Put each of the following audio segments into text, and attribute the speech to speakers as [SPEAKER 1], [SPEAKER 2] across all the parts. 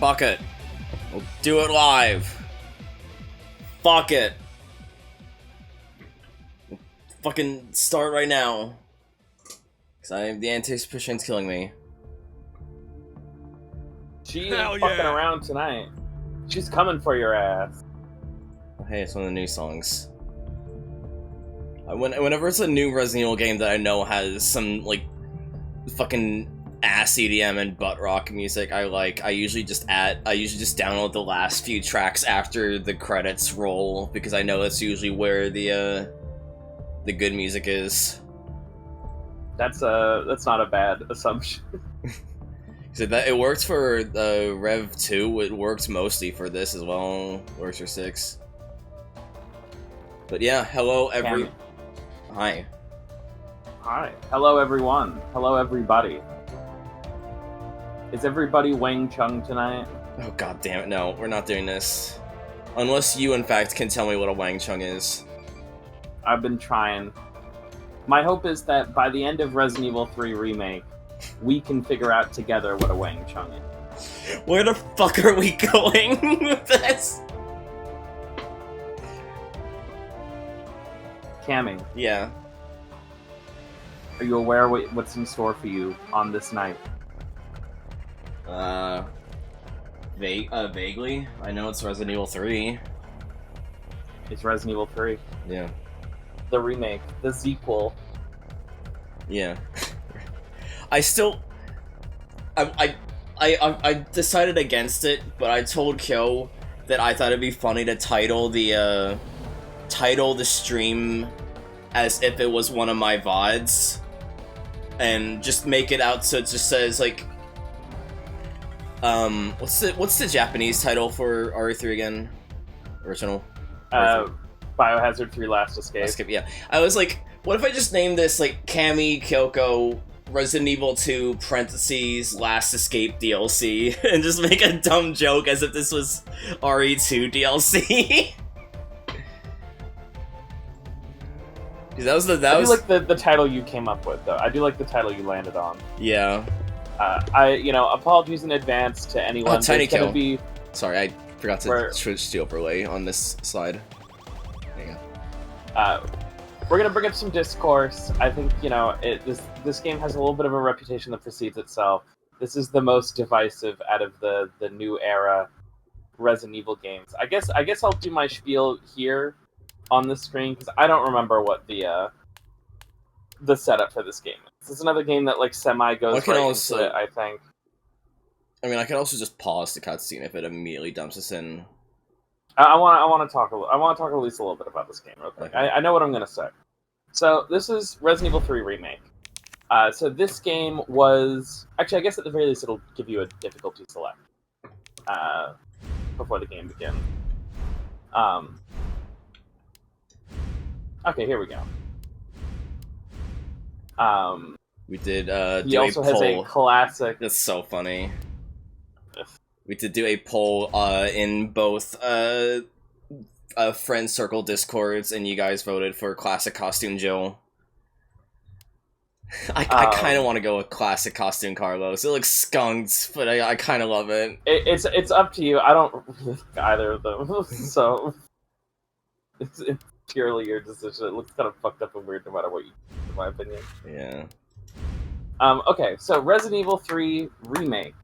[SPEAKER 1] Fuck it. We'll do it live. Fuck it. We'll fucking start right now. Cause the anticipation's killing me.
[SPEAKER 2] She ain't fucking around tonight. She's coming for your ass.
[SPEAKER 1] Hey, it's one of the new songs. Whenever it's a new Resident Evil game that I know has some, like, fucking ass EDM and butt rock music, I usually just download the last few tracks after the credits roll, because I know that's usually where the good music is.
[SPEAKER 2] That's not a bad assumption.
[SPEAKER 1] So that it works for Rev 2, it works mostly for this as well. Works for 6. But yeah, hello
[SPEAKER 2] Cammy.
[SPEAKER 1] Hi.
[SPEAKER 2] Hi. Hello everyone. Hello everybody. Is everybody Wang Chung tonight?
[SPEAKER 1] Oh god damn it, no, we're not doing this. Unless you in fact can tell me what a Wang Chung is.
[SPEAKER 2] I've been trying. My hope is that by the end of Resident Evil 3 Remake, we can figure out together what a Wang Chung is.
[SPEAKER 1] Where the fuck are we going with this?
[SPEAKER 2] Cammy.
[SPEAKER 1] Yeah.
[SPEAKER 2] Are you aware what's in store for you on this night?
[SPEAKER 1] Vaguely. I know it's Resident Evil 3.
[SPEAKER 2] It's Resident Evil 3.
[SPEAKER 1] Yeah.
[SPEAKER 2] The remake. The sequel.
[SPEAKER 1] Yeah. I decided against it, but I told Kyo that I thought it'd be funny to title the stream as if it was one of my VODs, and just make it out so it just says, like, What's the Japanese title for RE3 again? Original.
[SPEAKER 2] Biohazard 3 Last Escape.
[SPEAKER 1] Yeah. I was like, what if I just named this like Cammy, Kyoko, Resident Evil 2 parentheses Last Escape DLC and just make a dumb joke as if this was RE2 DLC. That was
[SPEAKER 2] I do like the title you came up with, though. I do like the title you landed on.
[SPEAKER 1] Yeah.
[SPEAKER 2] Apologies in advance to anyone.
[SPEAKER 1] Oh, Tiny Kill. Sorry, I forgot to switch the overlay on this slide. There you go.
[SPEAKER 2] We're gonna bring up some discourse. I think this game has a little bit of a reputation that precedes itself. This is the most divisive out of the new era Resident Evil games. I guess I'll do my spiel here on the screen because I don't remember what the setup for this game is. This is another game that like semi goes right into it, I think.
[SPEAKER 1] I mean, I could also just pause the cutscene if it immediately dumps us in.
[SPEAKER 2] I want to talk at least a little bit about this game real quick. Okay. I know what I'm gonna say. So this is Resident Evil 3 Remake. So this game was actually, I guess at the very least it'll give you a difficulty select before the game begins. Okay, here we go.
[SPEAKER 1] We did
[SPEAKER 2] he also has a classic.
[SPEAKER 1] That's so funny. We did do a poll in both friend circle discords, and you guys voted for classic costume Jill. I kind of want to go with classic costume Carlos. It looks skunked, but I kind of love it.
[SPEAKER 2] It's up to you. I don't like either of them, so it's purely your decision. It looks kind of fucked up and weird no matter what you do, in my opinion.
[SPEAKER 1] Yeah.
[SPEAKER 2] Okay, so Resident Evil 3 Remake.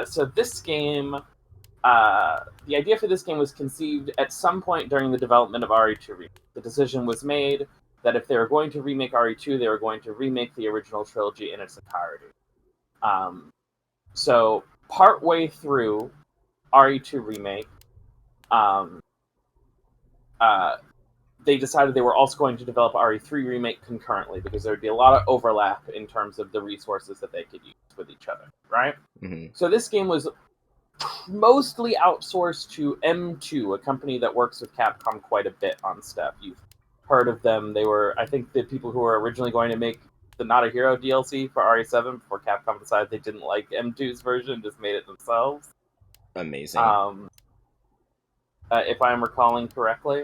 [SPEAKER 2] So this game, the idea for this game was conceived at some point during the development of RE2 Remake. The decision was made that if they were going to remake RE2, they were going to remake the original trilogy in its entirety. So partway through RE2 Remake, they decided they were also going to develop RE3 Remake concurrently because there would be a lot of overlap in terms of the resources that they could use with each other, right?
[SPEAKER 1] Mm-hmm.
[SPEAKER 2] So this game was mostly outsourced to M2, a company that works with Capcom quite a bit on stuff. You've heard of them. They were, I think, the people who were originally going to make the Not a Hero DLC for RE7 before Capcom decided they didn't like M2's version, just made it themselves.
[SPEAKER 1] Amazing.
[SPEAKER 2] If I'm recalling correctly.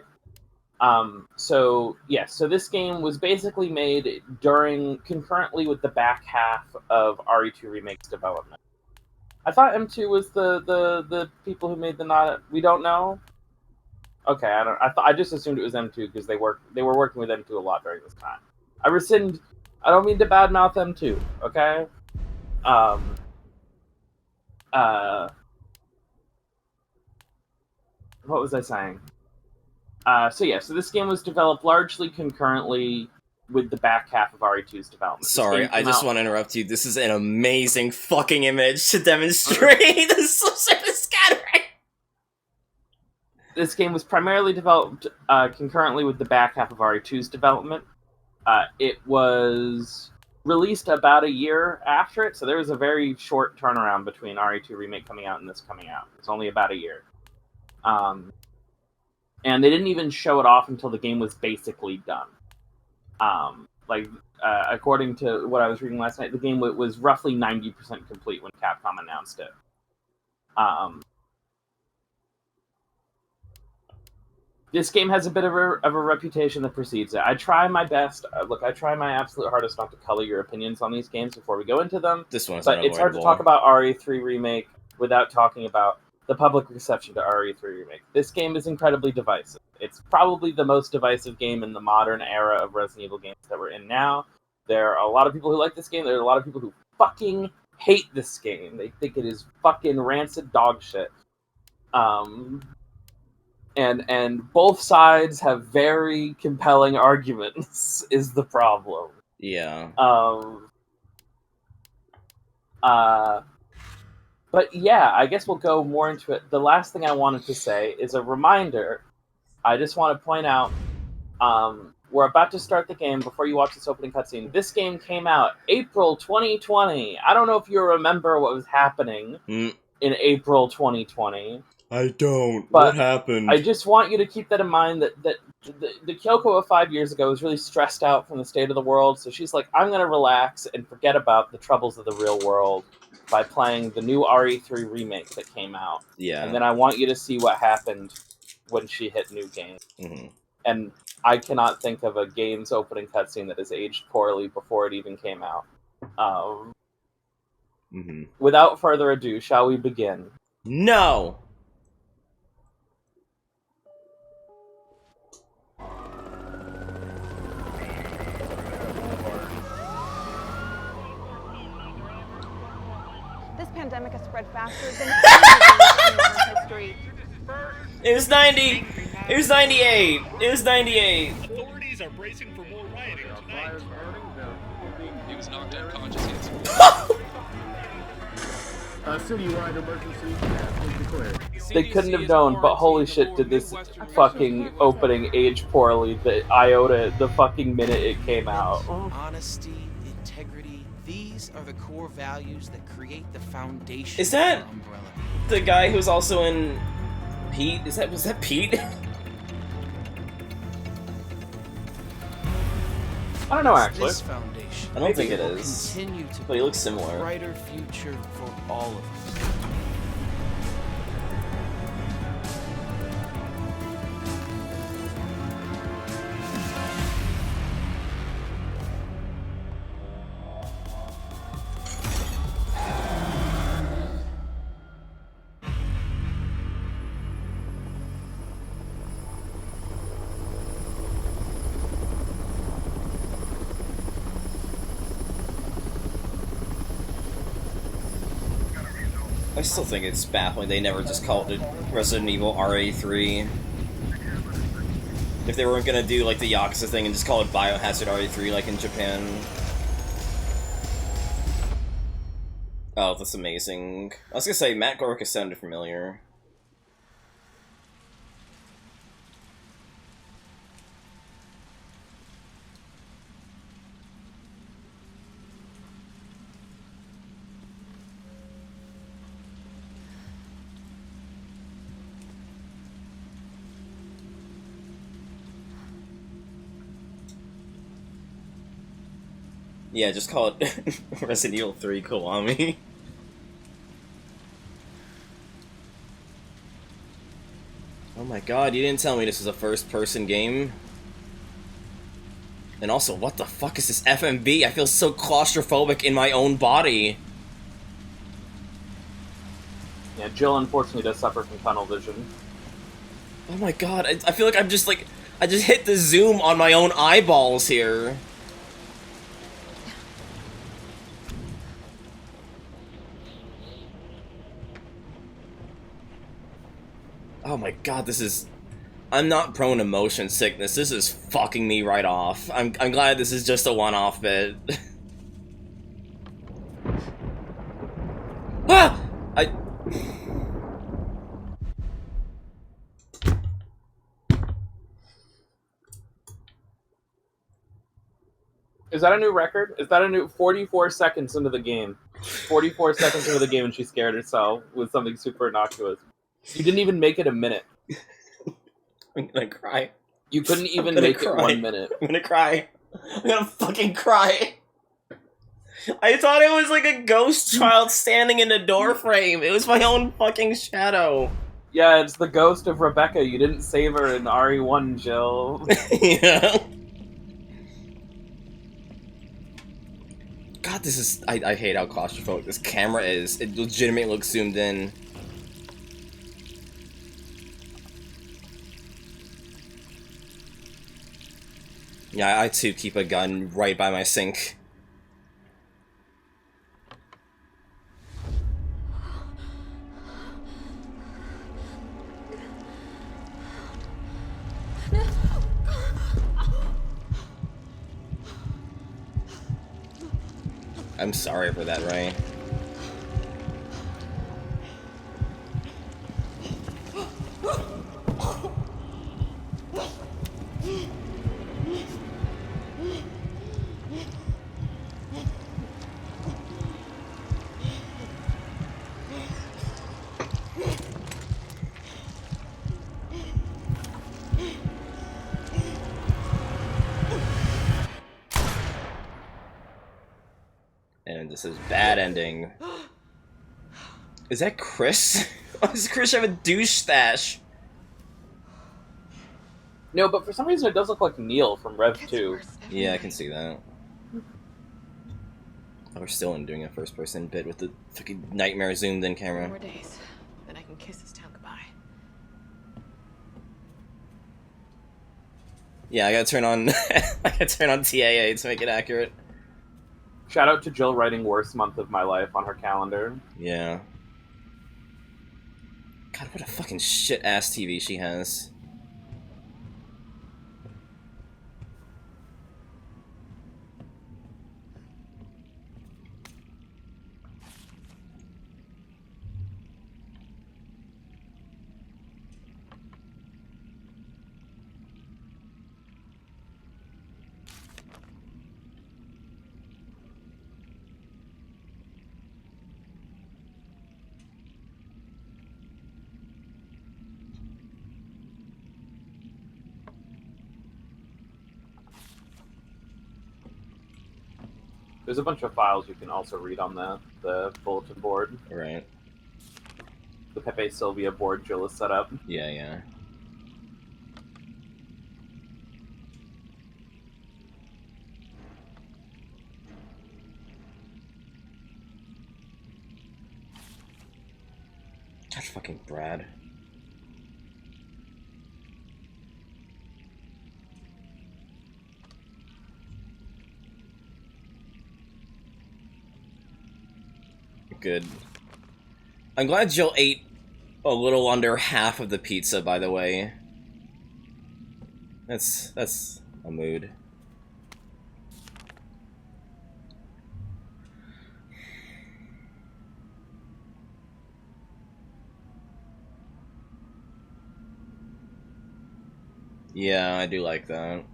[SPEAKER 2] So this game was basically made concurrently with the back half of RE2 Remake's development. I thought M2 was the people who made the Not. We don't know. Okay, I just assumed it was M2 because they were working with M2 a lot during this time. I don't mean to badmouth M2. Okay. What was I saying? So this game was developed largely concurrently with the back half of RE2's development.
[SPEAKER 1] Sorry, I just want to interrupt you. This is an amazing fucking image to demonstrate the surface scattering.
[SPEAKER 2] This game was primarily developed concurrently with the back half of RE2's development. It was released about a year after it, so there was a very short turnaround between RE2 Remake coming out and this coming out. It's only about a year. And they didn't even show it off until the game was basically done. According to what I was reading last night, the game was roughly 90% complete when Capcom announced it. This game has a bit of a reputation that precedes it. I try my best. I try my absolute hardest not to color your opinions on these games before we go into them.
[SPEAKER 1] This one's
[SPEAKER 2] but it's hard to talk about RE3 Remake without talking about the public reception to RE3 Remake. This game is incredibly divisive. It's probably the most divisive game in the modern era of Resident Evil games that we're in now. There are a lot of people who like this game. There are a lot of people who fucking hate this game. They think it is fucking rancid dog shit. And both sides have very compelling arguments, is the problem.
[SPEAKER 1] Yeah.
[SPEAKER 2] But yeah, I guess we'll go more into it. The last thing I wanted to say is a reminder. I just want to point out, we're about to start the game before you watch this opening cutscene. This game came out April 2020. I don't know if you remember what was happening in April 2020.
[SPEAKER 1] I don't.
[SPEAKER 2] But
[SPEAKER 1] what happened?
[SPEAKER 2] I just want you to keep that in mind that the Kyoko of 5 years ago was really stressed out from the state of the world, so she's like, I'm going to relax and forget about the troubles of the real world by playing the new RE3 remake that came out.
[SPEAKER 1] Yeah.
[SPEAKER 2] And then I want you to see what happened when she hit New Game.
[SPEAKER 1] Mm-hmm.
[SPEAKER 2] And I cannot think of a game's opening cutscene that has aged poorly before it even came out. Without further ado, shall we begin?
[SPEAKER 1] No!
[SPEAKER 3] This pandemic has spread faster than any in modern history.
[SPEAKER 1] It was 90! It was 98! It was 98!
[SPEAKER 4] Authorities are bracing for more rioting tonight.
[SPEAKER 5] He was knocked unconscious.
[SPEAKER 6] Citywide emergency has been declared.
[SPEAKER 2] They couldn't have known, but holy shit, did this fucking opening age poorly the iota the fucking minute it came out.
[SPEAKER 7] Honesty, integrity, these are the core values that create the foundation
[SPEAKER 1] Is that
[SPEAKER 7] of Umbrella.
[SPEAKER 1] the guy who's also in Pete? Was that Pete?
[SPEAKER 2] I don't know, actually.
[SPEAKER 7] This foundation
[SPEAKER 1] I don't think it
[SPEAKER 7] will
[SPEAKER 1] is.
[SPEAKER 7] continue to
[SPEAKER 1] But he looks
[SPEAKER 7] build a
[SPEAKER 1] similar.
[SPEAKER 7] brighter future for all of us.
[SPEAKER 1] I still think it's baffling they never just called it Resident Evil RA3. If they weren't gonna do like the Yakuza thing and just call it Biohazard RA3 like in Japan. Oh, that's amazing. I was gonna say, Matt Gorka sounded familiar. Yeah, just call it Resident Evil 3 Kiwami. Oh my god, you didn't tell me this was a first-person game? And also, what the fuck is this FMV? I feel so claustrophobic in my own body.
[SPEAKER 2] Yeah, Jill unfortunately does suffer from tunnel vision.
[SPEAKER 1] Oh my god, I feel like I'm just like... I just hit the zoom on my own eyeballs here. Oh my god, this is... I'm not prone to motion sickness. This is fucking me right off. I'm glad this is just a one-off bit. Ah!
[SPEAKER 2] Is that a new record? Is that a new 44 seconds into the game? 44 seconds into the game and she scared herself with something super innocuous. You didn't even make it a minute.
[SPEAKER 1] I'm gonna cry.
[SPEAKER 2] You couldn't even make it 1 minute.
[SPEAKER 1] I'm gonna cry. I'm gonna fucking cry. I thought it was like a ghost child standing in a door frame. It was my own fucking shadow.
[SPEAKER 2] Yeah, it's the ghost of Rebecca. You didn't save her in RE1, Jill.
[SPEAKER 1] Yeah. God, this is... I hate how claustrophobic this camera is. It legitimately looks zoomed in. Yeah, I too keep a gun right by my sink. I'm sorry for that, Ray. And this is bad ending. Is that Chris? Why does Chris have a douche stash?
[SPEAKER 2] No, but for some reason it does look like Neil from Rev 2.
[SPEAKER 1] Yeah, I can see that. Oh, we're still in doing a first-person bit with the fucking nightmare zoomed-in camera.
[SPEAKER 8] More days, then I can kiss this town goodbye.
[SPEAKER 1] Yeah, I gotta turn on I gotta turn on TAA to make it accurate.
[SPEAKER 2] Shout out to Jill writing worst month of my life on her calendar.
[SPEAKER 1] Yeah. God, what a fucking shit-ass TV she has.
[SPEAKER 2] There's a bunch of files you can also read on the bulletin board.
[SPEAKER 1] Right.
[SPEAKER 2] The Pepe Sylvia board Jill has set up.
[SPEAKER 1] Yeah, yeah. God, fucking Brad. Good. I'm glad Jill ate a little under half of the pizza, by the way. That's a mood. Yeah, I do like that.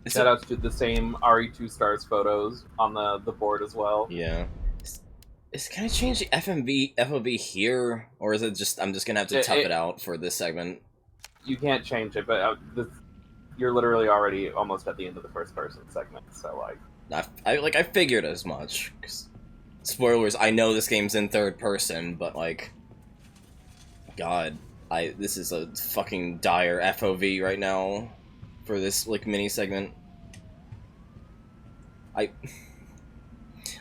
[SPEAKER 2] Shout outs to the same RE2 stars photos on the board as well.
[SPEAKER 1] Yeah. Can I change the FOV here, or is it just I'm just gonna have to tough it out for this segment?
[SPEAKER 2] You can't change it, but you're literally already almost at the end of the first person segment, so like.
[SPEAKER 1] I figured as much. 'Cause, spoilers, I know this game's in third person, but like, God, this is a fucking dire FOV right now for this like mini segment.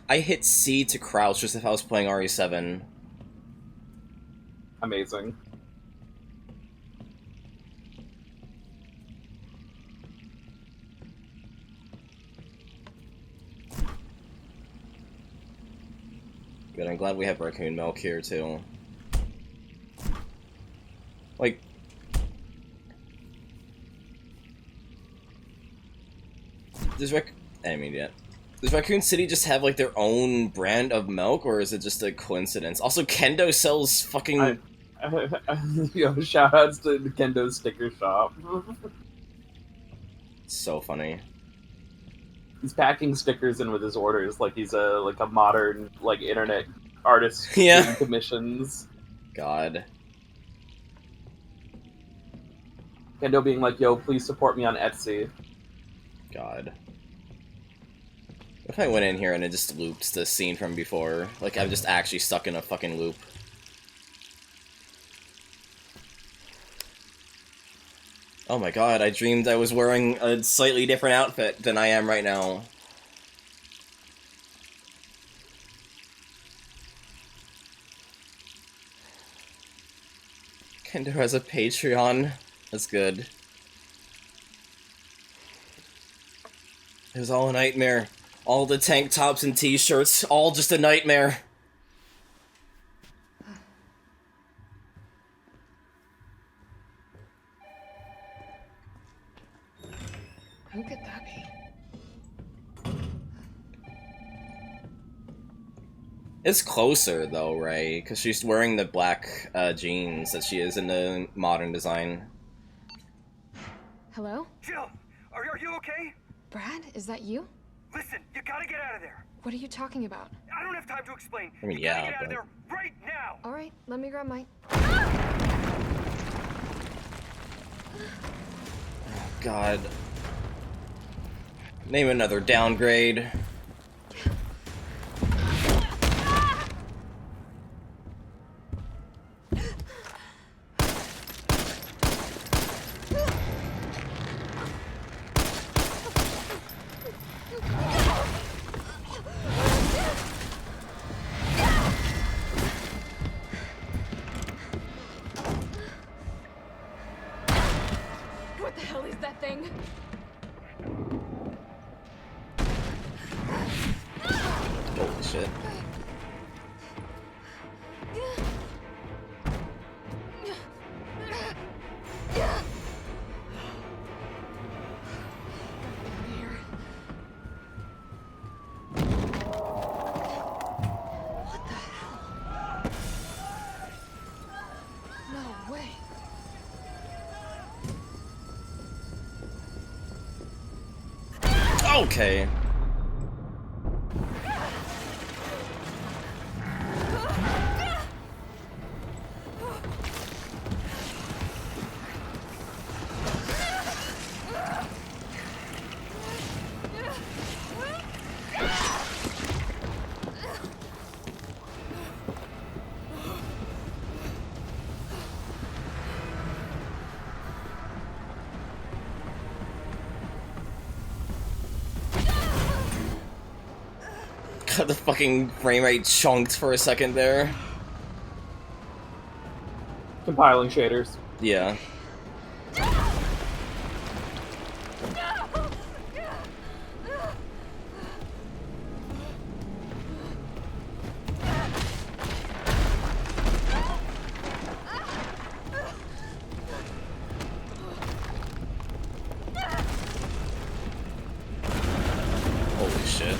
[SPEAKER 1] I hit C to crouch just if I was playing RE7.
[SPEAKER 2] Amazing.
[SPEAKER 1] Good, I'm glad we have raccoon milk here too. Like, does Raccoon City just have like their own brand of milk, or is it just a coincidence? Also, Kendo sells fucking.
[SPEAKER 2] Yo, shout outs to the Kendo sticker shop.
[SPEAKER 1] So funny.
[SPEAKER 2] He's packing stickers in with his orders like he's a modern like internet artist
[SPEAKER 1] Yeah.
[SPEAKER 2] doing commissions.
[SPEAKER 1] God.
[SPEAKER 2] Kendo being like, "Yo, please support me on Etsy."
[SPEAKER 1] God. What if I went in here and it just loops the scene from before? Like, I'm just actually stuck in a fucking loop. Oh my god, I dreamed I was wearing a slightly different outfit than I am right now. Kendo has a Patreon. That's good. It was all a nightmare. All the tank tops and t-shirts, all just a nightmare.
[SPEAKER 8] Who could that be?
[SPEAKER 1] It's closer though, right? Because she's wearing the black jeans that she is in the modern design.
[SPEAKER 3] Hello?
[SPEAKER 9] Jill, are you okay?
[SPEAKER 3] Brad, is that you?
[SPEAKER 9] Listen, you gotta get out of there.
[SPEAKER 3] What are you talking about?
[SPEAKER 9] I don't have time to explain.
[SPEAKER 1] I mean,
[SPEAKER 9] you gotta
[SPEAKER 1] yeah,
[SPEAKER 9] get out of
[SPEAKER 1] but-
[SPEAKER 9] there right now.
[SPEAKER 3] All right, let me grab my...
[SPEAKER 1] God. Name another downgrade.
[SPEAKER 3] What the hell is that thing?
[SPEAKER 1] Holy shit.
[SPEAKER 3] What the hell? No way.
[SPEAKER 1] Okay. Got the fucking frame rate chunked for a second there.
[SPEAKER 2] Compiling shaders.
[SPEAKER 1] Yeah. Holy shit.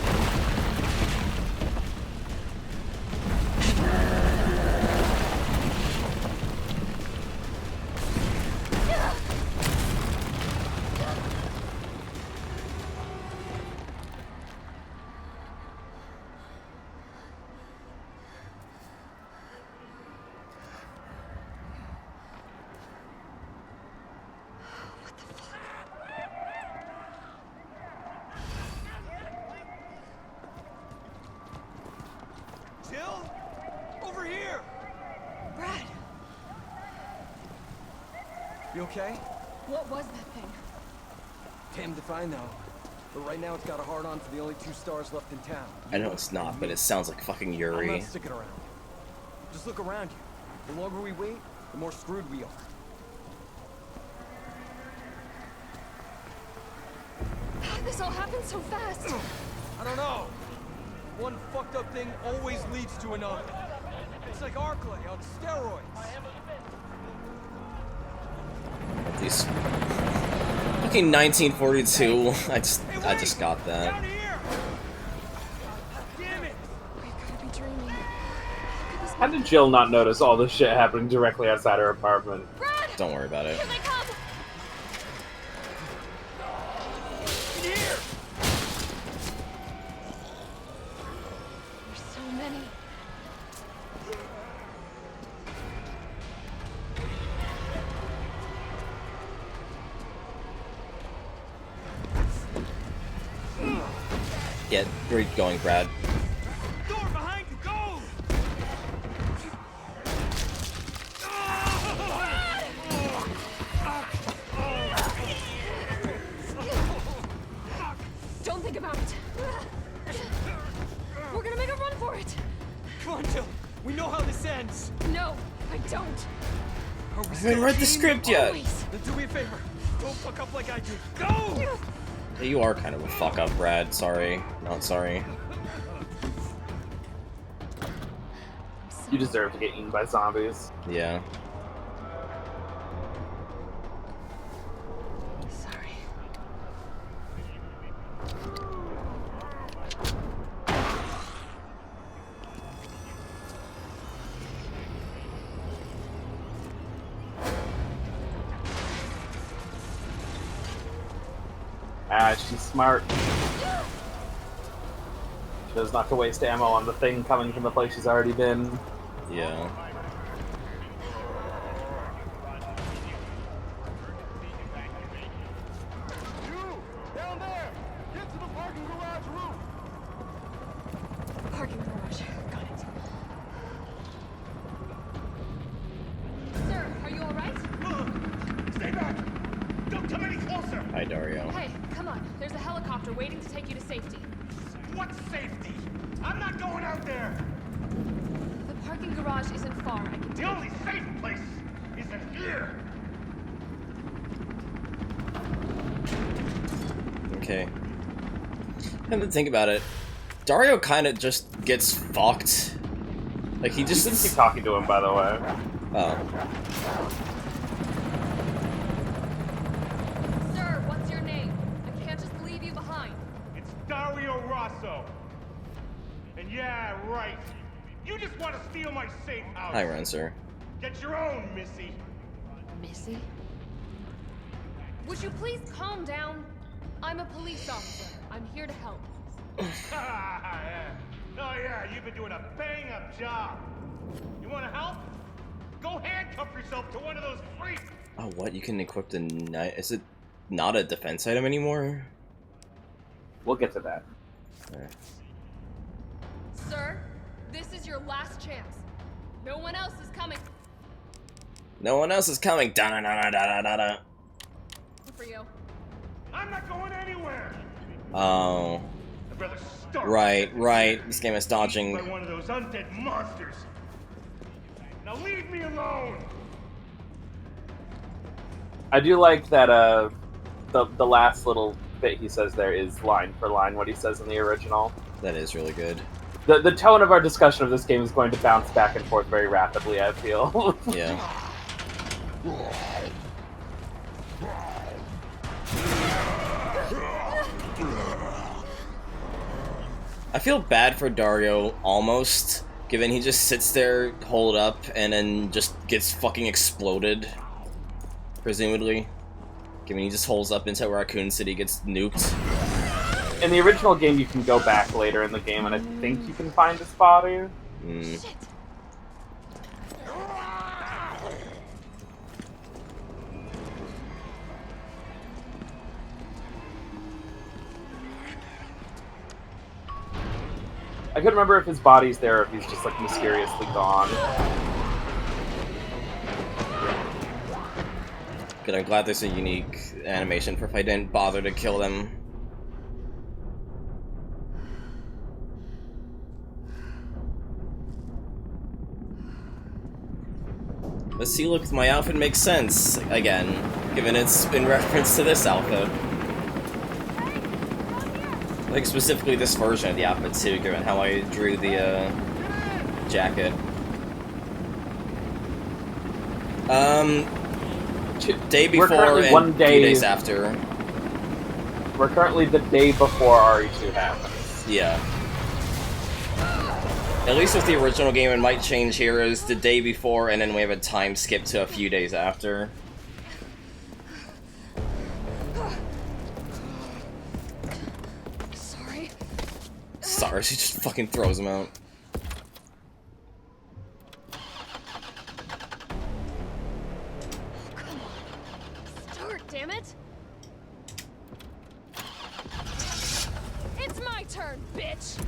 [SPEAKER 7] Jill? Over here!
[SPEAKER 3] Brad,
[SPEAKER 10] You okay?
[SPEAKER 3] what was that thing?
[SPEAKER 10] Damned if I know. But right now it's got a hard-on for the only 2 stars left in town.
[SPEAKER 1] I know it's not, but it sounds like fucking
[SPEAKER 10] I'm
[SPEAKER 1] Yuri.
[SPEAKER 10] not sticking around. Just look around you. The longer we wait, the more screwed we are.
[SPEAKER 3] This all happened so fast.
[SPEAKER 10] I don't know. One fucked up thing always leads to another. It's like Arclay on steroids.
[SPEAKER 1] These fucking 1942. I just got that.
[SPEAKER 10] Down here! Damn it!
[SPEAKER 3] I gotta be dreaming. How could this
[SPEAKER 2] How did Jill not notice all this shit happening directly outside her apartment?
[SPEAKER 3] Brad!
[SPEAKER 1] Don't worry about it.
[SPEAKER 3] Here they come!
[SPEAKER 10] In here!
[SPEAKER 3] There's so many.
[SPEAKER 1] Get where you going, Brad?
[SPEAKER 10] Door behind you, go!
[SPEAKER 3] Don't think about it. We're gonna make a run for it.
[SPEAKER 10] Come on, Jill. We know how this ends.
[SPEAKER 3] No, I don't.
[SPEAKER 10] Are we
[SPEAKER 1] I haven't
[SPEAKER 10] still
[SPEAKER 1] read the
[SPEAKER 10] team?
[SPEAKER 1] script yet.
[SPEAKER 3] Always.
[SPEAKER 10] Then do me a favor. Don't fuck up like I did. Go!
[SPEAKER 1] Hey, you are kind of a fuck up, Brad. Sorry. Not sorry.
[SPEAKER 2] You deserve to get eaten by zombies.
[SPEAKER 1] Yeah.
[SPEAKER 8] Sorry.
[SPEAKER 2] Ah, she's smart. She knows not to waste ammo on the thing coming from the place she's already been.
[SPEAKER 1] Yeah.
[SPEAKER 6] Down there! Get to the parking garage roof!
[SPEAKER 8] Parking garage. Got it.
[SPEAKER 3] Sir, are you alright?
[SPEAKER 4] Stay back! Don't come any closer!
[SPEAKER 1] Hi, Dario.
[SPEAKER 3] Hey, come on. There's a helicopter waiting to take you to safety.
[SPEAKER 4] What safety? I'm not going out there!
[SPEAKER 3] The parking garage isn't far. I can
[SPEAKER 4] The only safe place is in here!
[SPEAKER 1] Okay. Come to think about it, Dario kind of just gets fucked. Like, he
[SPEAKER 2] You can keep
[SPEAKER 1] just...
[SPEAKER 2] talking to him, by the way.
[SPEAKER 1] Oh.
[SPEAKER 3] Sir, what's your name? I can't just leave you behind.
[SPEAKER 4] It's Dario Rosso. And yeah, right. You just want to steal my safe house.
[SPEAKER 1] Hi, Renser.
[SPEAKER 4] Get your own, Missy.
[SPEAKER 3] Missy? Would you please calm down? I'm a police officer. I'm here to help.
[SPEAKER 4] Yeah. Oh yeah, you've been doing a bang-up job. You want to help? Go handcuff yourself to one of those freaks.
[SPEAKER 1] Oh, what? You can equip the knife? Is it not a defense item anymore?
[SPEAKER 2] We'll get to that.
[SPEAKER 1] Okay.
[SPEAKER 3] Sir, this is your last chance. No one else is coming
[SPEAKER 1] No one else is coming. Da da da da da da da.
[SPEAKER 3] for you.
[SPEAKER 4] I'm not going anywhere.
[SPEAKER 1] Oh.
[SPEAKER 4] I'd rather start
[SPEAKER 1] Right. This game is dodging.
[SPEAKER 4] by one of those undead monsters. Now leave me alone.
[SPEAKER 2] I do like that the last little bit he says there is line for line what he says in the original.
[SPEAKER 1] That is really good.
[SPEAKER 2] The tone of our discussion of this game is going to bounce back and forth very rapidly, I feel.
[SPEAKER 1] Yeah. I feel bad for Dario, almost, given he just sits there, holed up, and then just gets fucking exploded. Presumably. Given he just holds up until Raccoon City gets nuked.
[SPEAKER 2] In the original game, you can go back later in the game, and I think you can find his body.
[SPEAKER 3] Shit.
[SPEAKER 2] I couldn't remember if his body's there or if he's just, like, mysteriously gone.
[SPEAKER 1] Good, I'm glad there's a unique animation for if I didn't bother to kill them. But see, look, my outfit makes sense, again, given it's in reference to this outfit. Like, specifically this version of the outfit, too, given how I drew the, jacket. Day before and 2 days after.
[SPEAKER 2] We're currently the day before RE2 happens.
[SPEAKER 1] Yeah. At least with the original game, it might change here is the day before, and then we have a time skip to a few days after. Sorry, she just fucking throws him out.
[SPEAKER 3] Come on. Start, damn it. It's my turn, bitch.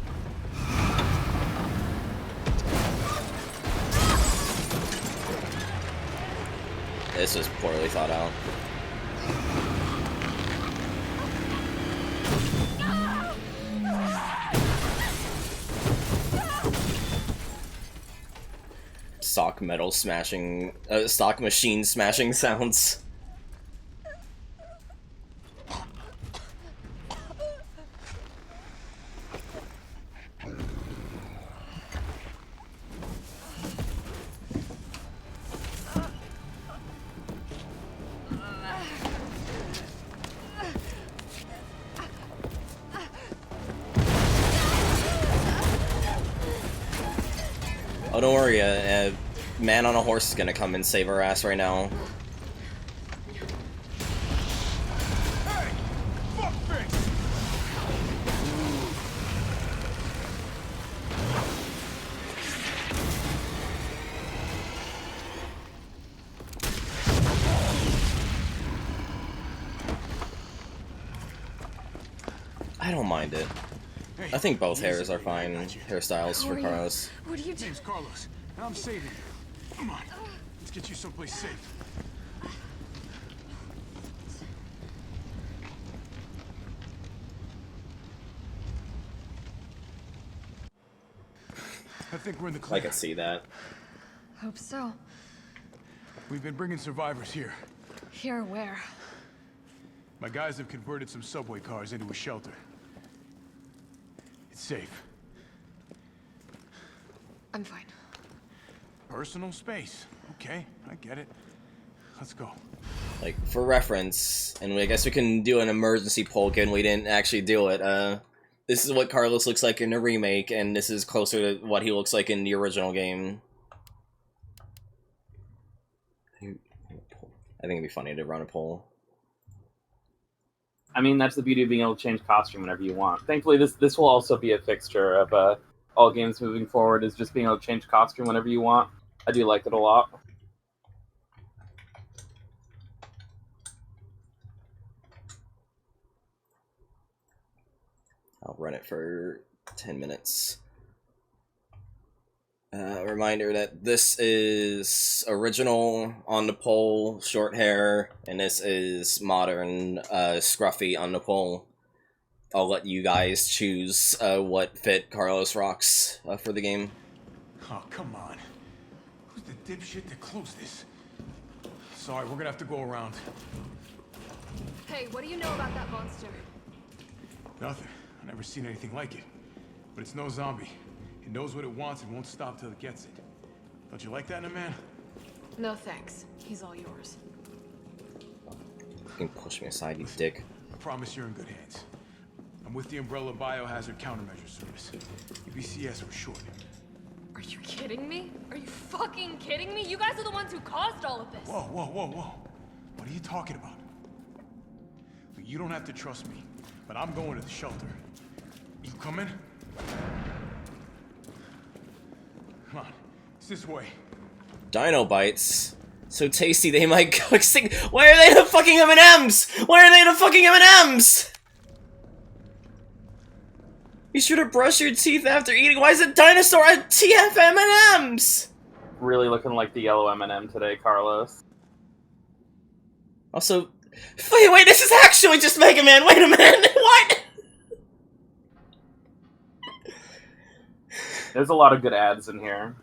[SPEAKER 1] This was poorly thought out. Stock metal smashing, stock machine smashing sounds. Oh, don't worry, man on a horse is gonna come and save our ass right now.
[SPEAKER 10] Hey! Fuckface!
[SPEAKER 1] I don't mind it. I think both hairs are fine. Hairstyles for Carlos.
[SPEAKER 8] What are you doing?
[SPEAKER 6] Name's Carlos, and I'm saving you. Come on, let's get you someplace safe. I think we're in the
[SPEAKER 1] I
[SPEAKER 6] clear.
[SPEAKER 1] can see that.
[SPEAKER 8] Hope so.
[SPEAKER 6] We've been bringing survivors here.
[SPEAKER 8] Here, where?
[SPEAKER 6] My guys have converted some subway cars into a shelter. It's safe.
[SPEAKER 8] I'm fine.
[SPEAKER 6] Personal space. Okay, I get it. Let's go.
[SPEAKER 1] Like, for reference, and I guess we can do an emergency poll given we didn't actually do it, this is what Carlos looks like in the remake, and this is closer to what he looks like in the original game. I think it'd be funny to run a poll.
[SPEAKER 2] I mean, that's the beauty of being able to change costume whenever you want. Thankfully, this will also be a fixture of all games moving forward, is just being able to change costume whenever you want. I do like it a lot.
[SPEAKER 1] I'll run it for 10 minutes. Reminder that this is original on the pole, short hair, and this is modern, scruffy on the pole. I'll let you guys choose what fit Carlos rocks for the game.
[SPEAKER 6] Oh, come on. Who's the dipshit that closed this? Sorry, we're gonna have to go around.
[SPEAKER 3] Hey, what do you know about that monster?
[SPEAKER 6] Nothing. I've never seen anything like it. But it's no zombie. It knows what it wants and won't stop till it gets it. Don't you like that in a man?
[SPEAKER 8] No thanks. He's all yours.
[SPEAKER 1] You can push me aside, you dick.
[SPEAKER 6] I promise you're in good hands. I'm with the Umbrella Biohazard Countermeasure Service. UBCS for short.
[SPEAKER 3] Are you kidding me? Are you fucking kidding me? You guys are the ones who caused all of this.
[SPEAKER 6] Whoa, whoa, whoa, whoa. What are you talking about? Look, you don't have to trust me, but I'm going to the shelter. You coming? Come on, it's this way.
[SPEAKER 1] Dino bites. So tasty they might go extinct. Why are they the fucking M&Ms? Why are they the fucking M&Ms? You should have brushed your teeth after eating. Why is a dinosaur a TF M&Ms?
[SPEAKER 2] Really looking like the yellow M&M today, Carlos.
[SPEAKER 1] Also, wait, this is actually just Mega Man. Wait a minute, what?
[SPEAKER 2] There's a lot of good ads in here.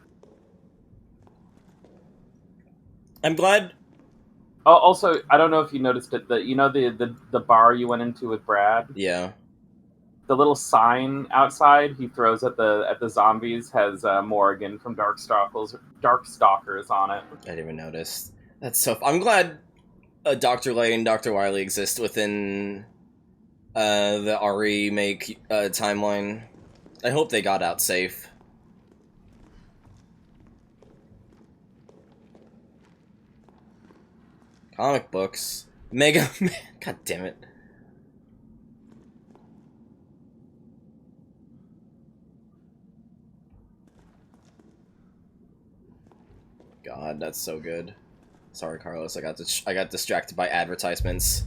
[SPEAKER 1] I'm glad.
[SPEAKER 2] Oh, also, I don't know if you noticed it. You know the bar you went into with Brad.
[SPEAKER 1] Yeah.
[SPEAKER 2] The little sign outside he throws at the zombies has Morrigan from Darkstalkers on it.
[SPEAKER 1] I didn't even notice. That's so. I'm glad Dr. Lay and Dr. Wily exist within the remake timeline. I hope they got out safe. Comic books. Mega Man. God damn it. God, that's so good. Sorry, Carlos. I got distracted by advertisements.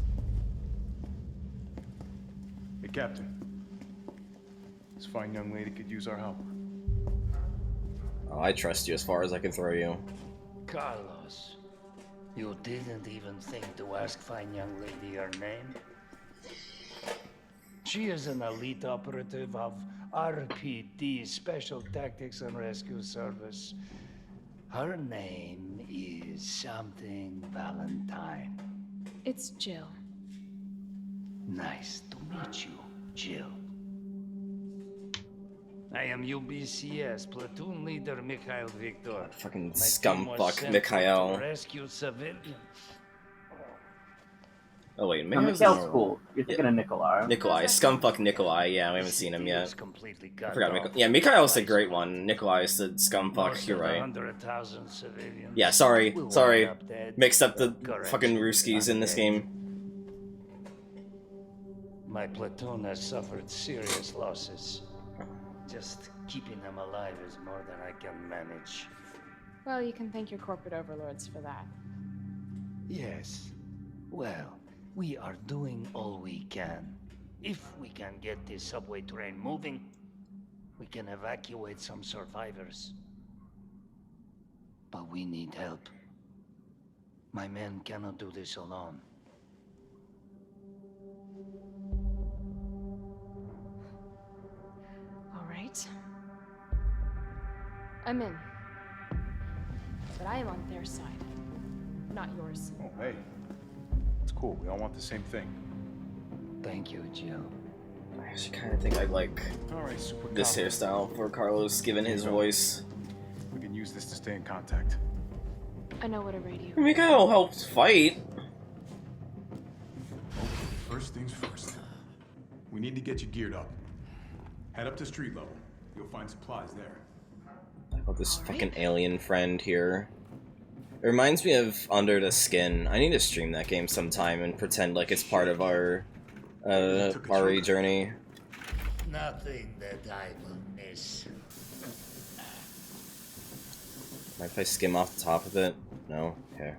[SPEAKER 6] Hey, Captain. This fine young lady could use our help.
[SPEAKER 1] Oh, I trust you as far as I can throw you.
[SPEAKER 11] Carlos, you didn't even think to ask fine young lady her name? She is an elite operative of RPD, Special Tactics and Rescue Service. Her name is something Valentine.
[SPEAKER 8] It's Jill.
[SPEAKER 11] Nice to meet you, Jill. I am UBCS platoon leader Mikhail Victor.
[SPEAKER 1] Fucking
[SPEAKER 11] My
[SPEAKER 1] scum
[SPEAKER 11] team was
[SPEAKER 1] fuck
[SPEAKER 11] sent
[SPEAKER 1] Mikhail.
[SPEAKER 11] to rescue civilians.
[SPEAKER 1] Oh wait,
[SPEAKER 2] No,
[SPEAKER 1] Mikhail's
[SPEAKER 2] Mikhail's cool. You're thinking of Nikolai.
[SPEAKER 1] Nikolai, scumfuck Nikolai. Yeah, we haven't seen him yet.
[SPEAKER 11] Completely
[SPEAKER 1] I
[SPEAKER 11] cut
[SPEAKER 1] forgot
[SPEAKER 11] off.
[SPEAKER 1] Mikhail. Yeah, Mikhail's the great one. Nikolai's the scumfuck.
[SPEAKER 11] Most
[SPEAKER 1] You're
[SPEAKER 11] of the
[SPEAKER 1] right.
[SPEAKER 11] 100,000 civilians
[SPEAKER 1] Yeah, sorry,
[SPEAKER 11] will
[SPEAKER 1] sorry.
[SPEAKER 11] end up dead.
[SPEAKER 1] Mixed up the
[SPEAKER 11] Correction,
[SPEAKER 1] fucking Ruskies in this
[SPEAKER 11] undead.
[SPEAKER 1] game.
[SPEAKER 11] My platoon has suffered serious losses. Just keeping them alive is more than I can manage.
[SPEAKER 8] Well, you can thank your corporate overlords for that.
[SPEAKER 11] Yes. Well, we are doing all we can. If we can get this subway train moving, we can evacuate some survivors. But we need help. My men cannot do this alone.
[SPEAKER 8] All right. I'm in. But I am on their side, not yours.
[SPEAKER 6] Oh, hey. It's cool. We all want the same thing.
[SPEAKER 11] Thank you, Jill.
[SPEAKER 1] I actually kind of think I like
[SPEAKER 6] All right, super
[SPEAKER 1] this
[SPEAKER 6] cop.
[SPEAKER 1] hairstyle for Carlos, given his voice.
[SPEAKER 6] We can use this to stay in contact.
[SPEAKER 8] I know what a radio.
[SPEAKER 1] Mikhail helped fight.
[SPEAKER 6] Okay, first things first. We need to get you geared up. Head up to street level. You'll find supplies there.
[SPEAKER 1] Oh, this fucking alien friend here. It reminds me of Under the Skin. I need to stream that game sometime and pretend like it's part of our RE journey.
[SPEAKER 11] Nothing that I will miss.
[SPEAKER 1] Mind if I skim off the top of it? No? Okay.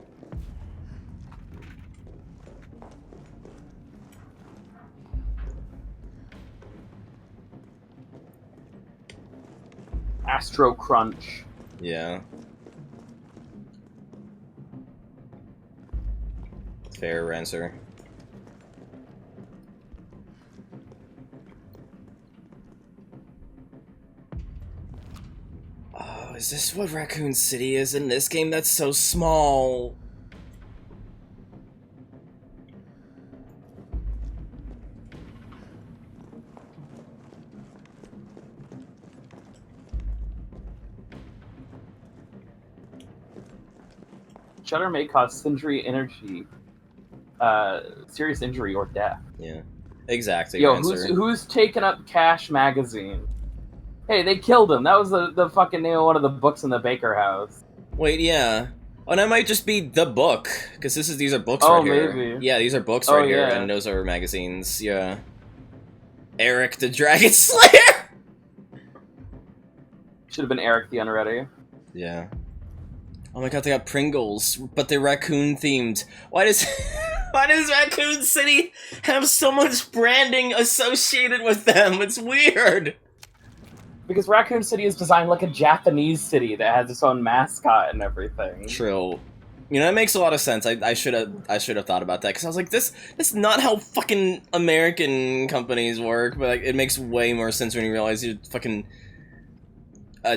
[SPEAKER 2] Astro Crunch.
[SPEAKER 1] Yeah. Fair answer. Oh, is this what Raccoon City is in this game? That's so small.
[SPEAKER 2] Shudder may cause serious injury or death.
[SPEAKER 1] Yeah. Exactly.
[SPEAKER 2] Yo,
[SPEAKER 1] answer.
[SPEAKER 2] who's taking up Cash Magazine? Hey, they killed him. That was the fucking name of one of the books in the Baker house.
[SPEAKER 1] Wait, yeah. Oh, and that might just be the book, because these are books
[SPEAKER 2] Oh,
[SPEAKER 1] right here.
[SPEAKER 2] maybe.
[SPEAKER 1] Yeah, these are books
[SPEAKER 2] Oh,
[SPEAKER 1] right here,
[SPEAKER 2] yeah.
[SPEAKER 1] and those are magazines. Yeah. Eric the Dragon Slayer.
[SPEAKER 2] Should have been Eric the Unready.
[SPEAKER 1] Yeah. Oh my god, they got Pringles, but they're raccoon themed. Why does why does Raccoon City have so much branding associated with them? It's weird.
[SPEAKER 2] Because Raccoon City is designed like a Japanese city that has its own mascot and everything.
[SPEAKER 1] True. You know, that makes a lot of sense. I should have thought about that, because I was like, that's not how fucking American companies work, but like, it makes way more sense when you realize you're fucking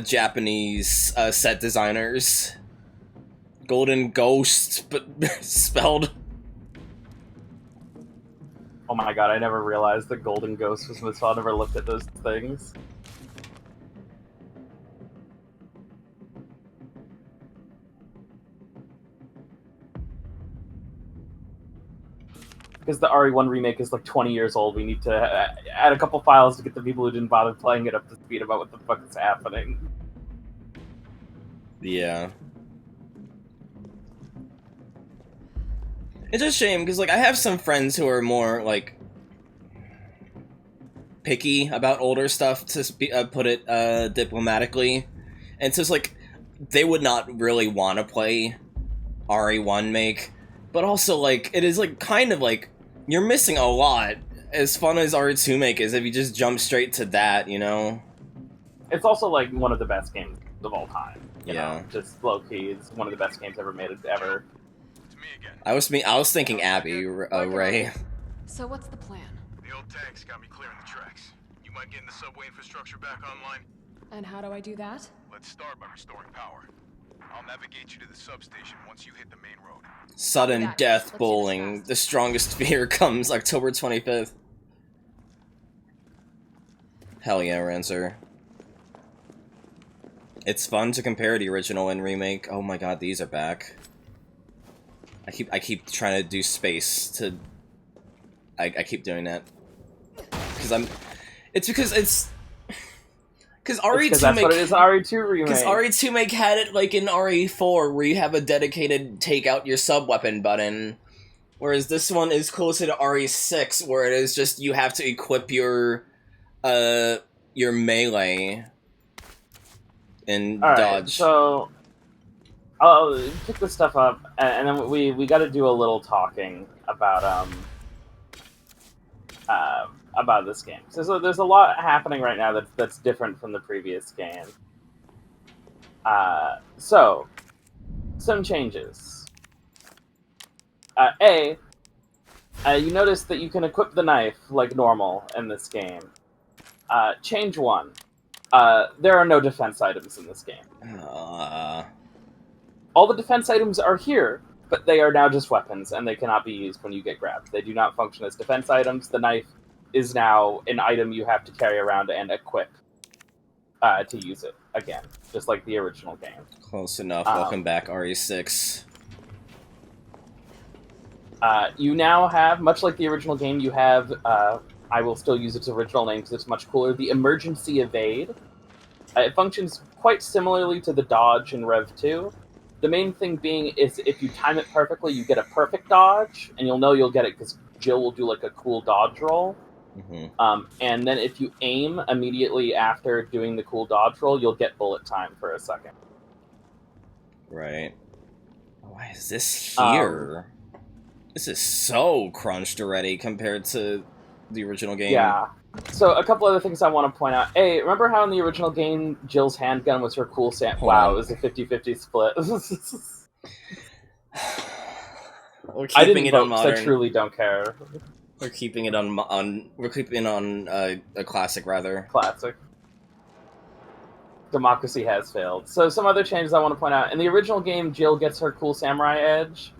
[SPEAKER 1] Japanese set designers. Golden Ghost, but spelled.
[SPEAKER 2] Oh my god, I never realized that Golden Ghost was misspelled. I never looked at those things. Because the RE1 remake is like 20 years old, we need to add a couple files to get the people who didn't bother playing it up to speed about what the fuck is happening.
[SPEAKER 1] Yeah. It's a shame, because, like, I have some friends who are more, like, picky about older stuff, to put it diplomatically. And so it's like, they would not really want to play RE1 make, but also, like, it is, like, kind of, like, you're missing a lot, as fun as RE2 make is, if you just jump straight to that, you know?
[SPEAKER 2] It's also, like, one of the best games of all time. You
[SPEAKER 1] Yeah.
[SPEAKER 2] know? Just low-key, it's one of the best games ever made, ever.
[SPEAKER 1] I was thinking Abby, Ray.
[SPEAKER 8] So what's the plan?
[SPEAKER 6] The old tanks got me clearing the tracks. You mind getting the subway infrastructure back online?
[SPEAKER 8] And how do I do that?
[SPEAKER 6] Let's start by restoring power. I'll navigate you to the substation once you hit the main road.
[SPEAKER 1] Sudden
[SPEAKER 8] Let's
[SPEAKER 1] death
[SPEAKER 8] do this
[SPEAKER 1] bowling.
[SPEAKER 8] fast.
[SPEAKER 1] The strongest fear comes October 25th. Hell yeah, Rancer. It's fun to compare the original and remake. Oh my god, these are back. I keep trying to do space to I keep doing that. It's because RE2
[SPEAKER 2] that's what it is in RE2 Remake.
[SPEAKER 1] Because RE2 Make had it like in RE4, where you have a dedicated take out your sub-weapon button, whereas this one is closer to RE6, where it is just you have to equip your melee and dodge.
[SPEAKER 2] So I'll pick this stuff up, and then we got to do a little talking about this game. So there's a lot happening right now that's different from the previous game. So some changes. You notice that you can equip the knife like normal in this game. Change 1. There are no defense items in this game. All the defense items are here, but they are now just weapons, and they cannot be used when you get grabbed. They do not function as defense items. The knife is now an item you have to carry around and equip to use it again, just like the original game.
[SPEAKER 1] Close enough. Welcome back, RE6.
[SPEAKER 2] You now have, much like the original game, you have, I will still use its original name because it's much cooler, the Emergency Evade. It functions quite similarly to the dodge in Rev 2. The main thing being is if you time it perfectly, you get a perfect dodge, and you'll know you'll get it because Jill will do like a cool dodge roll.
[SPEAKER 1] Mm-hmm.
[SPEAKER 2] And then if you aim immediately after doing the cool dodge roll, you'll get bullet time for a second.
[SPEAKER 1] Right. Why is this here? This is so crunched already compared to the original game.
[SPEAKER 2] Yeah. So a couple other things I want to point out. A, remember how in the original game, Jill's handgun was her cool Wow, it was a 50-50 split.
[SPEAKER 1] We're keeping it on modern.
[SPEAKER 2] I truly don't care.
[SPEAKER 1] We're keeping it on a classic, rather.
[SPEAKER 2] Classic. Democracy has failed. So some other changes I want to point out. In the original game, Jill gets her cool samurai edge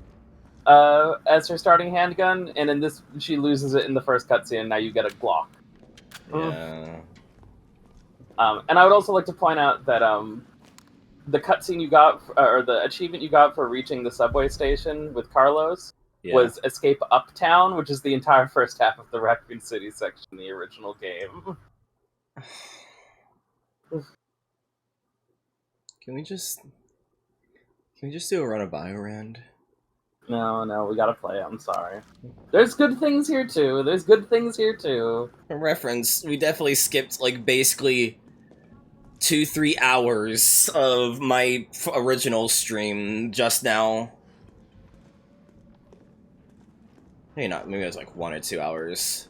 [SPEAKER 2] as her starting handgun, and in this, she loses it in the first cutscene, and now you get a Glock.
[SPEAKER 1] Yeah.
[SPEAKER 2] And I would also like to point out that the cutscene you got, or the achievement you got for reaching the subway station with Carlos, was Escape Uptown, which is the entire first half of the Raccoon City section in the original game.
[SPEAKER 1] Can we just do a run of Biorand?
[SPEAKER 2] No, we gotta play it, I'm sorry. There's good things here too, For
[SPEAKER 1] reference, we definitely skipped, like, basically 2-3 hours of my original stream just now. Maybe not, maybe it was like 1 or 2 hours.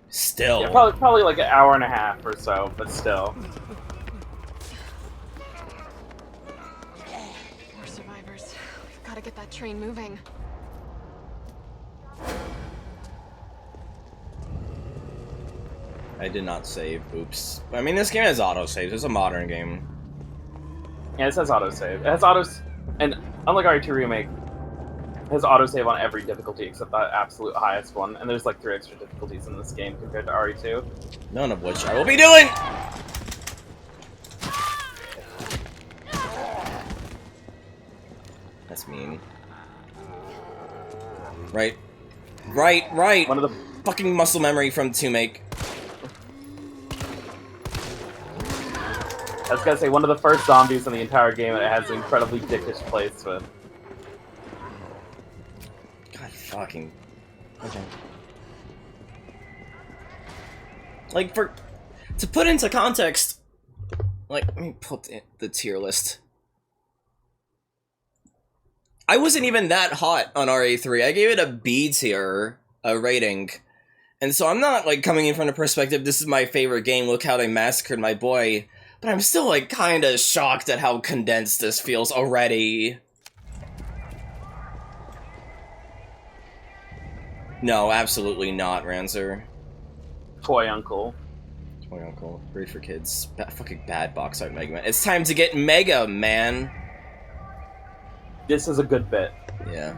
[SPEAKER 1] Still.
[SPEAKER 2] Yeah, probably like an hour and a half or so, but still.
[SPEAKER 3] More survivors. We've got to get that train moving.
[SPEAKER 1] I did not save. Oops. I mean, this game has autosaves. It's a modern game.
[SPEAKER 2] Yeah, it says autosave. It has and unlike RE2 Remake, it has autosave on every difficulty except that absolute highest one, and there's like 3 extra difficulties in this game compared to RE2.
[SPEAKER 1] None of which I will be doing! That's mean. Right.
[SPEAKER 2] One of the
[SPEAKER 1] fucking muscle memory from 2 Make.
[SPEAKER 2] I was gonna say, one of the first zombies in the entire game, and it has an incredibly dickish placement.
[SPEAKER 1] God fucking... Okay. Like, to put into context... Like, let me put the tier list. I wasn't even that hot on RE3. I gave it a B tier rating. And so I'm not, like, coming in from the perspective, this is my favorite game, look how they massacred my boy. But I'm still, like, kinda shocked at how condensed this feels already. No, absolutely not, Ranzer.
[SPEAKER 2] Toy Uncle.
[SPEAKER 1] Toy Uncle. Great for kids. Fucking bad box art Mega Man. It's time to get Mega Man!
[SPEAKER 2] This is a good bit.
[SPEAKER 1] Yeah.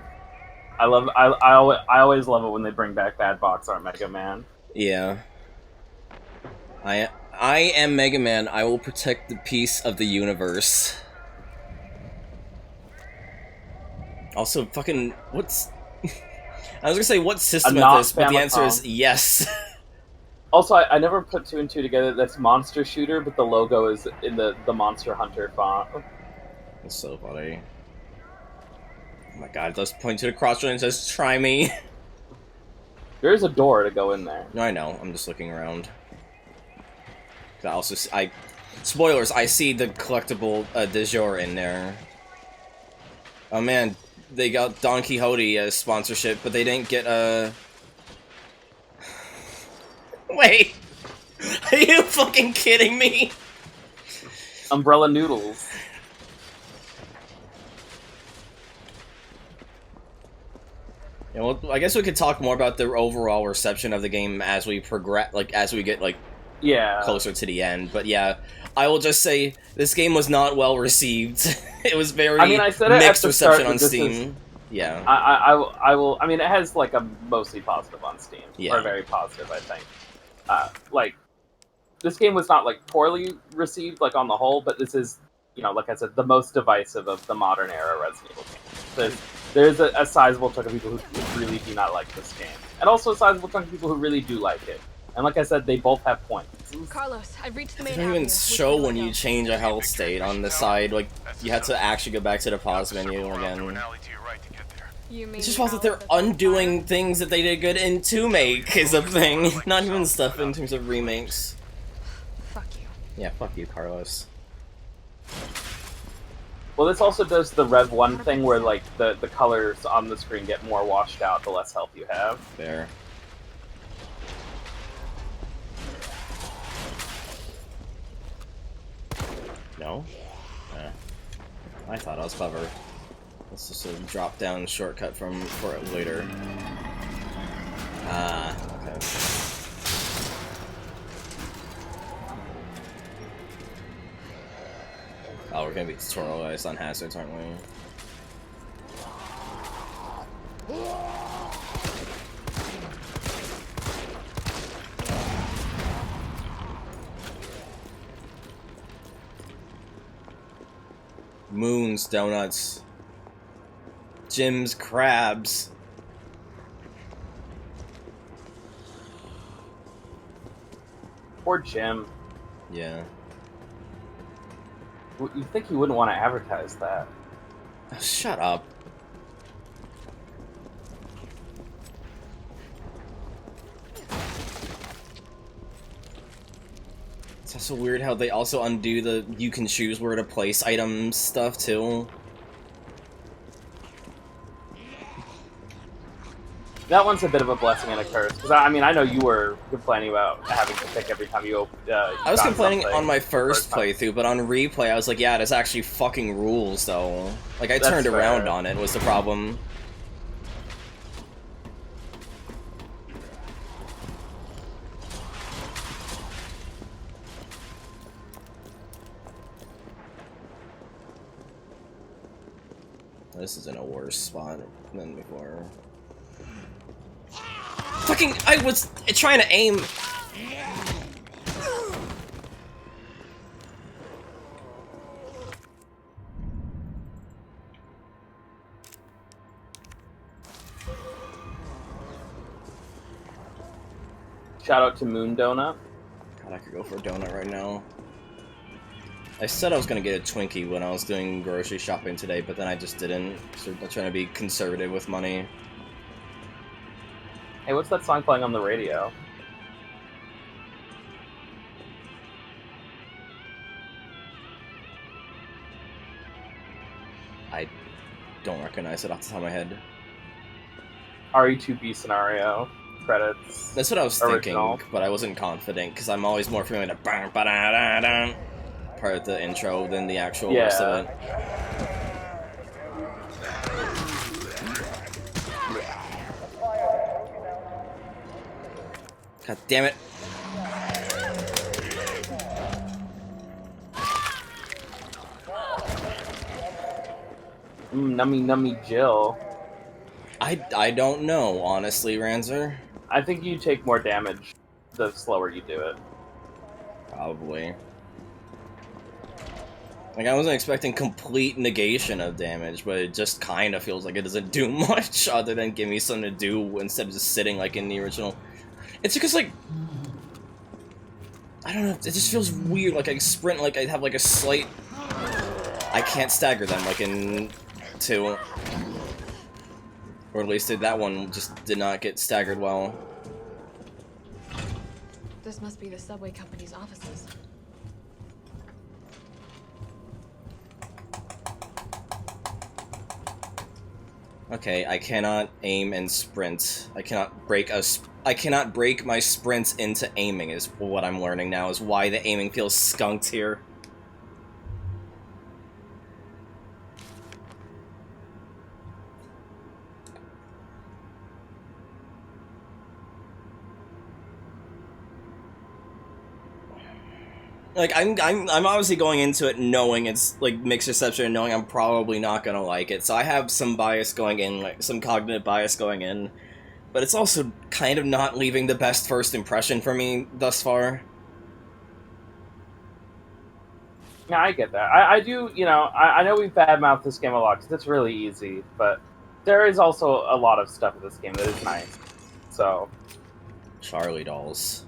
[SPEAKER 2] I always love it when they bring back bad box art Mega Man.
[SPEAKER 1] Yeah. I am Mega Man. I will protect the peace of the universe. Also, fucking... What's... I was gonna say, what system
[SPEAKER 2] not
[SPEAKER 1] is this? But the answer
[SPEAKER 2] Famicom.
[SPEAKER 1] is yes.
[SPEAKER 2] Also, I never put two and two together. That's Monster Shooter, but the logo is in the Monster Hunter font.
[SPEAKER 1] That's so funny. Oh my god, it does point to the crossroad and says, try me.
[SPEAKER 2] There is a door to go in there.
[SPEAKER 1] No, I know. I'm just looking around. I also spoilers, I see the collectible de jour in there. Oh man, they got Don Quixote as sponsorship, but they didn't get Wait! Are you fucking kidding me?
[SPEAKER 2] Umbrella Noodles.
[SPEAKER 1] Yeah, well, I guess we could talk more about the overall reception of the game as we progress, like, as we get, like, closer to the end. But yeah, I will just say, this game was not well received. It was very
[SPEAKER 2] I said it
[SPEAKER 1] mixed
[SPEAKER 2] at the start,
[SPEAKER 1] reception on
[SPEAKER 2] that this
[SPEAKER 1] Steam.
[SPEAKER 2] is-
[SPEAKER 1] Yeah.
[SPEAKER 2] I will. I mean, it has like a mostly positive on Steam,
[SPEAKER 1] Yeah.
[SPEAKER 2] or very positive, I think. Like, this game was not like poorly received, like on the whole, but this is, you know, like I said, the most divisive of the modern era Resident Evil games. There's a sizable chunk of people who really do not like this game, and also a sizable chunk of people who really do like it. And like I said, they both have points.
[SPEAKER 3] Carlos, I've reached the
[SPEAKER 1] They
[SPEAKER 3] main
[SPEAKER 1] don't even
[SPEAKER 3] avenue.
[SPEAKER 1] show when you change a health state on the side. Like, you have to actually go back to the pause menu again.
[SPEAKER 3] You mean
[SPEAKER 1] It's just that they're undoing things that they did good in 2 make is a thing. Not even stuff in terms of remakes.
[SPEAKER 3] Fuck you.
[SPEAKER 1] Yeah, fuck you, Carlos.
[SPEAKER 2] Well, this also does the Rev 1 thing where like the colors on the screen get more washed out the less health you have.
[SPEAKER 1] There. No? I thought I was clever. This is a drop-down shortcut for it later. Ah, okay. Oh, we're gonna be tutorialized on hazards, aren't we? Moons, donuts. Jim's crabs.
[SPEAKER 2] Poor Jim.
[SPEAKER 1] Yeah.
[SPEAKER 2] You'd think he wouldn't want to advertise that.
[SPEAKER 1] Oh, shut up. It's also weird how they also undo the you can choose where to place items stuff too.
[SPEAKER 2] That one's a bit of a blessing and a curse, because I mean, I know you were complaining about having to pick every time you opened.
[SPEAKER 1] I was complaining on my first playthrough, but on replay I was like, yeah, this actually fucking rules though. Like, I turned around on it was the problem. This is in a worse spot than before. Fucking, I was trying to aim.
[SPEAKER 2] Shout out to Moon Donut.
[SPEAKER 1] God, I could go for a donut right now. I said I was gonna get a Twinkie when I was doing grocery shopping today, but then I just didn't. So I'm trying to be conservative with money.
[SPEAKER 2] Hey, what's that song playing on the radio?
[SPEAKER 1] I don't recognize it off the top of my head.
[SPEAKER 2] RE2B scenario credits.
[SPEAKER 1] That's what I was
[SPEAKER 2] original.
[SPEAKER 1] thinking, but I wasn't confident because I'm always more familiar with the ba-da-da-da-da part of the intro than the actual rest of it. God damn it.
[SPEAKER 2] Nummy Nummy Jill.
[SPEAKER 1] I don't know, honestly, Ranzer.
[SPEAKER 2] I think you take more damage the slower you do it.
[SPEAKER 1] Probably. Like, I wasn't expecting complete negation of damage, but it just kind of feels like it doesn't do much other than give me something to do instead of just sitting like in the original. It's because, like, I don't know, it just feels weird, like I sprint, like I have like a slight... I can't stagger them like in 2. Or at least that one just did not get staggered well.
[SPEAKER 3] This must be the subway company's offices.
[SPEAKER 1] Okay, I cannot aim and sprint. I cannot break my sprints into aiming is what I'm learning now, is why the aiming feels skunked here. Like, I'm obviously going into it knowing it's, like, mixed reception and knowing I'm probably not gonna like it, so I have some bias going in, like, some cognitive bias going in, but it's also kind of not leaving the best first impression for me thus far.
[SPEAKER 2] Yeah, I get that. I do, you know, I know we've badmouthed this game a lot because it's really easy, but there is also a lot of stuff in this game that is nice, so...
[SPEAKER 1] Charlie dolls.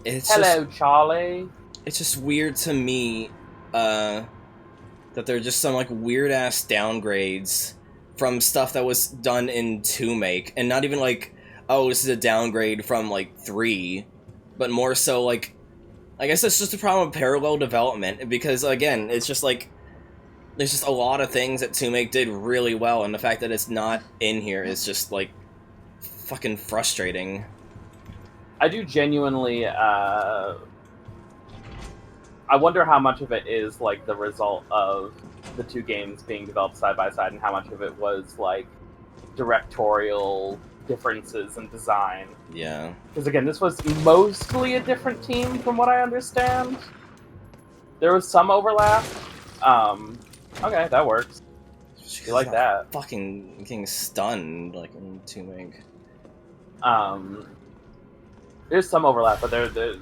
[SPEAKER 2] Hello, Charlie.
[SPEAKER 1] It's just weird to me, that they're just some, like, weird-ass downgrades from stuff that was done in 2 Make, and not even like, oh, this is a downgrade from, like, 3, but more so, like, I guess it's just a problem of parallel development, because, again, it's just, like, there's just a lot of things that 2 Make did really well, and the fact that it's not in here is just, like, fucking frustrating.
[SPEAKER 2] I do genuinely, I wonder how much of it is, like, the result of the 2 games being developed side by side, and how much of it was, like, directorial differences in design.
[SPEAKER 1] Yeah.
[SPEAKER 2] Because, again, this was mostly a different team, from what I understand. There was some overlap. Okay, that works. You like that.
[SPEAKER 1] Fucking getting stunned, like, in 2 Make.
[SPEAKER 2] There's some overlap, but a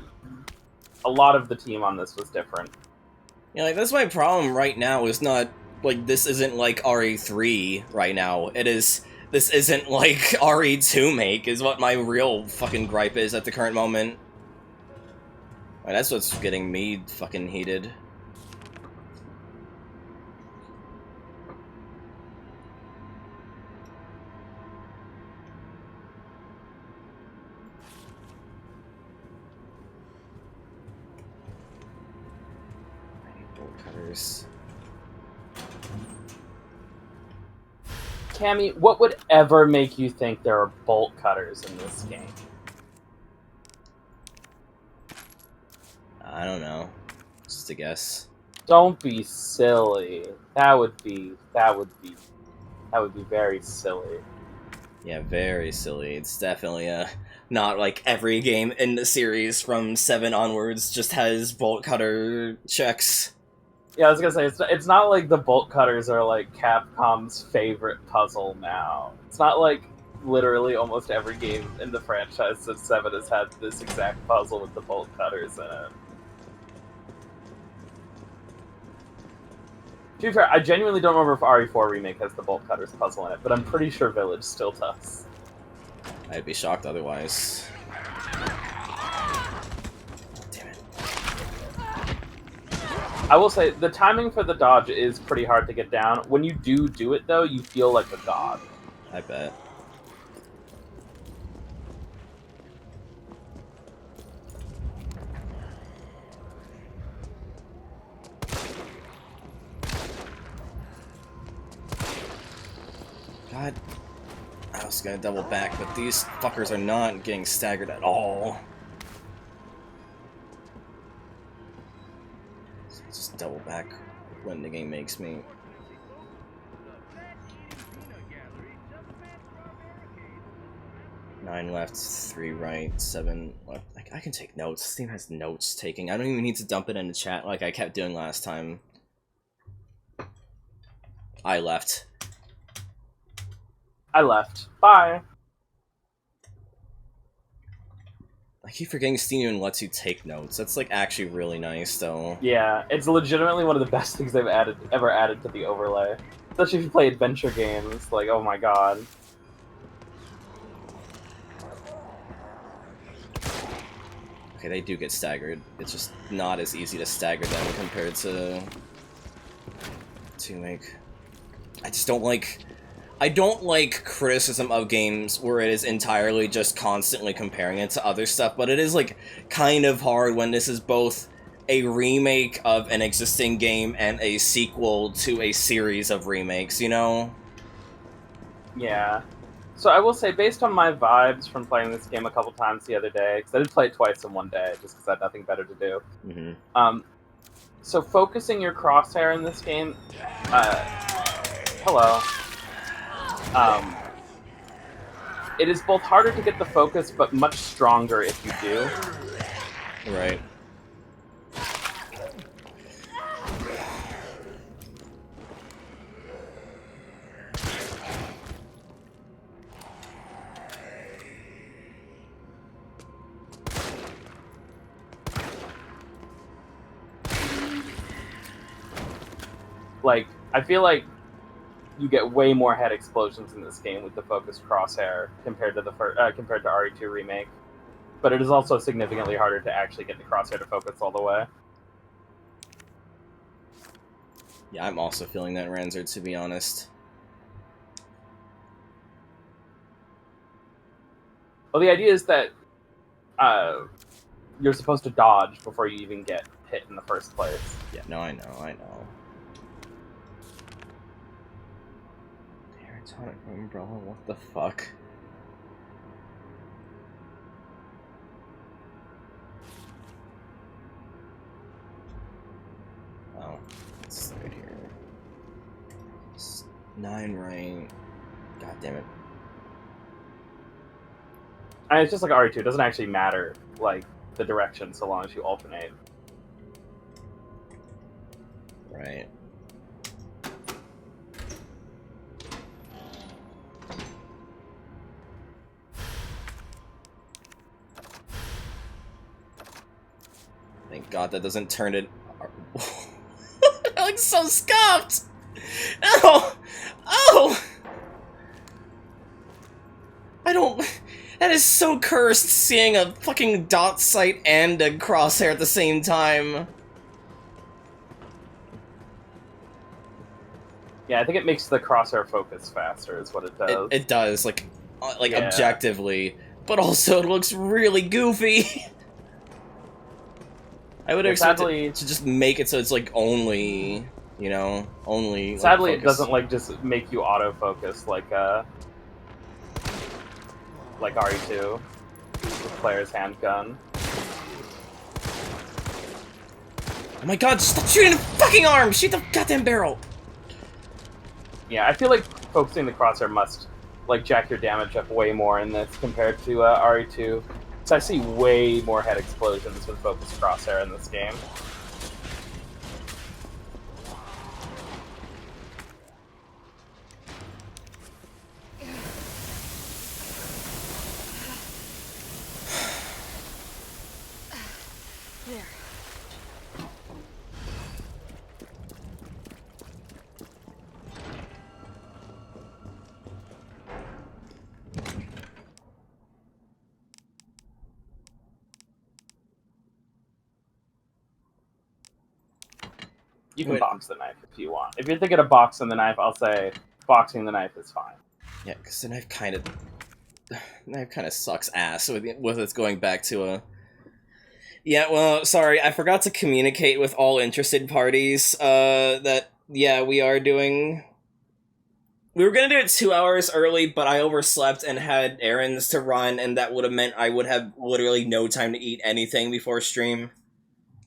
[SPEAKER 2] lot of the team on this was different.
[SPEAKER 1] Yeah, like, that's my problem right now, is not, like, this isn't like RE3 right now. This isn't like RE2 Make, is what my real fucking gripe is at the current moment. Like, that's what's getting me fucking heated.
[SPEAKER 2] Cammy, what would ever make you think there are bolt cutters in this game?
[SPEAKER 1] I don't know. Just a guess.
[SPEAKER 2] Don't be silly. That would be very silly.
[SPEAKER 1] Yeah, very silly. It's definitely not like every game in the series from 7 onwards just has bolt cutter checks.
[SPEAKER 2] Yeah, I was gonna say, it's not like the bolt cutters are like Capcom's favorite puzzle now. It's not like literally almost every game in the franchise of 7 has had this exact puzzle with the bolt cutters in it. To be fair, I genuinely don't remember if RE4 Remake has the bolt cutters puzzle in it, but I'm pretty sure Village still does.
[SPEAKER 1] I'd be shocked otherwise.
[SPEAKER 2] I will say, the timing for the dodge is pretty hard to get down. When you do it, though, you feel like a god.
[SPEAKER 1] I bet. God. I was gonna double back, but these fuckers are not getting staggered at all. Just double back when the game makes me. Nine left, 3 right, 7 left. Like, I can take notes. This team has notes taking. I don't even need to dump it in the chat like I kept doing last time. I left.
[SPEAKER 2] I left. Bye.
[SPEAKER 1] I keep forgetting Steam even lets you take notes. That's like actually really nice, though.
[SPEAKER 2] Yeah, it's legitimately one of the best things they've ever added to the overlay. Especially if you play adventure games, like, oh my god.
[SPEAKER 1] Okay, they do get staggered. It's just not as easy to stagger them compared to make. I just don't like. I don't like criticism of games where it is entirely just constantly comparing it to other stuff, but it is like kind of hard when this is both a remake of an existing game and a sequel to a series of remakes, you know?
[SPEAKER 2] Yeah. So I will say, based on my vibes from playing this game a couple times the other day, because I did play it twice in one day, just because I had nothing better to do.
[SPEAKER 1] Mm-hmm.
[SPEAKER 2] So focusing your crosshair in this game, hello. It is both harder to get the focus, but much stronger if you do.
[SPEAKER 1] Right.
[SPEAKER 2] Like, I feel like you get way more head explosions in this game with the focused crosshair compared to compared to RE2 Remake, but it is also significantly harder to actually get the crosshair to focus all the way.
[SPEAKER 1] Yeah, I'm also feeling that, Ranzer, to be honest.
[SPEAKER 2] Well, the idea is that you're supposed to dodge before you even get hit in the first place.
[SPEAKER 1] Yeah, no, I know. Atomic umbrella, what the fuck? Oh, it's right here. It's 9 right. God damn it.
[SPEAKER 2] And it's just like RE2, it doesn't actually matter, like, the direction so long as you alternate.
[SPEAKER 1] Right. Thank God that doesn't turn it. That looks so scuffed! Oh! Oh! I don't. That is so cursed, seeing a fucking dot sight and a crosshair at the same time.
[SPEAKER 2] Yeah, I think it makes the crosshair focus faster, is what it does.
[SPEAKER 1] It does, like
[SPEAKER 2] Yeah.
[SPEAKER 1] objectively, but also it looks really goofy. I would expect it to just make it so it's like only, you know, only.
[SPEAKER 2] Sadly,
[SPEAKER 1] like,
[SPEAKER 2] it doesn't like just make you autofocus like RE2 with player's handgun.
[SPEAKER 1] Oh my God! Stop shooting the fucking arm! Shoot the goddamn barrel!
[SPEAKER 2] Yeah, I feel like focusing the crosshair must like jack your damage up way more in this compared to RE2. So I see way more head explosions with focused crosshair in this game.
[SPEAKER 8] There.
[SPEAKER 2] You can box the knife if you want. If you're thinking of boxing the knife, I'll say boxing the knife is fine.
[SPEAKER 1] Yeah, because the knife kind of sucks ass with it's going back to a. Yeah, well, sorry, I forgot to communicate with all interested parties. That yeah, we are doing. We were gonna do it 2 hours early, but I overslept and had errands to run, and that would have meant I would have literally no time to eat anything before stream.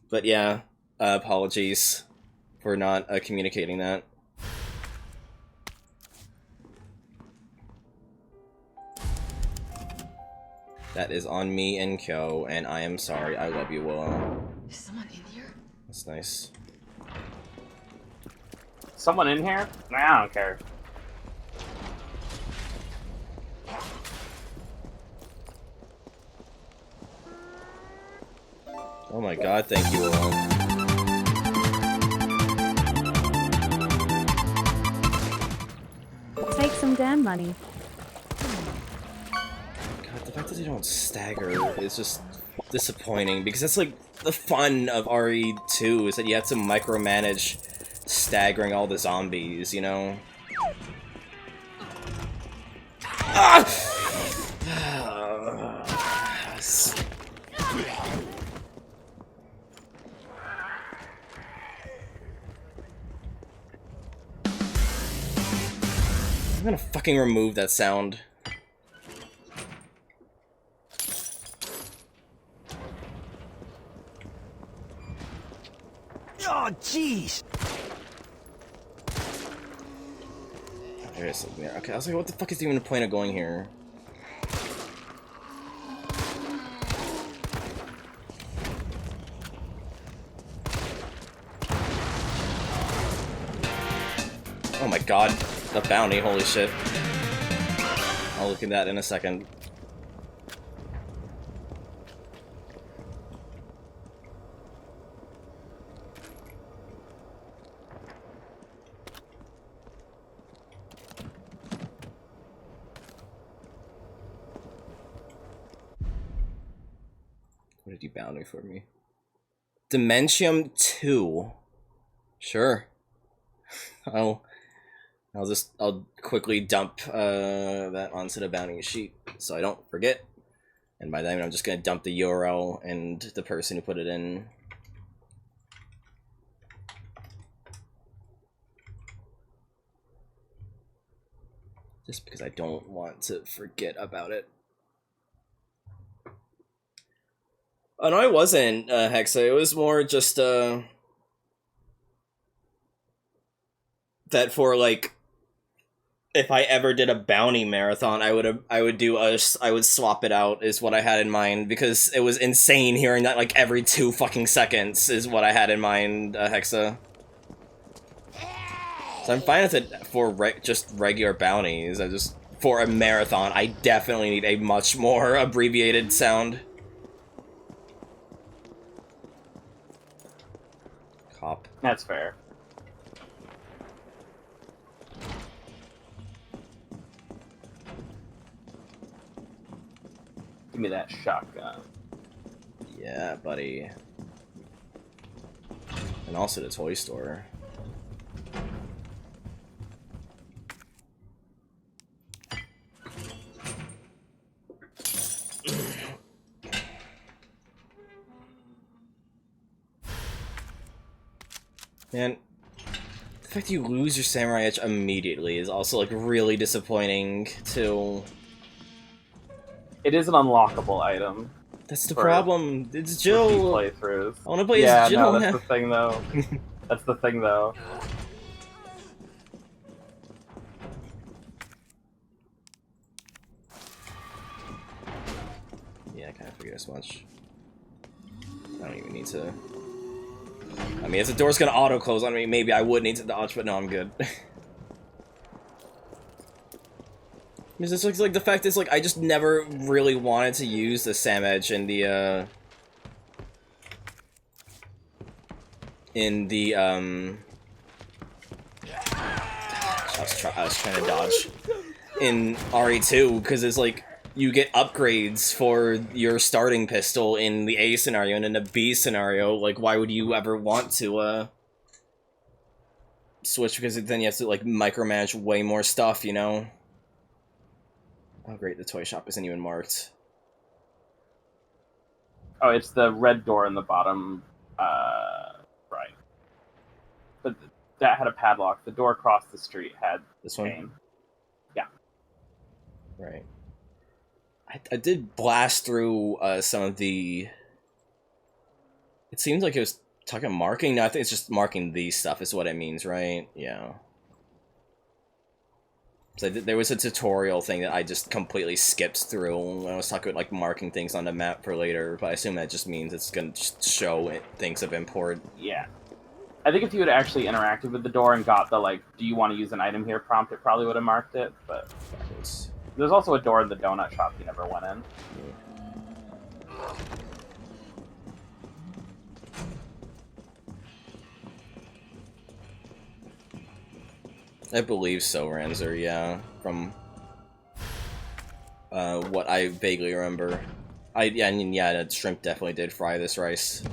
[SPEAKER 1] But yeah, apologies for not communicating that. That is on me and Kyo, and I am sorry. I love you, Willow.
[SPEAKER 8] Is someone in here?
[SPEAKER 1] That's nice.
[SPEAKER 2] Someone in here? Nah, I don't care.
[SPEAKER 1] Oh my god, thank you all.
[SPEAKER 12] Take some damn money.
[SPEAKER 1] God, the fact that they don't stagger is just disappointing, because that's like the fun of RE2, is that you have to micromanage staggering all the zombies, you know? Ah! I'm gonna fucking remove that sound.
[SPEAKER 11] Oh, jeez!
[SPEAKER 1] There is something there. Okay, I was like, what the fuck is even the point of going here? Oh my god, the bounty, holy shit. I'll look at that in a second. What did you bounty for me? Dementium 2. Sure. I'll quickly dump that onto the bounty sheet so I don't forget. And by then I'm just gonna dump the URL and the person who put it in. Just because I don't want to forget about it. Oh no, it wasn't Hexa. It was more just that for like, if I ever did a bounty marathon, I would swap it out is what I had in mind, because it was insane hearing that like every 2 fucking seconds is what I had in mind, Hexa. So I'm fine with it for just regular bounties. For a marathon, I definitely need a much more abbreviated sound. Cop.
[SPEAKER 2] That's fair. Give me that shotgun.
[SPEAKER 1] Yeah, buddy. And also the toy store. Man, the fact that you lose your Samurai Edge immediately is also, like, really disappointing, too.
[SPEAKER 2] It is an unlockable item.
[SPEAKER 1] That's the problem. It's Jill.
[SPEAKER 2] Playthroughs.
[SPEAKER 1] I want to play as Jill.
[SPEAKER 2] No, that's the thing, though. That's the thing, though.
[SPEAKER 1] Yeah, I kind of figured as much. I don't even need to... I mean, if the door's gonna auto-close on me, maybe I would need to dodge, but no, I'm good. Because it's like the fact is, like, I just never really wanted to use the Sam Edge in the, I was trying to dodge in RE2, because it's like, you get upgrades for your starting pistol in the A scenario, and in the B scenario, like, why would you ever want to, switch? Because then you have to, like, micromanage way more stuff, you know? Oh great, the toy shop isn't even marked.
[SPEAKER 2] Oh, it's the red door in the bottom, right. But that had a padlock. The door across the street had
[SPEAKER 1] this one?
[SPEAKER 2] chain. Yeah.
[SPEAKER 1] Right. I did blast through some of the... It seems like it was talking marking. No, I think it's just marking these stuff is what it means, right? Yeah. So there was a tutorial thing that I just completely skipped through when I was talking about, like, marking things on the map for later, but I assume that just means it's going to show things of import.
[SPEAKER 2] Yeah. I think if you had actually interacted with the door and got the, like, do you want to use an item here prompt, it probably would have marked it, but... There's also a door in the donut shop you never went in.
[SPEAKER 1] I believe so, Ranzer, yeah. From what I vaguely remember. Yeah, I mean, yeah, that shrimp definitely did fry this rice.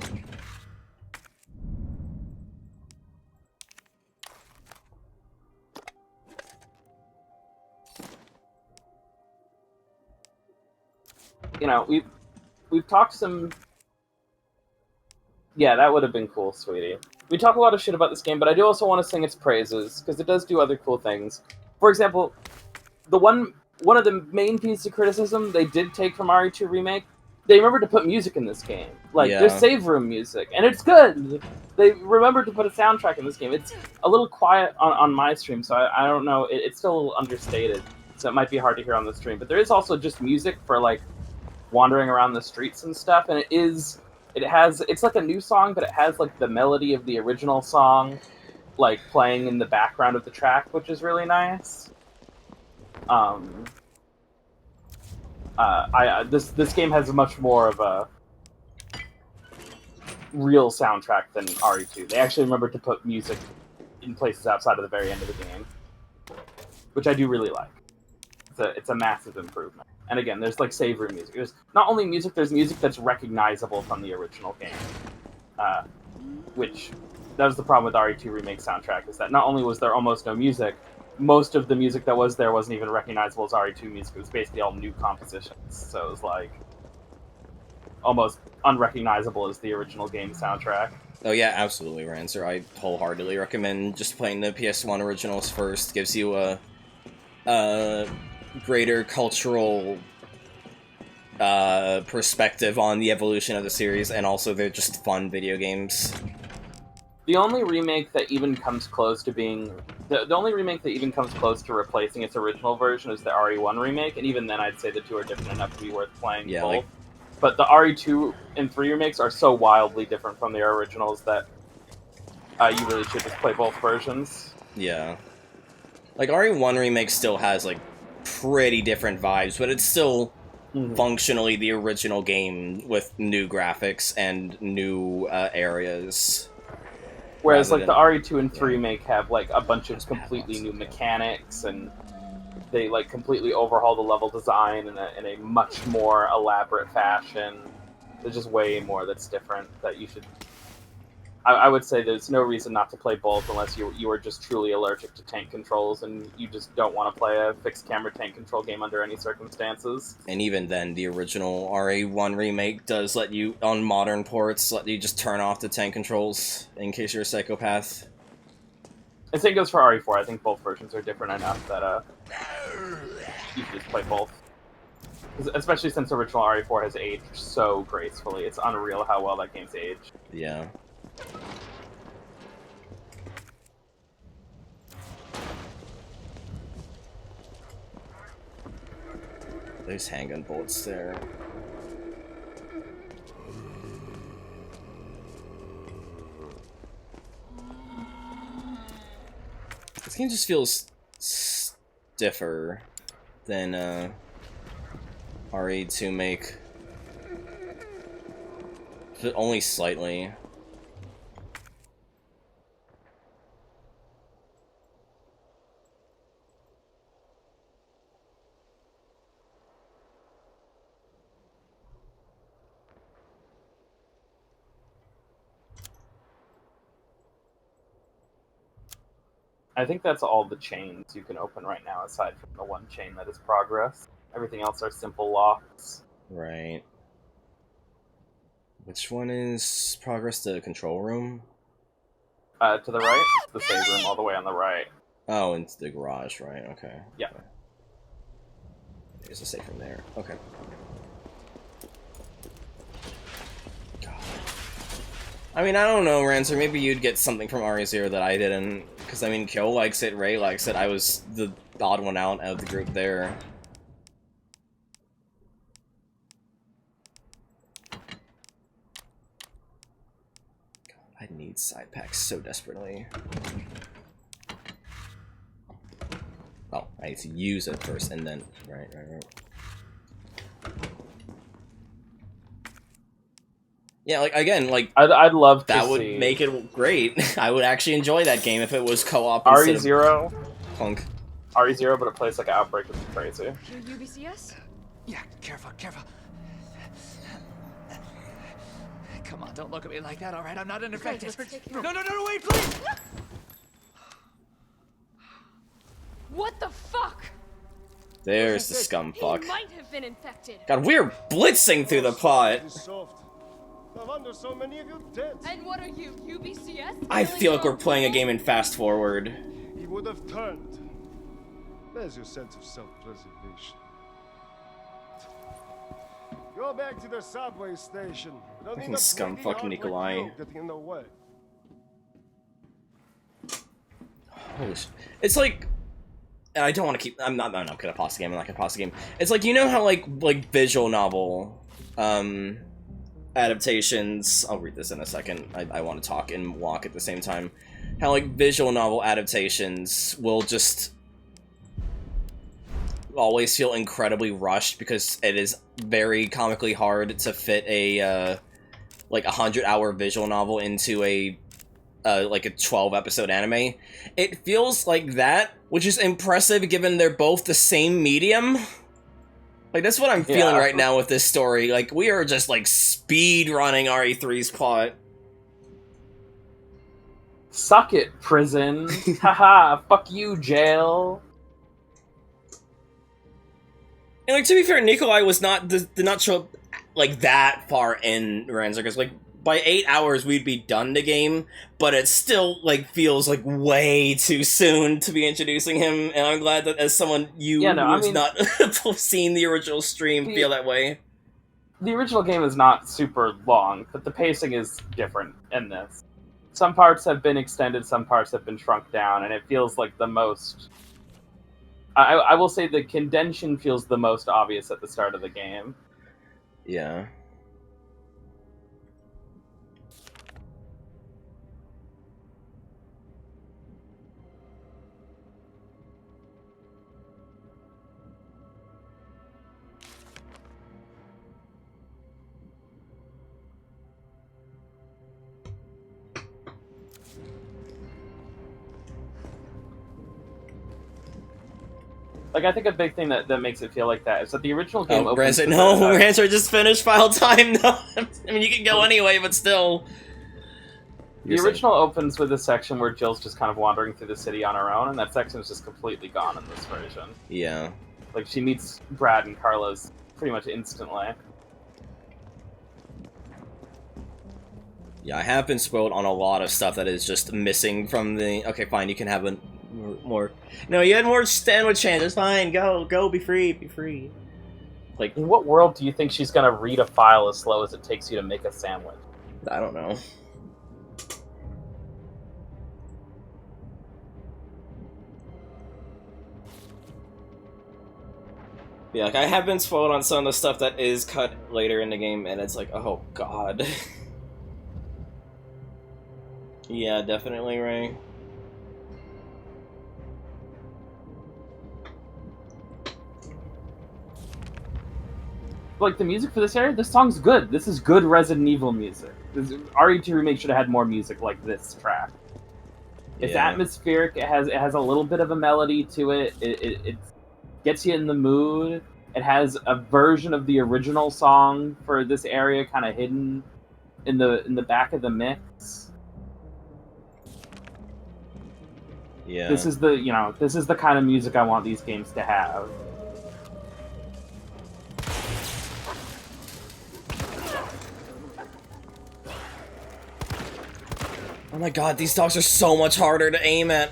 [SPEAKER 2] You know, we've talked some. Yeah, that would have been cool, sweetie. We talk a lot of shit about this game, but I do also want to sing its praises because it does do other cool things. For example, the one of the main pieces of criticism they did take from RE2 Remake, they remembered to put music in this game. Like,
[SPEAKER 1] Yeah.
[SPEAKER 2] there's save room music, and it's good. They remembered to put a soundtrack in this game. It's a little quiet on my stream, so I don't know. It's still a little understated, so it might be hard to hear on the stream. But there is also just music for, like, wandering around the streets and stuff, and it's like a new song, but it has, like, the melody of the original song, like, playing in the background of the track, which is really nice. This game has much more of a real soundtrack than RE2. They actually remembered to put music in places outside of the very end of the game, which I do really like. It's a massive improvement. And again, there's like save room music. There's not only music, there's music that's recognizable from the original game. Which, that was the problem with RE2 Remake soundtrack, is that not only was there almost no music, most of the music that was there wasn't even recognizable as RE2 music. It was basically all new compositions. So it was like almost unrecognizable as the original game soundtrack.
[SPEAKER 1] Oh yeah, absolutely, Rancer. I wholeheartedly recommend just playing the PS1 originals first. Gives you a greater cultural perspective on the evolution of the series, and also they're just fun video games.
[SPEAKER 2] The only remake that even comes close to being the only remake that even comes close to replacing its original version is the RE1 remake, and even then I'd say the two are different enough to be worth playing both.
[SPEAKER 1] Like,
[SPEAKER 2] but the RE2 and 3 remakes are so wildly different from the originals that you really should just play both versions.
[SPEAKER 1] Yeah. Like, RE1 remake still has, like, pretty different vibes, but it's still functionally the original game with new graphics and new areas.
[SPEAKER 2] Whereas, like, the RE2 and 3 remake have, like, a bunch of completely new mechanics, and they, like, completely overhaul the level design in a much more elaborate fashion. There's just way more that's different that you should... I would say there's no reason not to play both unless you are just truly allergic to tank controls and you just don't want to play a fixed camera tank control game under any circumstances.
[SPEAKER 1] And even then, the original RE1 remake does let you, on modern ports, let you just turn off the tank controls in case you're a psychopath.
[SPEAKER 2] The same goes for RE4. I think both versions are different enough that you should just play both. Especially since original RE4 has aged so gracefully. It's unreal how well that game's aged.
[SPEAKER 1] Yeah. There's handgun bullets there. This game just feels stiffer than RE2 make. But only slightly.
[SPEAKER 2] I think that's all the chains you can open right now, aside from the one chain that is progress. Everything else are simple locks.
[SPEAKER 1] Right. Which one is progress? The control room?
[SPEAKER 2] To the right, it's the save room all the way on the right.
[SPEAKER 1] Oh, into the garage, right, okay.
[SPEAKER 2] Yeah.
[SPEAKER 1] Okay. There's a safe room there, okay. I mean, I don't know, Rancer, maybe you'd get something from RE0 that I didn't, because, I mean, Kyo likes it, Ray likes it, I was the odd one out of the group there. God, I need side packs so desperately. Oh, I need to use it first, and then... Right. Yeah, like, again, like...
[SPEAKER 2] I'd love to
[SPEAKER 1] that would
[SPEAKER 2] see...
[SPEAKER 1] make it great. I would actually enjoy that game if it was co-op
[SPEAKER 2] RE0
[SPEAKER 1] punk.
[SPEAKER 2] RE0, but it plays like Outbreak, which is crazy.
[SPEAKER 8] Your UBCS?
[SPEAKER 12] Yeah, careful, careful. Come on, don't look at me like that, all right? I'm not unaffected. No, wait, please!
[SPEAKER 8] What the fuck?
[SPEAKER 1] There's the scum fuck.
[SPEAKER 8] He might have been infected.
[SPEAKER 1] God, we're blitzing through the plot.
[SPEAKER 13] No wonder so many of you dead.
[SPEAKER 8] And what are you, UBCS?
[SPEAKER 1] I feel like we're playing a game in fast forward.
[SPEAKER 13] He would have turned. There's your sense of self-preservation. Go back to the subway station. Don't
[SPEAKER 1] Fucking
[SPEAKER 13] need a
[SPEAKER 1] scum
[SPEAKER 13] bleeding
[SPEAKER 1] fucking
[SPEAKER 13] heart like
[SPEAKER 1] Nikolai.
[SPEAKER 13] you getting in the way.
[SPEAKER 1] Holy shit. It's like, I don't want to keep. I'm not gonna pause the game. I'm not gonna pause the game. It's like, you know how like visual novel, adaptations. I'll read this in a second. I want to talk and walk at the same time. How like visual novel adaptations will just always feel incredibly rushed because it is very comically hard to fit a like 100-hour visual novel into a like a 12-episode anime. It feels like that, which is impressive given they're both the same medium. Like, that's what I'm feeling right now with this story. Like, we are just like speed running RE3's plot.
[SPEAKER 2] Suck it, prison. Haha, fuck you, jail.
[SPEAKER 1] And like, to be fair, Nikolai was did not show up like that far in Ranzer's. Like, by 8 hours we'd be done the game, but it still like feels like way too soon to be introducing him. And I'm glad that as someone who's not seen the original stream feel that way.
[SPEAKER 2] The original game is not super long, but the pacing is different in this. Some parts have been extended, some parts have been shrunk down, and it feels like the most... I will say the condension feels the most obvious at the start of the game.
[SPEAKER 1] Yeah.
[SPEAKER 2] Like, I think a big thing that makes it feel like that is that the original game opens...
[SPEAKER 1] Ranzer just finished file time, no. I mean, you can go anyway, but still.
[SPEAKER 2] The original opens with a section where Jill's just kind of wandering through the city on her own, and that section is just completely gone in this version.
[SPEAKER 1] Yeah.
[SPEAKER 2] Like, she meets Brad and Carlos pretty much instantly.
[SPEAKER 1] Yeah, I have been spoiled on a lot of stuff that is just missing from the... Okay, fine, you can have a more... No, you had more sandwich chances. Fine, go, be free. Like,
[SPEAKER 2] in what world do you think she's gonna read a file as slow as it takes you to make a sandwich?
[SPEAKER 1] I don't know. Yeah, like, I have been spoiled on some of the stuff that is cut later in the game, and it's like, oh god. Yeah, definitely, Ray.
[SPEAKER 2] Like, the music for this area, this song's good. This is good Resident Evil music. RE2 Remake should have had more music like this track. It's atmospheric, it has a little bit of a melody to it, it gets you in the mood. It has a version of the original song for this area kind of hidden in the back of the mix.
[SPEAKER 1] Yeah.
[SPEAKER 2] This is the kind of music I want these games to have.
[SPEAKER 1] Oh my god, these dogs are so much harder to aim at.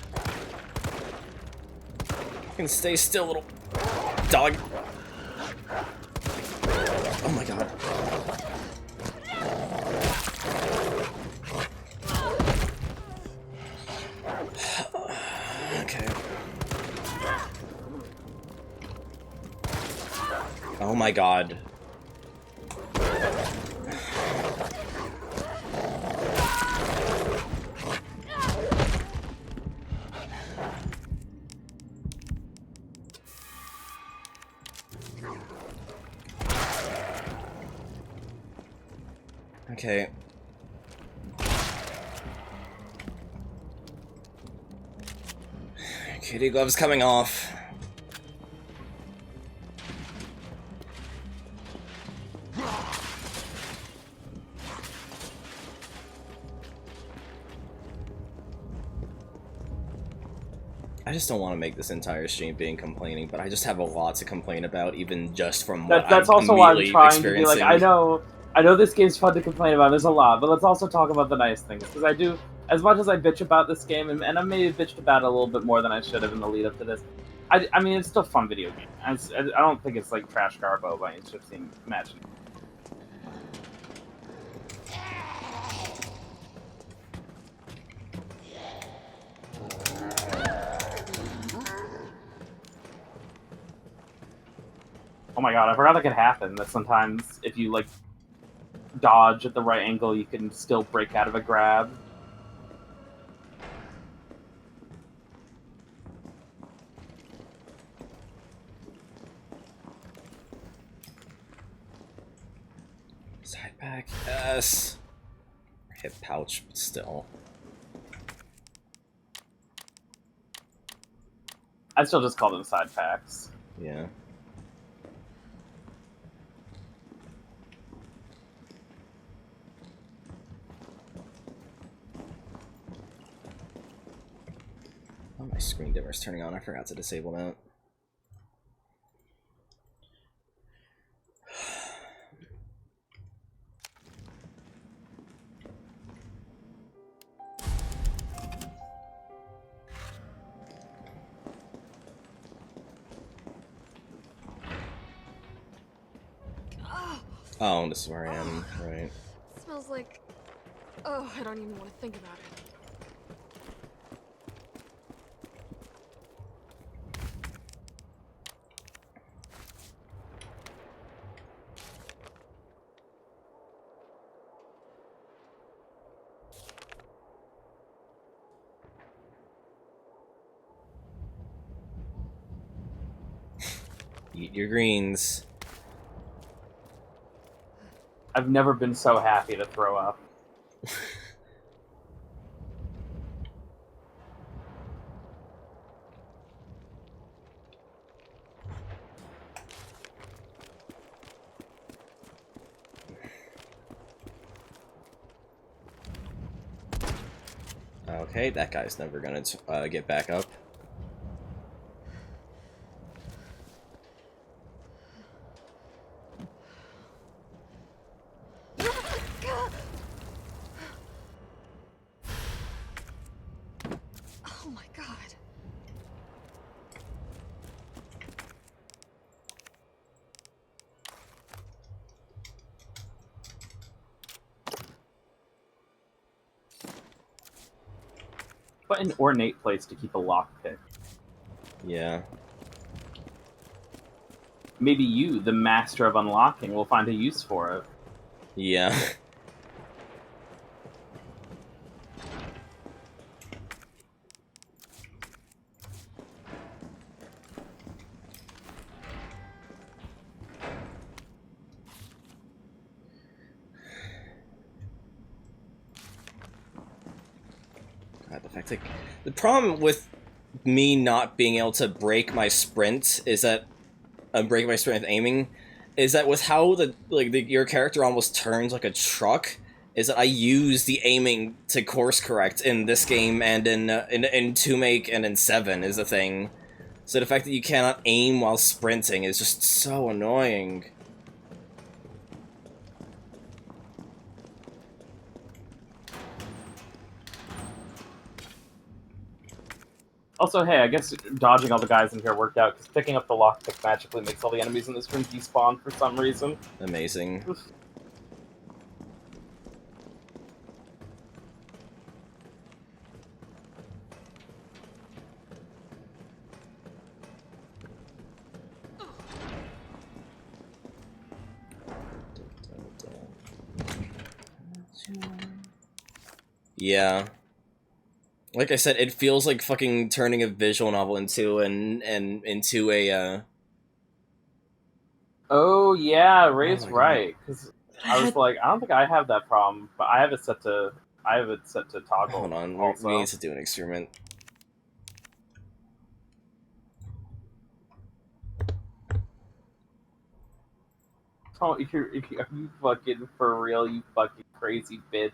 [SPEAKER 1] You can stay still, little dog. Oh my god. Okay. Oh my god. Okay. Kitty gloves coming off. I just don't want to make this entire stream being complaining, but I just have a lot to complain about, even just from what
[SPEAKER 2] That's
[SPEAKER 1] I'm
[SPEAKER 2] also why I'm trying to be
[SPEAKER 1] experiencing.
[SPEAKER 2] like, I know this game's fun to complain about. There's a lot, but let's also talk about the nice things, because I do, as much as I bitch about this game, and I maybe bitched about it a little bit more than I should have in the lead up to this. I mean, it's still a fun video game. I don't think it's like trash garbo by any stretch of the imagination. Oh my god, I forgot that could happen. That sometimes if you like dodge at the right angle, you can still break out of a grab.
[SPEAKER 1] Side pack, yes. Hip pouch, but still.
[SPEAKER 2] I still just call them side packs.
[SPEAKER 1] Yeah. Oh, my screen dimmer's turning on. I forgot to disable that. Oh, this is where I am, right.
[SPEAKER 3] Smells like... Oh, I don't even want to think about it.
[SPEAKER 1] Eat your greens.
[SPEAKER 2] I've never been so happy to throw up.
[SPEAKER 1] Okay, that guy's never gonna get back up.
[SPEAKER 3] Oh my god.
[SPEAKER 2] What an ornate place to keep a lockpick.
[SPEAKER 1] Yeah.
[SPEAKER 2] Maybe you, the master of unlocking, will find a use for it.
[SPEAKER 1] Yeah. God, the fact, like, the problem with me not being able to break my sprint is that break my sprint with aiming is that with how your character almost turns like a truck is that I use the aiming to course correct in this game and in 2 Make and in 7 is the thing. So the fact that you cannot aim while sprinting is just so annoying.
[SPEAKER 2] Also, hey, I guess dodging all the guys in here worked out, because picking up the lockpick magically makes all the enemies in this room despawn for some reason.
[SPEAKER 1] Amazing.
[SPEAKER 2] Oof.
[SPEAKER 1] Yeah. Like I said, it feels like fucking turning a visual novel into into a
[SPEAKER 2] Oh yeah, Ray's
[SPEAKER 1] my
[SPEAKER 2] right. Because I was like, I don't think I have that problem, but I have it set to toggle.
[SPEAKER 1] Hold on,
[SPEAKER 2] also.
[SPEAKER 1] we need to do an experiment.
[SPEAKER 2] Oh, are you fucking for real, you fucking crazy bitch?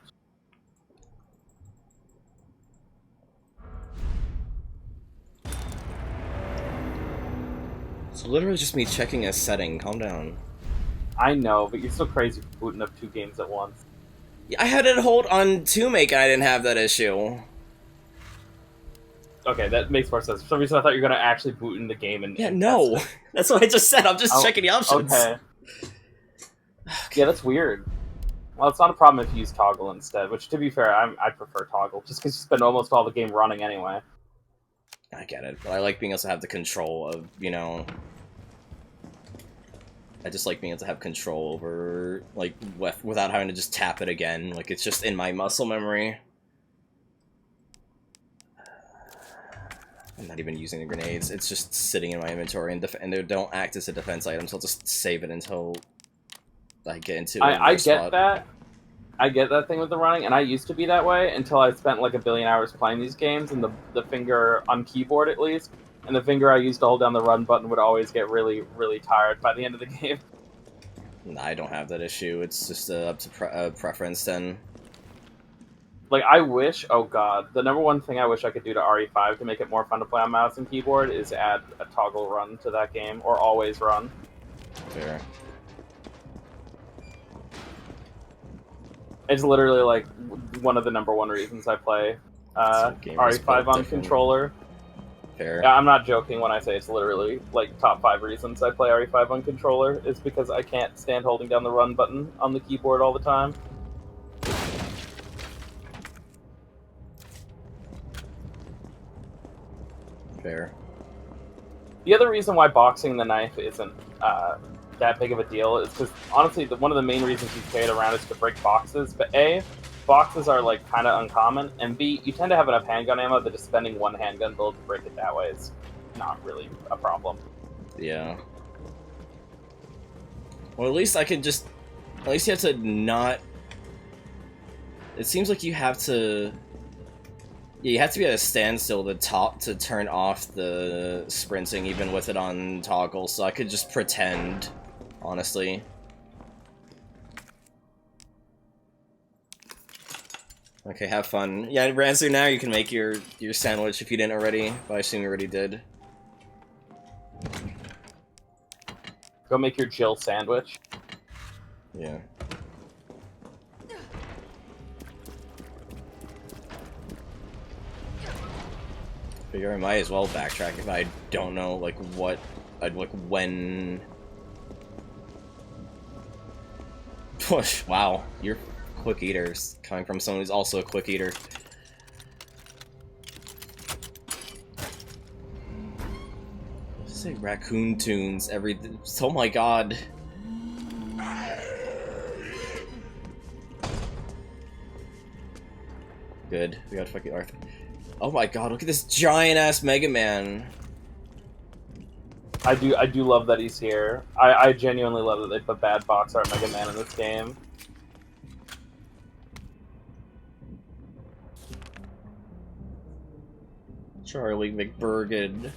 [SPEAKER 1] It's literally just me checking a setting. Calm down.
[SPEAKER 2] I know, but you're so crazy for booting up 2 games at once.
[SPEAKER 1] Yeah, I had it hold on to make and I didn't have that issue.
[SPEAKER 2] Okay, that makes more sense. For some reason, I thought you were gonna actually boot in the game and
[SPEAKER 1] no,
[SPEAKER 2] test it.
[SPEAKER 1] That's what I just said. I'm just checking the options.
[SPEAKER 2] Okay. Yeah, that's weird. Well, it's not a problem if you use toggle instead. Which, to be fair, I prefer toggle just because you spend almost all the game running anyway.
[SPEAKER 1] I get it, but I like being able to have the control of, you know. I just like being able to have control over, like, without having to just tap it again. Like, it's just in my muscle memory. I'm not even using the grenades. It's just sitting in my inventory, and they don't act as a defense item, so I'll just save it until I get into
[SPEAKER 2] I get that. I get that thing with the running, and I used to be that way until I spent like a billion hours playing these games, and the finger on keyboard at least, and the finger I used to hold down the run button would always get really, really tired by the end of the game.
[SPEAKER 1] Nah, I don't have that issue. It's just up to preference then.
[SPEAKER 2] Like, I wish, oh god, the number one thing I wish I could do to RE5 to make it more fun to play on mouse and keyboard is add a toggle run to that game, or always run.
[SPEAKER 1] Fair.
[SPEAKER 2] It's literally, like, one of the number one reasons I play RE5 on controller.
[SPEAKER 1] Fair.
[SPEAKER 2] Yeah, I'm not joking when I say it's literally, like, top 5 reasons I play RE5 on controller, is because I can't stand holding down the run button on the keyboard all the time.
[SPEAKER 1] Fair.
[SPEAKER 2] The other reason why boxing the knife isn't that big of a deal is because, honestly, one of the main reasons you carry it around is to break boxes. But A, boxes are, like, kind of uncommon, and B, you tend to have enough handgun ammo that just spending one handgun build to break it that way is not really a problem.
[SPEAKER 1] Yeah. Well, at least I could just... At least you have to not... It seems like you have to... Yeah, you have to be at a standstill to turn off the sprinting, even with it on toggle, so I could just pretend, honestly. Okay, have fun. Yeah, Ranzu, now you can make your sandwich if you didn't already, but I assume you already did.
[SPEAKER 2] Go make your Jill sandwich.
[SPEAKER 1] Yeah. Figure I might as well backtrack if I don't know, like, what, like, when... Push, wow, you're quick eaters, coming from someone who's also a quick eater. Say raccoon tunes every... Oh my god. Good, we got fucking Arthur. Oh my god, look at this giant-ass Mega Man.
[SPEAKER 2] I do love that he's here. I genuinely love that they put bad box art Mega Man in this game.
[SPEAKER 1] Charlie McBurgin.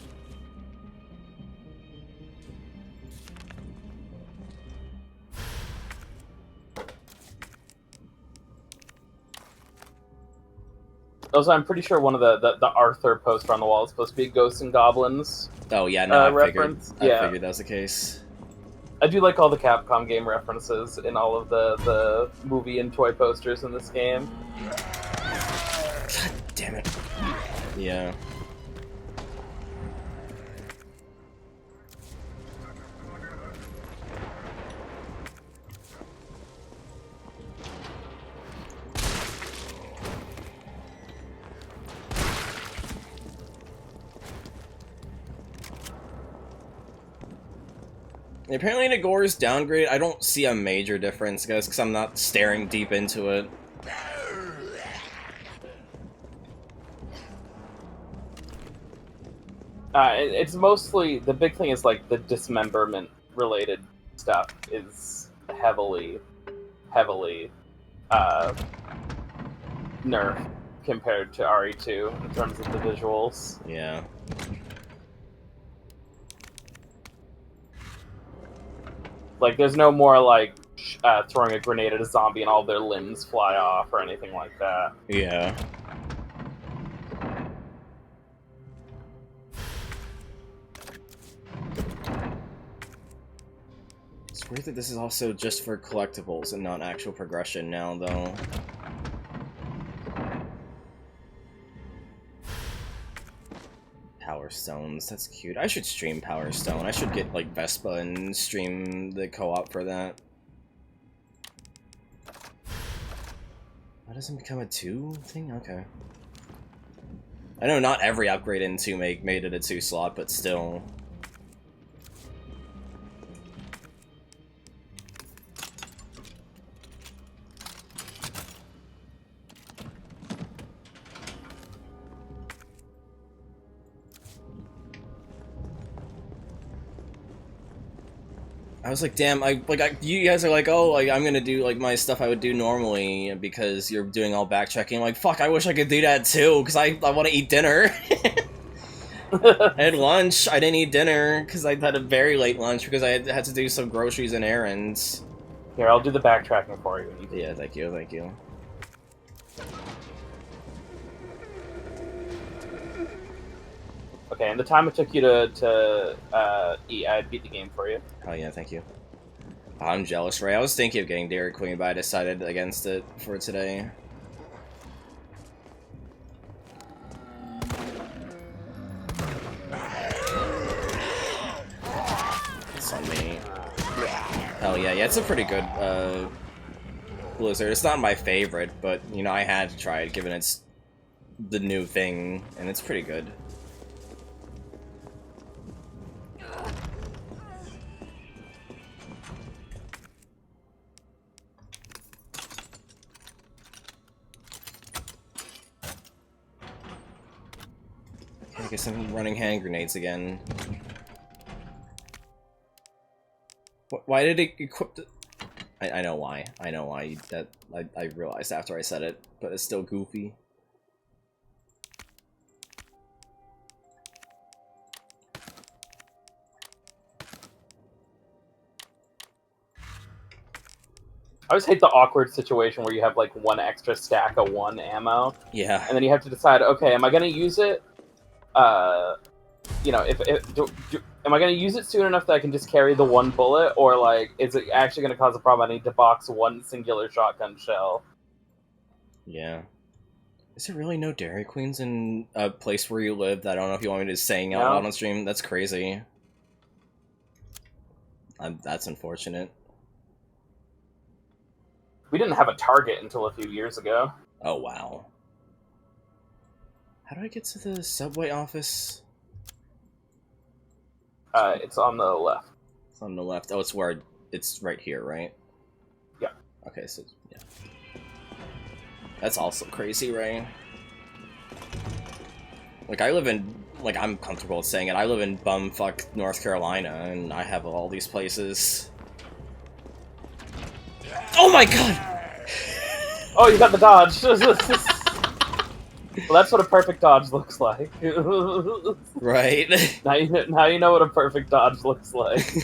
[SPEAKER 2] Also, I'm pretty sure one of the Arthur poster on the wall is supposed to be Ghosts and Goblins.
[SPEAKER 1] Oh yeah, no, I
[SPEAKER 2] reference.
[SPEAKER 1] Figured, I figured that was the case.
[SPEAKER 2] I do like all the Capcom game references in all of the movie and toy posters in this game.
[SPEAKER 1] God damn it. Yeah. Apparently Nagor's downgrade, I don't see a major difference, guys, because I'm not staring deep into it.
[SPEAKER 2] It's mostly, the big thing is, like, the dismemberment related stuff is heavily nerfed compared to RE2 in terms of the visuals. Like, there's no more, like, throwing a grenade at a zombie and all of their limbs fly off or anything like that.
[SPEAKER 1] Yeah. It's weird that this is also just for collectibles and not actual progression now, though. Power Stones, that's cute. I should stream Power Stone. I should get, like, Vespa and stream the co-op for that. That doesn't become a 2 thing? Okay. I know not every upgrade in 2 made it a 2 slot, but still. I was like, damn, you guys are like, oh, like, I'm gonna do, like, my stuff I would do normally because you're doing all backtracking. Like, fuck, I wish I could do that too, because I want to eat dinner. I had lunch, I didn't eat dinner, because I had a very late lunch, because I had to do some groceries and errands.
[SPEAKER 2] Here, I'll do the backtracking for you.
[SPEAKER 1] Yeah, thank you, thank you.
[SPEAKER 2] Okay, and the time it took you to eat, I beat the game for you.
[SPEAKER 1] Oh yeah, thank you. I'm jealous, Ray. I was thinking of getting Dairy Queen, but I decided against it for today. It's on me. Hell yeah, it's a pretty good Blizzard. It's not my favorite, but, you know, I had to try it, given it's the new thing, and it's pretty good. I guess I'm running hand grenades again. Why did it equip the... I know why. I know why. I realized after I said it, but it's still goofy.
[SPEAKER 2] I always hate the awkward situation where you have, like, one extra stack of 1 ammo.
[SPEAKER 1] Yeah.
[SPEAKER 2] And then you have to decide, okay, am I going to use it? You know, am I going to use it soon enough that I can just carry the 1 bullet? Or, like, is it actually going to cause a problem? I need to box 1 singular shotgun shell.
[SPEAKER 1] Yeah. Is there really no Dairy Queens in a place where you live that I don't know if you want me to saying out loud on stream? That's crazy. That's unfortunate.
[SPEAKER 2] We didn't have a Target until a few years ago.
[SPEAKER 1] Oh, wow. How do I get to the subway office?
[SPEAKER 2] It's on the left.
[SPEAKER 1] It's on the left. Oh, it's where... It's right here, right?
[SPEAKER 2] Yeah.
[SPEAKER 1] Okay, so... yeah. That's also crazy, right? Like, I live in... Like, I'm comfortable with saying it. I live in bumfuck North Carolina, and I have all these places. Oh my god!
[SPEAKER 2] Oh, you got the dodge! Well, that's what a perfect dodge looks like.
[SPEAKER 1] Right.
[SPEAKER 2] Now you know what a perfect dodge looks like.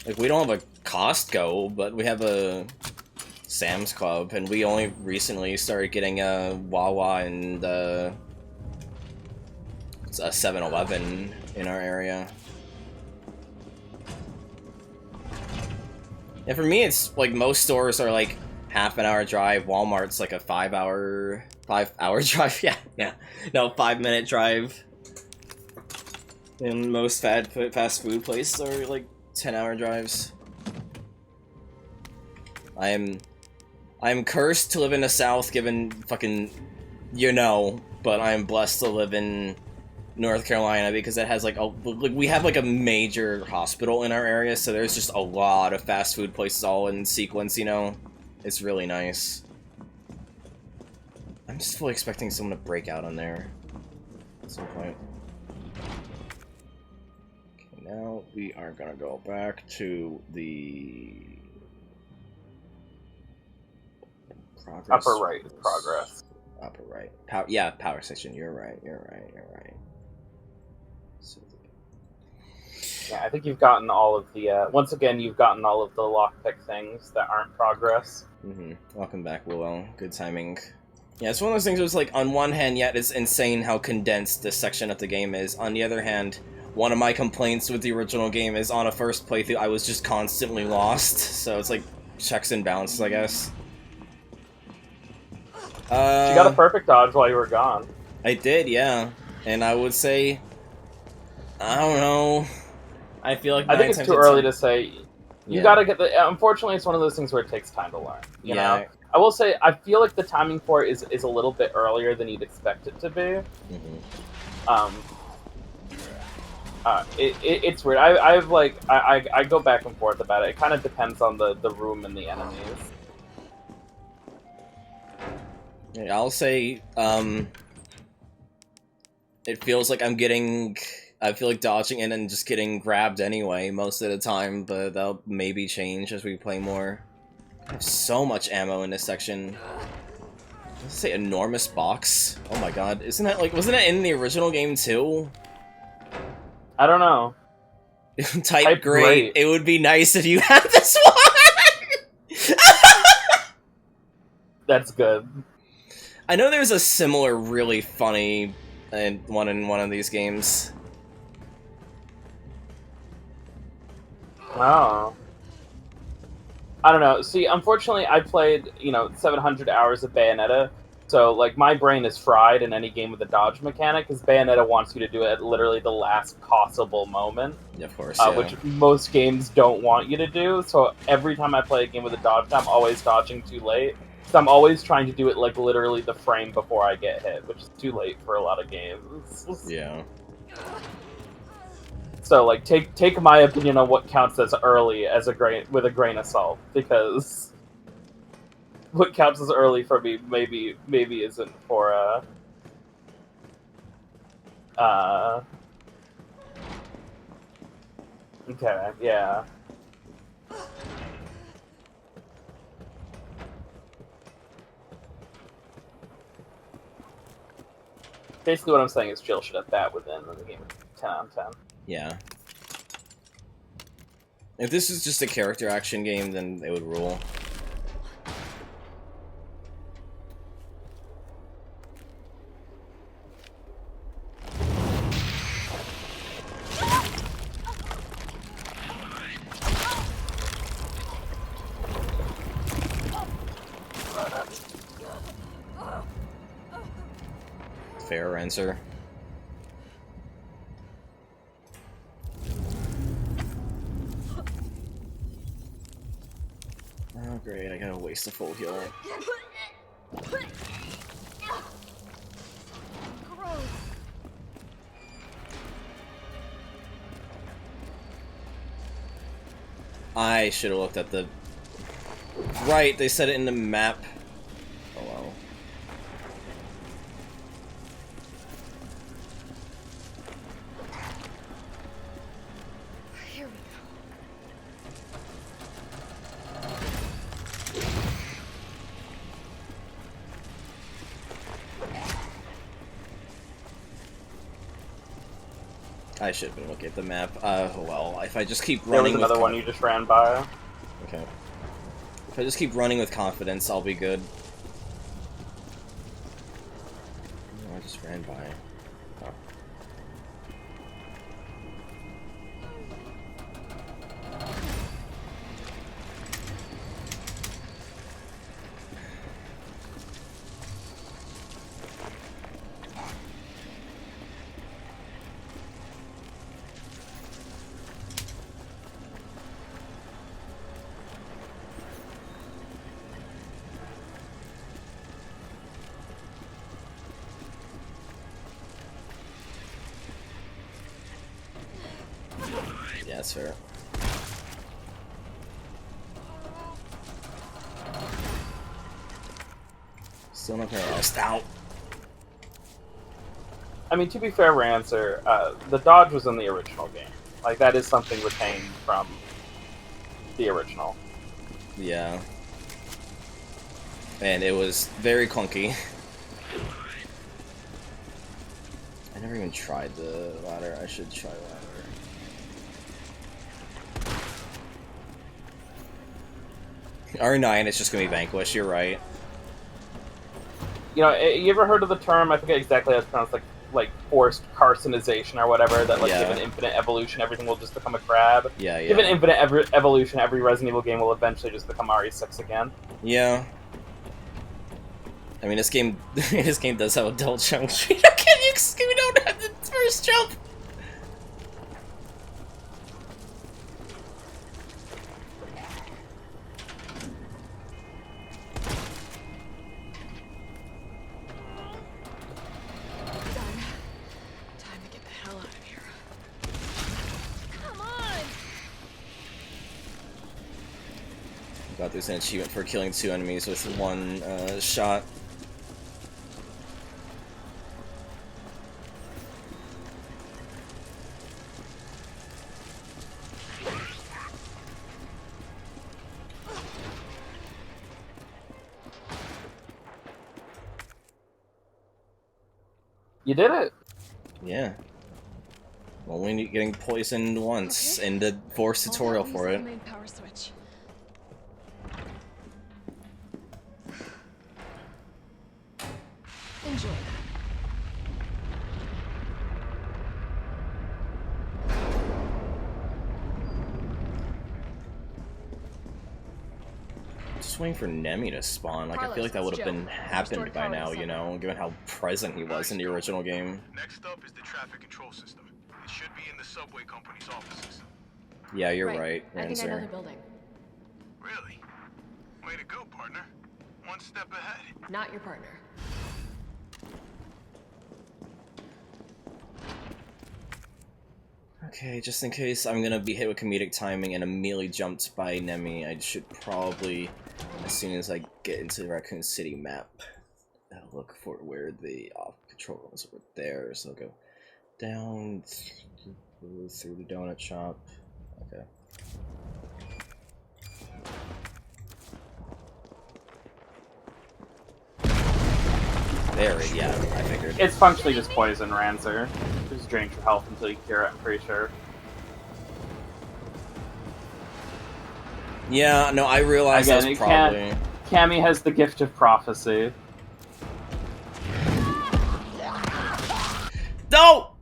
[SPEAKER 1] Like, we don't have a Costco, but we have a Sam's Club, and we only recently started getting a Wawa and a 7-Eleven in our area. Yeah, for me, it's like most stores are like half an hour drive. Walmart's like a 5 hour drive. Yeah. No, 5-minute drive. And most fast food places are like 10-hour drives. I am cursed to live in the South, given fucking, you know, but I am blessed to live in North Carolina because it has like we have like a major hospital in our area, so there's just a lot of fast food places all in sequence, you know. It's really nice. I'm just fully expecting someone to break out on there at some point. Okay, now we are gonna go back to the
[SPEAKER 2] progress. Upper right is progress.
[SPEAKER 1] Upper right. Power. Yeah, power station. You're right. You're right. You're right. So,
[SPEAKER 2] Yeah, I think you've gotten all of the. Once again, you've gotten all of the lockpick things that aren't progress.
[SPEAKER 1] Welcome back, Willow. Good timing. Yeah, it's one of those things where it's like, on one hand, yeah, it's insane how condensed this section of the game is. On the other hand, one of my complaints with the original game is on a first playthrough, I was just constantly lost. So it's like checks and balances, I guess.
[SPEAKER 2] She got a perfect dodge while you were gone.
[SPEAKER 1] I did, yeah. And I would say, I don't know. I feel like
[SPEAKER 2] I think it's too early to say. You gotta get the. Unfortunately, it's one of those things where it takes time to learn. You know? I will say, I feel like the timing for it is a little bit earlier than you'd expect it to be. It's weird. I go back and forth about it. It kind of depends on the room and the enemies.
[SPEAKER 1] Yeah, I'll say, it feels like I feel like dodging in and just getting grabbed anyway most of the time, but that'll maybe change as we play more. I have so much ammo in this section. Let's say enormous box. Oh my god, isn't that like, wasn't that in the original game too?
[SPEAKER 2] I don't know.
[SPEAKER 1] Type great. It would be nice if you had this one!
[SPEAKER 2] That's good.
[SPEAKER 1] I know there's a similar really funny one in one of these games.
[SPEAKER 2] Oh. I don't know. See, unfortunately, I played, 700 hours of Bayonetta, so, like, my brain is fried in any game with a dodge mechanic, because Bayonetta wants you to do it at literally the last possible moment.
[SPEAKER 1] Yeah, of course,
[SPEAKER 2] which most games don't want you to do, so every time I play a game with a dodge, I'm always dodging too late. So I'm always trying to do it, like, literally the frame before I get hit, which is too late for a lot of games.
[SPEAKER 1] Yeah.
[SPEAKER 2] So, like, take my opinion on what counts as early with a grain of salt, because what counts as early for me maybe isn't for okay, yeah. Basically what I'm saying is Jill should have that within the game 10 out of 10.
[SPEAKER 1] Yeah. If this is just a character action game, then it would rule. Fair answer. Oh great, I gotta waste a full heal. I should have looked at the... Right, they said it in the map. Oh well.
[SPEAKER 3] Here we go.
[SPEAKER 1] I should have been looking at the map. Well, if I just keep
[SPEAKER 2] There was
[SPEAKER 1] running
[SPEAKER 2] another one you just ran by.
[SPEAKER 1] Okay. If I just keep running with confidence, I'll be good. Oh, I just ran by. Oh. Yeah, that's fair. Still not paralyzed. Ow!
[SPEAKER 2] I mean, to be fair, Rancer, the dodge was in the original game. Like, that is something retained from the original.
[SPEAKER 1] Yeah. And it was very clunky. never even tried the ladder. I should try the ladder. R9, it's just gonna be Vanquish, you're right.
[SPEAKER 2] You know, you ever heard of the term, I forget exactly how it's pronounced, like forced carcinization or whatever, that like given infinite evolution, everything will just become a crab?
[SPEAKER 1] Yeah, yeah.
[SPEAKER 2] Given infinite evolution, every Resident Evil game will eventually just become RE6 again.
[SPEAKER 1] Yeah. I mean, this game does have a double jump. We don't have the first jump! Got there's an achievement for killing 2 enemies with 1 shot.
[SPEAKER 2] You did it!
[SPEAKER 1] Yeah. Only getting poisoned once in the forced tutorial for it.
[SPEAKER 8] Enjoy.
[SPEAKER 1] Just waiting for Nemi to spawn. Like, I feel like that would have been happened by now, you know, given how present he was in the original game.
[SPEAKER 6] Next up is the traffic control system. It should be in the subway company's offices.
[SPEAKER 1] Yeah, you're right,
[SPEAKER 8] I think I know the
[SPEAKER 1] Rancer.
[SPEAKER 8] building.
[SPEAKER 6] Really? Way to go, partner. One step ahead.
[SPEAKER 8] Not your partner.
[SPEAKER 1] Okay, just in case I'm gonna be hit with comedic timing and immediately jumped by Nemi, I should probably, as soon as I get into the Raccoon City map, look for where the control rooms were there. So I'll go down through the donut shop. Okay. There, yeah, I figured.
[SPEAKER 2] It's functionally just poison, Rancer. Just drains your health until you cure it, I'm pretty sure.
[SPEAKER 1] Yeah, no, I realized that was probably...
[SPEAKER 2] Cammy has the gift of prophecy.
[SPEAKER 1] No!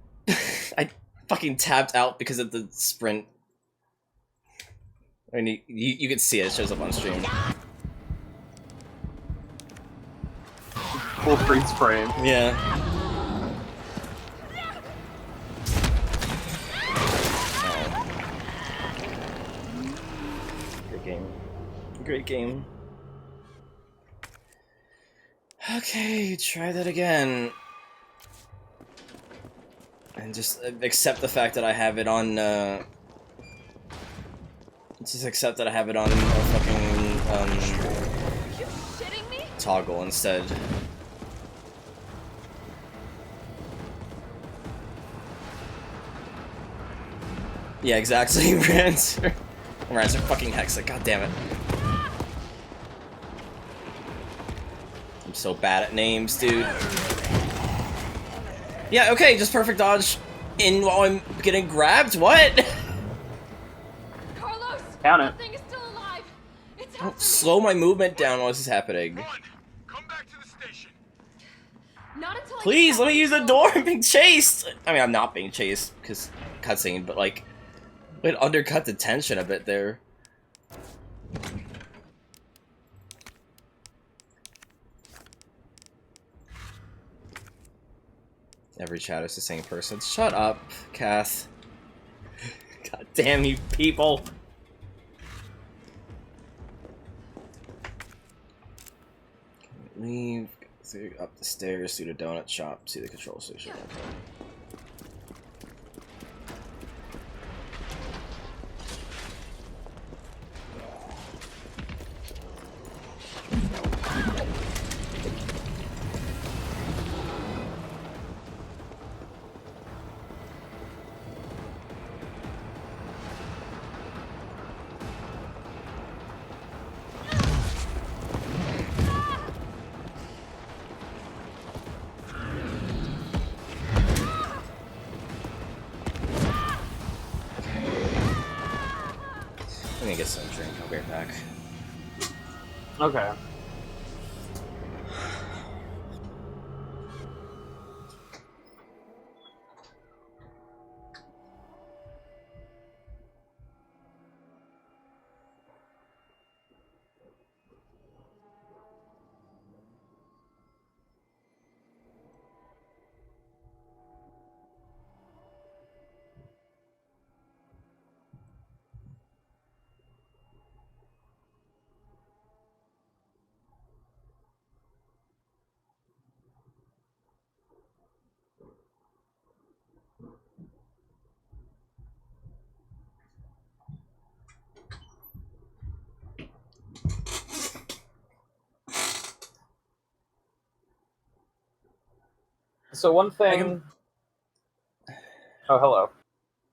[SPEAKER 1] I fucking tapped out because of the sprint. I mean, you can see it, it shows up on stream.
[SPEAKER 2] Full freeze frame.
[SPEAKER 1] Yeah. Oh. Great game. Great game. Okay, try that again. And just accept the fact that I have it on, just accept that I have it on a fucking, toggle instead. Yeah, exactly, Rancer. Rancer fucking Hexa, god damn it. I'm so bad at names, dude. Yeah, okay, just perfect dodge in while I'm getting grabbed? What?
[SPEAKER 3] Carlos!
[SPEAKER 2] Count it.
[SPEAKER 3] Thing is still alive. It's
[SPEAKER 1] Don't slow my movement down while this is happening.
[SPEAKER 6] Come back to the station.
[SPEAKER 3] Not until
[SPEAKER 1] Please, let me use the door. I'm being chased. I mean, I'm not being chased because cutscene, but like, it undercut the tension a bit there. Every chat is the same person. Shut up, Kath. God damn you people. Leave, up the stairs, through the donut shop, to the control station. Okay. gonna get some drink. I'll be right back.
[SPEAKER 2] Okay. So one thing... Oh, hello.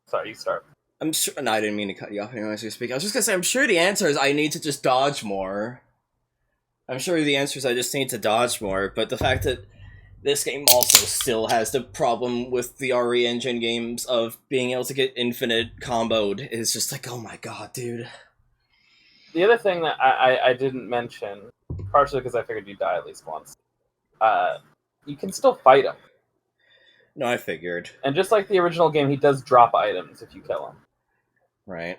[SPEAKER 2] Sorry, you start.
[SPEAKER 1] I'm sure. No, I didn't mean to cut you off anyway as you speak. I was just gonna say, I'm sure the answer is I need to just dodge more. I'm sure the answer is I just need to dodge more, but the fact that this game also still has the problem with the RE Engine games of being able to get infinite comboed is just like, oh my god, dude.
[SPEAKER 2] The other thing that I didn't mention, partially because I figured you'd die at least once, you can still fight him.
[SPEAKER 1] No, I figured.
[SPEAKER 2] And just like the original game, he does drop items if you kill him.
[SPEAKER 1] Right.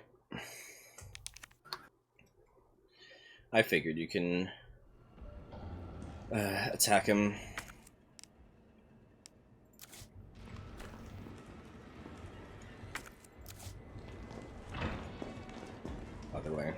[SPEAKER 1] I figured you can attack him. Other way.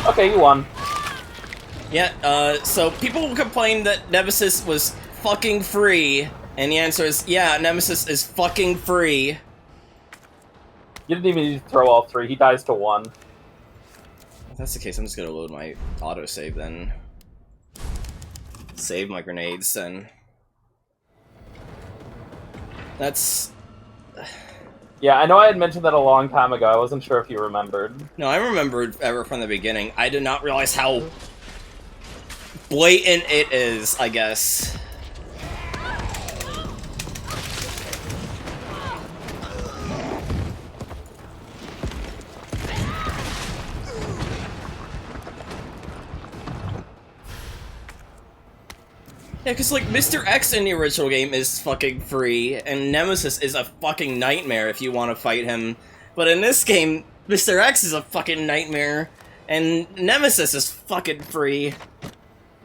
[SPEAKER 2] Okay, you won.
[SPEAKER 1] Yeah, so people complain that Nemesis was fucking free, and the answer is, yeah, Nemesis is fucking free.
[SPEAKER 2] You didn't even need to throw all three, he dies to one.
[SPEAKER 1] If that's the case, I'm just gonna load my autosave then. Save my grenades then. That's...
[SPEAKER 2] Yeah, I know I had mentioned that a long time ago, I wasn't sure if you remembered.
[SPEAKER 1] No, I remembered ever from the beginning. I did not realize how blatant it is, I guess. Yeah, because, like, Mr. X in the original game is fucking free, and Nemesis is a fucking nightmare if you want to fight him. But in this game, Mr. X is a fucking nightmare, and Nemesis is fucking free.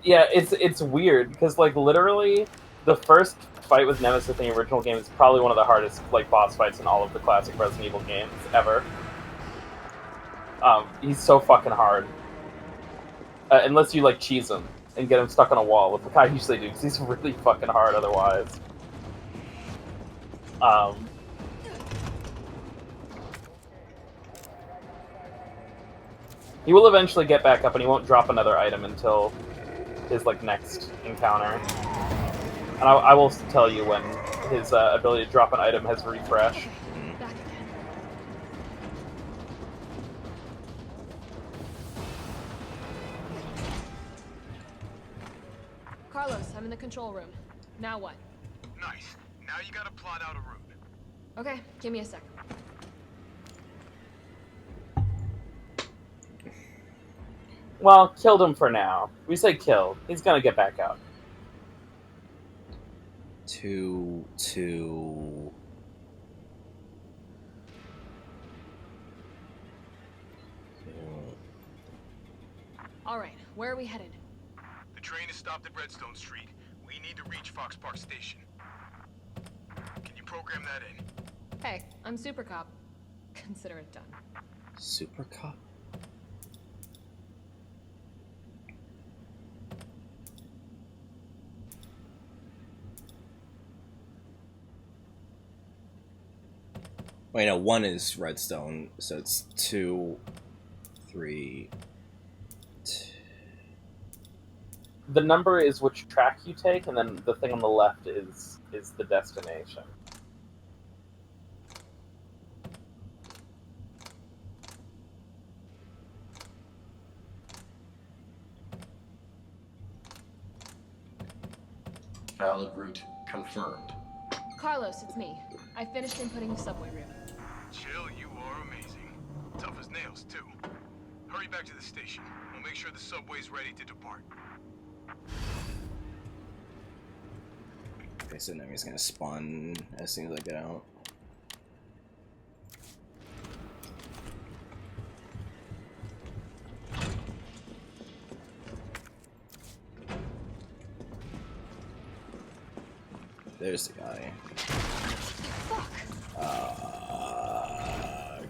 [SPEAKER 2] Yeah, it's weird, because, like, literally, the first fight with Nemesis in the original game is probably one of the hardest, like, boss fights in all of the classic Resident Evil games, ever. He's so fucking hard. Unless you, like, cheese him and get him stuck on a wall, which I usually do, because he's really fucking hard otherwise. He will eventually get back up, and he won't drop another item until his, like, next encounter. And I will tell you when his ability to drop an item has refreshed.
[SPEAKER 3] Carlos, I'm in the control room. Now what?
[SPEAKER 6] Nice. Now you gotta plot out a route.
[SPEAKER 3] Okay, give me a sec.
[SPEAKER 2] Well, killed him for now. We say killed. He's gonna get back out.
[SPEAKER 1] Two.
[SPEAKER 3] All right, where are we headed?
[SPEAKER 6] The train is stopped at Redstone Street. We need to reach Fox Park Station. Can you program that in?
[SPEAKER 3] Hey, I'm Super Cop. Consider it done.
[SPEAKER 1] Super Cop? Wait, no, 1 is Redstone, so it's 2, 3, 2.
[SPEAKER 2] The number is which track you take, and then the thing on the left is the destination.
[SPEAKER 14] Valid route confirmed.
[SPEAKER 8] Carlos, it's me. I finished inputting the subway route.
[SPEAKER 6] Jill, you are amazing. Tough as nails, too. Hurry back to the station. We'll make sure the subway's ready to depart.
[SPEAKER 1] Okay, so enemy's gonna spawn as soon as I get out. There's the guy.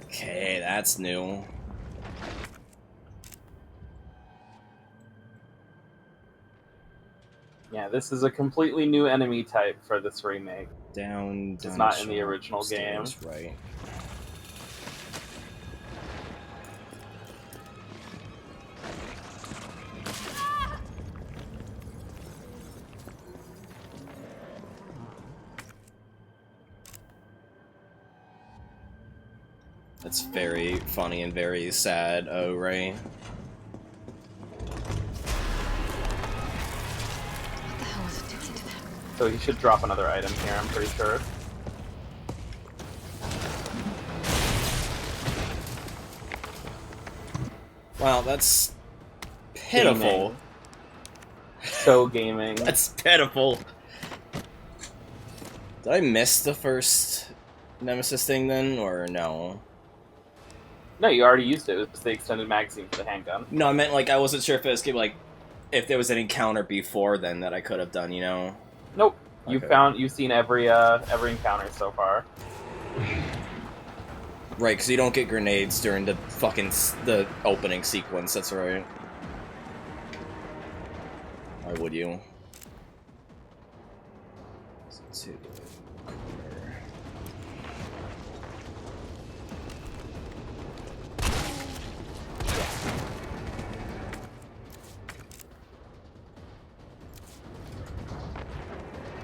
[SPEAKER 1] Okay, that's new.
[SPEAKER 2] Yeah, this is a completely new enemy type for this remake.
[SPEAKER 1] Down.
[SPEAKER 2] It's not in the original game.
[SPEAKER 1] Right. That's very funny and very sad. Oh, right.
[SPEAKER 8] What the hell is addicted to that?
[SPEAKER 2] So he should drop another item here, I'm pretty sure.
[SPEAKER 1] Wow, that's pitiful.
[SPEAKER 2] Gaming. So gaming.
[SPEAKER 1] That's pitiful. Did I miss the first Nemesis thing then, or no?
[SPEAKER 2] No, you already used it. It was the extended magazine for the handgun.
[SPEAKER 1] No, I meant like I wasn't sure if it was like if there was an encounter before then that I could have done, you know?
[SPEAKER 2] Nope.
[SPEAKER 1] Okay.
[SPEAKER 2] You've seen every encounter so far.
[SPEAKER 1] Right, because you don't get grenades during the the opening sequence. That's right. Why would you? To the corner.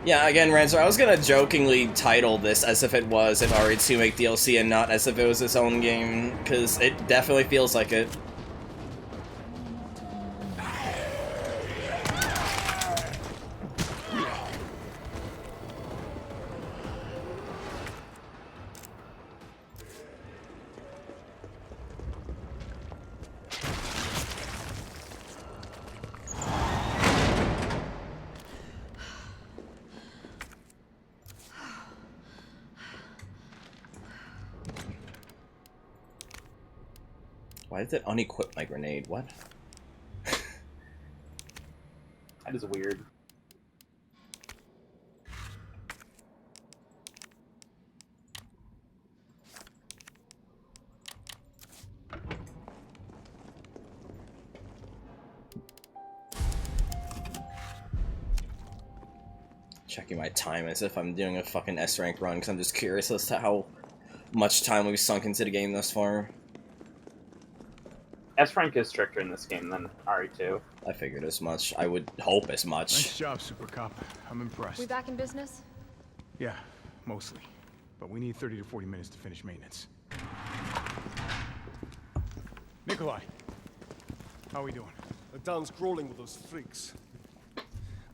[SPEAKER 1] Yeah, again, Rancer, I was gonna jokingly title this as if it was an RE2 Remake DLC and not as if it was its own game, because it definitely feels like it. Why did it unequip my grenade? What?
[SPEAKER 2] That is weird.
[SPEAKER 1] Checking my time as if I'm doing a fucking S-rank run, because I'm just curious as to how much time we've sunk into the game thus far.
[SPEAKER 2] S-rank is stricter in this game than RE2.
[SPEAKER 1] I figured as much. I would hope as much.
[SPEAKER 6] Nice job, Super Cop. I'm impressed.
[SPEAKER 8] We back in business?
[SPEAKER 6] Yeah, mostly. But we need 30 to 40 minutes to finish maintenance. Nikolai, how are we doing?
[SPEAKER 13] The town's crawling with those freaks.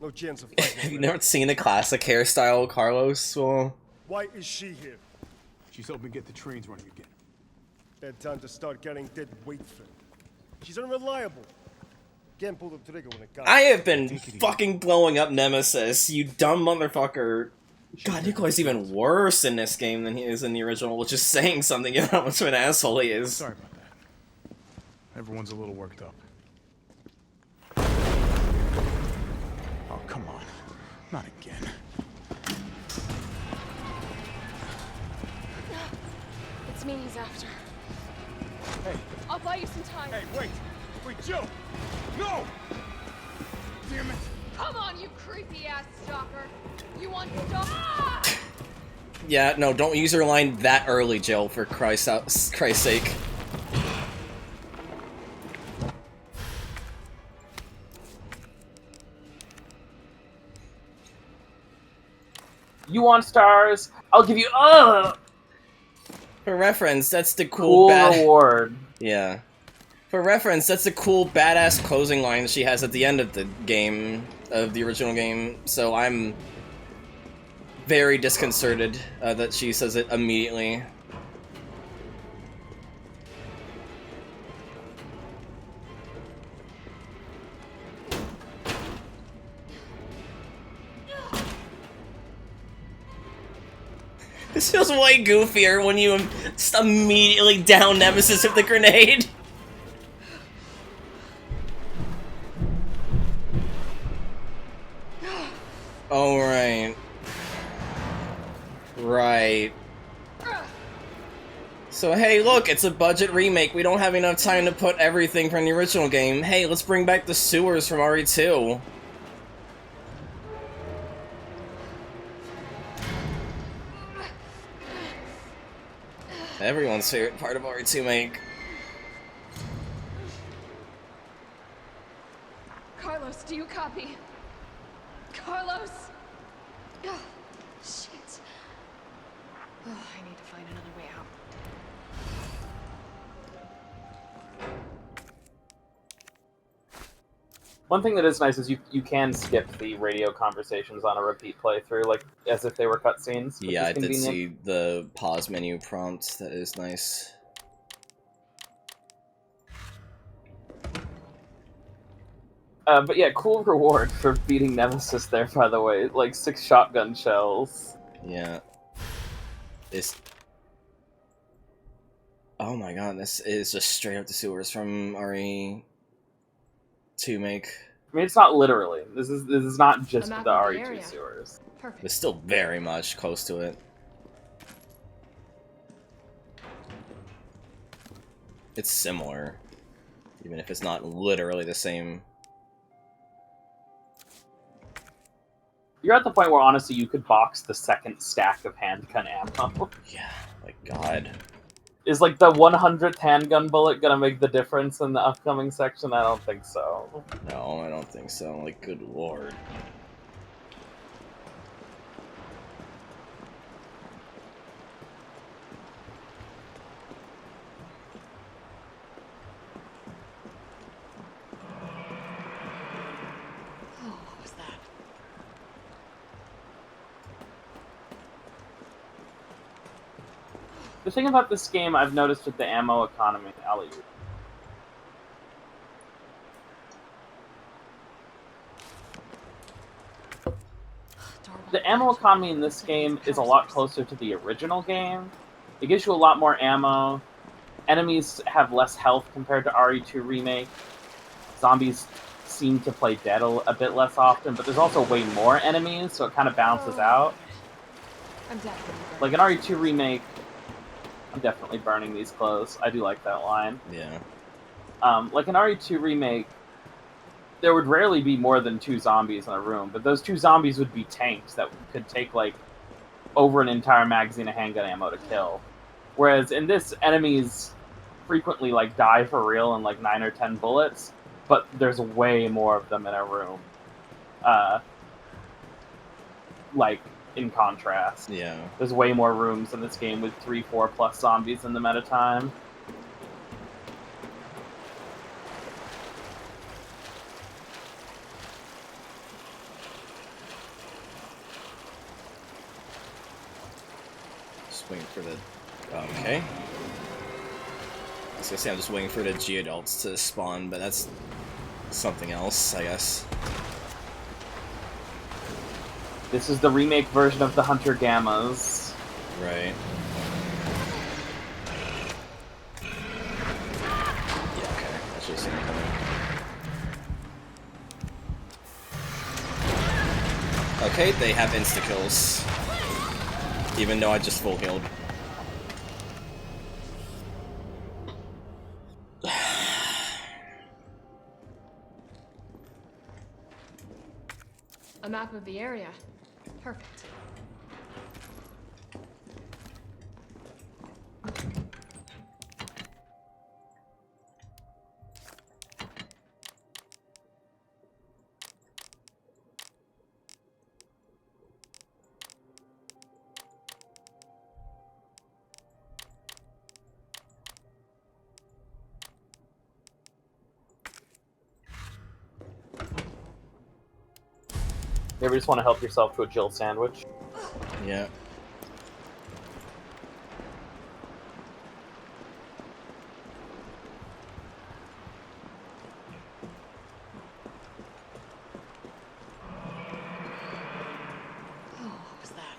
[SPEAKER 13] No chance of fighting.
[SPEAKER 1] Have you never seen the classic hairstyle, Carlos? Well,
[SPEAKER 13] why is she here?
[SPEAKER 6] She's helping get the trains running again.
[SPEAKER 13] Bad time to start carrying dead weight, friend. She's unreliable. Can't pull the trigger when it counts.
[SPEAKER 1] I have been fucking blowing up Nemesis, you dumb motherfucker. God, Nikolai's even worse in this game than he is in the original, which is saying something about how much of an asshole he is.
[SPEAKER 6] Sorry about that. Everyone's a little worked up. Oh, come on. Not again.
[SPEAKER 8] It's me he's after.
[SPEAKER 6] Hey.
[SPEAKER 8] I'll buy you some time.
[SPEAKER 6] Hey, wait! Wait, Jill! No! Damn it!
[SPEAKER 3] Come on, you creepy-ass stalker! You want stuff?
[SPEAKER 1] Yeah, no, don't use your line that early, Jill, for Christ's sake.
[SPEAKER 2] You want stars? I'll give you
[SPEAKER 1] For reference, that's the cool
[SPEAKER 2] reward.
[SPEAKER 1] Yeah. For reference, that's the cool badass closing line she has at the end of the game. of the original game, so I'm very disconcerted that she says it immediately. This feels way goofier when you just immediately down Nemesis with the grenade. Oh, right. Right. So, hey, look, it's a budget remake. We don't have enough time to put everything from the original game. Hey, let's bring back the sewers from RE2. Everyone's favorite part of RE2 make.
[SPEAKER 3] Carlos, do you copy? Carlos! Oh, shit. Oh, I need to find another way out.
[SPEAKER 2] One thing that is nice is you can skip the radio conversations on a repeat playthrough, like as if they were cutscenes.
[SPEAKER 1] Yeah, I did see the pause menu prompt. That is nice.
[SPEAKER 2] But yeah, cool reward for beating Nemesis there, by the way. Like 6 shotgun shells.
[SPEAKER 1] Yeah. This... Oh my god, this is just straight up the sewers from RE2 make.
[SPEAKER 2] I mean, it's not literally. This is not just the RE2 sewers.
[SPEAKER 3] Perfect.
[SPEAKER 1] It's still very much close to it. It's similar, even if it's not literally the same.
[SPEAKER 2] You're at the point where, honestly, you could box the second stack of handgun ammo.
[SPEAKER 1] Yeah, my god.
[SPEAKER 2] Is, like, the 100th handgun bullet gonna make the difference in the upcoming section? I don't think so.
[SPEAKER 1] No, I don't think so. Like, good lord.
[SPEAKER 3] Oh, what was that?
[SPEAKER 2] The thing about this game I've noticed with the ammo economy, Ellie. The ammo economy in this game is a lot closer to the original game. It gives you a lot more ammo. Enemies have less health compared to RE2 Remake. Zombies seem to play dead a bit less often, but there's also way more enemies, so it kind of balances out.
[SPEAKER 3] I'm definitely
[SPEAKER 2] Like in RE2 Remake, I'm definitely burning these clothes. I do like that line.
[SPEAKER 1] Yeah.
[SPEAKER 2] Like in RE2 Remake, there would rarely be more than 2 zombies in a room, but those 2 zombies would be tanks that could take, like, over an entire magazine of handgun ammo to kill. Whereas in this, enemies frequently, like, die for real in, like, 9 or 10 bullets, but there's way more of them in a room. Like, in contrast.
[SPEAKER 1] Yeah.
[SPEAKER 2] There's way more rooms in this game with 3-4 plus zombies in them at a time.
[SPEAKER 1] Just waiting for the... Okay. I was gonna say I'm just waiting for the G-adults to spawn, but that's something else, I guess.
[SPEAKER 2] This is the remake version of the Hunter Gammas.
[SPEAKER 1] Right. Yeah, okay. That's just coming. Okay, they have insta-kills. Even though I just full healed.
[SPEAKER 3] A map of the area. Perfect.
[SPEAKER 2] You ever just want to help yourself to a Jill sandwich?
[SPEAKER 1] Yeah.
[SPEAKER 3] Oh, what was that?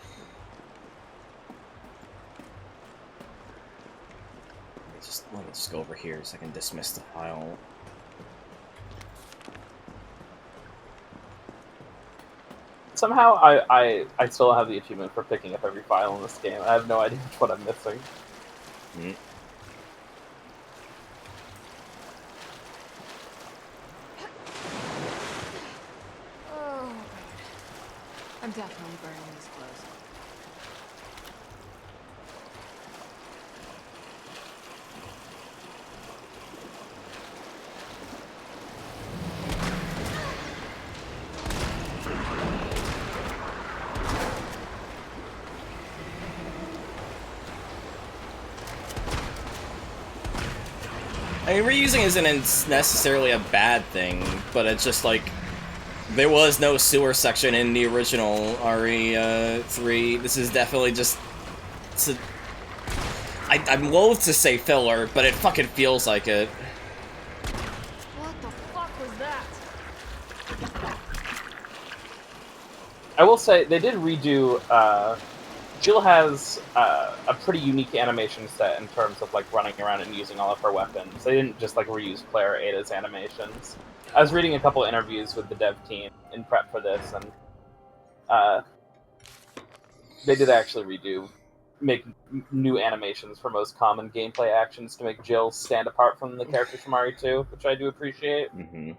[SPEAKER 1] Let me just go over here so I can dismiss the file.
[SPEAKER 2] Somehow, I still have the achievement for picking up every file in this game. I have no idea what I'm missing.
[SPEAKER 1] Mm.
[SPEAKER 3] Oh, God. I'm definitely burning these clothes.
[SPEAKER 1] I mean, reusing isn't necessarily a bad thing, but it's just like, there was no sewer section in the original RE3. This is definitely just... I'm loath to say filler, but it fucking feels like it.
[SPEAKER 3] What the fuck was that?
[SPEAKER 2] I will say, they did redo, Jill has a pretty unique animation set in terms of like running around and using all of her weapons. They didn't just like reuse Claire Ada's animations. I was reading a couple interviews with the dev team in prep for this, and they did actually make new animations for most common gameplay actions to make Jill stand apart from the characters from RE2, which I do appreciate.
[SPEAKER 1] Mm-hmm.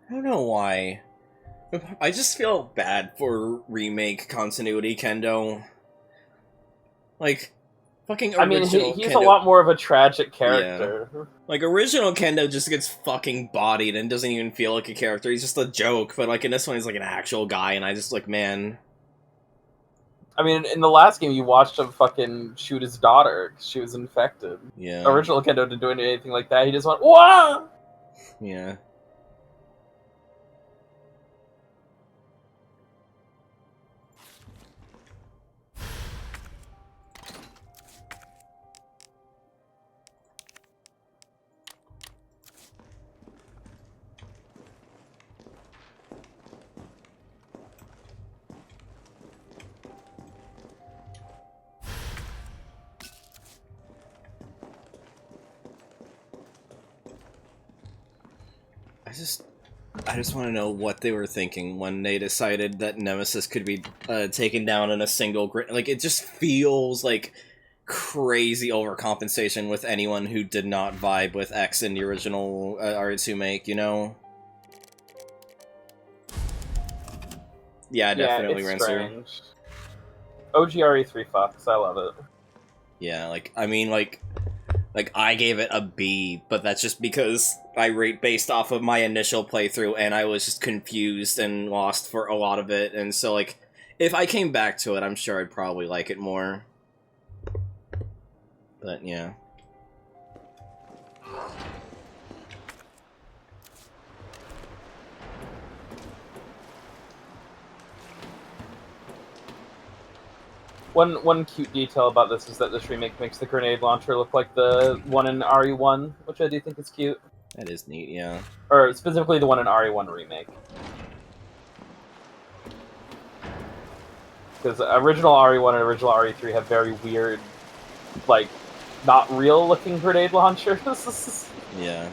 [SPEAKER 1] I don't know why. I just feel bad for remake continuity Kendo. Like, fucking original
[SPEAKER 2] I mean, he's
[SPEAKER 1] Kendo...
[SPEAKER 2] a lot more of a tragic character.
[SPEAKER 1] Yeah. Like, original Kendo just gets fucking bodied and doesn't even feel like a character. He's just a joke, but like in this one he's like an actual guy, and I just like, man...
[SPEAKER 2] I mean, in the last game, you watched him fucking shoot his daughter because she was infected.
[SPEAKER 1] Yeah.
[SPEAKER 2] Original Kendo didn't do anything like that. He just went, "Whoa!"
[SPEAKER 1] Yeah. I just want to know what they were thinking when they decided that Nemesis could be taken down in a single grid. Like, it just feels like crazy overcompensation with anyone who did not vibe with X in the original RE2 make, you know? Yeah, definitely,
[SPEAKER 2] it's
[SPEAKER 1] Renser.
[SPEAKER 2] strange. OG RE3 fucks, I love it.
[SPEAKER 1] Yeah, like, I mean, like, I gave it a B, but that's just because I rate based off of my initial playthrough, and I was just confused and lost for a lot of it, and so, like, if I came back to it, I'm sure I'd probably like it more. But, yeah.
[SPEAKER 2] One cute detail about this is that this remake makes the grenade launcher look like the one in RE1, which I do think is cute.
[SPEAKER 1] That is neat, yeah.
[SPEAKER 2] Or specifically the one in RE1 remake. Because original RE1 and original RE3 have very weird, like, not real looking grenade launchers.
[SPEAKER 1] Yeah.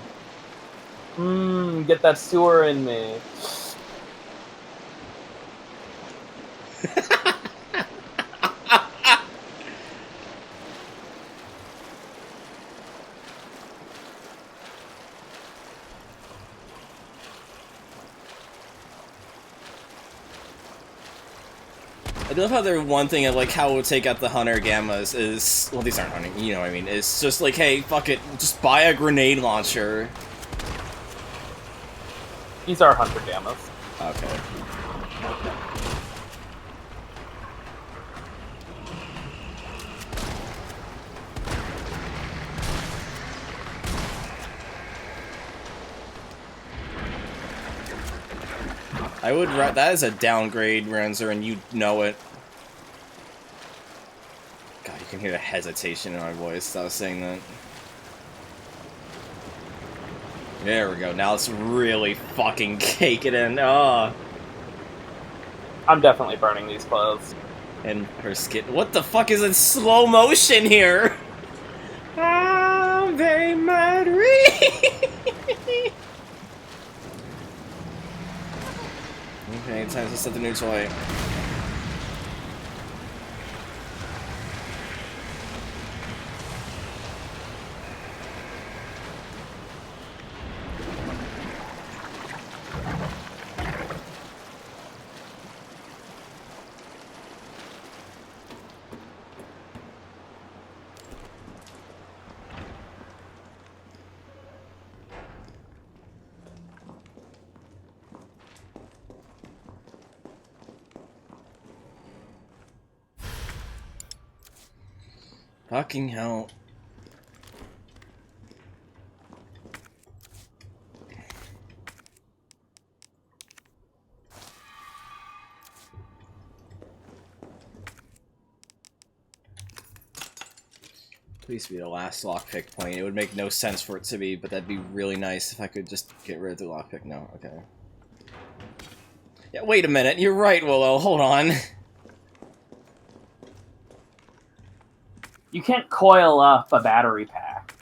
[SPEAKER 2] Get that sewer in me.
[SPEAKER 1] I love how they're one thing of like how we'll take out the Hunter Gammas is, well, these aren't hunting, you know what I mean, it's just like, hey, fuck it, just buy a grenade launcher.
[SPEAKER 2] These are Hunter Gammas.
[SPEAKER 1] Okay. I would that is a downgrade, Renzer, and you know it. God, you can hear the hesitation in my voice as I was saying that. There we go, now let's really fucking cake it in. Oh.
[SPEAKER 2] I'm definitely burning these clothes.
[SPEAKER 1] And her skin. What the fuck is in slow motion here? Ave Maria! Okay, time to set the new toy. Fucking hell. Please be the last lockpick point. It would make no sense for it to be, but that'd be really nice if I could just get rid of the lockpick. No, okay. Yeah, wait a minute. You're right, Willow. Hold on.
[SPEAKER 2] You can't coil up a battery pack.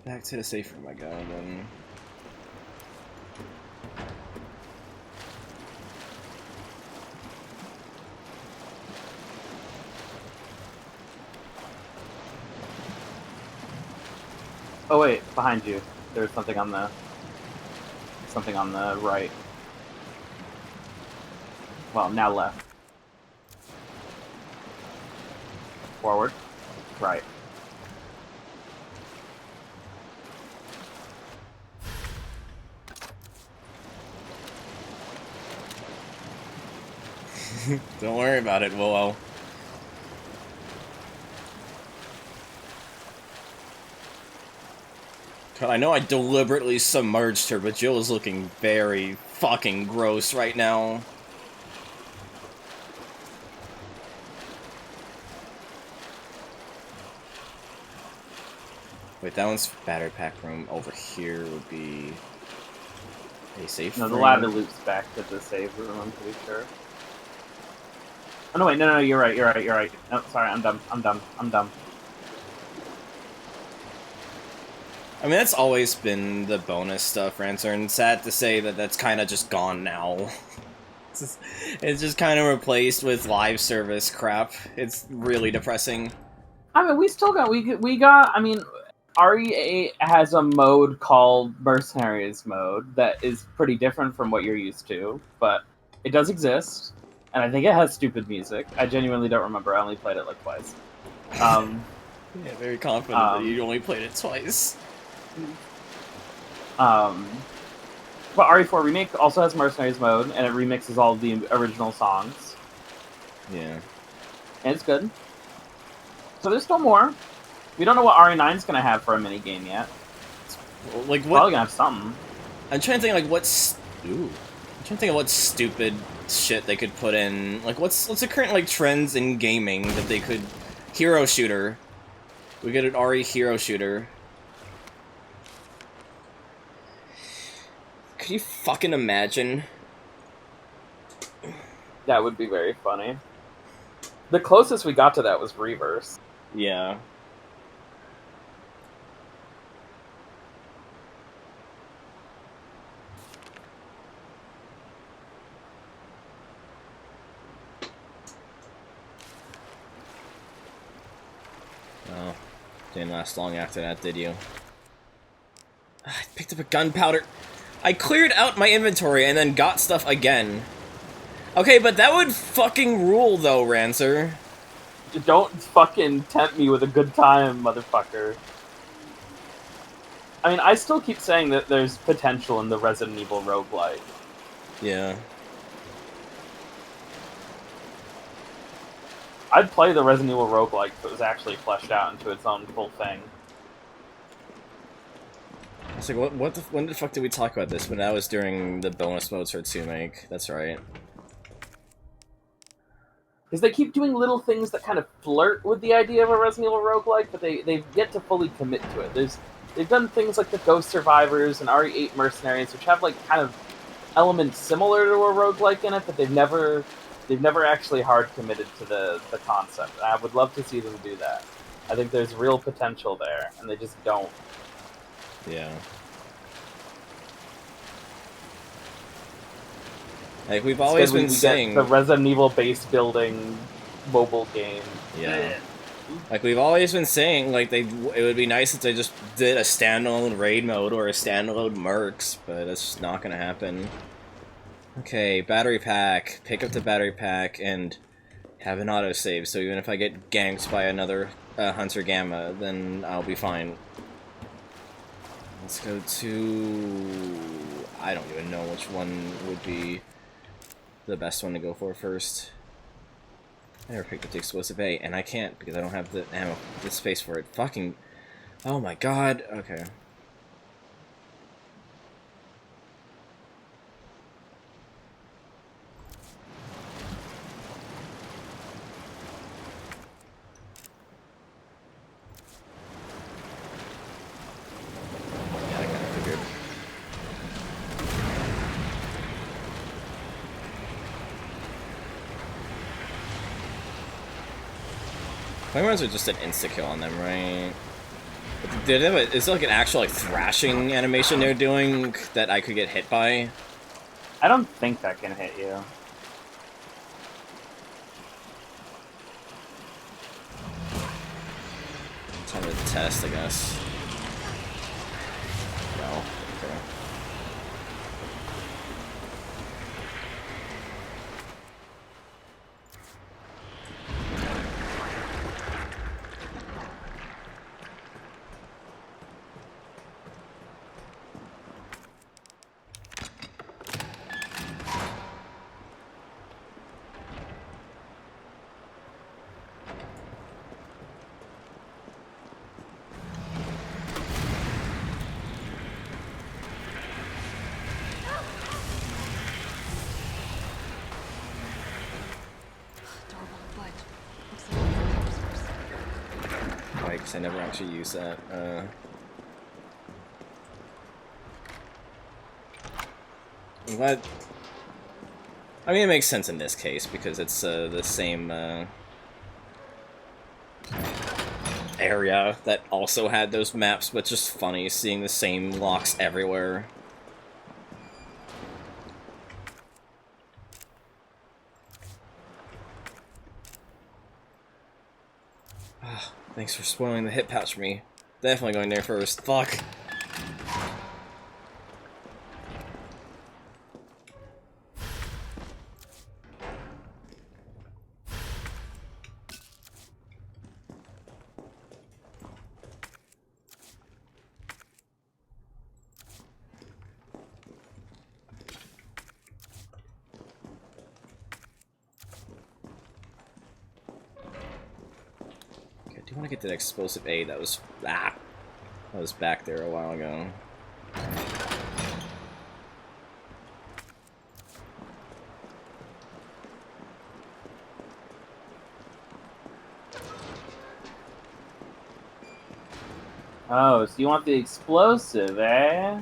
[SPEAKER 1] Back to the safe room I go, and then...
[SPEAKER 2] Oh wait, behind you. There's something on the right. Well, now left. Forward. Right.
[SPEAKER 1] Don't worry about it, Willow. God, I know I deliberately submerged her, but Jill is looking very fucking gross right now. Wait, that one's battery pack room. Over here would be a safe room.
[SPEAKER 2] No, the ladder loops back to the save room, I'm pretty sure. Oh, no, wait, no, you're right. No, sorry, I'm dumb.
[SPEAKER 1] I mean, that's always been the bonus stuff, Rancer, and sad to say that that's kind of just gone now. It's just kind of replaced with live service crap. It's really depressing.
[SPEAKER 2] I mean, we still got, I mean, RE8 has a mode called Mercenaries mode that is pretty different from what you're used to, but it does exist. And I think it has stupid music. I genuinely don't remember. I only played it like twice.
[SPEAKER 1] Yeah, very confident that you only played it twice.
[SPEAKER 2] But RE4 Remake also has Mercenaries mode, and it remixes all of the original songs.
[SPEAKER 1] Yeah.
[SPEAKER 2] And it's good. So there's still more. We don't know what RE9's gonna have for a minigame yet.
[SPEAKER 1] Like what?
[SPEAKER 2] Probably gonna have something.
[SPEAKER 1] I'm trying to think like what's. Ooh. I'm trying to think of what stupid shit they could put in. Like, what's the current like trends in gaming that they could? Hero shooter. We get an RE hero shooter. Could you fucking imagine?
[SPEAKER 2] That would be very funny. The closest we got to that was Reverse.
[SPEAKER 1] Yeah. Oh, didn't last long after that, did you? I picked up a gunpowder. I cleared out my inventory and then got stuff again. Okay, but that would fucking rule, though, Rancer.
[SPEAKER 2] Don't fucking tempt me with a good time, motherfucker. I mean, I still keep saying that there's potential in the Resident Evil roguelike.
[SPEAKER 1] Yeah.
[SPEAKER 2] I'd play the Resident Evil roguelike if it was actually fleshed out into its own full thing.
[SPEAKER 1] It's like, when the fuck did we talk about this? When that was during the bonus modes for Remake. That's right.
[SPEAKER 2] Because they keep doing little things that kind of flirt with the idea of a Resident Evil roguelike, but they've yet to fully commit to it. They've done things like the Ghost Survivors and RE8 Mercenaries, which have like kind of elements similar to a roguelike in it, but they've never actually hard committed to the concept. And I would love to see them do that. I think there's real potential there, and they just don't.
[SPEAKER 1] Yeah. Like, we've always been saying...
[SPEAKER 2] the Resident Evil base building mobile game.
[SPEAKER 1] Yeah. Like, we've always been saying, like, it would be nice if they just did a standalone raid mode or a standalone Mercs, but that's just not gonna happen. Okay, battery pack. Pick up the battery pack and have an autosave, so even if I get ganked by another Hunter Gamma, then I'll be fine. Let's go to... I don't even know which one would be the best one to go for first. I never picked up the explosive A, and I can't because I don't have the ammo, the space for it. Fucking... Oh my god. Okay. Flameruns are just an insta-kill on them, right? Did they have is it like an actual like thrashing animation they're doing that I could get hit by?
[SPEAKER 2] I don't think that can hit you.
[SPEAKER 1] Time to test, I guess. No. Okay. I never actually use that. I'm glad. I mean, it makes sense in this case because it's the same area that also had those maps, but just funny seeing the same locks everywhere. Thanks for spoiling the hit pouch for me. Definitely going there first. Fuck. I want to get to the explosive A that was back there a while ago.
[SPEAKER 2] Oh, so you want the explosive, eh?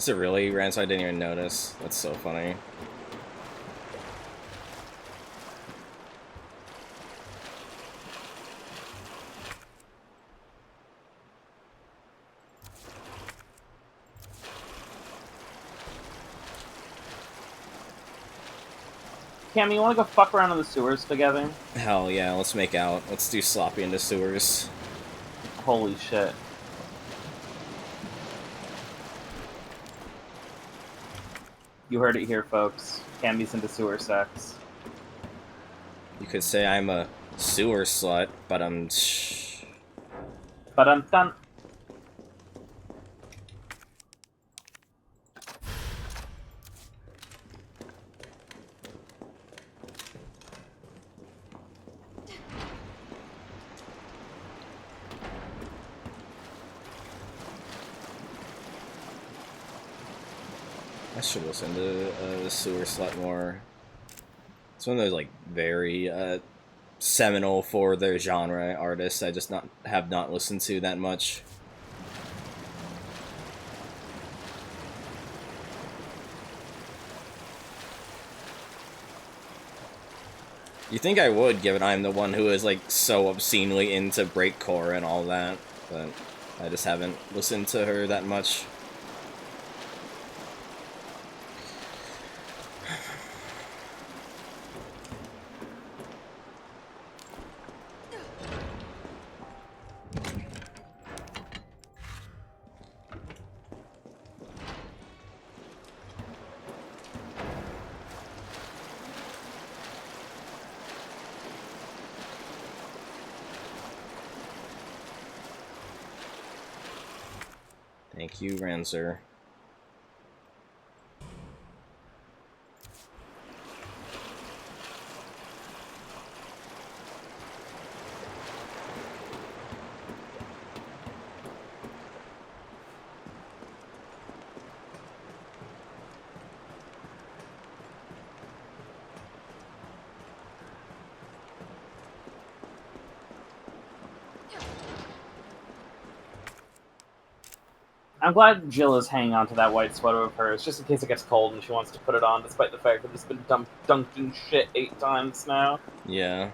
[SPEAKER 1] Is it really? Ransom, I didn't even notice. That's so funny.
[SPEAKER 2] Cammy, you wanna go fuck around in the sewers together?
[SPEAKER 1] Hell yeah, let's make out. Let's do sloppy in the sewers.
[SPEAKER 2] Holy shit. You heard it here, folks. Cammy's into sewer sex.
[SPEAKER 1] You could say I'm a sewer slut, but I'm...
[SPEAKER 2] But I'm done.
[SPEAKER 1] I should listen to the sewer slut more. It's one of those like very seminal for their genre artists I just have not listened to that much. You think I would, given I'm the one who is like so obscenely into breakcore and all that, but I just haven't listened to her that much. Thank you, Ranzer.
[SPEAKER 2] I'm glad Jill is hanging on to that white sweater of hers, just in case it gets cold and she wants to put it on, despite the fact that it's been dunked in shit 8 times now.
[SPEAKER 1] Yeah.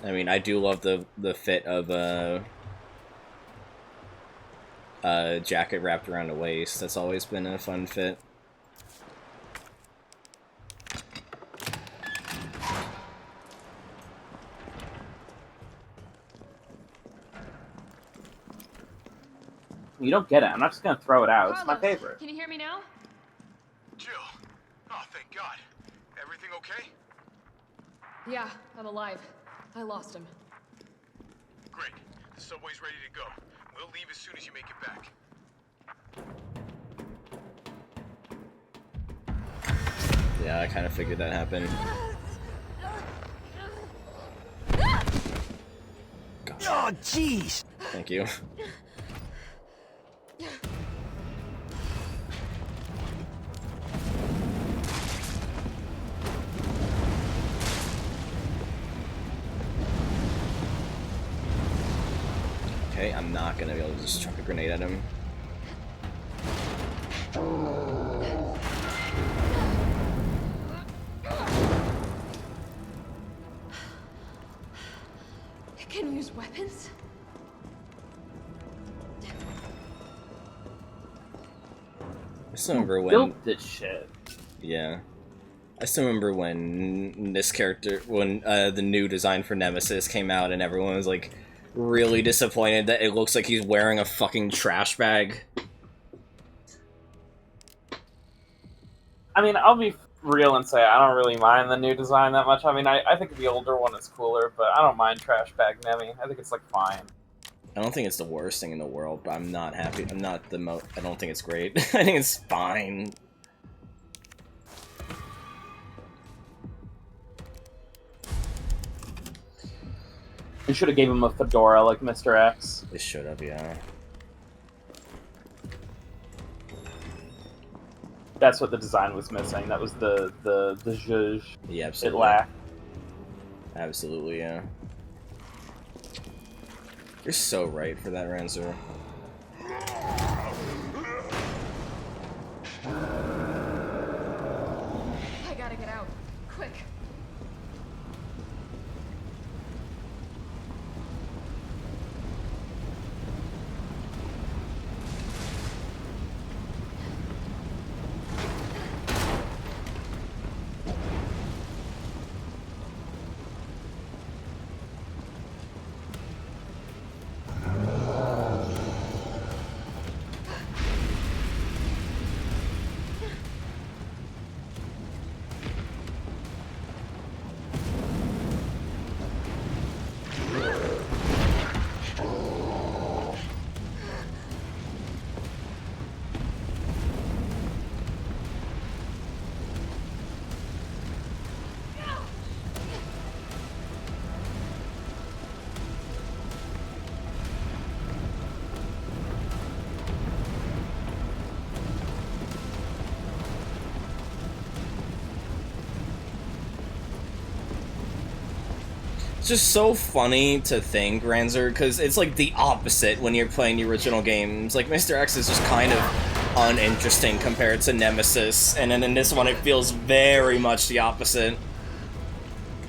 [SPEAKER 1] I mean, I do love the fit of jacket wrapped around the waist. That's always been a fun fit.
[SPEAKER 2] You don't get it. I'm not just gonna throw it out. It's my
[SPEAKER 3] Carlos,
[SPEAKER 2] favorite.
[SPEAKER 3] Can you hear me now?
[SPEAKER 6] Jill! Oh, thank God. Everything okay?
[SPEAKER 3] Yeah, I'm alive. I lost him.
[SPEAKER 6] Great. The subway's ready to go. We'll leave as soon as you make it back.
[SPEAKER 1] Yeah, I kind of figured that happened. God.
[SPEAKER 11] Oh, jeez!
[SPEAKER 1] Thank you. Okay, I'm not gonna be able to just chuck a grenade at him.
[SPEAKER 3] It can use weapons?
[SPEAKER 1] I still remember when...
[SPEAKER 2] built this shit.
[SPEAKER 1] Yeah. I still remember when this character, when the new design for Nemesis came out and everyone was like really disappointed that it looks like he's wearing a fucking trash bag.
[SPEAKER 2] I mean, I'll be real and say I don't really mind the new design that much. I mean, I think the older one is cooler, but I don't mind trash bag Nemi. I think it's like fine.
[SPEAKER 1] I don't think it's the worst thing in the world, but I'm not happy. I'm not the most. I don't think it's great. I think it's fine.
[SPEAKER 2] You should have gave him a fedora like Mr. X.
[SPEAKER 1] They should have, yeah.
[SPEAKER 2] That's what the design was missing. That was the zhuzh.
[SPEAKER 1] Yeah, absolutely.
[SPEAKER 2] It lacked.
[SPEAKER 1] Absolutely, yeah. You're so right for that, Ranzer.
[SPEAKER 3] I gotta get out. Quick.
[SPEAKER 1] It's just so funny to think, Ranzer, because it's like the opposite when you're playing the original games. Like, Mr. X is just kind of uninteresting compared to Nemesis, and then in this one it feels very much the opposite.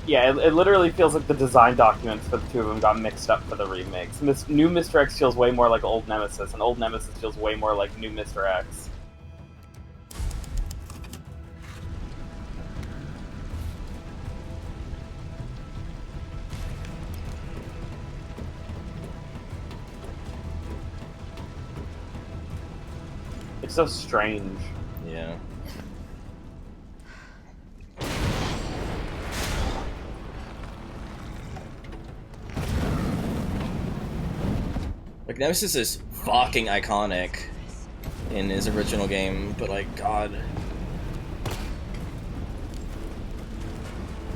[SPEAKER 2] Yeah, it literally feels like the design documents for the two of them got mixed up for the remakes. New Mr. X feels way more like old Nemesis, and old Nemesis feels way more like new Mr. X. It's so strange.
[SPEAKER 1] Yeah. Like, Nemesis is fucking iconic in his original game, but like, God.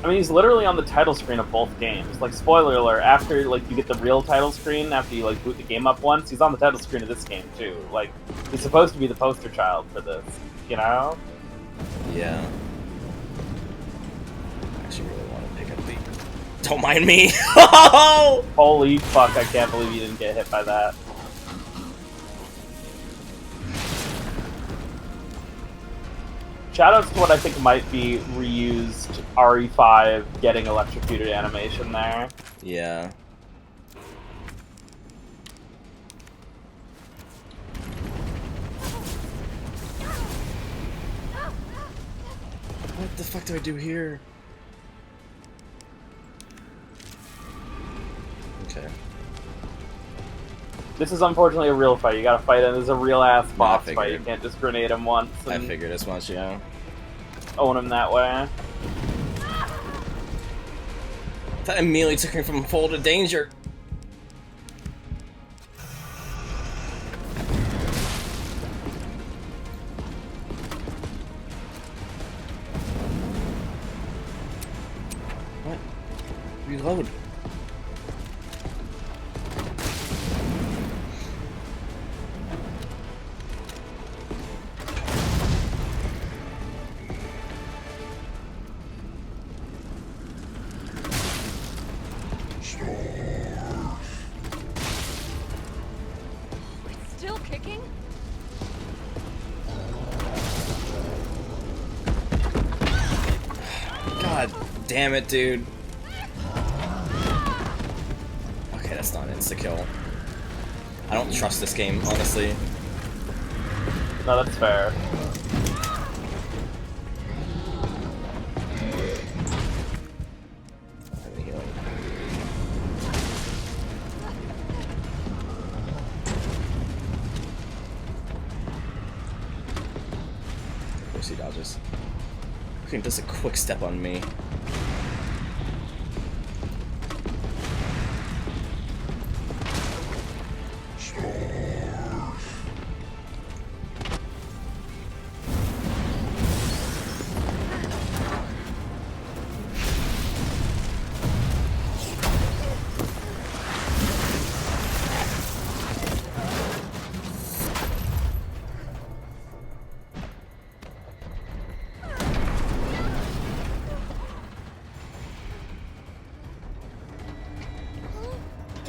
[SPEAKER 2] I mean, he's literally on the title screen of both games. Like, spoiler alert, after, like, you get the real title screen, after you, like, boot the game up once, he's on the title screen of this game, too. Like, he's supposed to be the poster child for this, you know?
[SPEAKER 1] Yeah. I actually really want to pick up the... Don't mind me!
[SPEAKER 2] Holy fuck, I can't believe you didn't get hit by that. Shoutouts to what I think might be reused RE5 getting electrocuted animation there.
[SPEAKER 1] Yeah. What the fuck do I do here? Okay.
[SPEAKER 2] This is unfortunately a real fight. You gotta fight him. This is a real ass boss
[SPEAKER 1] figured.
[SPEAKER 2] fight. You can't just grenade him once
[SPEAKER 1] I
[SPEAKER 2] and
[SPEAKER 1] figured as much, yeah.
[SPEAKER 2] own him that way.
[SPEAKER 1] That immediately took me from full to danger. What? Reload.
[SPEAKER 3] Still kicking?
[SPEAKER 1] God damn it, dude. Okay, that's not insta-kill. I don't trust this game, honestly.
[SPEAKER 2] No, that's fair.
[SPEAKER 1] Of course he dodges. He does a quick step on me.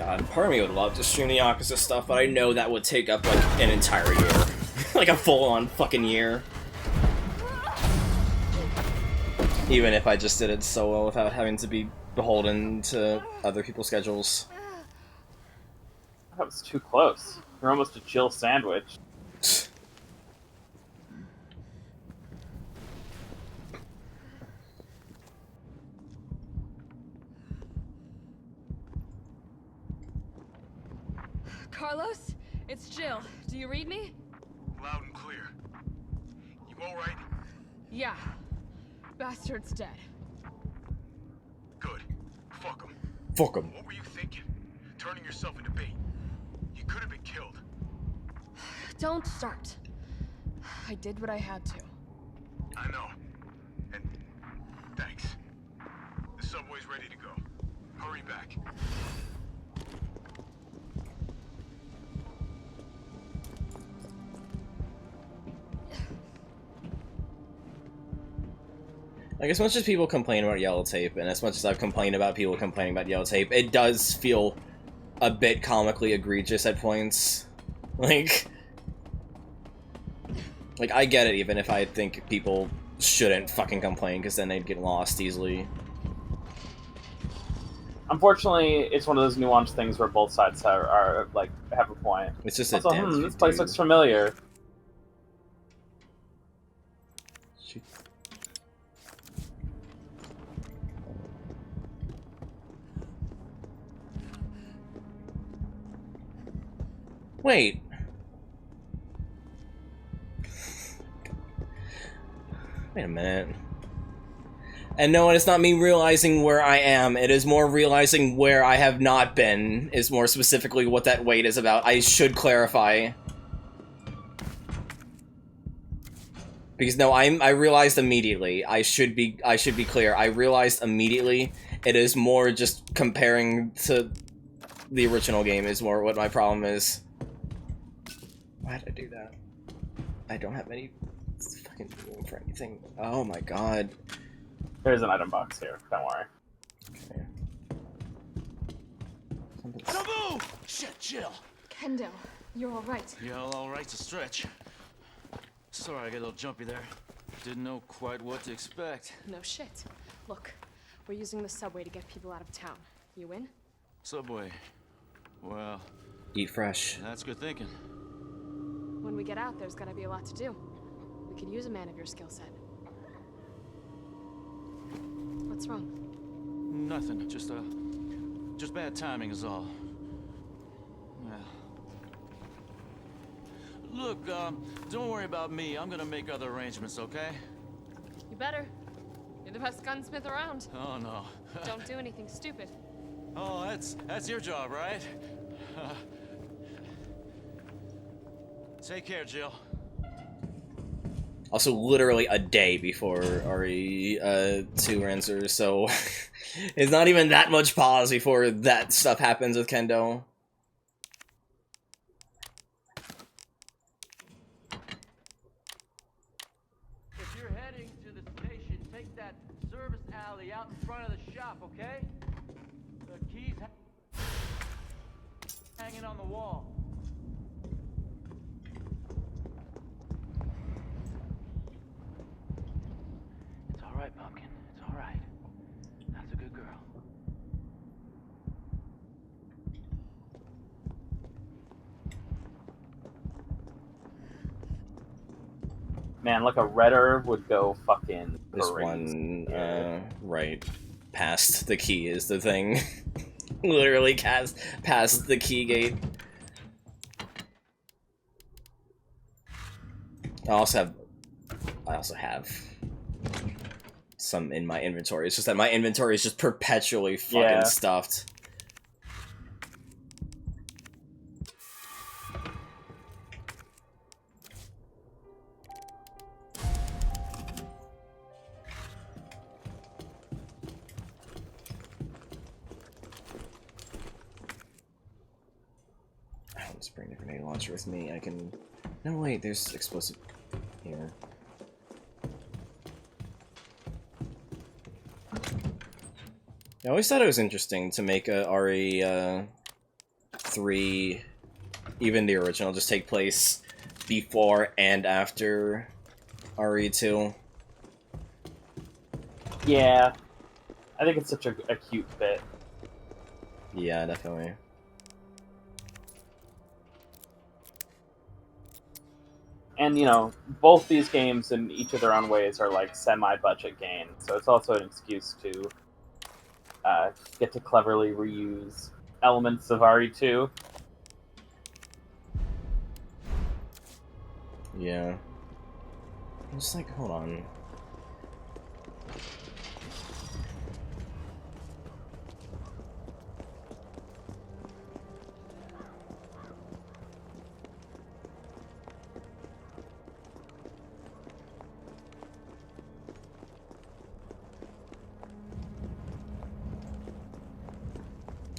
[SPEAKER 1] God, part of me would love to stream the Yakuza stuff, but I know that would take up, like, an entire year. Like, a full-on fucking year. Even if I just did it solo without having to be beholden to other people's schedules.
[SPEAKER 2] That was too close. You're almost a Jill sandwich.
[SPEAKER 3] Carlos, it's Jill. Do you read me?
[SPEAKER 6] Loud and clear. You alright?
[SPEAKER 3] Yeah. Bastard's dead.
[SPEAKER 6] Good. Fuck him.
[SPEAKER 1] Fuck him.
[SPEAKER 6] What were you thinking? Turning yourself into bait. You could have been killed.
[SPEAKER 3] Don't start. I did what I had to.
[SPEAKER 6] I know. And thanks. The subway's ready to go. Hurry back.
[SPEAKER 1] Like, as much as people complain about yellow tape, and as much as I've complained about people complaining about yellow tape, it does feel a bit comically egregious at points. Like, I get it, even if I think people shouldn't fucking complain, because then they'd get lost easily.
[SPEAKER 2] Unfortunately, it's one of those nuanced things where both sides are like, have a point.
[SPEAKER 1] It's just
[SPEAKER 2] also,
[SPEAKER 1] a dance.
[SPEAKER 2] this place looks familiar.
[SPEAKER 1] Wait. Wait a minute. And no, it's not me realizing where I am, it is more realizing where I have not been, is more specifically what that wait is about. I should clarify. Because no, I realized immediately. I should be clear. I realized immediately. It is more just comparing to the original game is more what my problem is. Why did I do that? I don't have any fucking room for anything. Oh my god.
[SPEAKER 2] There's an item box here, don't worry.
[SPEAKER 1] Okay.
[SPEAKER 7] Taboo! Shit, Jill!
[SPEAKER 3] Kendo, you're alright.
[SPEAKER 7] Yeah, all right's a stretch. Sorry, I got a little jumpy there. Didn't know quite what to expect.
[SPEAKER 8] No shit. Look, we're using the subway to get people out of town. You in?
[SPEAKER 7] Subway. Well...
[SPEAKER 1] Eat fresh.
[SPEAKER 7] That's good thinking.
[SPEAKER 8] When we get out, there's gonna be a lot to do. We could use a man of your skill set. What's wrong?
[SPEAKER 7] Nothing. Just bad timing is all. Well... Look, don't worry about me. I'm gonna make other arrangements, okay?
[SPEAKER 8] You better. You're the best gunsmith around.
[SPEAKER 7] Oh, no.
[SPEAKER 8] Don't do anything stupid.
[SPEAKER 7] Oh, that's your job, right? Take care, Jill.
[SPEAKER 1] Also, literally a day before RE2 answers, so it's not even that much pause before that stuff happens with Kendo.
[SPEAKER 15] If you're heading to the station, take that service alley out in front of the shop, okay? The keys hanging on the wall. It's all right, Pumpkin. It's all right. That's a good girl.
[SPEAKER 2] Man, like a red herb would go fucking
[SPEAKER 1] This
[SPEAKER 2] crazy.
[SPEAKER 1] one, right past the key is the thing. Literally past the key gate. I also have some in my inventory. It's just that my inventory is just perpetually fucking stuffed. I don't just bring the grenade launcher with me. I can... No, wait, there's explosive here. I always thought it was interesting to make a RE 3, even the original, just take place before and after RE2.
[SPEAKER 2] Yeah. I think it's such a cute bit.
[SPEAKER 1] Yeah, definitely.
[SPEAKER 2] And, you know, both these games in each of their own ways are like semi-budget games, so it's also an excuse to get to cleverly reuse elements of RE2.
[SPEAKER 1] Yeah. I'm just like, hold on.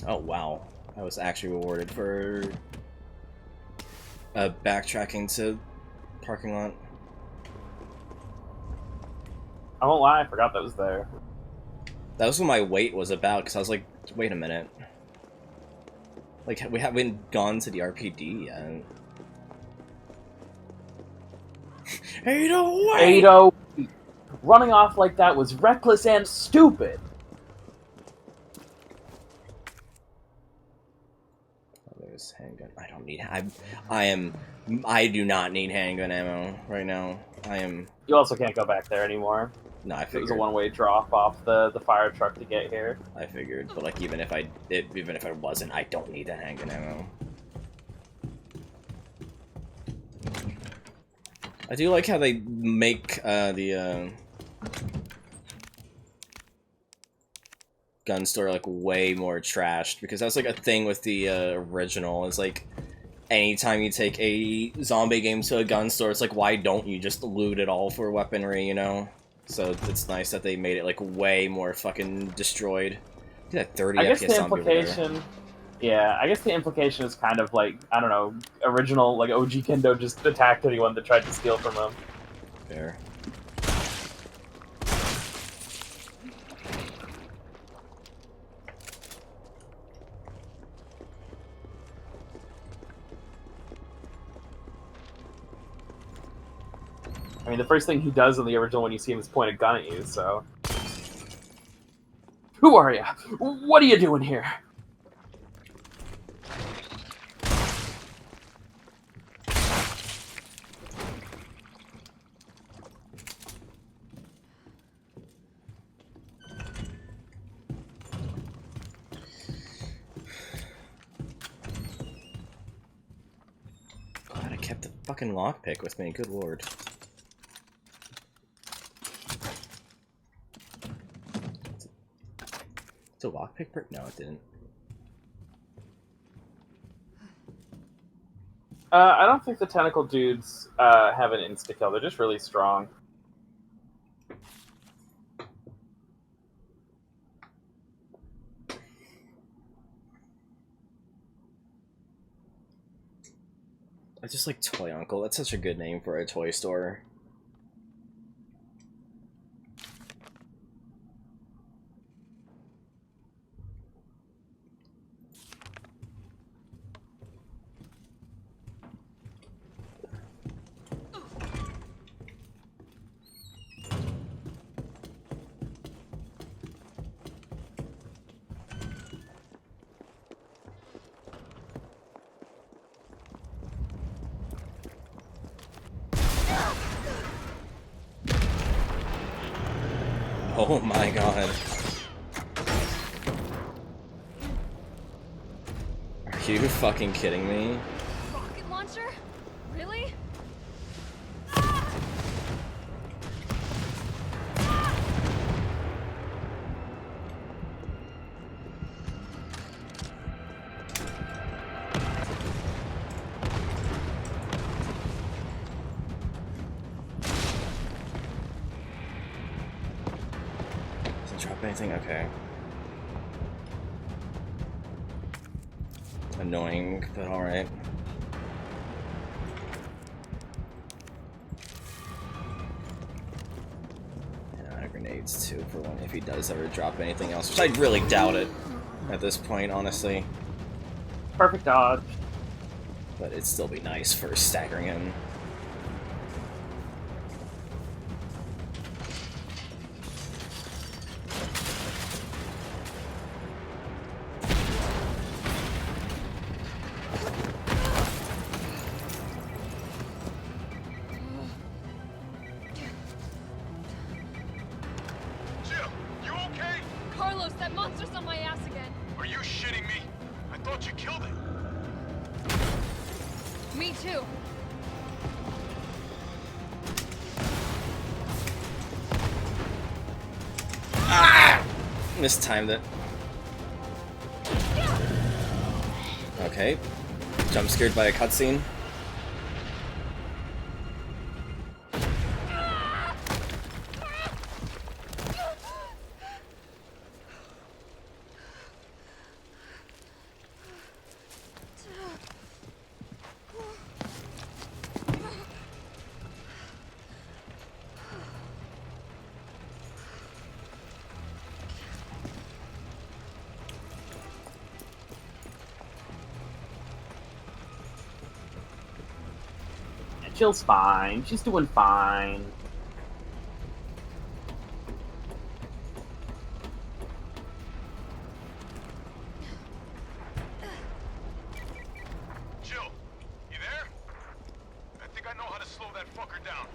[SPEAKER 1] Oh wow, I was actually rewarded for backtracking to parking lot.
[SPEAKER 2] I won't lie, I forgot that was there.
[SPEAKER 1] That was what my wait was about, because I was like, wait a minute. Like, we haven't gone to the RPD yet. 808!
[SPEAKER 2] 808! Running off like that was reckless and stupid!
[SPEAKER 1] There's handgun. I don't need. I do not need handgun ammo right now. I am.
[SPEAKER 2] You also can't go back there anymore.
[SPEAKER 1] No, I figured.
[SPEAKER 2] It was a one-way drop off the fire truck to get here.
[SPEAKER 1] I figured, but like even if I wasn't, I don't need that handgun ammo. I do like how they make the gun store like way more trashed, because that's like a thing with the original. It's like anytime you take a zombie game to a gun store, it's like, why don't you just loot it all for weaponry, you know? So it's nice that they made it like way more fucking destroyed. Look at that 30
[SPEAKER 2] I guess
[SPEAKER 1] FPS
[SPEAKER 2] the
[SPEAKER 1] zombie over there.
[SPEAKER 2] implication, yeah, I guess the implication is kind of like, I don't know, original like OG Kendo just attacked anyone that tried to steal from him.
[SPEAKER 1] Fair.
[SPEAKER 2] I mean, the first thing he does in the original when you see him is point a gun at you, so... Who are you? What are you doing here?
[SPEAKER 1] God, I kept the fucking lockpick with me, good lord. Did a lockpick break? No, it didn't.
[SPEAKER 2] I don't think the tentacle dudes have an insta-kill. They're just really strong.
[SPEAKER 1] I just like Toy Uncle. That's such a good name for a toy store. Oh my god. Are you fucking kidding me?
[SPEAKER 3] Rocket launcher? Really?
[SPEAKER 1] Doesn't drop anything? Okay. Annoying, but alright. And grenades too, for one, if he does ever drop anything else, which I really doubt it at this point, honestly.
[SPEAKER 2] Perfect dodge.
[SPEAKER 1] But it'd still be nice for staggering him.
[SPEAKER 6] Jill, you okay?
[SPEAKER 3] Carlos, that monster's on my ass again.
[SPEAKER 6] Are you shitting me? I thought you killed it.
[SPEAKER 3] Me too.
[SPEAKER 1] Ah! Mistimed it. Okay. Jump scared by a cutscene.
[SPEAKER 2] Jill's fine. She's doing fine.
[SPEAKER 6] Jill, you there? I think I know how to slow that fucker down.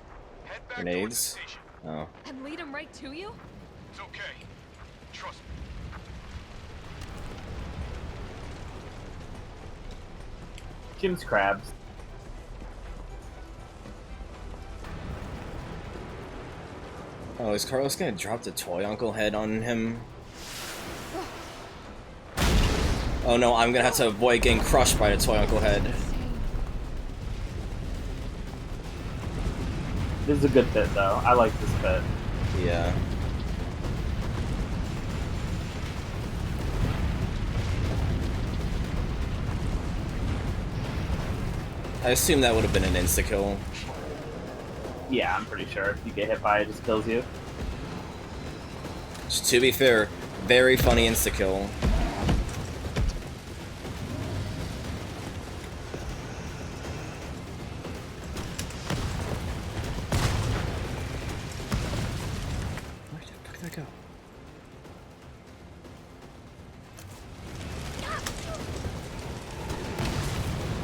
[SPEAKER 6] Head back towards the
[SPEAKER 1] Grenades.
[SPEAKER 6] station.
[SPEAKER 1] Oh.
[SPEAKER 3] And lead him right to you?
[SPEAKER 6] It's okay. Trust me.
[SPEAKER 2] Jim's crabs.
[SPEAKER 1] Oh, is Carlos gonna drop the toy uncle head on him? Oh no, I'm gonna have to avoid getting crushed by the toy uncle head.
[SPEAKER 2] This is a good bit, though. I like this bit.
[SPEAKER 1] Yeah. I assume that would have been an insta-kill.
[SPEAKER 2] Yeah, I'm pretty sure. If you get hit by it, it just kills you.
[SPEAKER 1] To be fair, very funny insta-kill. Where the fuck did that go?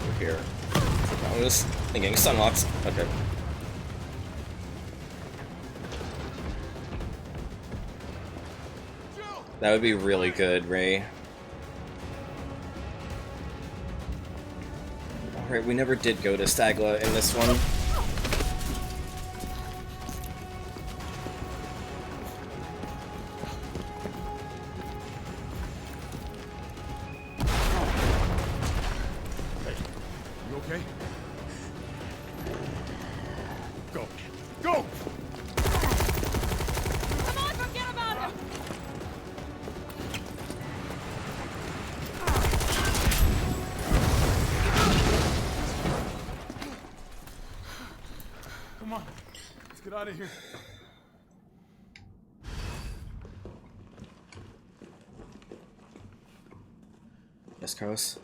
[SPEAKER 1] Over here. I'm just thinking sunlocks. Okay. That would be really good, Ray. Alright, we never did go to Stagla in this one.
[SPEAKER 6] You okay? Go. Go!
[SPEAKER 3] Come on, forget about him!
[SPEAKER 6] Come on. Let's get out of here.
[SPEAKER 1] Yes, Carlos?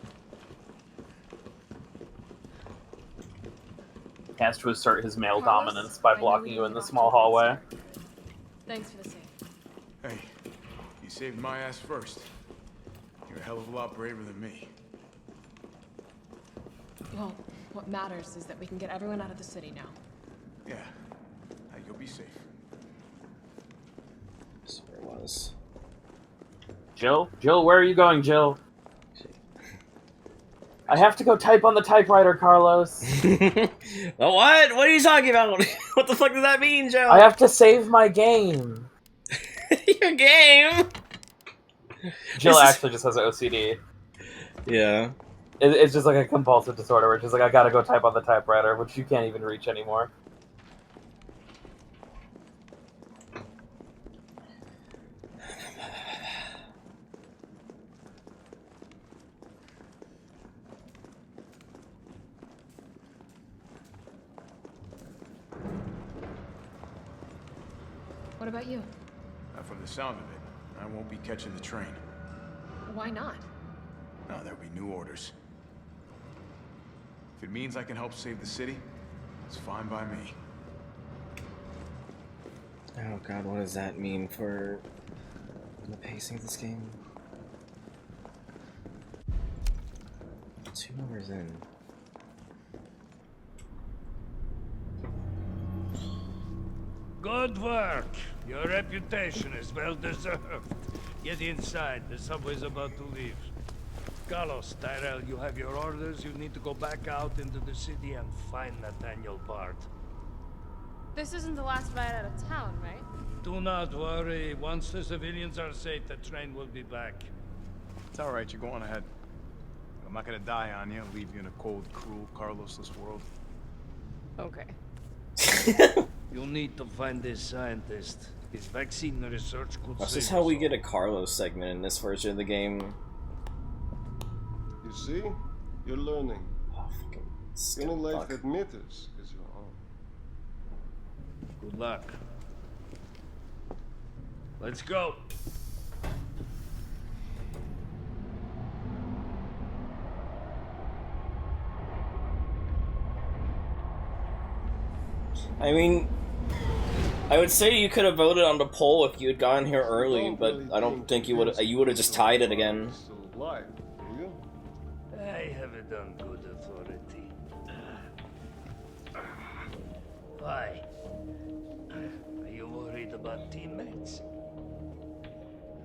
[SPEAKER 2] He has to assert his male
[SPEAKER 3] Carlos,
[SPEAKER 2] dominance by
[SPEAKER 3] I know
[SPEAKER 2] blocking
[SPEAKER 3] we
[SPEAKER 2] you in the
[SPEAKER 3] talked
[SPEAKER 2] small
[SPEAKER 3] about
[SPEAKER 2] hallway.
[SPEAKER 3] this. Thanks for the save.
[SPEAKER 6] Hey, you saved my ass first. You're a hell of a lot braver than me.
[SPEAKER 8] Well, what matters is that we can get everyone out of the city now.
[SPEAKER 6] Yeah. You'll be safe.
[SPEAKER 1] That's where it was.
[SPEAKER 2] Jill? Jill, where are you going, Jill? I have to go type on the typewriter, Carlos.
[SPEAKER 1] What? What are you talking about? What the fuck does that mean, Joe?
[SPEAKER 2] I have to save my game.
[SPEAKER 1] Your game?
[SPEAKER 2] Jill actually just has OCD.
[SPEAKER 1] Yeah.
[SPEAKER 2] It's just like a compulsive disorder where she's like, I gotta go type on the typewriter, which you can't even reach anymore.
[SPEAKER 8] What about you?
[SPEAKER 6] From the sound of it, I won't be catching the train.
[SPEAKER 8] Why not?
[SPEAKER 6] No, there'll be new orders. If it means I can help save the city, it's fine by me.
[SPEAKER 1] Oh god, what does that mean for the pacing of this game? 2 hours in.
[SPEAKER 16] Good work. Your reputation is well deserved. Get inside. The subway's about to leave. Carlos, Tyrell, you have your orders. You need to go back out into the city and find Nathaniel Bard.
[SPEAKER 8] This isn't the last ride out of town, right?
[SPEAKER 16] Do not worry. Once the civilians are safe, the train will be back.
[SPEAKER 6] It's alright, you're going ahead. I'm not gonna die on you, leave you in a cold, cruel, Carlosless world.
[SPEAKER 8] Okay.
[SPEAKER 16] You'll need to find this scientist. His vaccine research could
[SPEAKER 1] That's
[SPEAKER 16] save
[SPEAKER 1] just how
[SPEAKER 16] us
[SPEAKER 1] we
[SPEAKER 16] all.
[SPEAKER 1] get a Carlos segment in this version of the game.
[SPEAKER 13] You see? You're learning.
[SPEAKER 1] Oh, fucking
[SPEAKER 13] The only life that matters is your own.
[SPEAKER 16] Good luck. Let's go.
[SPEAKER 1] I mean, I would say you could have voted on the poll if you had gotten here early, but I don't think you would. You would have just tied it again.
[SPEAKER 13] Why? Do you?
[SPEAKER 16] I have it on good authority. Why? Are you worried about teammates?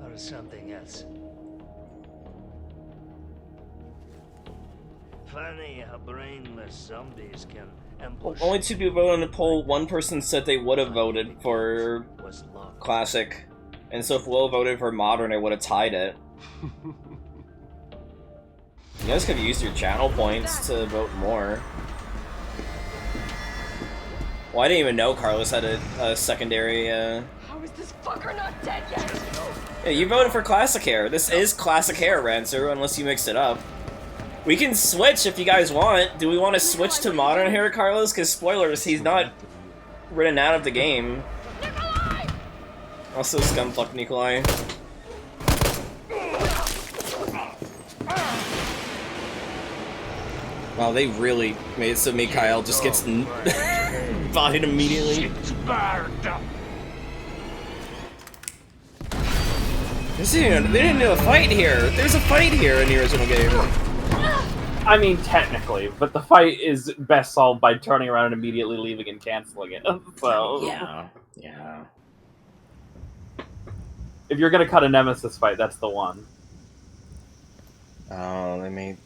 [SPEAKER 16] Or something else? Funny how brainless zombies can ambush.
[SPEAKER 1] Only 2 people voted on the poll. 1 person said they would have voted for Classic, and so if Will voted for Modern, it would have tied it. You guys could have used your channel points to vote more. Well, I didn't even know Carlos had a secondary,
[SPEAKER 3] How is this fucker not dead yet?
[SPEAKER 1] Yeah, you voted for Classic Hair. This is Classic Hair, Rancer, unless you mixed it up. We can switch if you guys want. Do we want to switch to Modern Hair, Carlos? Because spoilers, he's not written out of the game.
[SPEAKER 3] Nikolai!
[SPEAKER 1] Also, Scumfuck Nikolai. Wow, they really made it so Mikhail just gets bodied immediately. They didn't do a fight here. There's a fight here in the original game.
[SPEAKER 2] I mean, technically, but the fight is best solved by turning around and immediately leaving and canceling it. So
[SPEAKER 1] yeah.
[SPEAKER 2] If you're gonna cut a Nemesis fight, that's the one.
[SPEAKER 1] Oh, they made.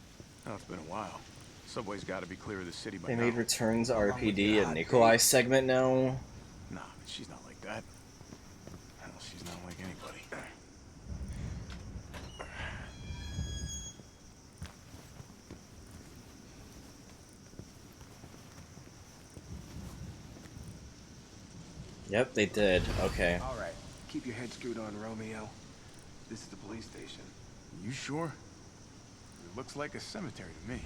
[SPEAKER 6] Oh, it's been a while. Subway's got to be clear of the city by
[SPEAKER 1] They
[SPEAKER 6] now.
[SPEAKER 1] made Returns RPD a Nikolai segment now.
[SPEAKER 6] Nah, she's not like that. Hell, she's not like anybody.
[SPEAKER 1] Yep, they did. Okay.
[SPEAKER 6] All right, keep your head screwed on, Romeo. This is the police station. You sure? It looks like a cemetery to me.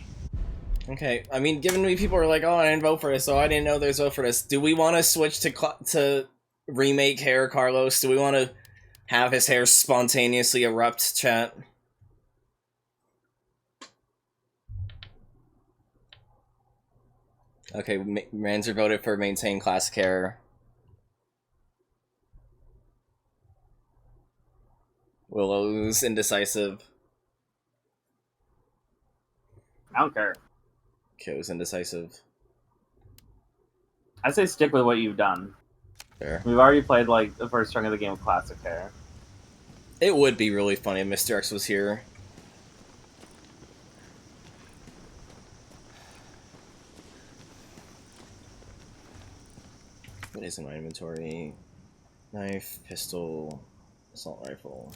[SPEAKER 1] Okay, I mean, given me people are like, oh, I didn't vote for this, so I didn't know there's vote for this. Do we want to switch to remake hair, Carlos? Do we want to have his hair spontaneously erupt, chat? Okay, Ranzer voted for maintain classic hair. Willow's indecisive.
[SPEAKER 2] I don't care.
[SPEAKER 1] Kyo's indecisive.
[SPEAKER 2] I say stick with what you've done.
[SPEAKER 1] Fair.
[SPEAKER 2] We've already played like the first chunk of the game with classic hair.
[SPEAKER 1] It would be really funny if Mr. X was here. What is in my inventory? Knife, pistol, assault rifle.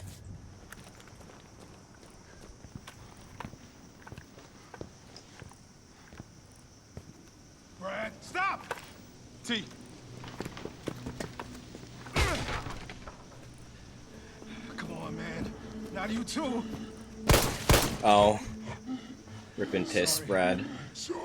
[SPEAKER 6] Brad, stop! T. Come on, man. Not you too.
[SPEAKER 1] Oh. Ripping piss, Brad.
[SPEAKER 6] Sorry.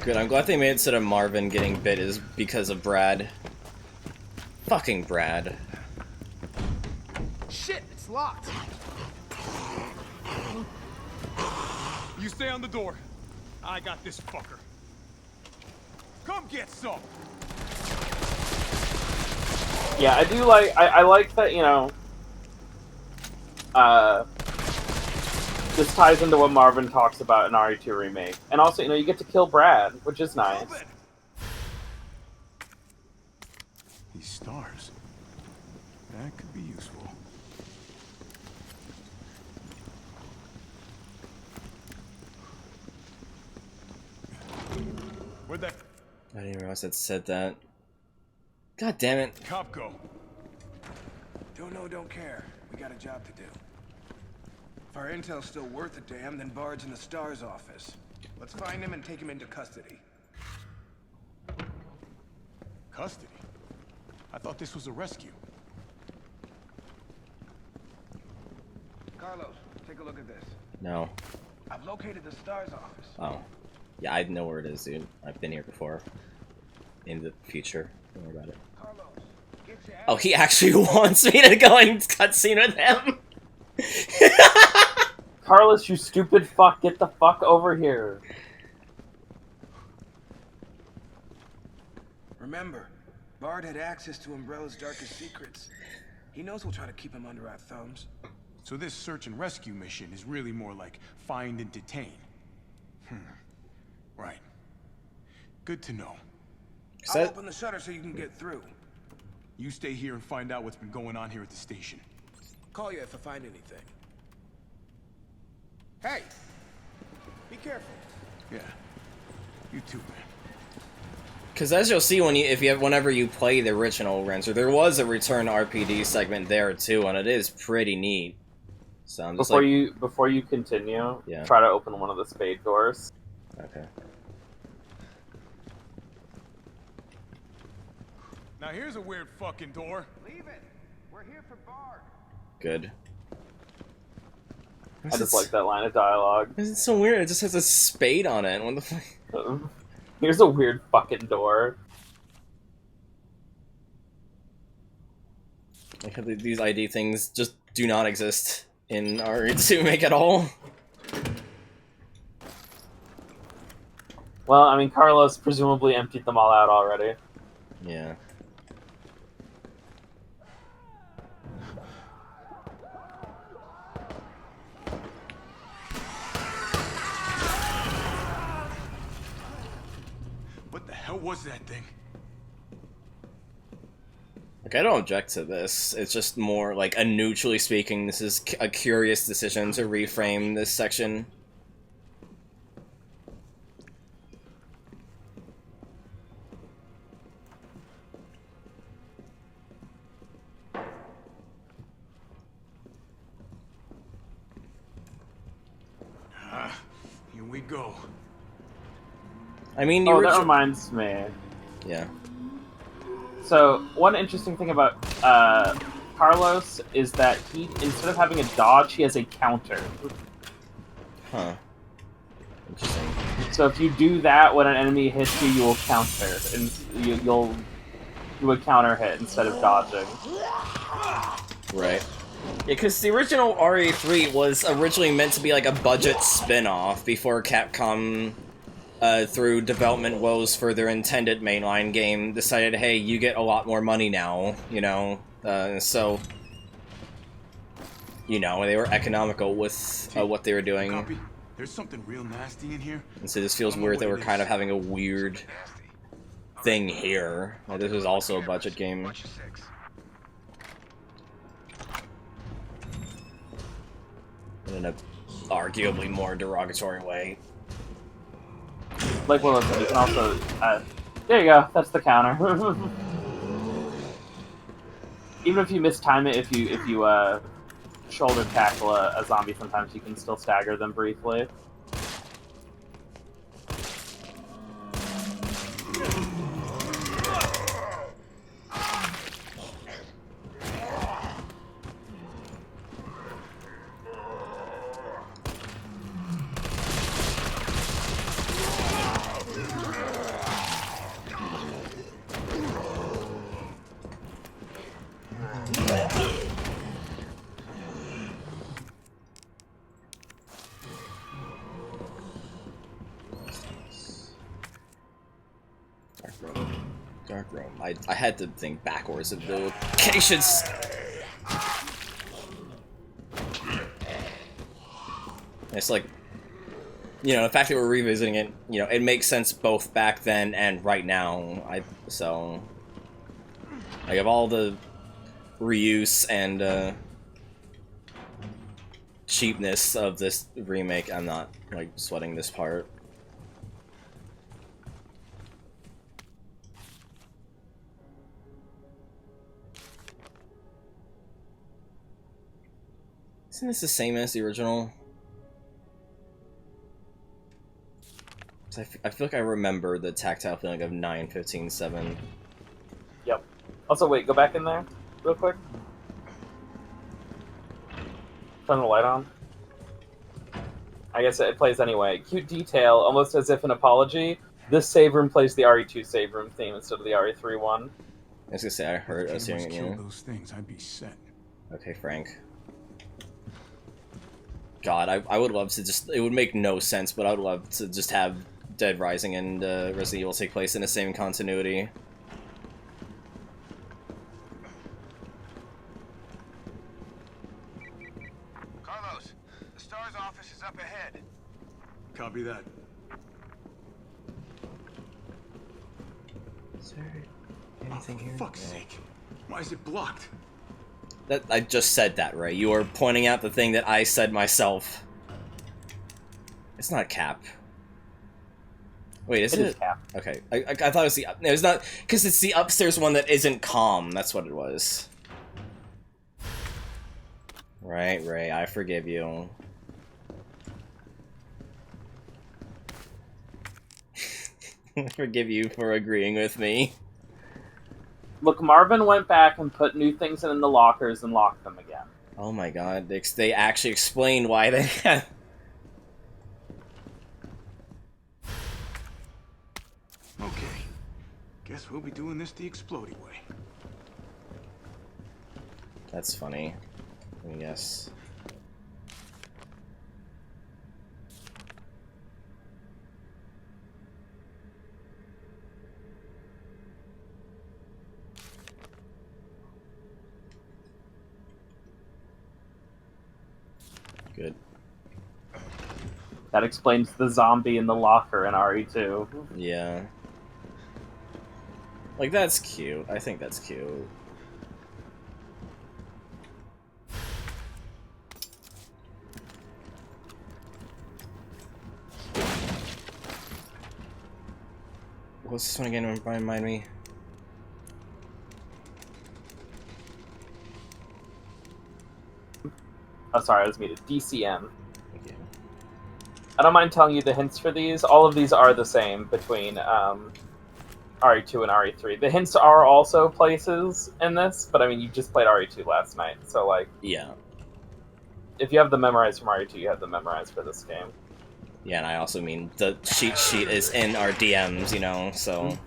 [SPEAKER 1] Good, I'm glad they made it so that Marvin getting bit is because of Brad. Fucking Brad.
[SPEAKER 6] locked. You stay on the door. I got this fucker. Come get some.
[SPEAKER 2] Yeah, I do like. I like that. You know. This ties into what Marvin talks about in RE2 Remake, and also, you know, you get to kill Brad, which is nice.
[SPEAKER 6] These stars. That could be useful. Where'd that
[SPEAKER 1] I didn't realize it said that. God damn it.
[SPEAKER 6] cop go?
[SPEAKER 17] Don't know, don't care. We got a job to do. If our intel's still worth a damn, then Bard's in the STARS office. Let's find him and take him into custody.
[SPEAKER 6] Custody? I thought this was a rescue.
[SPEAKER 17] Carlos, take a look at this.
[SPEAKER 1] No.
[SPEAKER 17] I've located the STARS office.
[SPEAKER 1] Oh. Yeah, I know where it is, dude. I've been here before. In the future. Don't worry about it. Oh, he actually wants me to go and cutscene with him?
[SPEAKER 2] Carlos, you stupid fuck, get the fuck over here.
[SPEAKER 17] Remember, Bard had access to Umbrella's darkest secrets. He knows we'll try to keep him under our thumbs.
[SPEAKER 6] So this search and rescue mission is really more like find and detain. Right. Good to know.
[SPEAKER 17] I'll open the shutter so you can get through.
[SPEAKER 6] You stay here and find out what's been going on here at the station.
[SPEAKER 17] Call you if I find anything. Hey! Be careful.
[SPEAKER 6] Yeah. You too, man.
[SPEAKER 1] Because as you'll see whenever you play the original Renzer, there was a return RPD segment there too, and it is pretty neat. So I'm just
[SPEAKER 2] before you continue,
[SPEAKER 1] yeah.
[SPEAKER 2] Try to open one of the spade doors.
[SPEAKER 1] Okay.
[SPEAKER 6] Now here's a weird fucking door.
[SPEAKER 17] Leave it. We're here for Bard.
[SPEAKER 1] Good.
[SPEAKER 2] I just like that line of dialogue.
[SPEAKER 1] It's so weird. It just has a spade on it. What the fuck?
[SPEAKER 2] Here's a weird fucking door.
[SPEAKER 1] Like how these ID things just do not exist in RE2 Make at all.
[SPEAKER 2] Well, I mean, Carlos presumably emptied them all out already.
[SPEAKER 1] Yeah.
[SPEAKER 6] What the hell was that thing?
[SPEAKER 1] Like, I don't object to this. It's just more like, neutrally speaking, this is a curious decision to reframe this section.
[SPEAKER 6] Here we go.
[SPEAKER 1] I mean,
[SPEAKER 2] that reminds me.
[SPEAKER 1] Yeah.
[SPEAKER 2] So, one interesting thing about Carlos is that he, instead of having a dodge, he has a counter.
[SPEAKER 1] Huh. Interesting.
[SPEAKER 2] So if you do that when an enemy hits you, you will counter, and you would counter hit instead of dodging.
[SPEAKER 1] Right. Yeah, because the original RE3 was originally meant to be like a budget spin-off before Capcom, through development woes for their intended mainline game, decided, hey, you get a lot more money now, you know, so, you know, they were economical with what they were doing.
[SPEAKER 6] Copy. There's something real nasty in here.
[SPEAKER 1] And so this feels weird that we're kind of having a weird thing here. Like, this is also a budget game. In a arguably more derogatory way.
[SPEAKER 2] Like, well, listen, you can also... there you go, that's the counter. Even if you mistime it, if you shoulder tackle a zombie, sometimes you can still stagger them briefly.
[SPEAKER 1] Dark room. I had to think backwards of the locations. It's like, you know, the fact that we're revisiting it, you know, it makes sense both back then and right now. So like of all the reuse and cheapness of this remake, I'm not like sweating this part. Isn't this the same as the original? I feel like I remember the tactile feeling of 9, 15, 7.
[SPEAKER 2] Yep. Also, wait, go back in there real quick. Turn the light on. I guess it plays anyway. Cute detail, almost as if an apology. This save room plays the RE2 save room theme instead of the RE3 one.
[SPEAKER 1] I was gonna say, I was hearing it, you know.
[SPEAKER 6] Those things, I'd be set.
[SPEAKER 1] Okay, Frank. God, I would love to just... It would make no sense, but I would love to just have Dead Rising and Resident Evil take place in the same continuity.
[SPEAKER 17] Carlos, the STAR's office is up ahead.
[SPEAKER 6] Copy that.
[SPEAKER 1] Is there anything here?
[SPEAKER 6] For fuck's sake. Why is it blocked?
[SPEAKER 1] That I just said that, right? You are pointing out the thing that I said myself. It's not Cap. Wait, is it?
[SPEAKER 2] It is Cap.
[SPEAKER 1] Okay, I thought it was the... No, it's not... Because it's the upstairs one that isn't calm. That's what it was. Right, Ray, I forgive you. I forgive you for agreeing with me.
[SPEAKER 2] Look, Marvin went back and put new things in the lockers and locked them again.
[SPEAKER 1] Oh my god, they actually explained why they had...
[SPEAKER 6] Okay. Guess we'll be doing this the explodey way.
[SPEAKER 1] That's funny. I guess. Good.
[SPEAKER 2] That explains the zombie in the locker in RE2.
[SPEAKER 1] Yeah. Like, that's cute. I think that's cute. What's this one again? Remind me.
[SPEAKER 2] Oh, sorry, I was muted. DCM. I don't mind telling you the hints for these. All of these are the same between RE2 and RE3. The hints are also places in this, but I mean, you just played RE2 last night, so like...
[SPEAKER 1] Yeah.
[SPEAKER 2] If you have them memorized from RE2, you have them memorized for this game.
[SPEAKER 1] Yeah, and I also mean the cheat sheet is in our DMs, you know, so...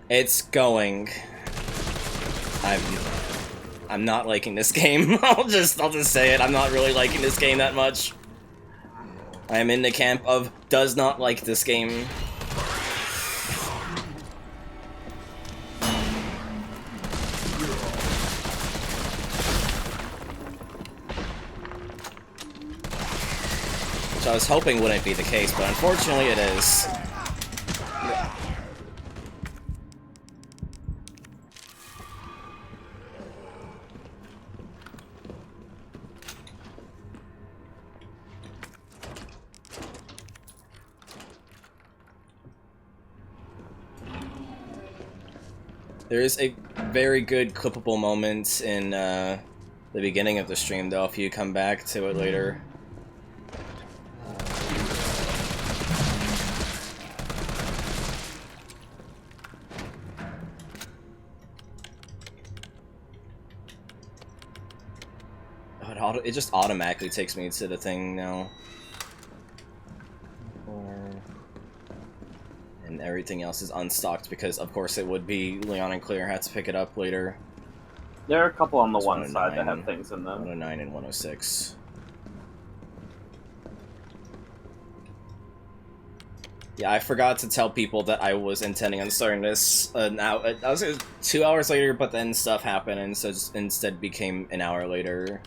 [SPEAKER 1] It's going. I'm not liking this game. I'll just say it. I'm not really liking this game that much. I am in the camp of does not like this game. Which I was hoping wouldn't be the case, but unfortunately it is. There is a very good clippable moment in the beginning of the stream, though, if you come back to it later. It just automatically takes me to the thing now. And everything else is unstocked because, of course, it would be Leon and Claire had to pick it up later.
[SPEAKER 2] There are a couple on the one side that have things in them.
[SPEAKER 1] 109 and 106. Yeah, I forgot to tell people that I was intending on starting this now. I was 2 hours later, but then stuff happened, and so just instead became an hour later.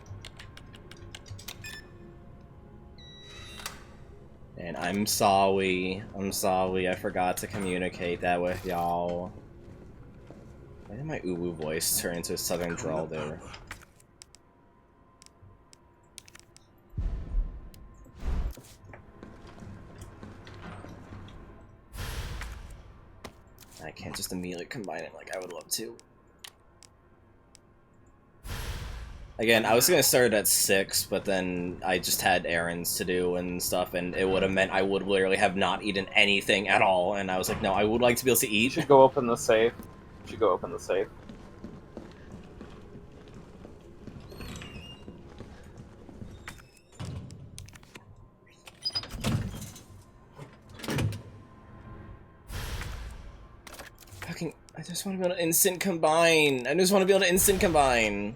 [SPEAKER 1] And I'm sorry. I forgot to communicate that with y'all. Why did my uwu voice turn into a southern drawl there? I can't just immediately combine it like I would love to. Again, I was gonna start at 6, but then I just had errands to do and stuff, and it would have meant I would literally have not eaten anything at all, and I was like, no, I would like to be able to eat.
[SPEAKER 2] You should go open the safe. You should go open the safe.
[SPEAKER 1] Fucking, I just want to be able to instant combine. I just want to be able to instant combine.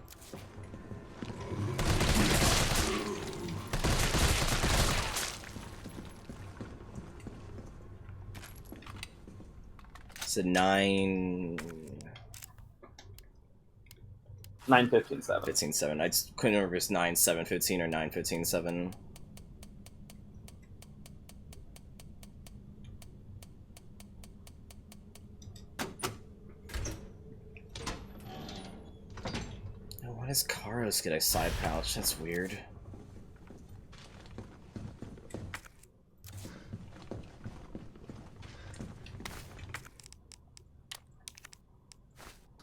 [SPEAKER 1] It's a 9...
[SPEAKER 2] 9, 15, 7.
[SPEAKER 1] 15, 7. I just couldn't remember if it's 9, 7, 15 or 9, 15, 7. Why does Karos get a side pouch? That's weird.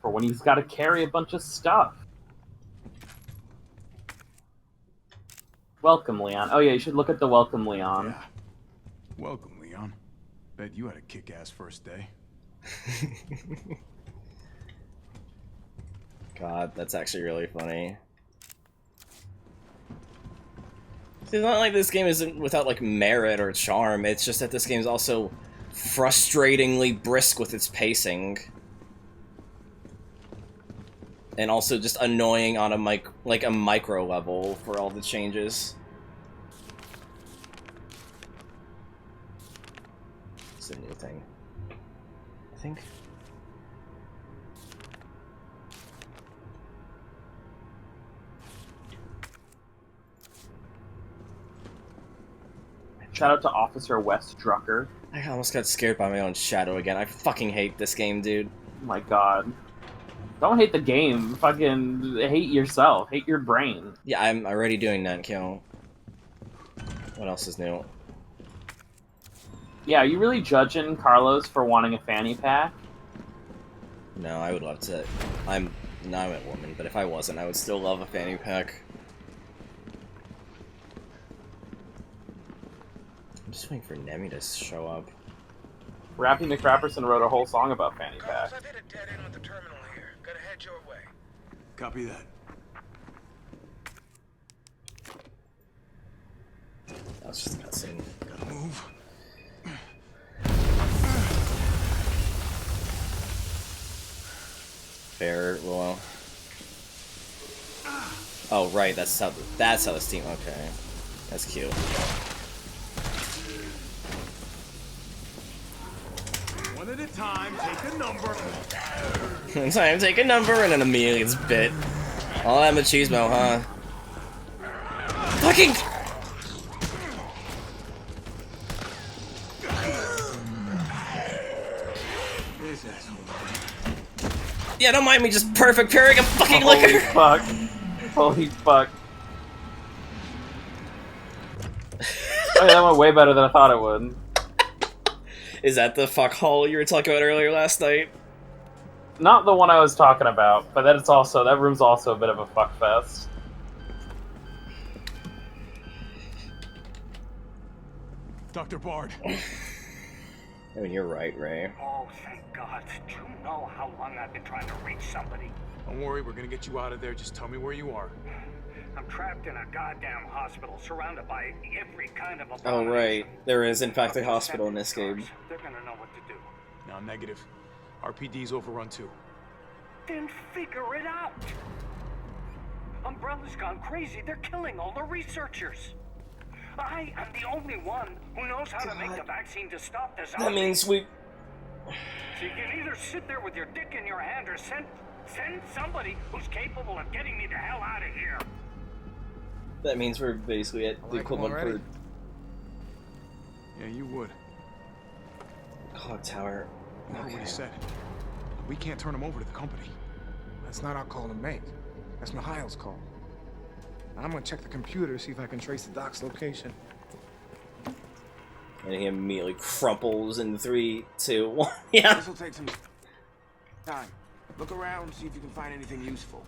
[SPEAKER 2] For when he's got to carry a bunch of stuff. Welcome, Leon. Oh yeah, you should look at the welcome, Leon.
[SPEAKER 6] Yeah. Welcome, Leon. Bet you had a kick-ass first day.
[SPEAKER 1] God, that's actually really funny. It's not like this game isn't without, like, merit or charm, it's just that this game is also frustratingly brisk with its pacing. And also just annoying on a micro level for all the changes. It's a new thing, I think.
[SPEAKER 2] Shout out to Officer Wes Drucker.
[SPEAKER 1] I almost got scared by my own shadow again. I fucking hate this game, dude.
[SPEAKER 2] Oh my god. Don't hate the game. Fucking hate yourself. Hate your brain.
[SPEAKER 1] Yeah, I'm already doing that, Kill. What else is new?
[SPEAKER 2] Yeah, are you really judging Carlos for wanting a fanny pack?
[SPEAKER 1] No, I would love to. I'm a woman, but if I wasn't, I would still love a fanny pack. I'm just waiting for Nemi to show up.
[SPEAKER 2] Rappy McRapperson wrote a whole song about fanny pack.
[SPEAKER 17] I've hit a dead end with the terminal here. Gotta head your way.
[SPEAKER 6] Copy that.
[SPEAKER 1] That was just a cutscene.
[SPEAKER 6] Gotta move.
[SPEAKER 1] Fair, Willow. Oh right, that's how the Steam. Okay, that's cute.
[SPEAKER 6] One at a time, take a number.
[SPEAKER 1] Time, take a number, and then immediately it's bit. All that machismo, huh? Fucking! Yeah, don't mind me just perfect parrying a fucking liquor!
[SPEAKER 2] Holy fuck. Holy fuck. Oh, yeah, that went way better than I thought it would.
[SPEAKER 1] Is that the fuck hole you were talking about earlier last night?
[SPEAKER 2] Not the one I was talking about, but that room's also a bit of a fuckfest.
[SPEAKER 6] Dr. Bard.
[SPEAKER 1] I mean, you're right, Ray.
[SPEAKER 9] Oh, thank God. Do you know how long I've been trying to reach somebody?
[SPEAKER 6] Don't worry, we're gonna get you out of there. Just tell me where you are.
[SPEAKER 9] I'm trapped in a goddamn hospital, surrounded by every kind of
[SPEAKER 1] Oh,
[SPEAKER 9] abomination.
[SPEAKER 1] right. There is, in fact, a hospital in this game.
[SPEAKER 9] They're gonna know what to do.
[SPEAKER 6] No, negative. RPD's overrun too.
[SPEAKER 9] Then figure it out! Umbrella's gone crazy. They're killing all the researchers. I am the only one who knows how to make the vaccine to stop this.
[SPEAKER 1] That means we...
[SPEAKER 9] So you can either sit there with your dick in your hand or send somebody who's capable of getting me the hell out of here.
[SPEAKER 1] That means we're basically at the equivalent for...
[SPEAKER 6] Yeah, you would.
[SPEAKER 1] Clock tower.
[SPEAKER 6] I heard what he said. We can't turn him over to the company.
[SPEAKER 17] That's not our call to make. That's Mikhail's call. I'm gonna check the computer, see if I can trace the doc's location.
[SPEAKER 1] And he immediately crumples in 3, 2, 1. Yeah.
[SPEAKER 17] This'll take some time. Look around, see if you can find anything useful.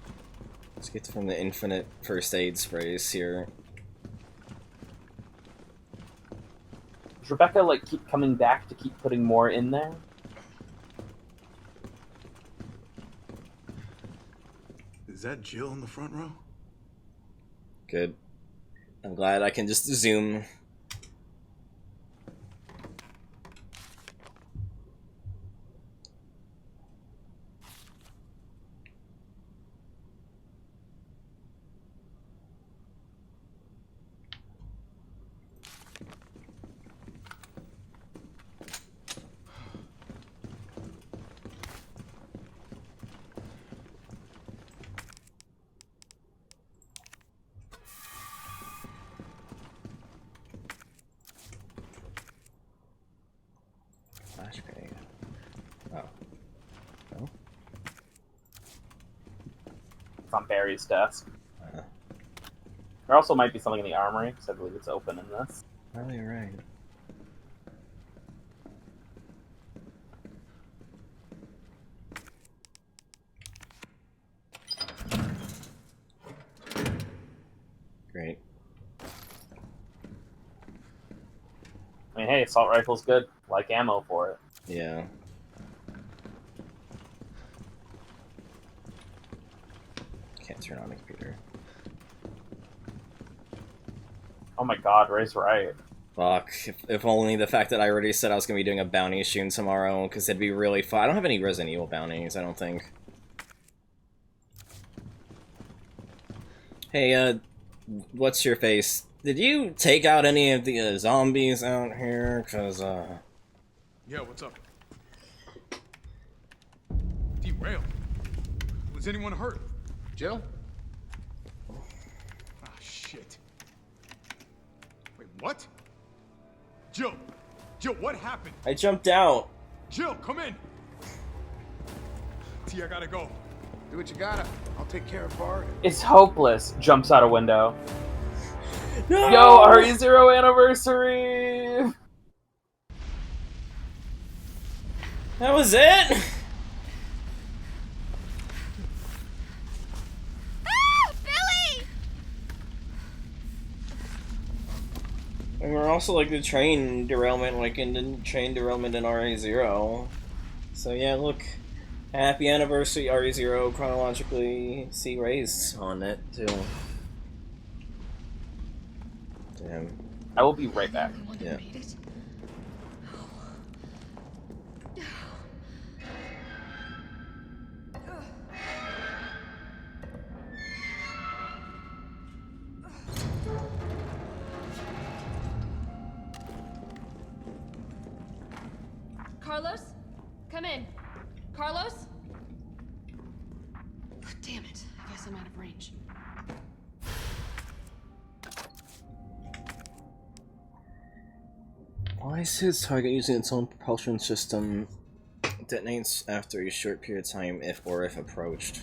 [SPEAKER 1] Let's get from the infinite first aid sprays here.
[SPEAKER 2] Does Rebecca like keep coming back to keep putting more in there?
[SPEAKER 6] Is that Jill in the front row?
[SPEAKER 1] Good. I'm glad I can just zoom. Flash grenade. Oh. No?
[SPEAKER 2] It's on Barry's desk. There also might be something in the armory, because I believe it's open in this.
[SPEAKER 1] Oh, you're right. Great.
[SPEAKER 2] I mean, hey, assault rifle's good. Like ammo for it.
[SPEAKER 1] Yeah. Can't turn on the computer.
[SPEAKER 2] Oh my god, Ray's right.
[SPEAKER 1] Fuck. If only the fact that I already said I was going to be doing a bounty stream tomorrow, because it'd be really fun. I don't have any Resident Evil bounties, I don't think. Hey, what's your face? Did you take out any of the zombies out here? Because,
[SPEAKER 6] Yeah, what's up? Derailed. Was anyone hurt? Jill? Ah, shit. Wait, what? Jill! Jill, what happened?
[SPEAKER 1] I jumped out.
[SPEAKER 6] Jill, come in! T, I gotta go. Do what you gotta. I'll take care of Bard.
[SPEAKER 2] It's hopeless. Jumps out a window.
[SPEAKER 1] No!
[SPEAKER 2] Yo, RE0 anniversary!
[SPEAKER 1] That was it? And we're also like the train derailment, like in the train derailment in RE0. So yeah, look. Happy anniversary RE0 chronologically. See Ray's on it too. Damn.
[SPEAKER 2] I will be right back.
[SPEAKER 1] Yeah.
[SPEAKER 8] Carlos? Come in. Carlos? Damn it. I guess I'm out of range.
[SPEAKER 1] Why is his target using its own propulsion system? Detonates after a short period of time if approached.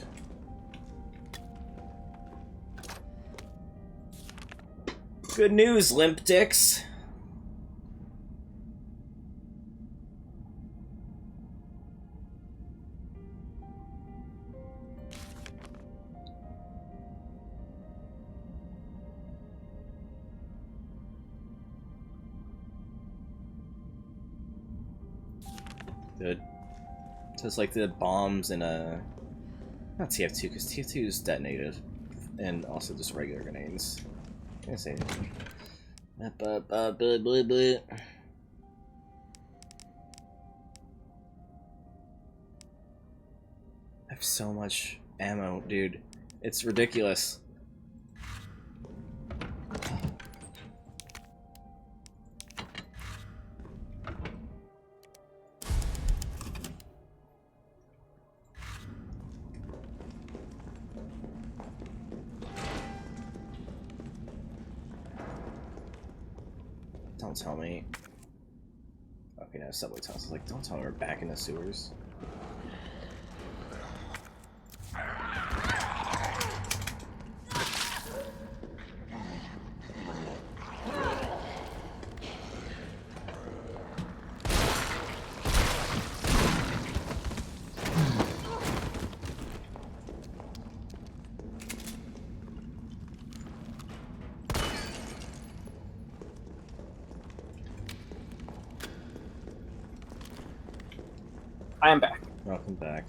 [SPEAKER 1] Good news, limp dicks! Good. So it's like the bombs in a... Not TF2, because TF2 is detonated. And also just regular grenades. I'm gonna say... I have so much ammo, dude. It's ridiculous. Don't tell me. Okay, no, subway tunnels. I was like, don't tell me we're back in the sewers.
[SPEAKER 2] I am back.
[SPEAKER 1] Welcome back.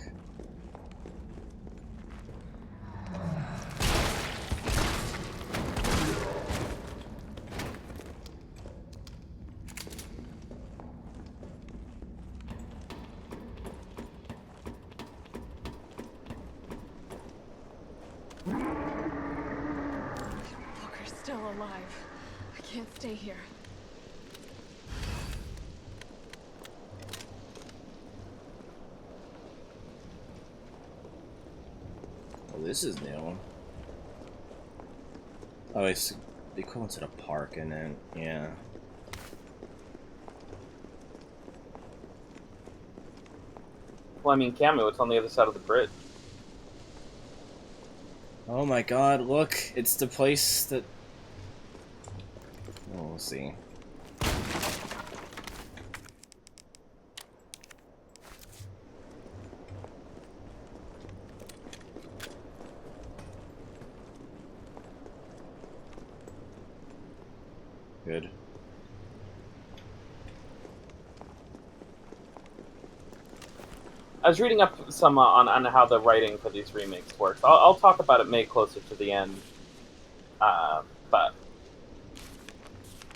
[SPEAKER 3] Walker's still alive. I can't stay here.
[SPEAKER 1] This is new. Oh, it's the equivalent to the park, and then yeah.
[SPEAKER 2] Well, I mean, Cammy, it's on the other side of the bridge.
[SPEAKER 1] Oh my God! Look, it's the place that. Oh, we'll see. Good.
[SPEAKER 2] I was reading up some on how the writing for these remakes works. I'll talk about it maybe closer to the end. But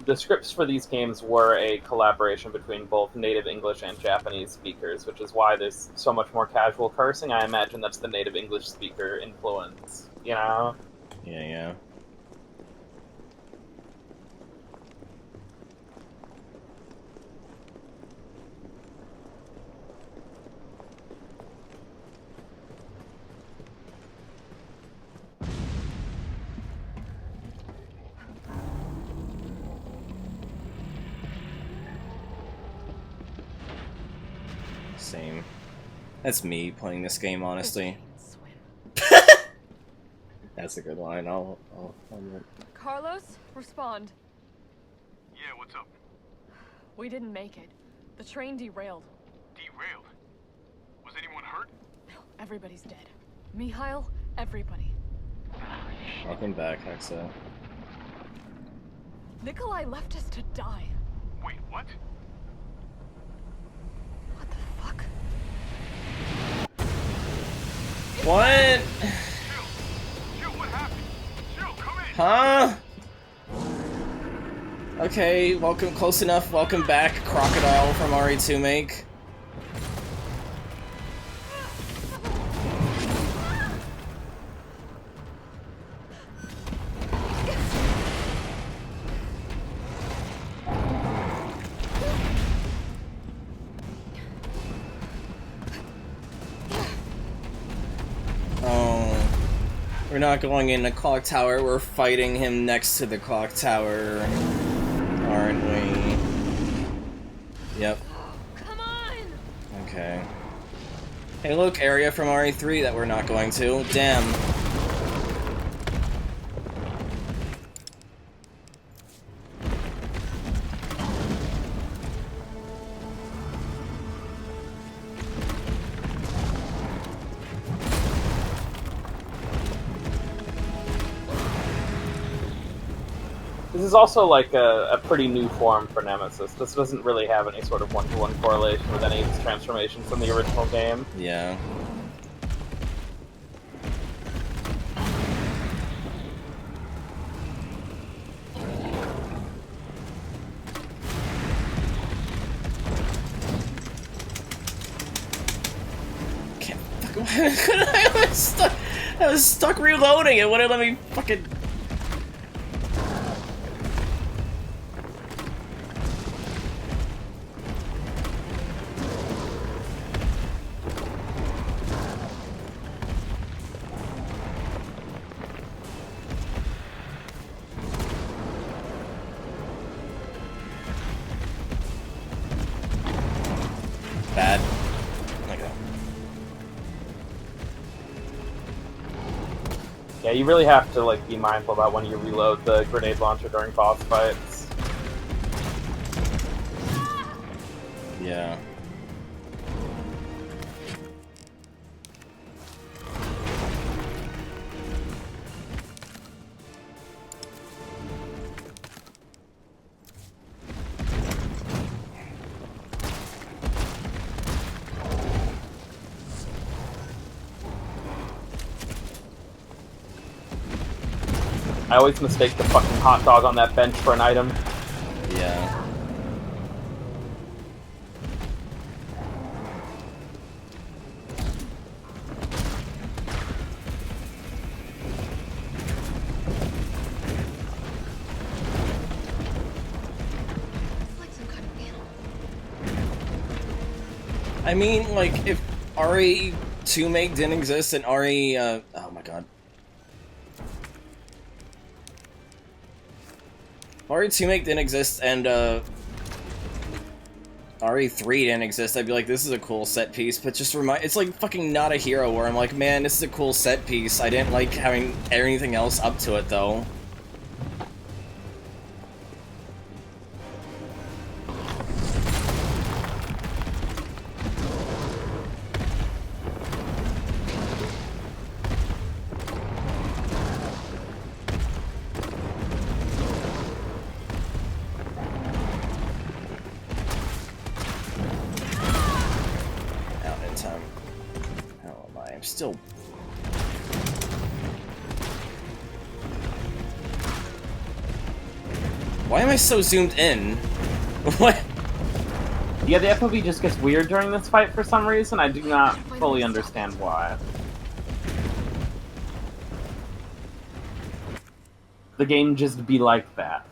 [SPEAKER 2] the scripts for these games were a collaboration between both native English and Japanese speakers, which is why there's so much more casual cursing. I imagine that's the native English speaker influence, you know?
[SPEAKER 1] Yeah. Same. That's me playing this game, honestly. That's a good line. I'll
[SPEAKER 3] Carlos, respond.
[SPEAKER 4] Yeah, what's up?
[SPEAKER 3] We didn't make it. The train derailed.
[SPEAKER 4] Derailed? Was anyone hurt?
[SPEAKER 3] No, everybody's dead. Mikhail, everybody.
[SPEAKER 1] Welcome back, Hexa.
[SPEAKER 3] Nikolai left us to die.
[SPEAKER 4] Wait, what?
[SPEAKER 3] What the fuck?
[SPEAKER 1] What?
[SPEAKER 4] Jill, what happened? Jill, come in!
[SPEAKER 1] Huh? Okay, welcome, close enough, welcome back, Crocodile from RE2 Make. We're not going in the clock tower, we're fighting him next to the clock tower, aren't we? Yep.
[SPEAKER 3] Come on!
[SPEAKER 1] Okay. Hey look, area from RE3 that we're not going to. Damn.
[SPEAKER 2] This is also like a pretty new form for Nemesis. This doesn't really have any sort of one-to-one correlation with any of its transformations from the original game.
[SPEAKER 1] Yeah. I was stuck reloading. It wouldn't let me fucking. Bad. Okay.
[SPEAKER 2] Yeah, you really have to like be mindful about when you reload the grenade launcher during boss fights.
[SPEAKER 1] Yeah.
[SPEAKER 2] I always mistake the fucking hot dog on that bench for an item.
[SPEAKER 1] Yeah. I mean, like, if RE2 Make didn't exist and RE, oh my god. RE2 Make didn't exist and, RE3 didn't exist, I'd be like, this is a cool set piece, but just it's like fucking Not a Hero, where I'm like, man, this is a cool set piece. I didn't like having anything else up to it, though. Still. Why am I so zoomed in? What?
[SPEAKER 2] Yeah, the FOV just gets weird during this fight for some reason. I do not fully understand why. The game just be like that.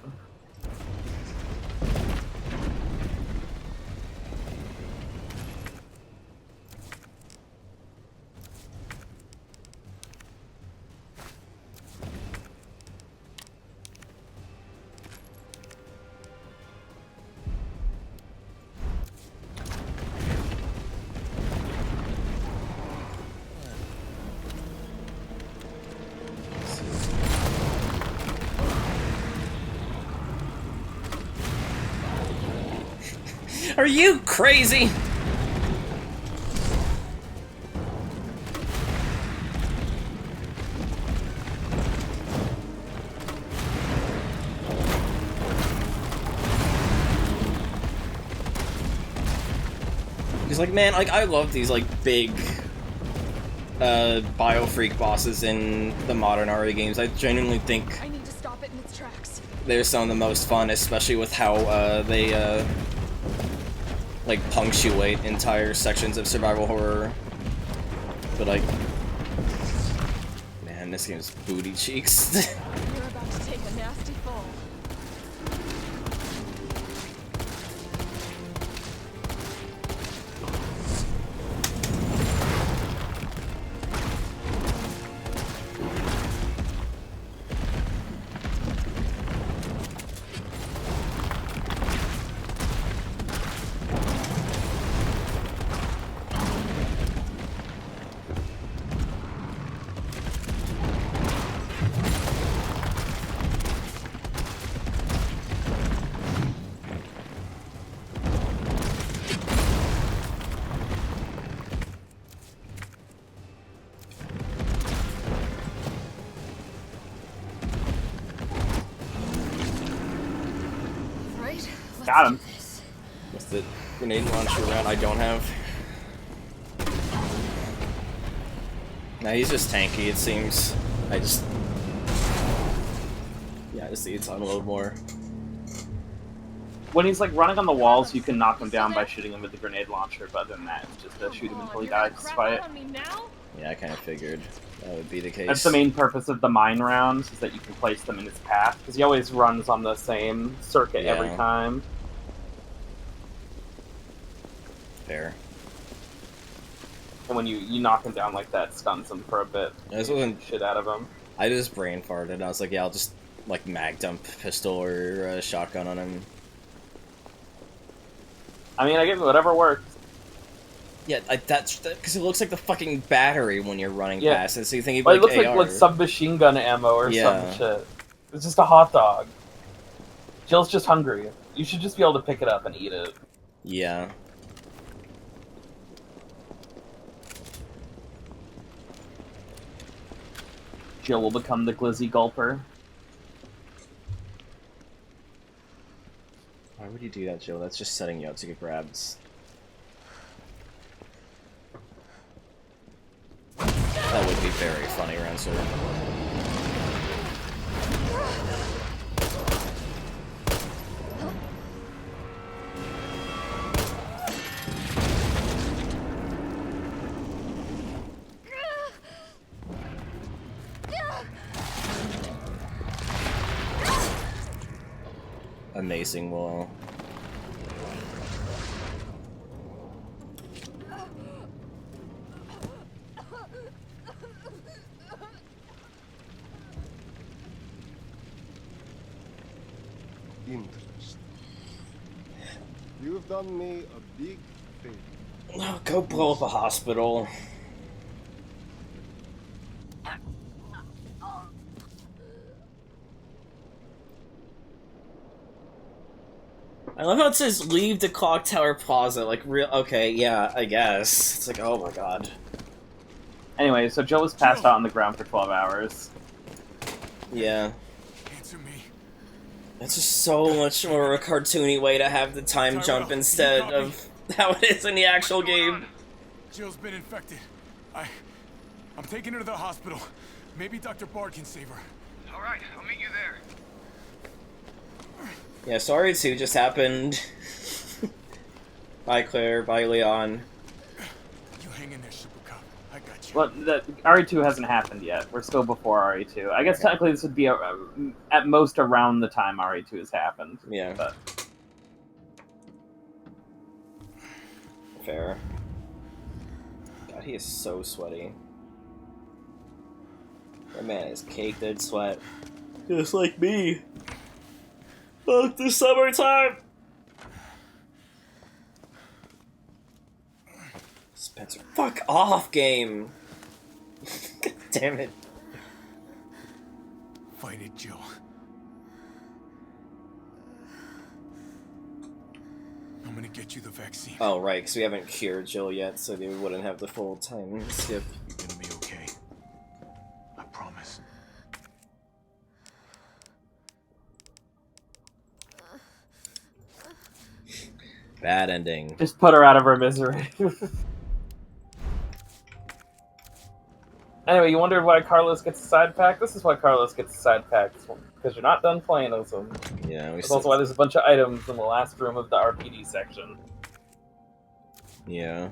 [SPEAKER 1] Are you crazy? He's like, man, like, I love these, like, big, Biofreak bosses in the modern RE games. I genuinely think
[SPEAKER 3] I need to stop it in its tracks.
[SPEAKER 1] they're some of the most fun, especially with how, they, like, punctuate entire sections of survival horror. But, like, man, this game's booty cheeks.
[SPEAKER 3] You're about to take a nasty fall.
[SPEAKER 2] Got him.
[SPEAKER 1] What's the grenade launcher round I don't have? Nah, he's just tanky, it seems. I just need to unload more.
[SPEAKER 2] When he's like running on the walls, you can knock him down by shooting him with the grenade launcher, but other than that, it's just to shoot him until he dies despite.
[SPEAKER 1] Yeah, I kind of figured that would be the case.
[SPEAKER 2] That's the main purpose of the mine rounds, is that you can place them in his path, because he always runs on the same circuit every time.
[SPEAKER 1] Fair.
[SPEAKER 2] And when you knock him down like that, stuns him for a bit.
[SPEAKER 1] This wasn't
[SPEAKER 2] shit out of him.
[SPEAKER 1] I just brain farted. I was like, yeah, I'll just like mag dump pistol or shotgun on him.
[SPEAKER 2] I mean, I give it whatever works.
[SPEAKER 1] Yeah, that's because it looks like the fucking battery when you're running past it. So you think he'd be
[SPEAKER 2] Well, it
[SPEAKER 1] like
[SPEAKER 2] looks
[SPEAKER 1] AR.
[SPEAKER 2] like submachine gun ammo or some shit. It's just a hot dog. Jill's just hungry. You should just be able to pick it up and eat it.
[SPEAKER 1] Yeah.
[SPEAKER 2] Jill will become the glizzy gulper.
[SPEAKER 1] Why would you do that, Jill? That's just setting you up to get grabs. That would be very funny, Rancer. Amazing wall.
[SPEAKER 13] Interest. You've done me a big favor.
[SPEAKER 1] No, go blow up a hospital. I love how it says leave the clock tower plaza, like real okay, yeah, I guess. It's like, oh my god.
[SPEAKER 2] Anyway, so Jill was passed out on the ground for 12 hours.
[SPEAKER 1] Yeah. That's just so much more of a cartoony way to have the time jump instead of how it is in the actual game.
[SPEAKER 6] Jill's been infected. I'm taking her to the hospital. Maybe Dr. Bard can save her.
[SPEAKER 9] Alright, I'll meet you there.
[SPEAKER 1] Yeah, sorry too just happened. Bye Claire, bye Leon.
[SPEAKER 6] You hang in there, Super Cop. I got you.
[SPEAKER 2] Well, the RE2 hasn't happened yet. We're still before RE2. I guess technically this would be at most around the time RE2 has happened.
[SPEAKER 1] Yeah.
[SPEAKER 2] But
[SPEAKER 1] fair. God, he is so sweaty. That man is caked in sweat. Just like me. Fuck the summertime! Spencer, fuck off, game! God damn it.
[SPEAKER 6] Fight it, Jill. I'm gonna get you the vaccine.
[SPEAKER 1] Oh, right, because we haven't cured Jill yet, so they wouldn't have the full time skip.
[SPEAKER 6] You're gonna be okay. I promise.
[SPEAKER 1] Bad ending.
[SPEAKER 2] just put her out of her misery. Anyway, you wondered why Carlos gets a side pack? This is why Carlos gets a side pack. Because you're not done playing as him.
[SPEAKER 1] Yeah,
[SPEAKER 2] That's also why there's a bunch of items in the last room of the RPD section.
[SPEAKER 1] Yeah.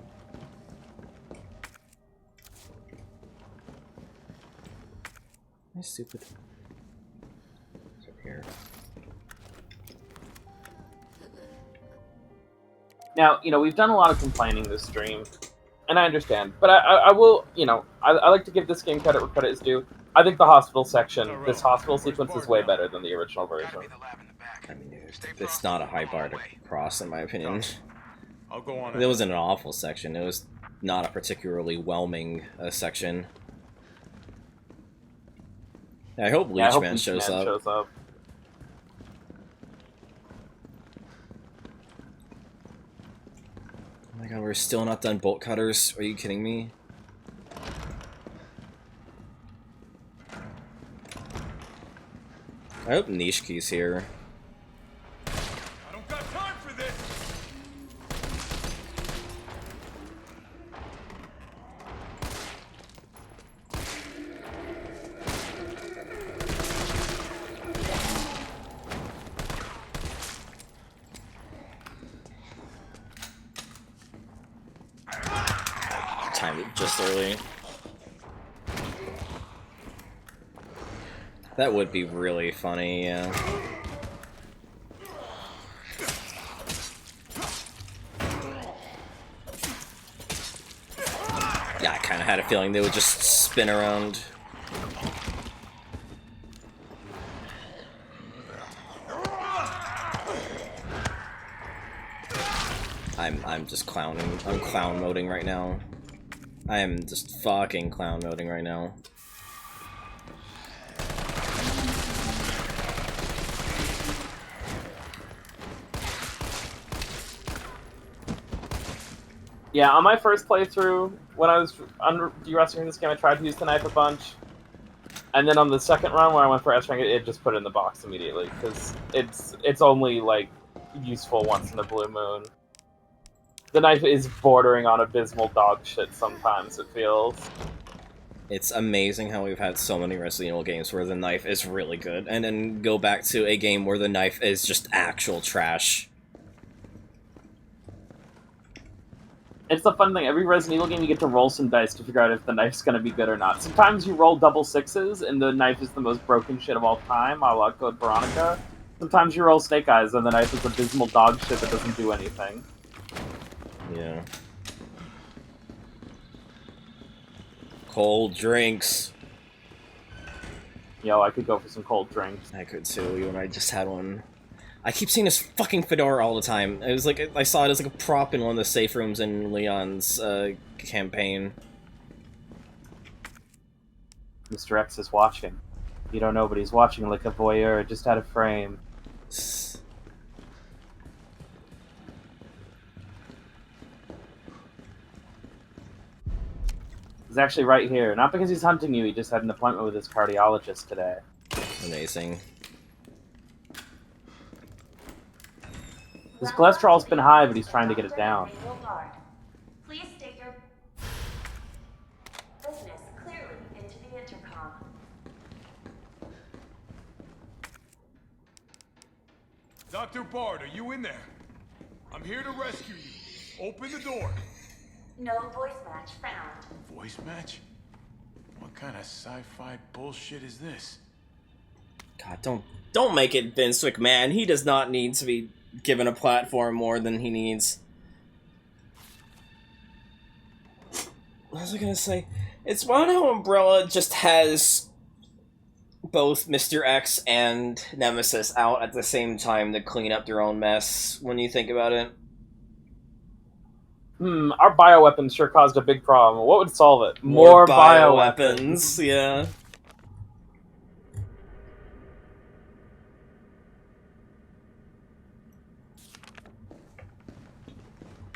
[SPEAKER 1] That's stupid. It's up here.
[SPEAKER 2] Now, we've done a lot of complaining this stream, and I understand, but I will, I like to give this game credit where credit is due. I think the hospital section, this hospital sequence is way better than the original version.
[SPEAKER 1] I mean, it's not a high bar to cross, in my opinion.
[SPEAKER 6] I'll go on.
[SPEAKER 1] It wasn't an awful section. It was not a particularly whelming section. Yeah, I hope Leechman shows up. Oh my god, we're still not done bolt cutters? Are you kidding me? I hope Nishki's here.
[SPEAKER 6] I don't got time
[SPEAKER 1] timed it just early. That would be really funny, yeah. Yeah, I kind of had a feeling they would just spin around. I'm just clowning. I'm clown moding right now. I am just fucking clown moding right now.
[SPEAKER 2] Yeah, on my first playthrough, when I was de-rustering this game, I tried to use the knife a bunch. And then on the second run, when I went for S-Rank, it just put it in the box immediately, because it's only, like, useful once in a blue moon. The knife is bordering on abysmal dog shit sometimes, it feels.
[SPEAKER 1] It's amazing how we've had so many Resident Evil games where the knife is really good, and then go back to a game where the knife is just actual trash.
[SPEAKER 2] It's the fun thing, every Resident Evil game you get to roll some dice to figure out if the knife's gonna be good or not. Sometimes you roll double sixes, and the knife is the most broken shit of all time, a la Code Veronica. Sometimes you roll Snake Eyes, and the knife is abysmal dog shit that doesn't do anything.
[SPEAKER 1] Yeah. Cold drinks.
[SPEAKER 2] Yo, I could go for some cold drinks.
[SPEAKER 1] I could too, even I just had one. I keep seeing this fucking fedora all the time. It was like, I saw it as like a prop in one of the safe rooms in Leon's campaign.
[SPEAKER 2] Mr. X is watching. You don't know, but he's watching like a voyeur, just out of frame. He's actually right here. Not because he's hunting you, he just had an appointment with his cardiologist today.
[SPEAKER 1] Amazing.
[SPEAKER 2] His cholesterol's been high, but he's trying to get it down.
[SPEAKER 18] Please state your business clearly into the intercom.
[SPEAKER 6] Dr. Bard, are you in there? I'm here to rescue you. Open the door.
[SPEAKER 18] No voice match found.
[SPEAKER 6] Voice match? What kind of sci-fi bullshit is this?
[SPEAKER 1] God, don't make it Vince McMahon. He does not need to be given a platform more than he needs. What was I gonna say? It's wild how Umbrella just has both Mr. X and Nemesis out at the same time to clean up their own mess, when you think about it.
[SPEAKER 2] Our bioweapons sure caused a big problem. What would solve it? More bioweapons.
[SPEAKER 1] Yeah.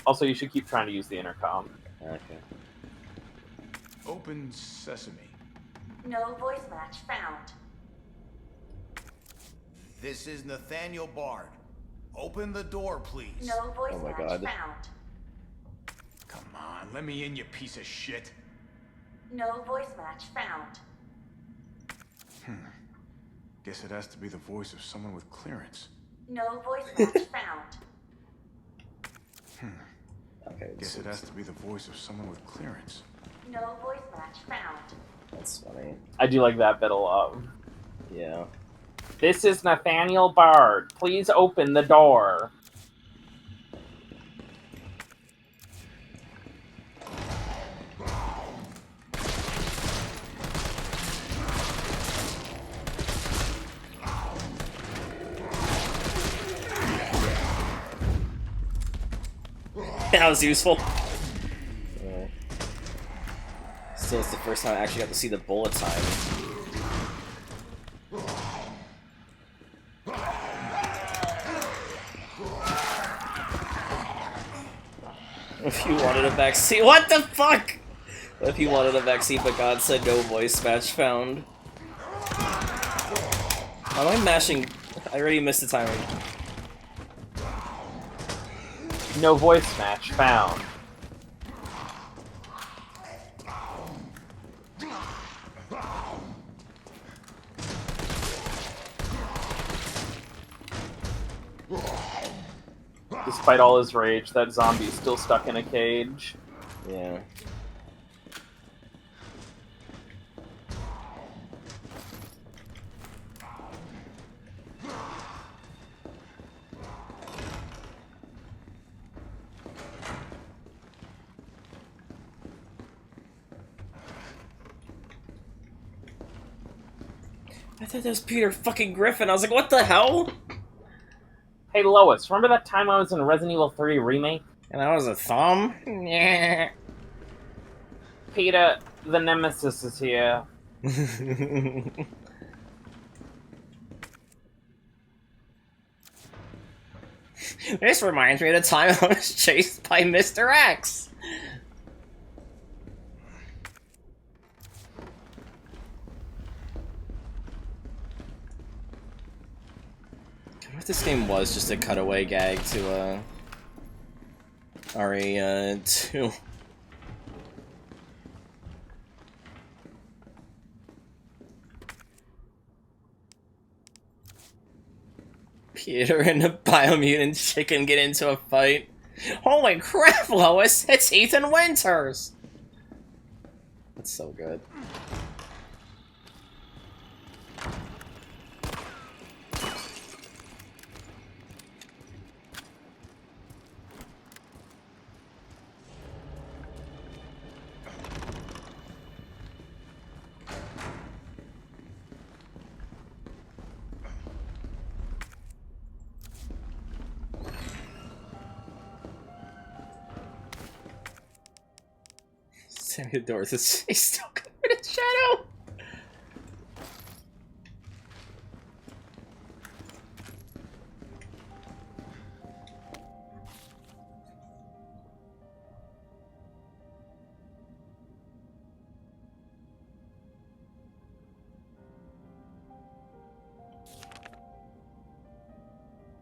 [SPEAKER 2] Also, you should keep trying to use the intercom.
[SPEAKER 1] Okay.
[SPEAKER 6] Open sesame.
[SPEAKER 18] No voice match found.
[SPEAKER 19] This is Nathaniel Bard. Open the door, please.
[SPEAKER 18] No voice
[SPEAKER 1] Oh my
[SPEAKER 18] match
[SPEAKER 1] God.
[SPEAKER 18] found.
[SPEAKER 6] Come on, let me in, you piece of shit.
[SPEAKER 18] No voice match found.
[SPEAKER 6] Guess it has to be the voice of someone with clearance.
[SPEAKER 18] No voice match found.
[SPEAKER 1] Okay.
[SPEAKER 6] Guess it has to be the voice of someone with clearance.
[SPEAKER 18] No voice match found.
[SPEAKER 1] That's funny.
[SPEAKER 2] I do like that bit a lot.
[SPEAKER 1] Yeah.
[SPEAKER 2] This is Nathaniel Bard. Please open the door.
[SPEAKER 1] That was useful. Still, it's the first time I actually got to see the bullet time. If you wanted a backseat, what the fuck? What if you wanted a backseat, but God said no voice match found? How am I mashing? I already missed the timing.
[SPEAKER 2] No voice match found. Despite all his rage, that zombie's still stuck in a cage.
[SPEAKER 1] Yeah. I thought that was Peter fucking Griffin. I was like, what the hell?
[SPEAKER 2] Hey Lois, remember that time I was in Resident Evil 3 Remake?
[SPEAKER 1] And I was a thumb? Yeah.
[SPEAKER 2] Peter, the Nemesis is here.
[SPEAKER 1] This reminds me of the time I was chased by Mr. X. What if this game was just a cutaway gag to RE2? Peter and a biomutant chicken get into a fight. Holy crap, Lois! It's Ethan Winters! That's so good. Samuel Dorris is still covered in shadow.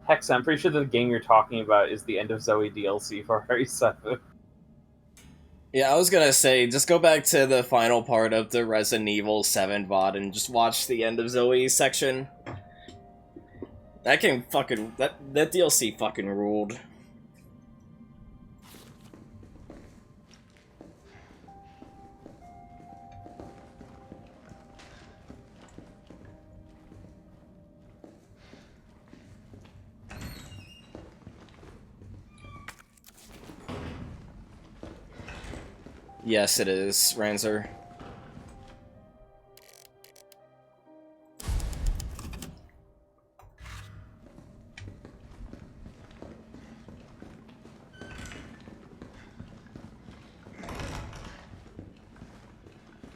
[SPEAKER 2] Hex, I'm pretty sure the game you're talking about is the End of Zoe DLC for RE7.
[SPEAKER 1] Yeah, I was gonna say, just go back to the final part of the Resident Evil 7 VOD and just watch the End of Zoe section. That game fucking... That DLC fucking ruled. Yes, it is, Ranzer.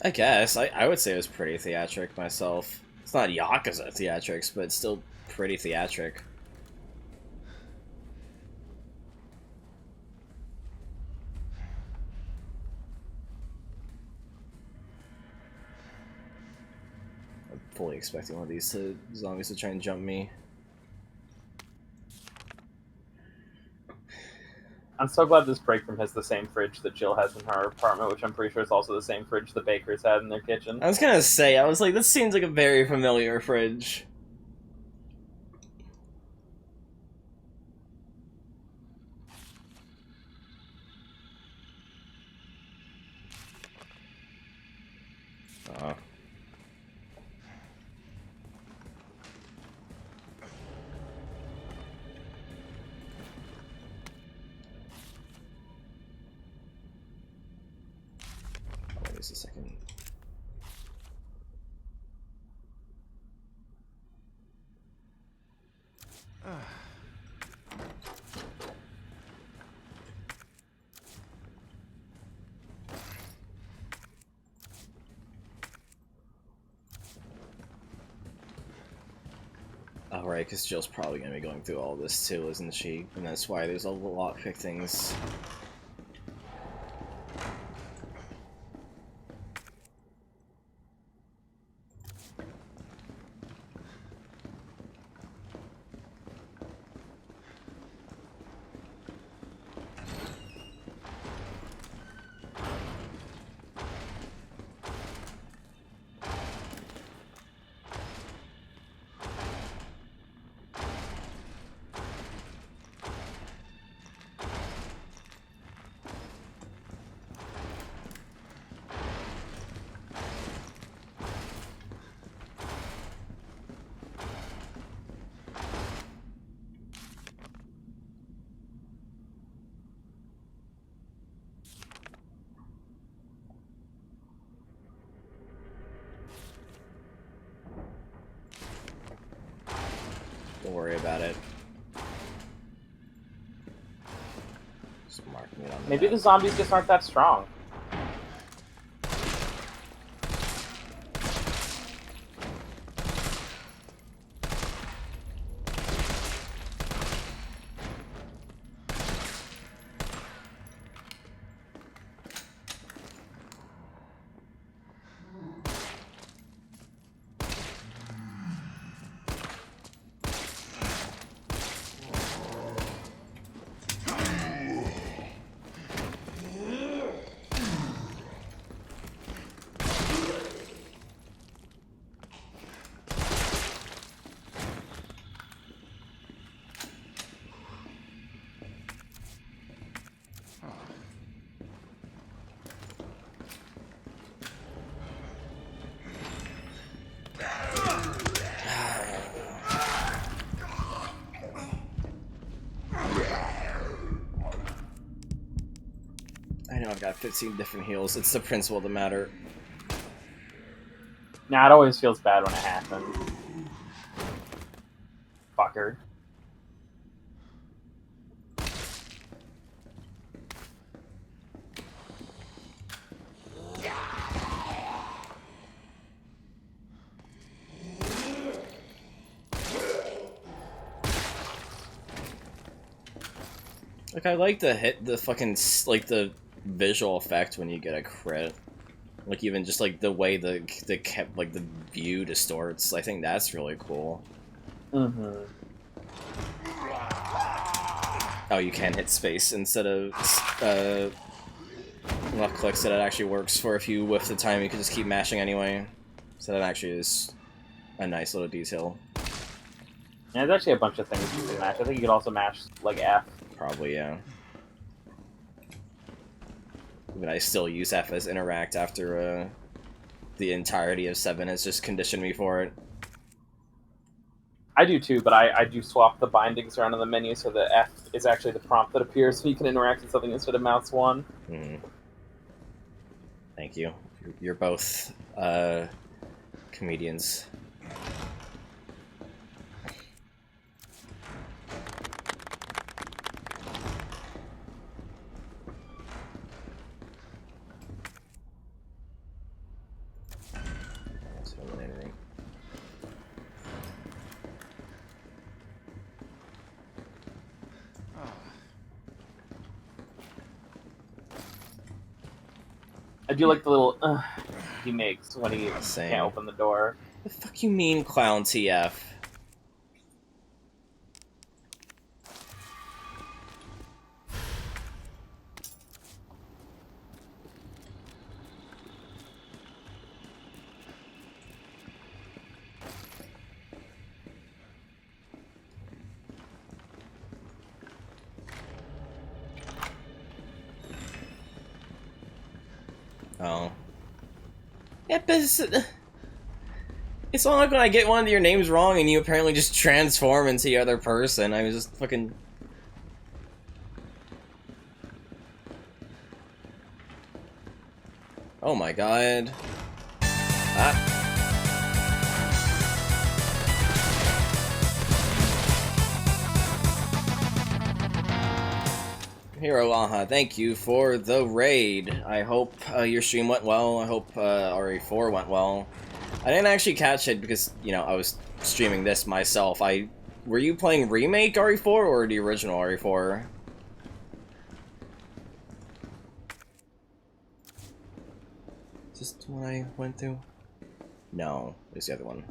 [SPEAKER 1] I guess. I would say it was pretty theatric myself. It's not Yakuza theatrics, but it's still pretty theatric. Fully expecting one of these zombies to try and jump me.
[SPEAKER 2] I'm so glad this break room has the same fridge that Jill has in her apartment, which I'm pretty sure is also the same fridge the bakers had in their kitchen.
[SPEAKER 1] I was gonna say, I was like, this seems like a very familiar fridge. Wait a second. Oh, right, because Jill's probably going to be going through all this too, isn't she? And that's why there's a lockpick things. worry about it. Just marking it on the
[SPEAKER 2] Maybe
[SPEAKER 1] map.
[SPEAKER 2] the zombies just aren't that strong.
[SPEAKER 1] I know I've got 15 different heals. It's the principle of the matter.
[SPEAKER 2] Nah, it always feels bad when it happens. Fucker.
[SPEAKER 1] Like, I like the fucking, like, the visual effect when you get a crit. Like, even just, like, the way the view distorts. I think that's really cool.
[SPEAKER 2] Mm-hmm.
[SPEAKER 1] Oh, you can hit space instead of, left click, so that actually works for if you whiff the time, you can just keep mashing anyway. So that actually is a nice little detail.
[SPEAKER 2] Yeah, there's actually a bunch of things you can mash. I think you could also mash, like, F.
[SPEAKER 1] Probably, yeah. But I still use F as interact after, the entirety of 7 has just conditioned me for it.
[SPEAKER 2] I do too, but I do swap the bindings around in the menu so that F is actually the prompt that appears so you can interact with something instead of mouse 1.
[SPEAKER 1] Thank you. You're both, comedians.
[SPEAKER 2] I do like the little he makes when he
[SPEAKER 1] Same.
[SPEAKER 2] can't open the door.
[SPEAKER 1] The fuck you mean, Clown TF? Oh. Yeah, but it's not like when I get one of your names wrong and you apparently just transform into the other person. I was just fucking... Oh my god. Ah. Hero Aha, thank you for the raid. I hope your stream went well. I hope RE4 went well. I didn't actually catch it because, you know, I was streaming this myself. Were you playing Remake RE4 or the original RE4? Is this the one I went through? No, it's the other one.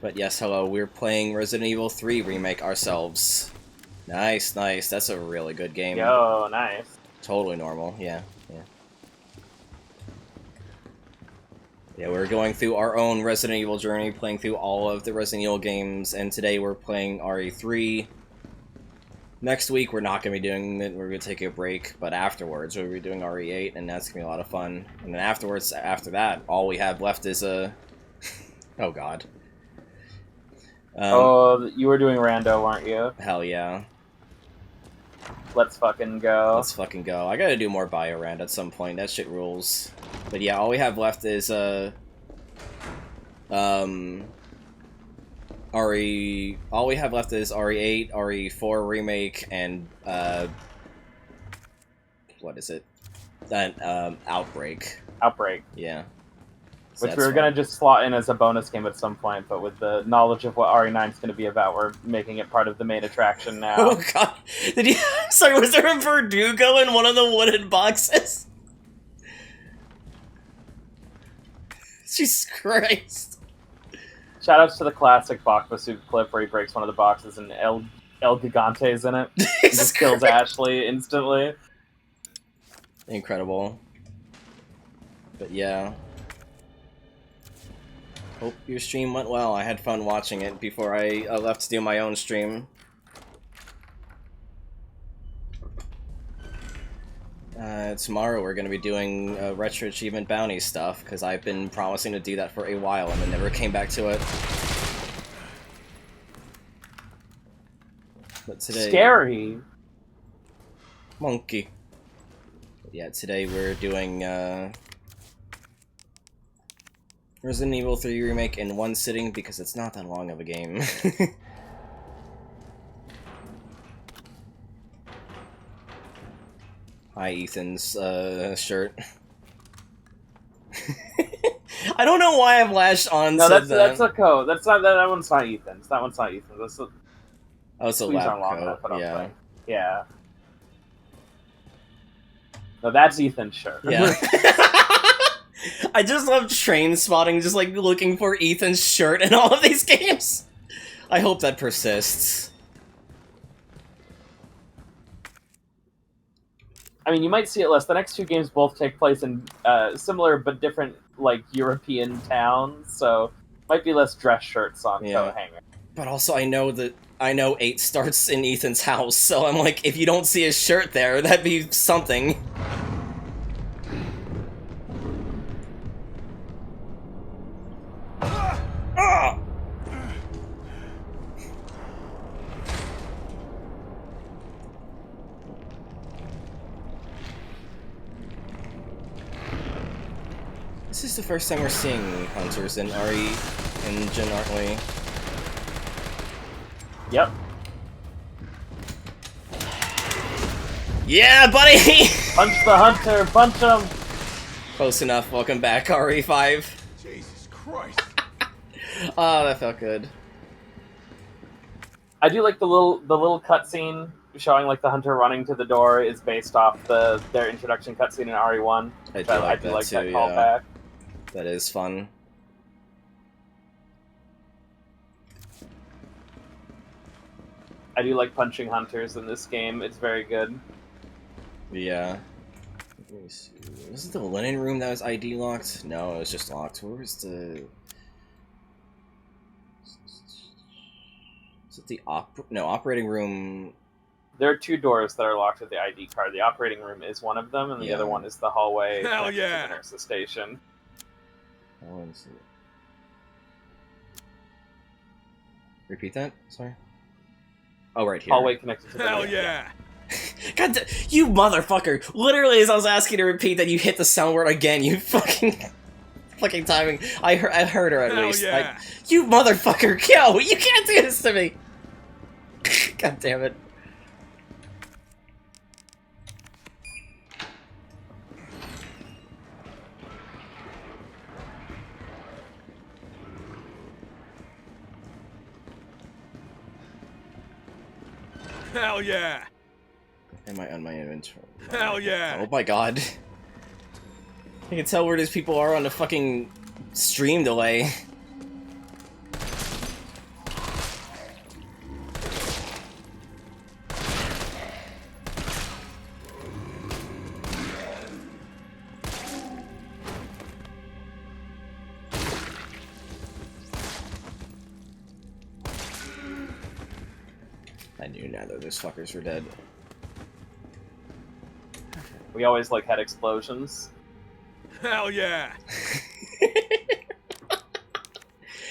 [SPEAKER 1] But yes, hello, we're playing Resident Evil 3 Remake ourselves. Nice, nice. That's a really good game.
[SPEAKER 2] Yo, nice.
[SPEAKER 1] Totally normal, yeah. Yeah, we're going through our own Resident Evil journey, playing through all of the Resident Evil games, and today we're playing RE3. Next week we're not going to be doing it, we're going to take a break, but afterwards we'll be doing RE8, and that's going to be a lot of fun. And then afterwards, after that, all we have left is oh god.
[SPEAKER 2] Oh, you were doing rando, weren't you?
[SPEAKER 1] Hell yeah.
[SPEAKER 2] Let's fucking go.
[SPEAKER 1] Let's fucking go. I gotta do more Biorand at some point. That shit rules. But yeah, all we have left is RE. All we have left is RE8, RE4 remake, and what is it? That Outbreak.
[SPEAKER 2] Outbreak.
[SPEAKER 1] Yeah. So
[SPEAKER 2] Which we were going to just slot in as a bonus game at some point, but with the knowledge of what RE9 is going to be about, we're making it part of the main attraction now.
[SPEAKER 1] Oh god. Did you sorry, was there a Verdugo in one of the wooden boxes? Jesus Christ.
[SPEAKER 2] Shoutouts to the classic Bakbasuke clip where he breaks one of the boxes and El Gigante's in it. He just kills Ashley instantly.
[SPEAKER 1] Incredible. But yeah. Hope your stream went well. I had fun watching it before I left to do my own stream. Tomorrow we're going to be doing Retro Achievement Bounty stuff, because I've been promising to do that for a while and then never came back to it. But today...
[SPEAKER 2] Scary!
[SPEAKER 1] Monkey. But yeah, today we're doing Resident Evil 3 Remake in one sitting, because it's not that long of a game. Hi, Ethan's shirt. I don't know why I've lashed on
[SPEAKER 2] no,
[SPEAKER 1] to
[SPEAKER 2] that's a code. That's not that one's not Ethan's. That one's not Ethan's. That's a,
[SPEAKER 1] oh, it's a lab coat. Yeah.
[SPEAKER 2] Yeah. No, that's Ethan's shirt.
[SPEAKER 1] Yeah. I just love train spotting, just like looking for Ethan's shirt in all of these games. I hope that persists.
[SPEAKER 2] I mean, you might see it less. The next two games both take place in similar but different, like, European towns, so might be less dress shirts on coat hanger.
[SPEAKER 1] But also, I know 8 starts in Ethan's house, so I'm like, if you don't see his shirt there, that'd be something. This is the first time we're seeing hunters in RE engine, aren't we?
[SPEAKER 2] Yep.
[SPEAKER 1] Yeah, buddy!
[SPEAKER 2] Punch the hunter, punch him!
[SPEAKER 1] Close enough, welcome back, RE5.
[SPEAKER 6] Jesus Christ.
[SPEAKER 1] Oh, that felt good.
[SPEAKER 2] I do like the little cutscene showing like the hunter running to the door is based off their introduction cutscene in RE1.
[SPEAKER 1] I do like that too,
[SPEAKER 2] callback.
[SPEAKER 1] That is fun.
[SPEAKER 2] I do like punching hunters in this game. It's very good.
[SPEAKER 1] Yeah. Let me see. Was it the linen room that was ID locked? No, it was just locked. Where was the... Is it the operating room?
[SPEAKER 2] There are two doors that are locked with the ID card. The operating room is one of them, and the other one is the hallway
[SPEAKER 10] Hell
[SPEAKER 2] next
[SPEAKER 10] yeah.
[SPEAKER 2] to the nurse's station.
[SPEAKER 1] Repeat that? Sorry. Oh, right here.
[SPEAKER 2] Hallway connected to the
[SPEAKER 10] Hell yeah!
[SPEAKER 1] God, you motherfucker! Literally, as I was asking to repeat that, you hit the sound word again. You fucking timing. I heard her at
[SPEAKER 10] Hell
[SPEAKER 1] least.
[SPEAKER 10] yeah.
[SPEAKER 1] You motherfucker! Yo, you can't do this to me. God damn it.
[SPEAKER 10] Hell yeah!
[SPEAKER 1] Am I on my inventory?
[SPEAKER 10] Hell yeah!
[SPEAKER 1] Oh my god. I can tell where these people are on the fucking stream delay. I knew neither of those fuckers were dead.
[SPEAKER 2] We always like had explosions.
[SPEAKER 10] Hell yeah!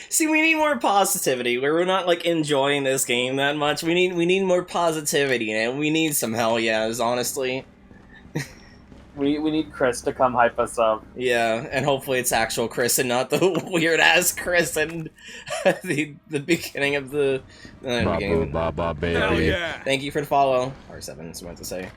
[SPEAKER 1] See, we need more positivity. We're not like enjoying this game that much. We need more positivity, and we need some hell yeahs, honestly.
[SPEAKER 2] We need Chris to come hype us up.
[SPEAKER 1] Yeah, and hopefully it's actual Chris and not the weird ass Chris and the beginning of the game.
[SPEAKER 6] baby.
[SPEAKER 1] Hell yeah! Thank you for the follow. R7 is what to say.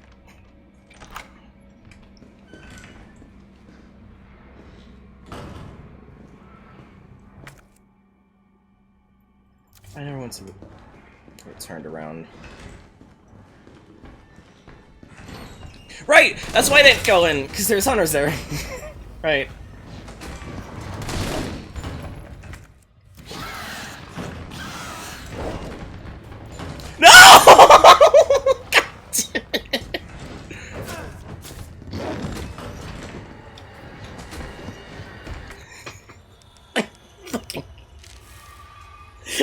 [SPEAKER 1] I never want to get turned around. Right! That's why I didn't go in, because there's hunters there. Right. No! God damn it.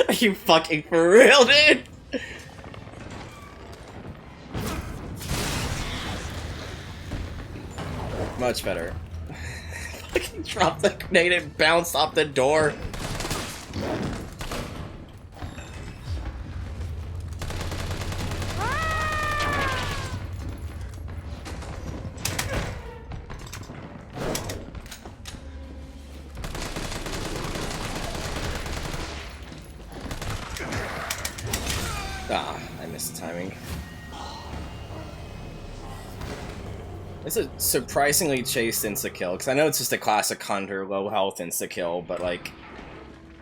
[SPEAKER 1] Are you fucking for real, dude? Much better. Fucking dropped the grenade and bounced off the door. Ah, I missed the timing. It's a surprisingly chased insta-kill, because I know it's just a classic Hunter low health insta-kill, but like,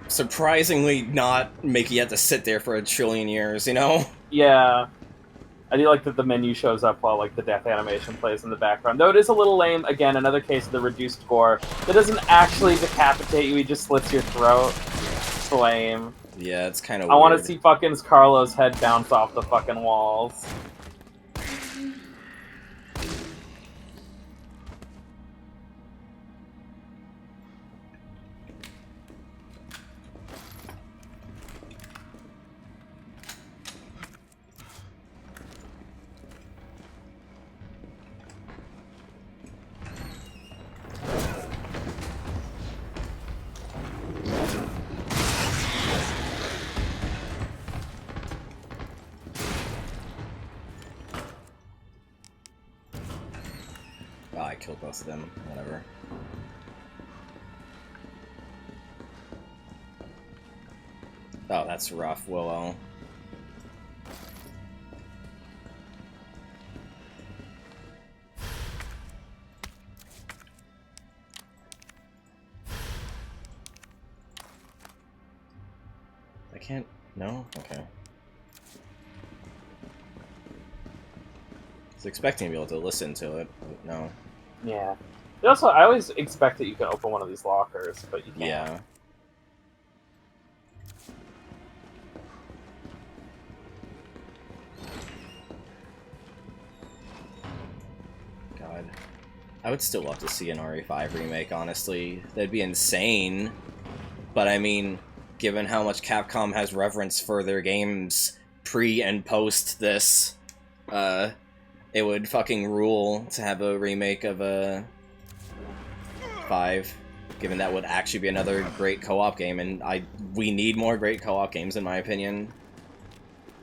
[SPEAKER 1] surprisingly not making you have to sit there for a trillion years, you know?
[SPEAKER 2] Yeah. I do like that the menu shows up while like the death animation plays in the background. Though it is a little lame, again, another case of the reduced gore. That doesn't actually decapitate you, he just slits your throat. It's lame.
[SPEAKER 1] Yeah, it's kind of
[SPEAKER 2] I
[SPEAKER 1] weird.
[SPEAKER 2] want to see fucking Carlos' head bounce off the fucking walls.
[SPEAKER 1] Oh, I killed both of them. Whatever. Oh, that's rough, Willow. I can't... No? Okay. I was expecting to be able to listen to it, but no.
[SPEAKER 2] Yeah. Also, I always expect that you can open one of these lockers, but you can't.
[SPEAKER 1] Yeah. God. I would still love to see an RE5 remake, honestly. That'd be insane. But I mean, given how much Capcom has reverence for their games pre and post this, it would fucking rule to have a remake of a 5, given that would actually be another great co-op game, and we need more great co-op games, in my opinion.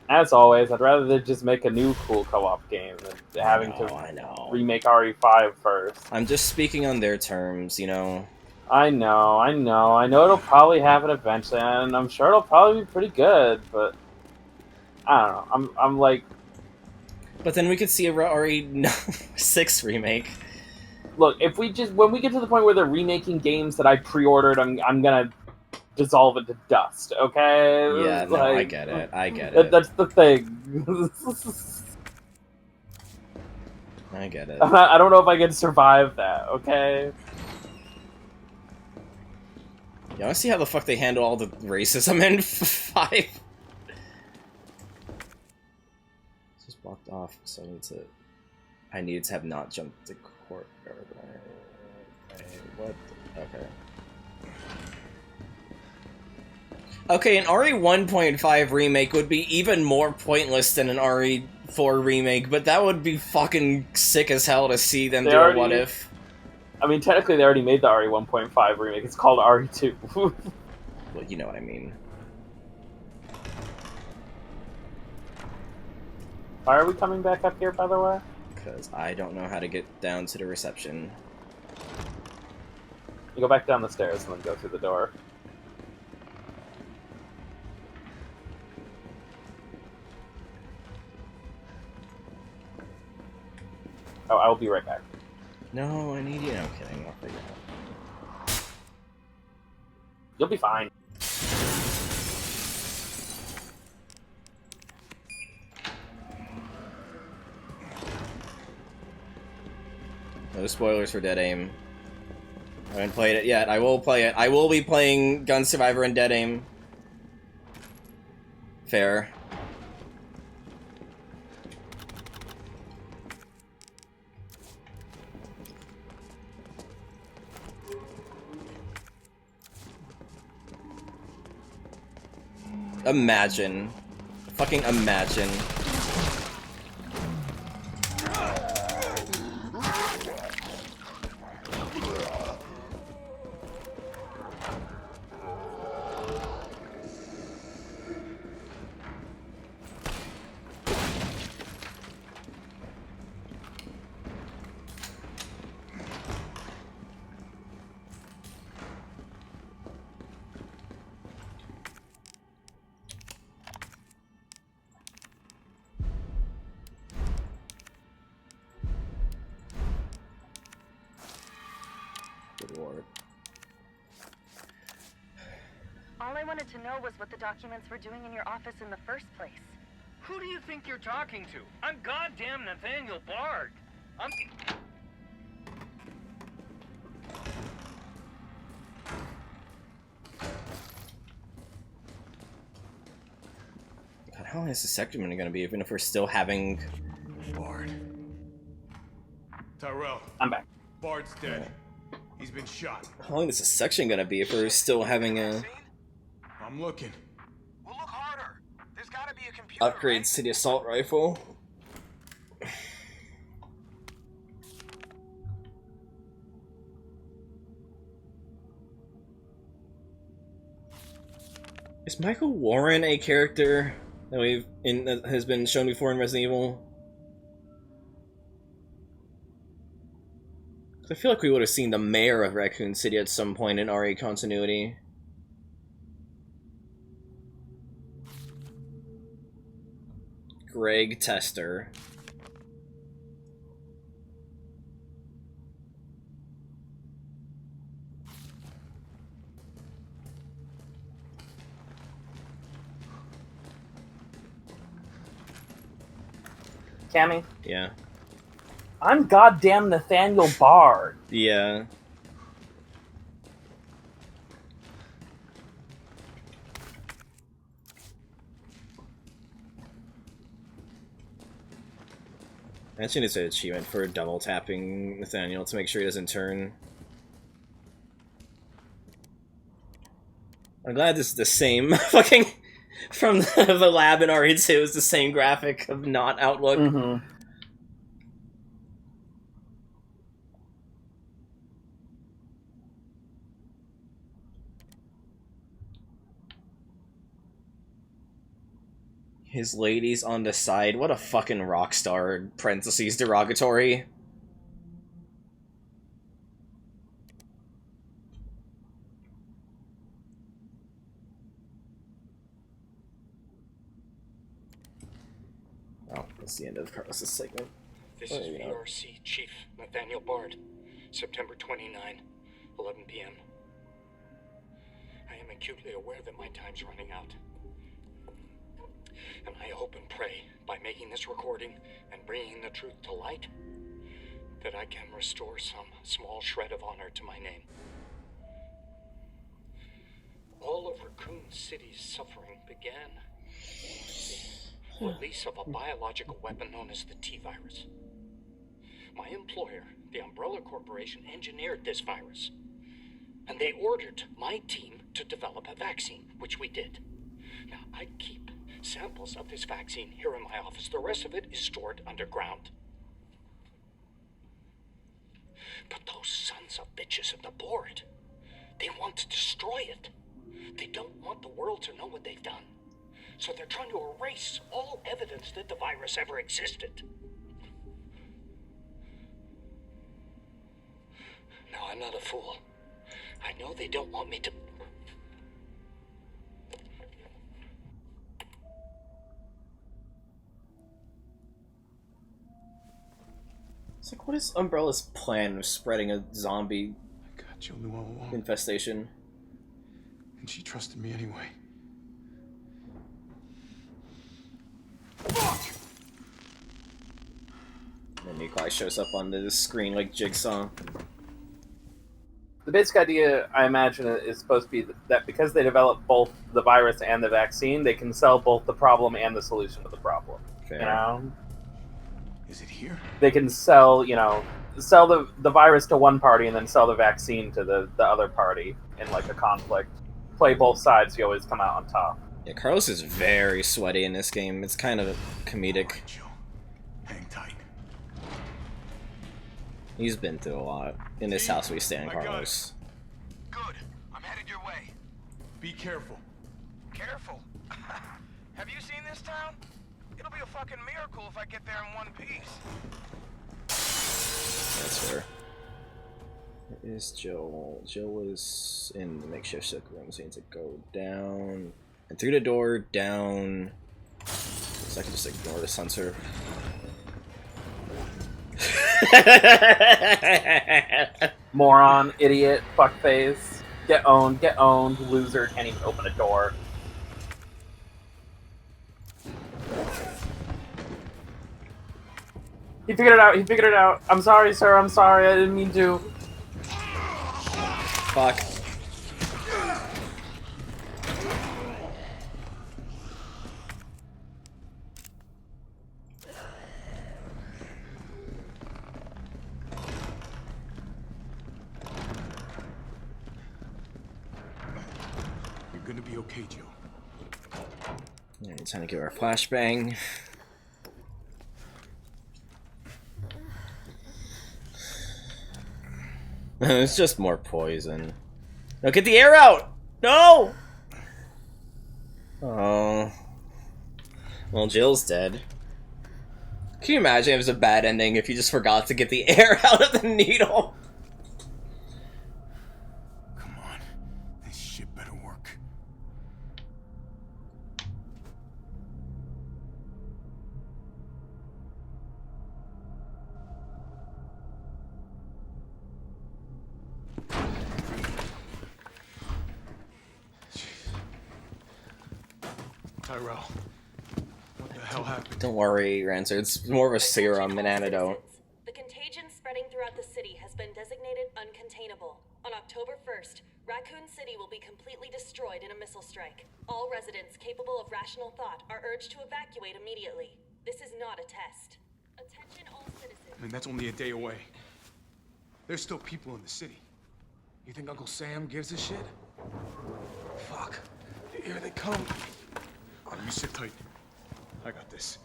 [SPEAKER 2] As always, I'd rather they just make a new cool co-op game than having to remake RE5 first.
[SPEAKER 1] I'm just speaking on their terms, you know?
[SPEAKER 2] I know it'll probably happen eventually, and I'm sure it'll probably be pretty good, but I don't know, I'm like...
[SPEAKER 1] But then we could see a RE6 remake.
[SPEAKER 2] Look, when we get to the point where they're remaking games that I pre-ordered, I'm gonna dissolve it to dust, okay?
[SPEAKER 1] Yeah, no, I get it. I get it.
[SPEAKER 2] That's the thing.
[SPEAKER 1] I get it.
[SPEAKER 2] I don't know if I can survive that, okay?
[SPEAKER 1] Yeah, I want to see how the fuck they handle all the racism in 5. Just blocked off, so I needed to have not jumped to court. What? Okay. Okay, an RE 1.5 remake would be even more pointless than an RE 4 remake, but that would be fucking sick as hell to see them do a what if.
[SPEAKER 2] I mean, technically they already made the RE 1.5 remake. It's called RE2.
[SPEAKER 1] Well, you know what I mean.
[SPEAKER 2] Why are we coming back up here, by the way?
[SPEAKER 1] Because I don't know how to get down to the reception.
[SPEAKER 2] You go back down the stairs and then go through the door. Oh, I will be right back.
[SPEAKER 1] No, I need you. No, I'm kidding. I'll figure it out.
[SPEAKER 2] You'll be fine.
[SPEAKER 1] No spoilers for Dead Aim. I haven't played it yet. I will play it. I will be playing Gun Survivor and Dead Aim. Fair. Imagine. Fucking imagine.
[SPEAKER 20] All I wanted to know was what the documents were doing in your office in the first place.
[SPEAKER 9] Who do you think you're talking to? I'm goddamn Nathaniel Bard. I'm...
[SPEAKER 1] God, how long is this segment gonna be, even if we're still having...
[SPEAKER 6] Bard. Tyrell.
[SPEAKER 2] I'm back.
[SPEAKER 6] Bard's dead. He's been shot.
[SPEAKER 1] How long is this section gonna be if we're still having a...
[SPEAKER 6] I'm looking.
[SPEAKER 17] Well, look harder. There's gotta be a computer.
[SPEAKER 1] Upgrades to the assault rifle. Is Michael Warren a character that that has been shown before in Resident Evil? I feel like we would have seen the mayor of Raccoon City at some point in RE continuity. Greg Tester.
[SPEAKER 2] Cammy?
[SPEAKER 1] Yeah.
[SPEAKER 2] I'm goddamn Nathaniel Bard.
[SPEAKER 1] Yeah. Actually, it's an achievement for double tapping Nathaniel to make sure he doesn't turn. I'm glad this is the same fucking from the lab in RE2 is the same graphic of not Outlook.
[SPEAKER 2] Mm-hmm.
[SPEAKER 1] His ladies on the side. What a fucking rock star. Parentheses derogatory. Oh, that's the end of Carlos's segment.
[SPEAKER 14] This is VRC Chief Nathaniel Bard, September 29, 11 p.m. I am acutely aware that my time's running out. And I hope and pray, by making this recording and bringing the truth to light, that I can restore some small shred of honor to my name. All of Raccoon City's suffering began with the release of a biological weapon known as the T-virus. My employer, the Umbrella Corporation, engineered this virus, and they ordered my team to develop a vaccine, which we did. Now, I keep samples of this vaccine here in my office. The rest of it is stored underground. But those sons of bitches at the board, they want to destroy it. They don't want the world to know what they've done. So they're trying to erase all evidence that the virus ever existed. not a fool. I know they don't want me to...
[SPEAKER 1] It's like, what is Umbrella's plan of spreading a zombie
[SPEAKER 6] You knew all along.
[SPEAKER 1] infestation?
[SPEAKER 6] And she trusted me anyway.
[SPEAKER 1] And Nikolai shows up on the screen like Jigsaw.
[SPEAKER 2] The basic idea, I imagine, is supposed to be that because they develop both the virus and the vaccine, they can sell both the problem and the solution to the problem.
[SPEAKER 1] Fair.
[SPEAKER 2] You know?
[SPEAKER 6] Is it here?
[SPEAKER 2] They can sell, sell the virus to one party and then sell the vaccine to the other party in like a conflict. Play both sides, you always come out on top.
[SPEAKER 1] Yeah, Carlos is very sweaty in this game. It's kind of comedic.
[SPEAKER 6] Hang tight.
[SPEAKER 1] He's been through a lot. In this house we stand, Carlos.
[SPEAKER 17] Good. I'm headed your way.
[SPEAKER 6] Be careful.
[SPEAKER 17] Careful. Have you seen this town? It'll be a fucking miracle if I get there in one piece.
[SPEAKER 1] That's her. Where is Jill? Jill is in the makeshift sick room, so you need to go down and through the door, down. So I can just ignore the sensor.
[SPEAKER 2] Moron, idiot, fuckface, get owned, loser, can't even open a door. He figured it out, I'm sorry, sir, I'm sorry, I didn't mean to.
[SPEAKER 1] Fuck.
[SPEAKER 6] You're gonna be okay, Joe.
[SPEAKER 1] Yeah, time to give her a flashbang. It's just more poison. No, get the air out! No! Oh. Well, Jill's dead. Can you imagine if it was a bad ending if you just forgot to get the air out of the needle?
[SPEAKER 6] Come on. This shit better work. Tyrell, what the hell happened?
[SPEAKER 1] Don't worry, your answer. It's more of a serum than antidote.
[SPEAKER 20] The contagion spreading throughout the city has been designated uncontainable. On October 1st, Raccoon City will be completely destroyed in a missile strike. All residents capable of rational thought are urged to evacuate immediately. This is not a test. Attention all citizens.
[SPEAKER 6] I mean, that's only a day away. There's still people in the city. You think Uncle Sam gives a shit? Fuck. Here they come. You sit tight. I got this.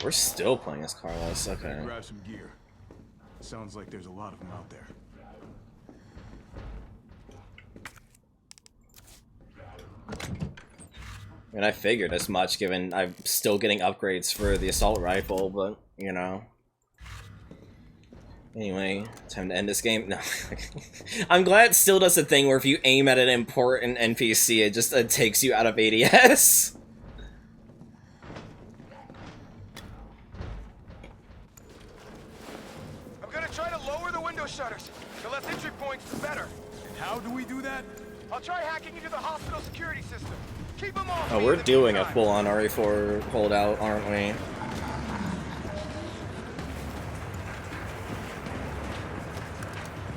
[SPEAKER 1] We're still playing as Carlos, okay.
[SPEAKER 6] Grab some gear. Sounds like there's a lot of them out there.
[SPEAKER 1] I mean, I figured as much given I'm still getting upgrades for the assault rifle, but, you know. Anyway, time to end this game. No. I'm glad it still does the thing where if you aim at an important NPC, it just takes you out of ADS.
[SPEAKER 17] I'm gonna try to lower the window shutters. The less entry points, the better.
[SPEAKER 6] And how do we do that?
[SPEAKER 17] I'll try hacking into the hospital security system. Keep them off.
[SPEAKER 1] Oh, we're doing a full-on RE4 holdout, aren't we?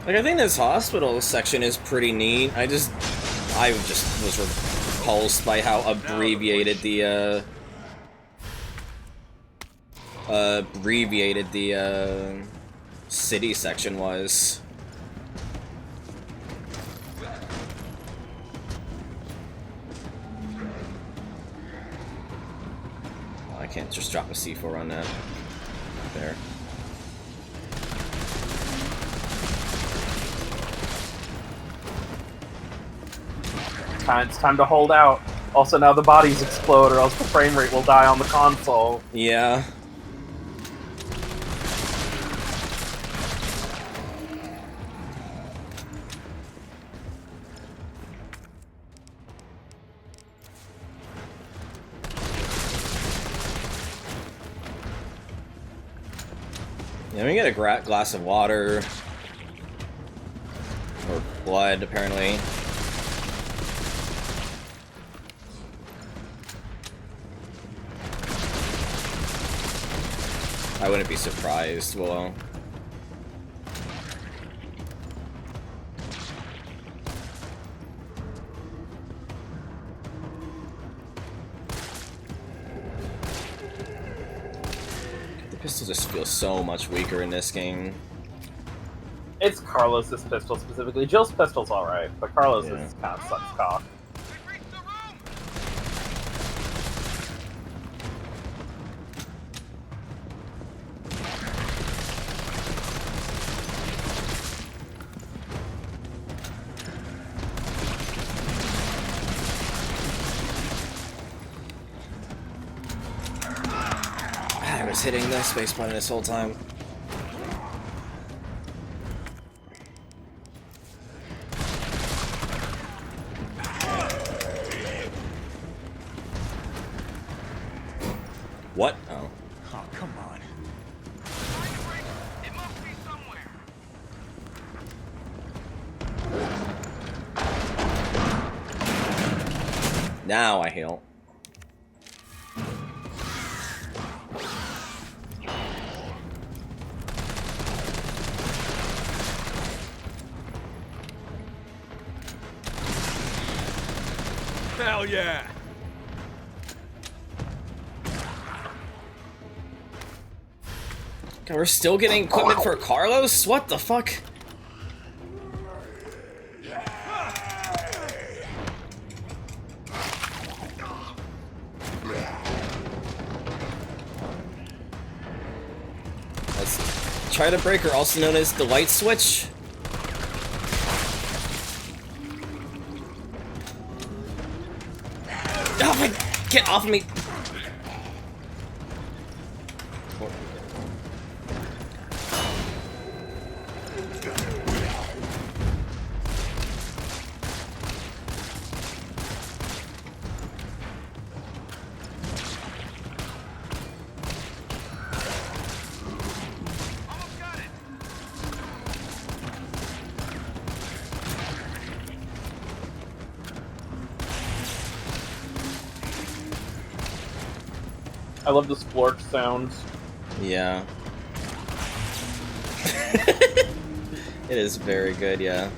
[SPEAKER 1] Like, I think this hospital section is pretty neat. I just was repulsed by how abbreviated the city section was. I can't just drop a C4 on that. There.
[SPEAKER 2] It's time to hold out. Also, now the bodies explode, or else the frame rate will die on the console.
[SPEAKER 1] Yeah. Yeah, we get a glass of water. Or blood, apparently. I wouldn't be surprised, Willow. The pistol just feels so much weaker in this game.
[SPEAKER 2] It's Carlos's pistol specifically. Jill's pistol's alright, but Carlos's kind of sucks cock.
[SPEAKER 1] I was hitting the space button this whole time. What? Oh.
[SPEAKER 17] Oh, come on.
[SPEAKER 10] It must be somewhere.
[SPEAKER 1] Now I heal.
[SPEAKER 10] Hell yeah.
[SPEAKER 1] God, we're still getting equipment for Carlos? What the fuck? Let's try the breaker, also known as the light switch. Oh my, get off of me!
[SPEAKER 2] I love the splorch sounds.
[SPEAKER 1] Yeah. It is very good, yeah.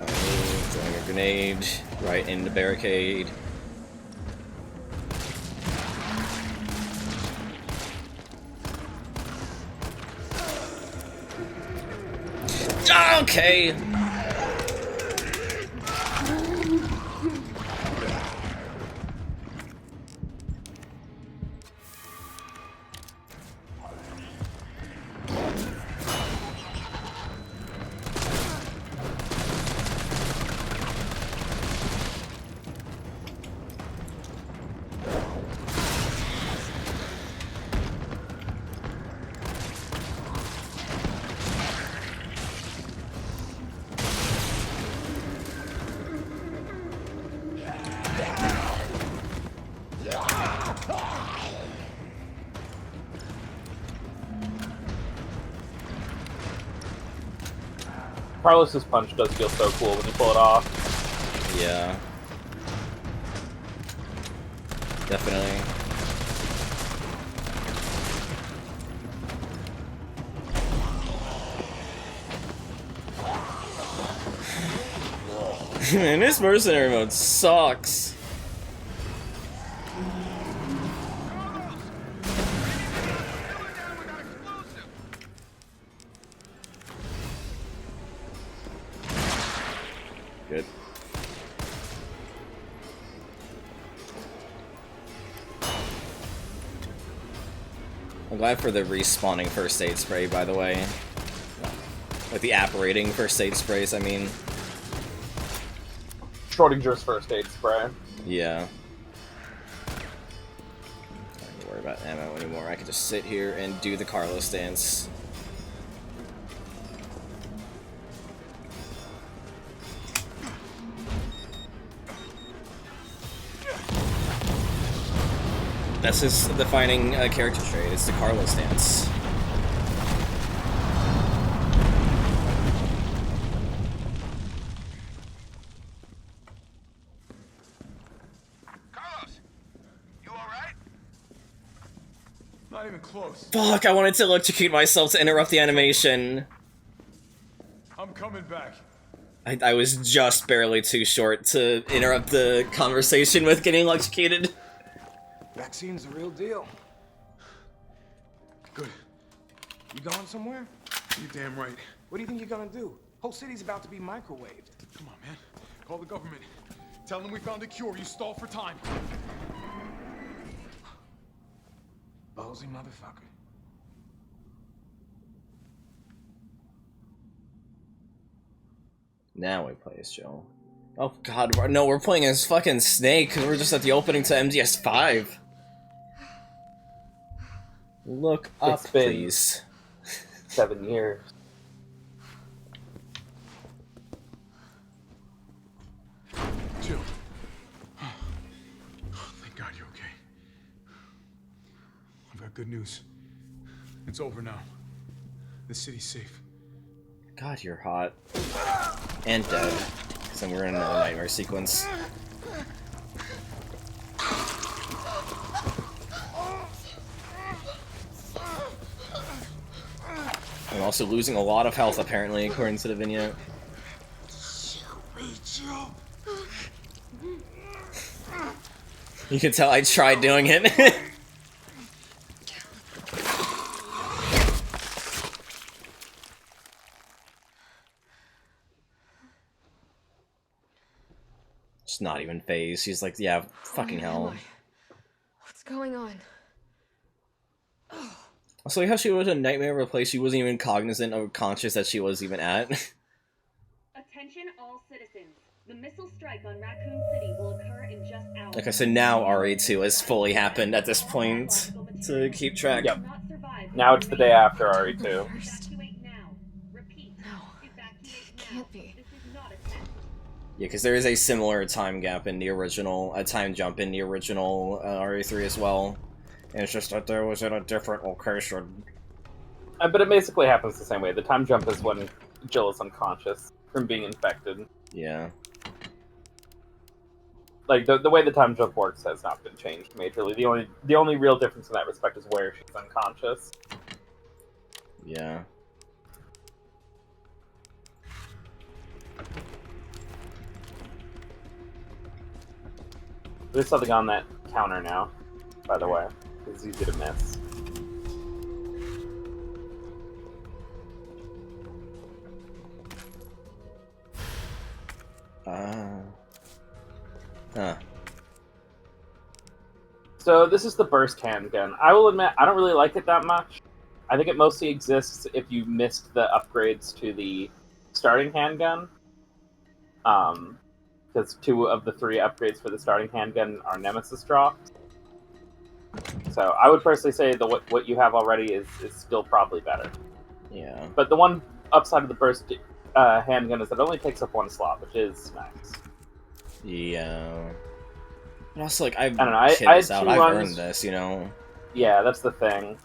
[SPEAKER 1] Throwing a grenade right in the barricade. Okay.
[SPEAKER 2] Carlos's punch does feel so cool when you pull it off.
[SPEAKER 1] Yeah. Definitely. Man, this mercenary mode sucks. Good. I'm glad for the respawning first aid spray, by the way. Like the apparating first aid sprays, I mean.
[SPEAKER 2] Schrodinger's first aid spray.
[SPEAKER 1] Yeah. Don't worry about about ammo anymore. I can just sit here and do the Carlos dance. That's his defining character trait. It's the Carlos dance.
[SPEAKER 6] Not even close.
[SPEAKER 1] Fuck, I wanted to electrocute myself to interrupt the animation.
[SPEAKER 6] I'm coming back.
[SPEAKER 1] I was just barely too short to interrupt the conversation with getting electrocuted.
[SPEAKER 17] Vaccine's the real deal. Good. You going somewhere?
[SPEAKER 6] You damn right.
[SPEAKER 17] What do you think you're gonna do? Whole city's about to be microwaved.
[SPEAKER 6] Come on, man. Call the government. Tell them we found a cure. You stall for time.
[SPEAKER 17] Ballsy motherfucker.
[SPEAKER 1] Now we play as Joe. Oh god, no, we're playing as fucking Snake because we're just at the opening to MGS5. Look up,
[SPEAKER 2] It's been
[SPEAKER 1] please.
[SPEAKER 2] 7 years.
[SPEAKER 6] Jill. Thank God you're okay. I've got good news. It's over now. The city's safe.
[SPEAKER 1] God, you're hot. And dead. Because then we're in another nightmare sequence. I'm also losing a lot of health, apparently, according to the vignette. You can tell I tried doing it. Just not even phased. She's like, yeah, fucking hell.
[SPEAKER 3] What's going on?
[SPEAKER 1] Also, like how she was a nightmare of a place she wasn't even cognizant or conscious that she was even at.
[SPEAKER 20] Attention all citizens. The missile strike on Raccoon City will occur in just hours.
[SPEAKER 1] Like I said, now RE2 has fully happened at this point to keep track.
[SPEAKER 2] Yep. Now it's the day after RE2.
[SPEAKER 3] Can't be.
[SPEAKER 1] Yeah, because there is a similar time gap in the original, a time jump in the original RE3 as well. And it's just that there was in a different location.
[SPEAKER 2] But it basically happens the same way. The time jump is when Jill is unconscious from being infected.
[SPEAKER 1] Yeah.
[SPEAKER 2] Like, the way the time jump works has not been changed majorly. The only real difference in that respect is where she's unconscious.
[SPEAKER 1] Yeah.
[SPEAKER 2] There's something on that counter now, by the way. It's easy to miss.
[SPEAKER 1] Huh.
[SPEAKER 2] So this is the burst handgun. I will admit, I don't really like it that much. I think it mostly exists if you missed the upgrades to the starting handgun. Because 2 of the 3 upgrades for the starting handgun are Nemesis drops. So I would personally say that what you have already is still probably better.
[SPEAKER 1] Yeah.
[SPEAKER 2] But the one upside of the burst handgun is that it only takes up 1 slot, which is nice.
[SPEAKER 1] Yeah. And also, like, I don't
[SPEAKER 2] know, I had 2
[SPEAKER 1] I've
[SPEAKER 2] runs.
[SPEAKER 1] earned this, you know?
[SPEAKER 2] Yeah, that's the thing.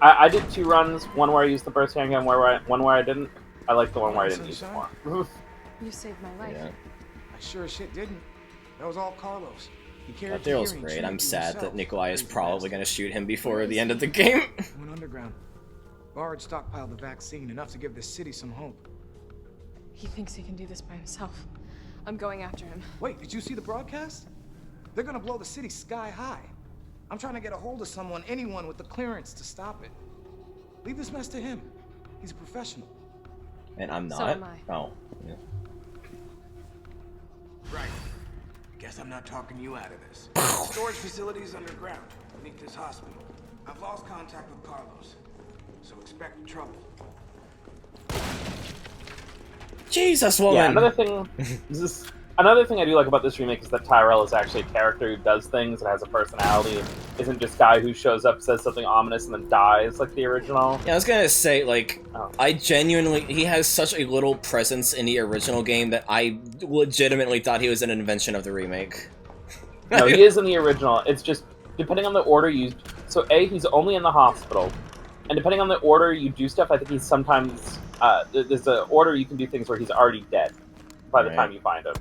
[SPEAKER 2] I did 2 runs, one where I used the burst handgun, one where I didn't. I like the one where I didn't use it more.
[SPEAKER 3] You saved my life.
[SPEAKER 1] Yeah.
[SPEAKER 17] I sure as shit didn't. That was all Carlos. He carried
[SPEAKER 1] That Daryl's great. I'm sad that Nikolai is probably going to shoot him before the end of the game.
[SPEAKER 17] Went underground. Bard stockpiled the vaccine, enough to give the city some hope.
[SPEAKER 3] He thinks he can do this by himself. I'm going after him.
[SPEAKER 17] Wait, did you see the broadcast? They're gonna blow the city sky high. I'm trying to get a hold of someone, anyone with the clearance to stop it. Leave this mess to him. He's a professional.
[SPEAKER 1] And I'm not?
[SPEAKER 3] So am I.
[SPEAKER 1] Oh. Yeah.
[SPEAKER 17] Right. Guess I'm not talking you out of this. Storage facilities underground, beneath this hospital. I've lost contact with Carlos, so expect trouble.
[SPEAKER 1] Jesus, woman!
[SPEAKER 2] Yeah, another thing is this. Another thing I do like about this remake is that Tyrell is actually a character who does things and has a personality, and isn't just a guy who shows up, says something ominous, and then dies like the original.
[SPEAKER 1] Yeah, I was gonna say, like, I genuinely... He has such a little presence in the original game that I legitimately thought he was an invention of the remake.
[SPEAKER 2] No, he is in the original. It's just, depending on the order you... So, A, he's only in the hospital, and depending on the order you do stuff, I think he's sometimes... there's an order you can do things where he's already dead by the time you find him.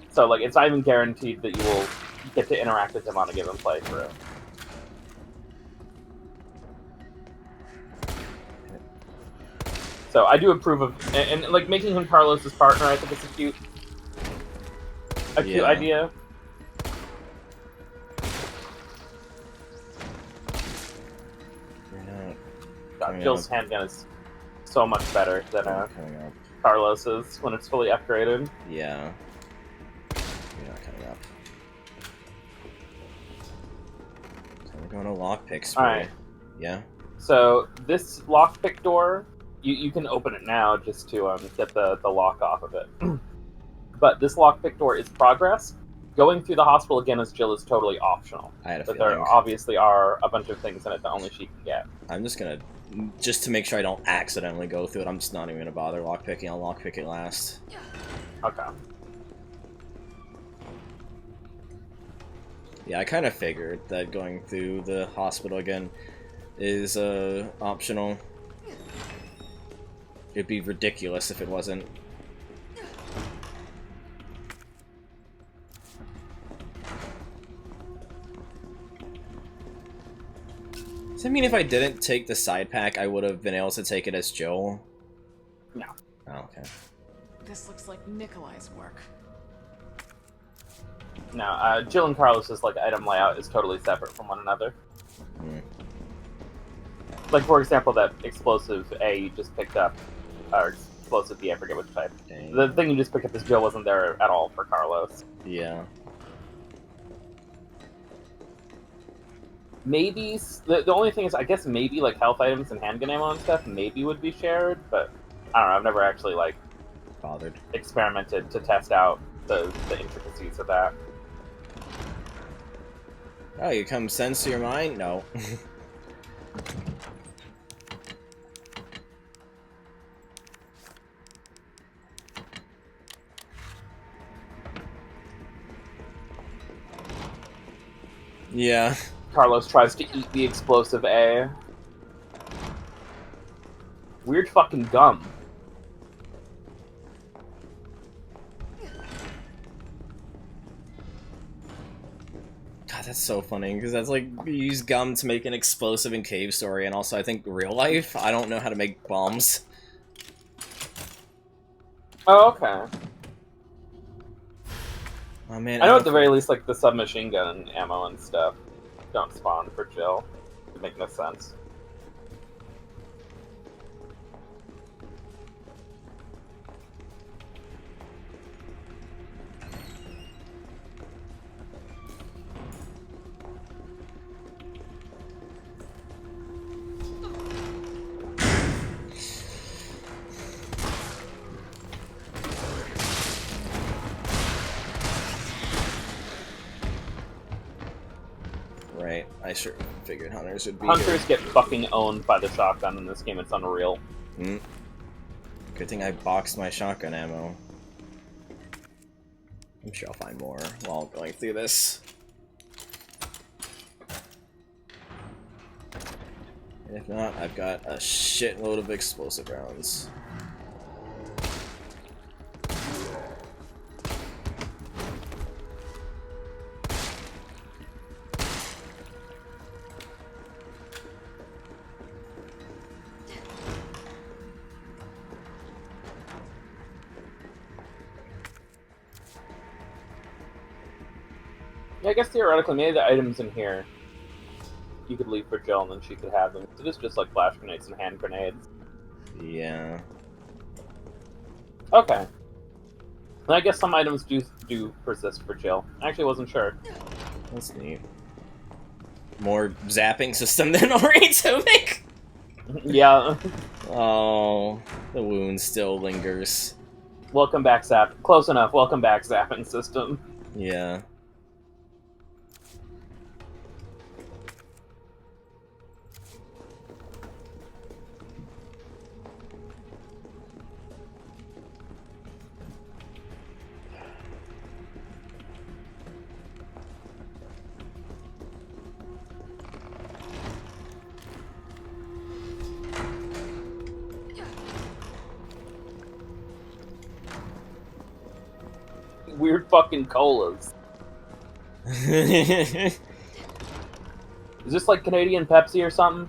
[SPEAKER 2] So, like, it's not even guaranteed that you will get to interact with him on a given playthrough. So, I do approve of... And like, making him Carlos's partner, I think it's a cute idea. Jill's handgun is so much better than Carlos's when it's fully upgraded.
[SPEAKER 1] Yeah. You're not coming up. So we're going to lockpicks.
[SPEAKER 2] Alright.
[SPEAKER 1] Yeah.
[SPEAKER 2] So this lockpick door, you can open it now just to get the lock off of it. But this lockpick door is progress. Going through the hospital again as Jill is totally optional.
[SPEAKER 1] I had a
[SPEAKER 2] but
[SPEAKER 1] feeling.
[SPEAKER 2] There obviously are a bunch of things in it that only she can get.
[SPEAKER 1] I'm just gonna... Just to make sure I don't accidentally go through it, I'm just not even gonna bother lockpicking. I'll lockpick it last.
[SPEAKER 2] Okay.
[SPEAKER 1] Yeah, I kind of figured that going through the hospital again is optional. It'd be ridiculous if it wasn't. Does that mean if I didn't take the side pack, I would have been able to take it as Joel?
[SPEAKER 2] No.
[SPEAKER 1] Oh, okay.
[SPEAKER 8] This looks like Nikolai's work.
[SPEAKER 2] No, Jill and Carlos's like item layout is totally separate from one another. Like, for example, that explosive A you just picked up, or explosive B, I forget which type.
[SPEAKER 1] Dang.
[SPEAKER 2] The thing you just picked up is Jill wasn't there at all for Carlos.
[SPEAKER 1] Yeah.
[SPEAKER 2] Maybe, the only thing is, I guess maybe, like, health items and handgun ammo and stuff maybe would be shared, but I don't know, I've never actually, like,
[SPEAKER 1] bothered.
[SPEAKER 2] Experimented to test out the intricacies of that.
[SPEAKER 1] Oh, you come sense to your mind? No. Yeah.
[SPEAKER 2] Carlos tries to eat the explosive A. Weird fucking gum.
[SPEAKER 1] God, that's so funny, because that's like, you use gum to make an explosive in Cave Story, and also I think real life, I don't know how to make bombs.
[SPEAKER 2] Oh, okay.
[SPEAKER 1] Oh man,
[SPEAKER 2] I know at the very least, like, the submachine gun ammo and stuff don't spawn for Jill. It makes no sense.
[SPEAKER 1] Right, I sure figured hunters would be
[SPEAKER 2] Hunters get fucking owned by the shotgun in this game, it's unreal.
[SPEAKER 1] Good thing I boxed my shotgun ammo. I'm sure I'll find more while going through this. And if not, I've got a shitload of explosive rounds.
[SPEAKER 2] Yeah, I guess theoretically, maybe the items in here you could leave for Jill and then she could have them. It is just like flash grenades and hand grenades.
[SPEAKER 1] Yeah.
[SPEAKER 2] Okay. And I guess some items do persist for Jill. I actually wasn't sure.
[SPEAKER 1] That's neat. More zapping system than Ori-Tomic?
[SPEAKER 2] Yeah.
[SPEAKER 1] Oh, the wound still lingers.
[SPEAKER 2] Welcome back, Zap. Close enough. Welcome back, zapping system.
[SPEAKER 1] Yeah.
[SPEAKER 2] Weird fucking colas. Is this like Canadian Pepsi or something?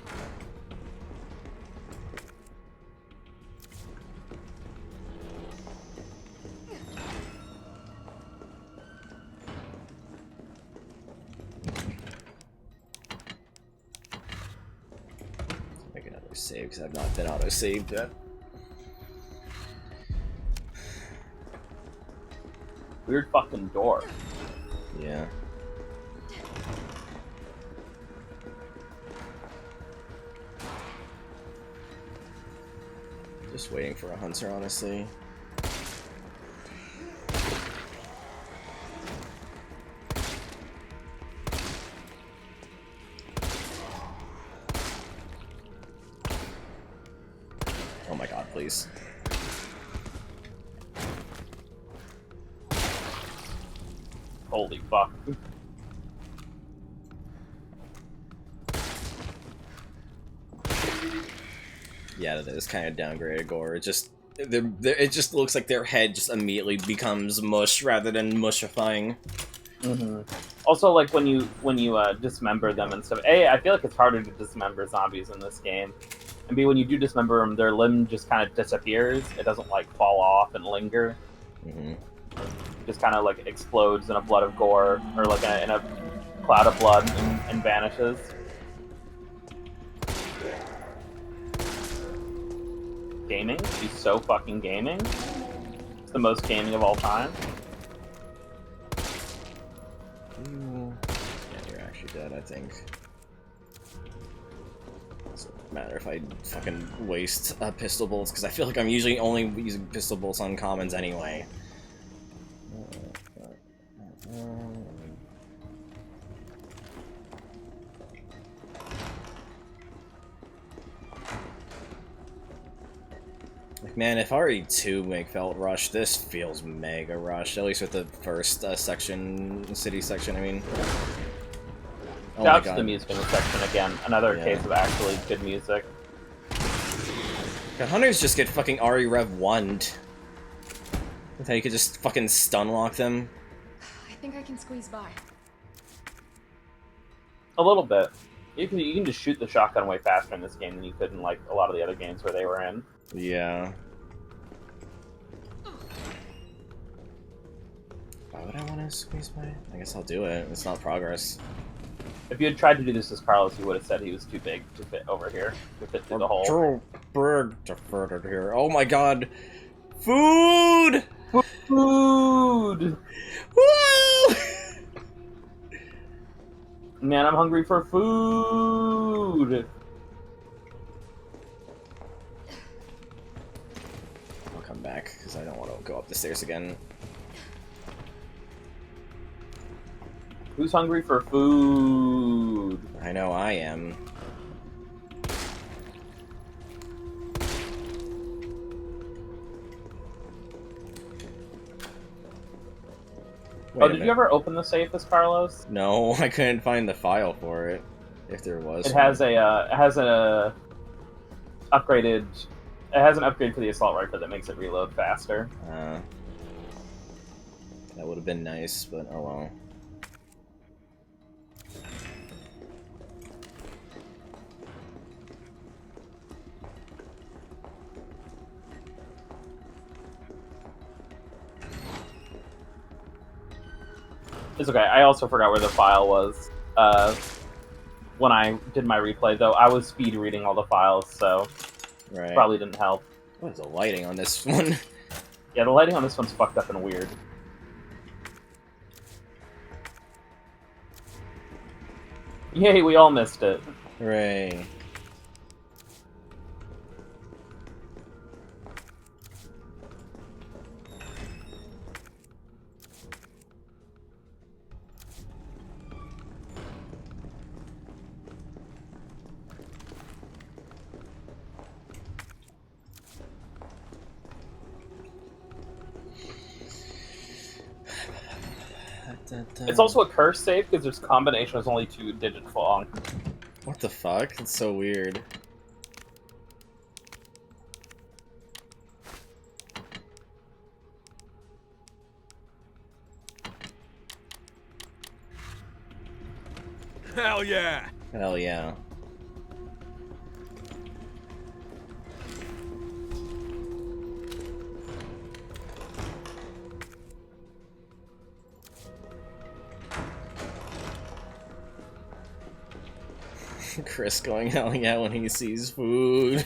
[SPEAKER 1] Make another save because I've not been auto-saved yet.
[SPEAKER 2] Weird fucking door.
[SPEAKER 1] Yeah. Just waiting for a hunter, honestly. Oh my god, please.
[SPEAKER 2] Holy fuck.
[SPEAKER 1] Yeah, that is kind of downgraded gore. It just it just looks like their head just immediately becomes mush rather than mushifying.
[SPEAKER 2] Mm-hmm. Also, like when you dismember them and stuff. A, I feel like it's harder to dismember zombies in this game. And B, when you do dismember them, their limb just kind of disappears. It doesn't like fall off and linger.
[SPEAKER 1] Mm-hmm.
[SPEAKER 2] Just kind of like explodes in a flood of gore, or like in a cloud of blood, and vanishes. Gaming? She's so fucking gaming. It's the most gaming of all time.
[SPEAKER 1] Yeah, you're actually dead, I think. Doesn't matter if I fucking waste pistol bullets, because I feel like I'm usually only using pistol bullets on commons anyway. Like, man, if RE2 felt rushed, this feels mega rushed. At least with the first section, city section, I mean. Oh
[SPEAKER 2] Shout out to the music in this section again. Another case of actually good music.
[SPEAKER 1] God, hunters just get fucking RE Rev 1'd. That's how you could just fucking stun lock them.
[SPEAKER 8] I think I can squeeze by.
[SPEAKER 2] A little bit. You can just shoot the shotgun way faster in this game than you could in like a lot of the other games where they were in.
[SPEAKER 1] Yeah. Why would I want to squeeze by? I guess I'll do it. It's not progress.
[SPEAKER 2] If you had tried to do this as Carlos, you would have said he was too big to fit over here, to fit through the hole.
[SPEAKER 1] Too big to fit it here. Oh my god. Food!
[SPEAKER 2] Food!
[SPEAKER 1] Woo!
[SPEAKER 2] Man, I'm hungry for food!
[SPEAKER 1] I'll come back, because I don't want to go up the stairs again.
[SPEAKER 2] Who's hungry for food?
[SPEAKER 1] I know I am.
[SPEAKER 2] Oh, did you ever open the safe as Carlos?
[SPEAKER 1] No, I couldn't find the file for it. If there was.
[SPEAKER 2] It has an upgrade for the assault rifle that makes it reload faster.
[SPEAKER 1] That would have been nice, but oh well.
[SPEAKER 2] It's okay. I also forgot where the file was when I did my replay, though. I was speed reading all the files, so probably didn't help.
[SPEAKER 1] What is the lighting on this one?
[SPEAKER 2] Yeah, the lighting on this one's fucked up and weird. Yay, we all missed it.
[SPEAKER 1] Hooray.
[SPEAKER 2] It's also a curse save because its combination is only 2 digits long.
[SPEAKER 1] What the fuck? It's so weird.
[SPEAKER 10] Hell yeah!
[SPEAKER 1] Hell yeah. Chris going hell yeah when he sees food.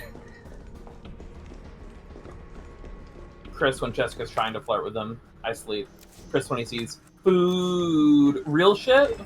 [SPEAKER 2] Chris when Jessica's trying to flirt with him. I sleep. Chris when he sees food. Real shit?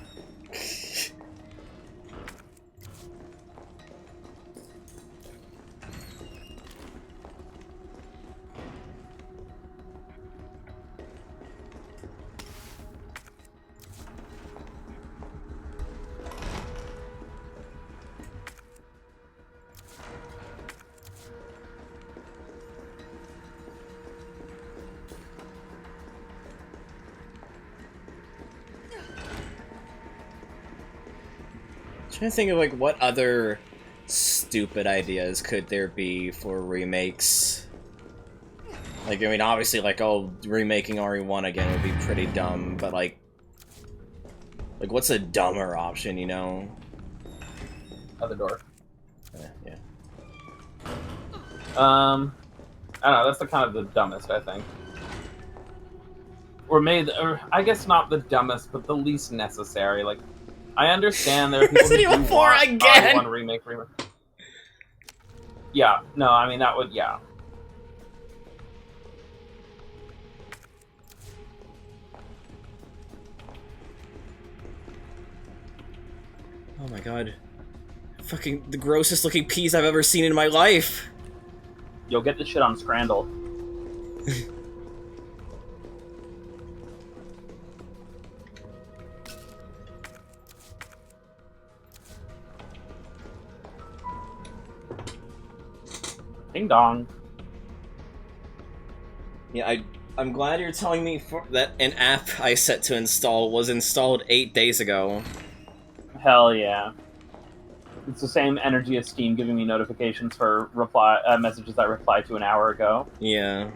[SPEAKER 1] Trying to think of like what other stupid ideas could there be for remakes. Like, I mean, obviously, like, oh, remaking RE1 again would be pretty dumb, but like what's a dumber option, you know?
[SPEAKER 2] Other door.
[SPEAKER 1] Yeah.
[SPEAKER 2] I don't know, that's the kind of the dumbest, I think. Or I guess not the dumbest, but the least necessary. Like, I understand there are people who
[SPEAKER 1] Resident Evil 4 again!
[SPEAKER 2] RE1 remake. Yeah, no, I mean, that would, yeah.
[SPEAKER 1] Oh my god. Fucking the grossest looking peas I've ever seen in my life!
[SPEAKER 2] You'll get this shit on Scrandle. Ding dong.
[SPEAKER 1] Yeah, I'm glad you're telling me that an app I set to install was installed 8 days ago.
[SPEAKER 2] Hell yeah. It's the same energy as Steam giving me notifications for messages I replied to an hour ago.
[SPEAKER 1] Yeah.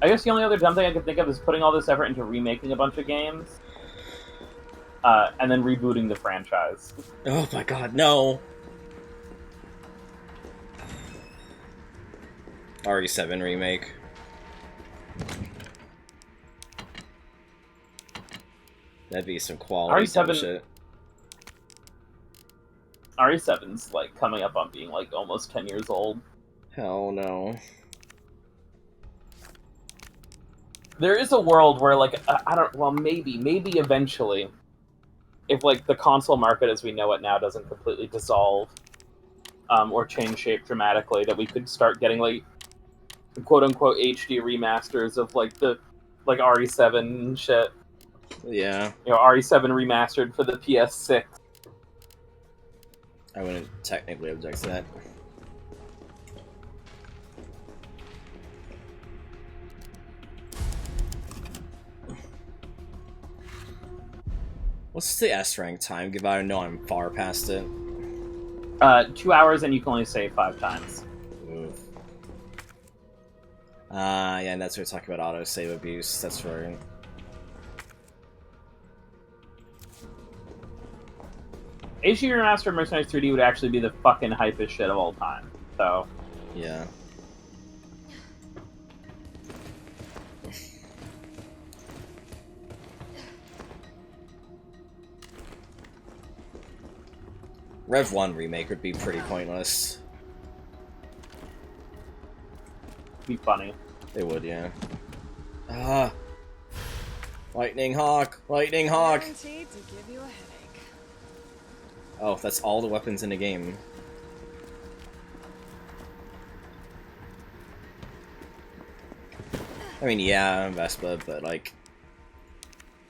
[SPEAKER 2] I guess the only other dumb thing I could think of is putting all this effort into remaking a bunch of games. And then rebooting the franchise.
[SPEAKER 1] Oh my god, no! RE7 remake. That'd be some quality dumb shit.
[SPEAKER 2] RE7's like coming up on being like almost 10 years old.
[SPEAKER 1] Hell no.
[SPEAKER 2] There is a world where like maybe eventually, if like the console market as we know it now doesn't completely dissolve or change shape dramatically, that we could start getting like quote unquote HD remasters of like the RE7 shit.
[SPEAKER 1] Yeah.
[SPEAKER 2] You know, RE7 remastered for the PS6.
[SPEAKER 1] I wouldn't technically object to that. What's the S rank time? Give I know I'm far past it.
[SPEAKER 2] 2 hours and you can only save 5 times.
[SPEAKER 1] Oof. Yeah, and that's what we're talking about autosave abuse. That's right.
[SPEAKER 2] HD Remastered Mercenaries 3D would actually be the fucking hypest shit of all time. So.
[SPEAKER 1] Yeah. Rev 1 remake would be pretty pointless.
[SPEAKER 2] Be funny.
[SPEAKER 1] It would, yeah. Ah! Lightning Hawk! Lightning Hawk!
[SPEAKER 3] Guaranteed to give you a headache.
[SPEAKER 1] Oh, that's all the weapons in the game. I mean, yeah, Vespa, but like...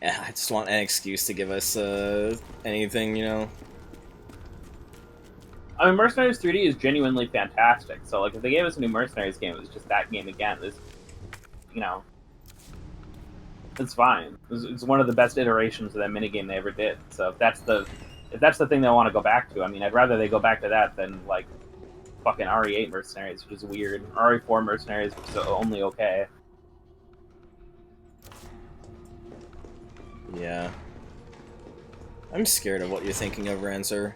[SPEAKER 1] Yeah, I just want an excuse to give us, anything, you know?
[SPEAKER 2] I mean, Mercenaries 3D is genuinely fantastic. So, like, if they gave us a new Mercenaries game, it was just that game again. This, you know, it's fine. It's one of the best iterations of that minigame they ever did. So if that's the thing they want to go back to, I mean, I'd rather they go back to that than like fucking RE8 Mercenaries, which is weird. RE4 Mercenaries was only okay.
[SPEAKER 1] Yeah. I'm scared of what you're thinking of, Rancer.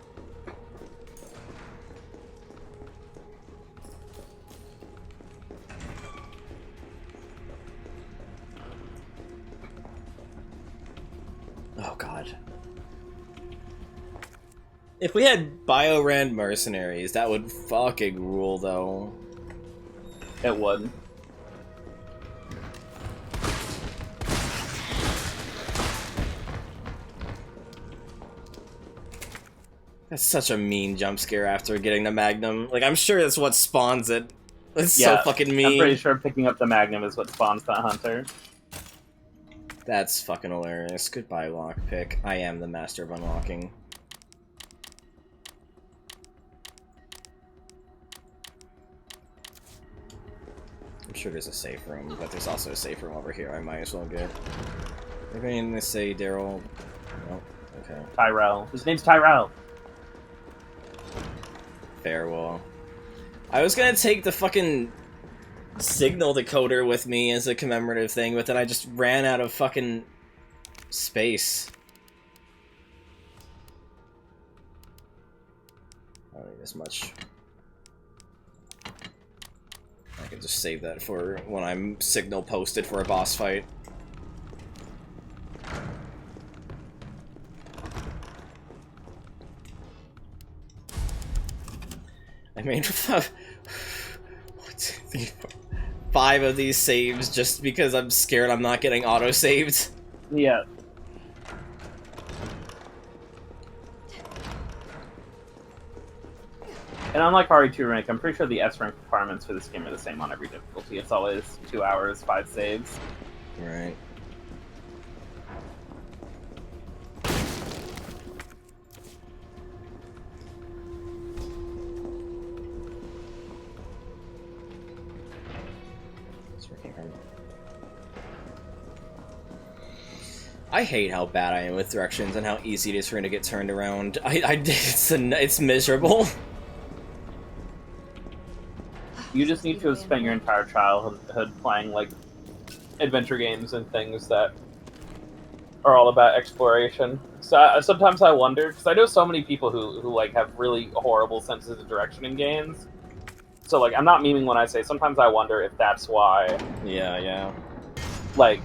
[SPEAKER 1] Oh god. If we had Biorand Mercenaries, that would fucking rule, though.
[SPEAKER 2] It would.
[SPEAKER 1] That's such a mean jump scare after getting the Magnum. Like, I'm sure that's what spawns it. It's so fucking mean.
[SPEAKER 2] I'm pretty sure picking up the Magnum is what spawns that hunter.
[SPEAKER 1] That's fucking hilarious. Goodbye, lockpick. I am the master of unlocking. I'm sure there's a safe room, but there's also a safe room over here I might as well get. They're going to say Daryl. No, okay.
[SPEAKER 2] Tyrell. His name's Tyrell.
[SPEAKER 1] Farewell. I was gonna take the fucking signal decoder with me as a commemorative thing, but then I just ran out of fucking space. I don't need as much. I can just save that for when I'm signal posted for a boss fight. I made 5 of these saves just because I'm scared I'm not getting auto-saved.
[SPEAKER 2] Yeah. And unlike RE2 Remake, I'm pretty sure the S rank requirements for this game are the same on every difficulty. It's always 2 hours, 5 saves.
[SPEAKER 1] Right. I hate how bad I am with directions and how easy it is for me to get turned around. It's miserable.
[SPEAKER 2] You just need to have spent your entire childhood playing, like, adventure games and things that are all about exploration. So sometimes I wonder, because I know so many people who like, have really horrible senses of direction in games. So, like, I'm not memeing when I say sometimes I wonder if that's why...
[SPEAKER 1] Yeah.
[SPEAKER 2] Like,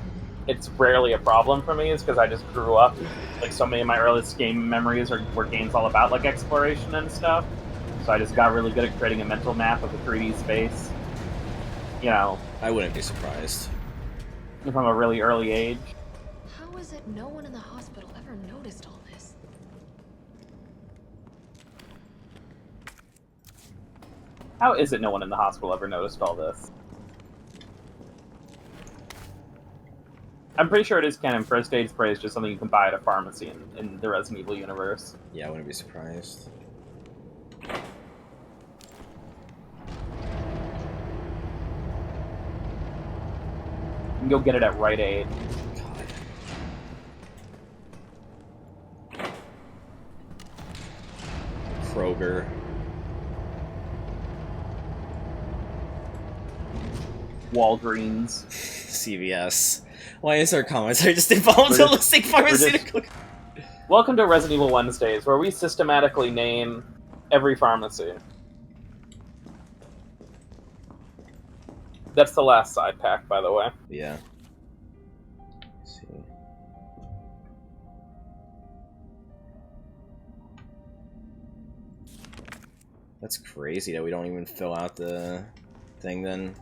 [SPEAKER 2] it's rarely a problem for me, is because I just grew up, like, so many of my earliest game memories were games all about, like, exploration and stuff. So I just got really good at creating a mental map of a 3D space. You know.
[SPEAKER 1] I wouldn't be surprised.
[SPEAKER 2] From a really early age.
[SPEAKER 8] How is it no one in the hospital ever noticed all this?
[SPEAKER 2] How is it no one in the hospital ever noticed all this? I'm pretty sure it is canon. First aid spray is just something you can buy at a pharmacy in the Resident Evil universe.
[SPEAKER 1] Yeah, I wouldn't be surprised.
[SPEAKER 2] You can go get it at Rite Aid.
[SPEAKER 1] Kroger.
[SPEAKER 2] Walgreens.
[SPEAKER 1] CVS. Why is our commentary just involuntaristic pharmaceutical?
[SPEAKER 2] Welcome to Resident Evil Wednesdays, where we systematically name every pharmacy. That's the last side pack, by the way.
[SPEAKER 1] Yeah. Let's see. That's crazy that we don't even fill out the thing then.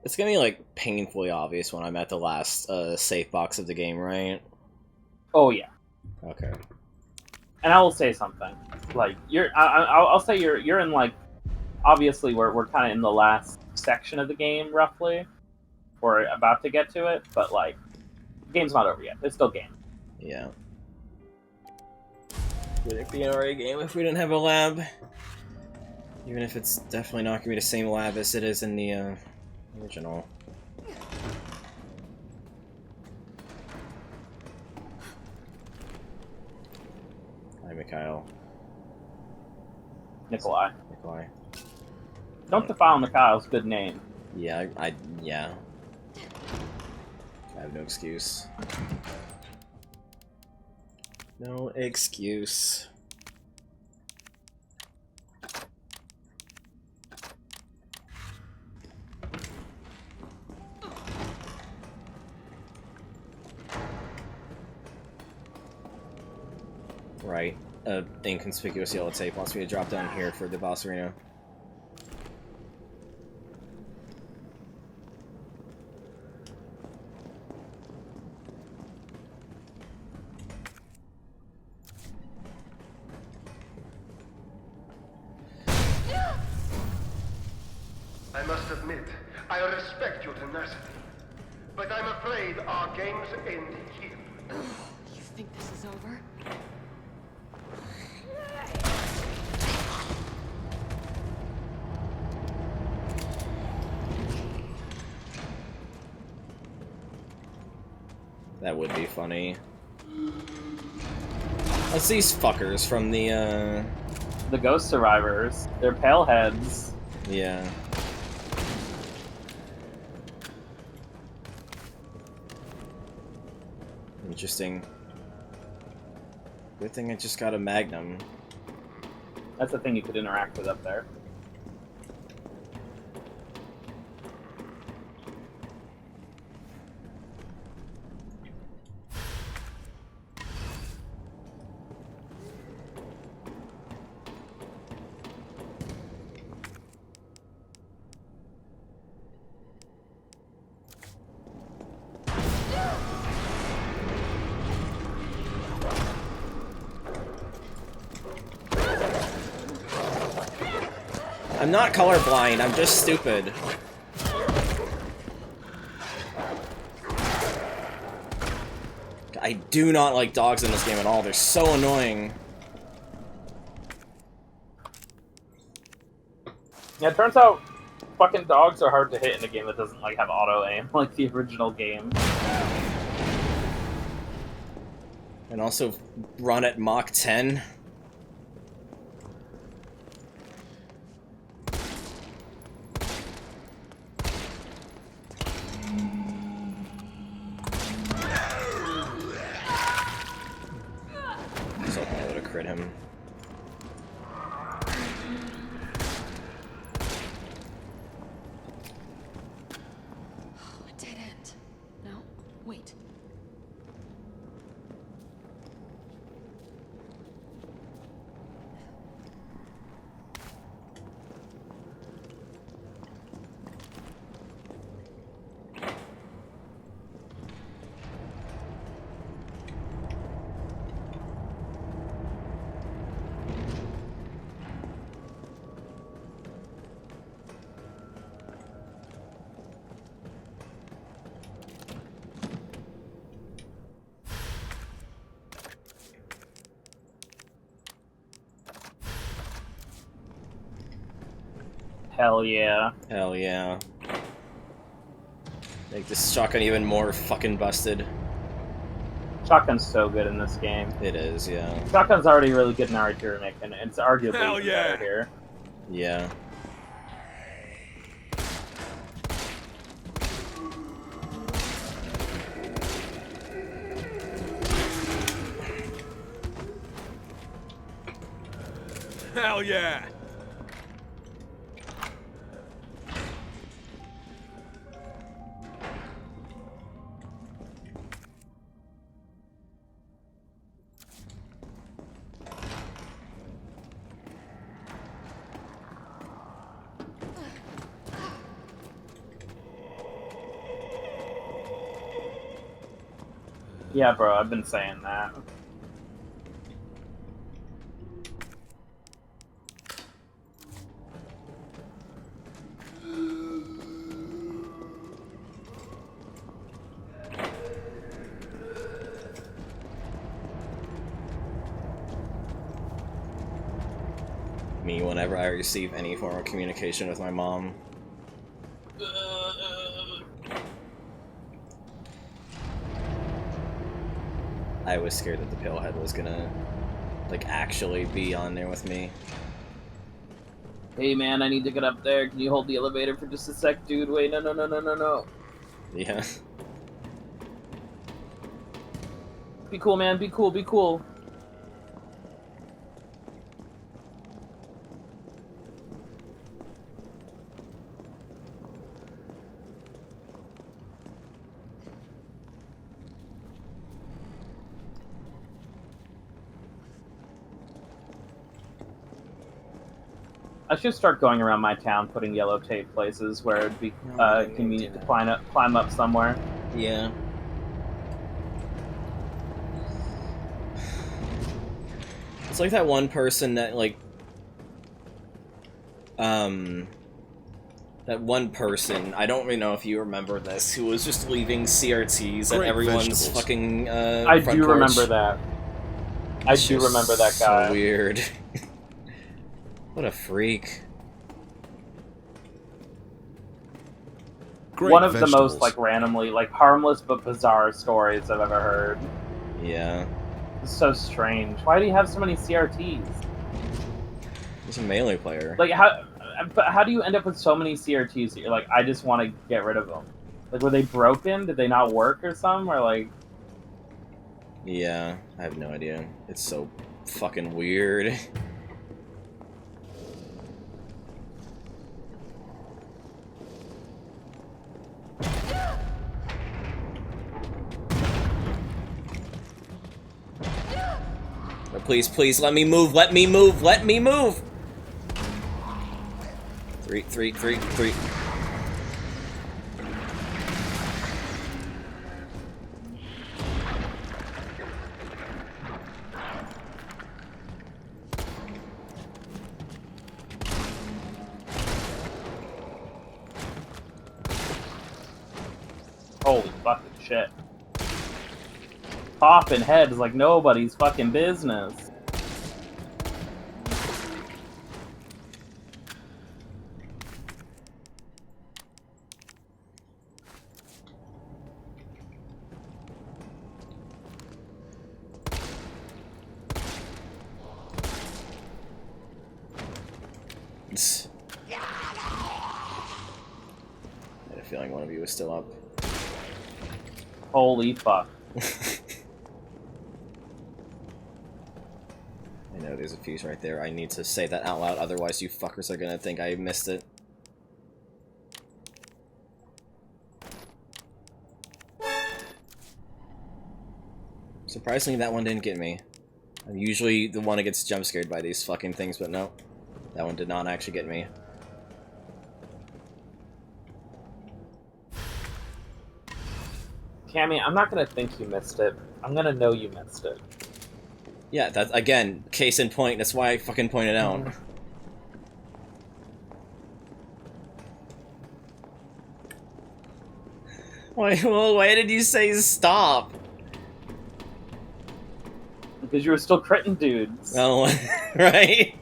[SPEAKER 1] It's gonna be, like, painfully obvious when I'm at the last safe box of the game, right?
[SPEAKER 2] Oh, yeah.
[SPEAKER 1] Okay.
[SPEAKER 2] And I will say something. Like I'll say you're in like, obviously we're kind of in the last section of the game roughly. We're about to get to it, but like, the game's not over yet. It's still game.
[SPEAKER 1] Yeah. Would it be an RA game if we didn't have a lab? Even if it's definitely not gonna be the same lab as it is in the original. Hi, Mikhail.
[SPEAKER 2] Nikolai.
[SPEAKER 1] Nikolai.
[SPEAKER 2] Don't defile Mikhail's good name.
[SPEAKER 1] Yeah, yeah. I have no excuse. No excuse. Right. Inconspicuous yellow tape wants me to drop down here for the boss arena.
[SPEAKER 21] I must admit, I respect your tenacity, but I'm afraid our games end here.
[SPEAKER 3] You think this is over?
[SPEAKER 1] That would be funny. That's these fuckers from the
[SPEAKER 2] Ghost Survivors. They're pale heads.
[SPEAKER 1] Yeah. Interesting. Good thing I just got a Magnum.
[SPEAKER 2] That's the thing you could interact with up there.
[SPEAKER 1] I'm not colorblind, I'm just stupid. I do not like dogs in this game at all, they're so annoying.
[SPEAKER 2] Yeah, it turns out fucking dogs are hard to hit in a game that doesn't like have auto aim like the original game.
[SPEAKER 1] And also run at Mach 10. So I would have crit him.
[SPEAKER 3] A dead end. No, wait.
[SPEAKER 2] Hell yeah.
[SPEAKER 1] Hell yeah. Make this shotgun even more fucking busted.
[SPEAKER 2] Shotgun's so good in this game.
[SPEAKER 1] It is, yeah.
[SPEAKER 2] Shotgun's already really good in RE2 Remake, and it's arguably
[SPEAKER 10] Hell yeah.
[SPEAKER 2] better here.
[SPEAKER 1] Yeah.
[SPEAKER 10] Hell yeah!
[SPEAKER 2] Yeah, bro, I've been saying that.
[SPEAKER 1] me whenever I receive any form of communication with my mom. I was scared that the pillhead was gonna, like, actually be on there with me.
[SPEAKER 2] Hey man, I need to get up there. Can you hold the elevator for just a sec, dude? Wait, no.
[SPEAKER 1] Yeah.
[SPEAKER 2] Be cool, man. Be cool. I should start going around my town putting yellow tape places where it'd be convenient to climb up somewhere.
[SPEAKER 1] Yeah. It's like that one person that, like, that one person, I don't really know if you remember this, who was just leaving CRTs at everyone's fucking,
[SPEAKER 2] I do remember that. I do remember that guy.
[SPEAKER 1] So weird. What a freak.
[SPEAKER 2] One of the most, like, randomly, like, harmless but bizarre stories I've ever heard.
[SPEAKER 1] Yeah.
[SPEAKER 2] It's so strange. Why do you have so many CRTs?
[SPEAKER 1] He's a melee player.
[SPEAKER 2] Like, how do you end up with so many CRTs that you're like, I just want to get rid of them? Like, were they broken? Did they not work or something? Or, like...
[SPEAKER 1] Yeah, I have no idea. It's so fucking weird. Please, let me move, let me move! 3.
[SPEAKER 2] Holy fucking shit. Popping heads like nobody's fucking business.
[SPEAKER 1] I had a feeling one of you was still up.
[SPEAKER 2] Holy fuck.
[SPEAKER 1] I know there's a fuse right there. I need to say that out loud, otherwise you fuckers are gonna think I missed it. Surprisingly, that one didn't get me. I'm usually the one that gets jump scared by these fucking things, but no. That one did not actually get me.
[SPEAKER 2] Cammy, I'm not gonna think you missed it. I'm gonna know you missed it.
[SPEAKER 1] Yeah, that's, again, case in point, that's why I fucking pointed out. Why did you say stop?
[SPEAKER 2] Because you were still critting dudes.
[SPEAKER 1] Oh, right?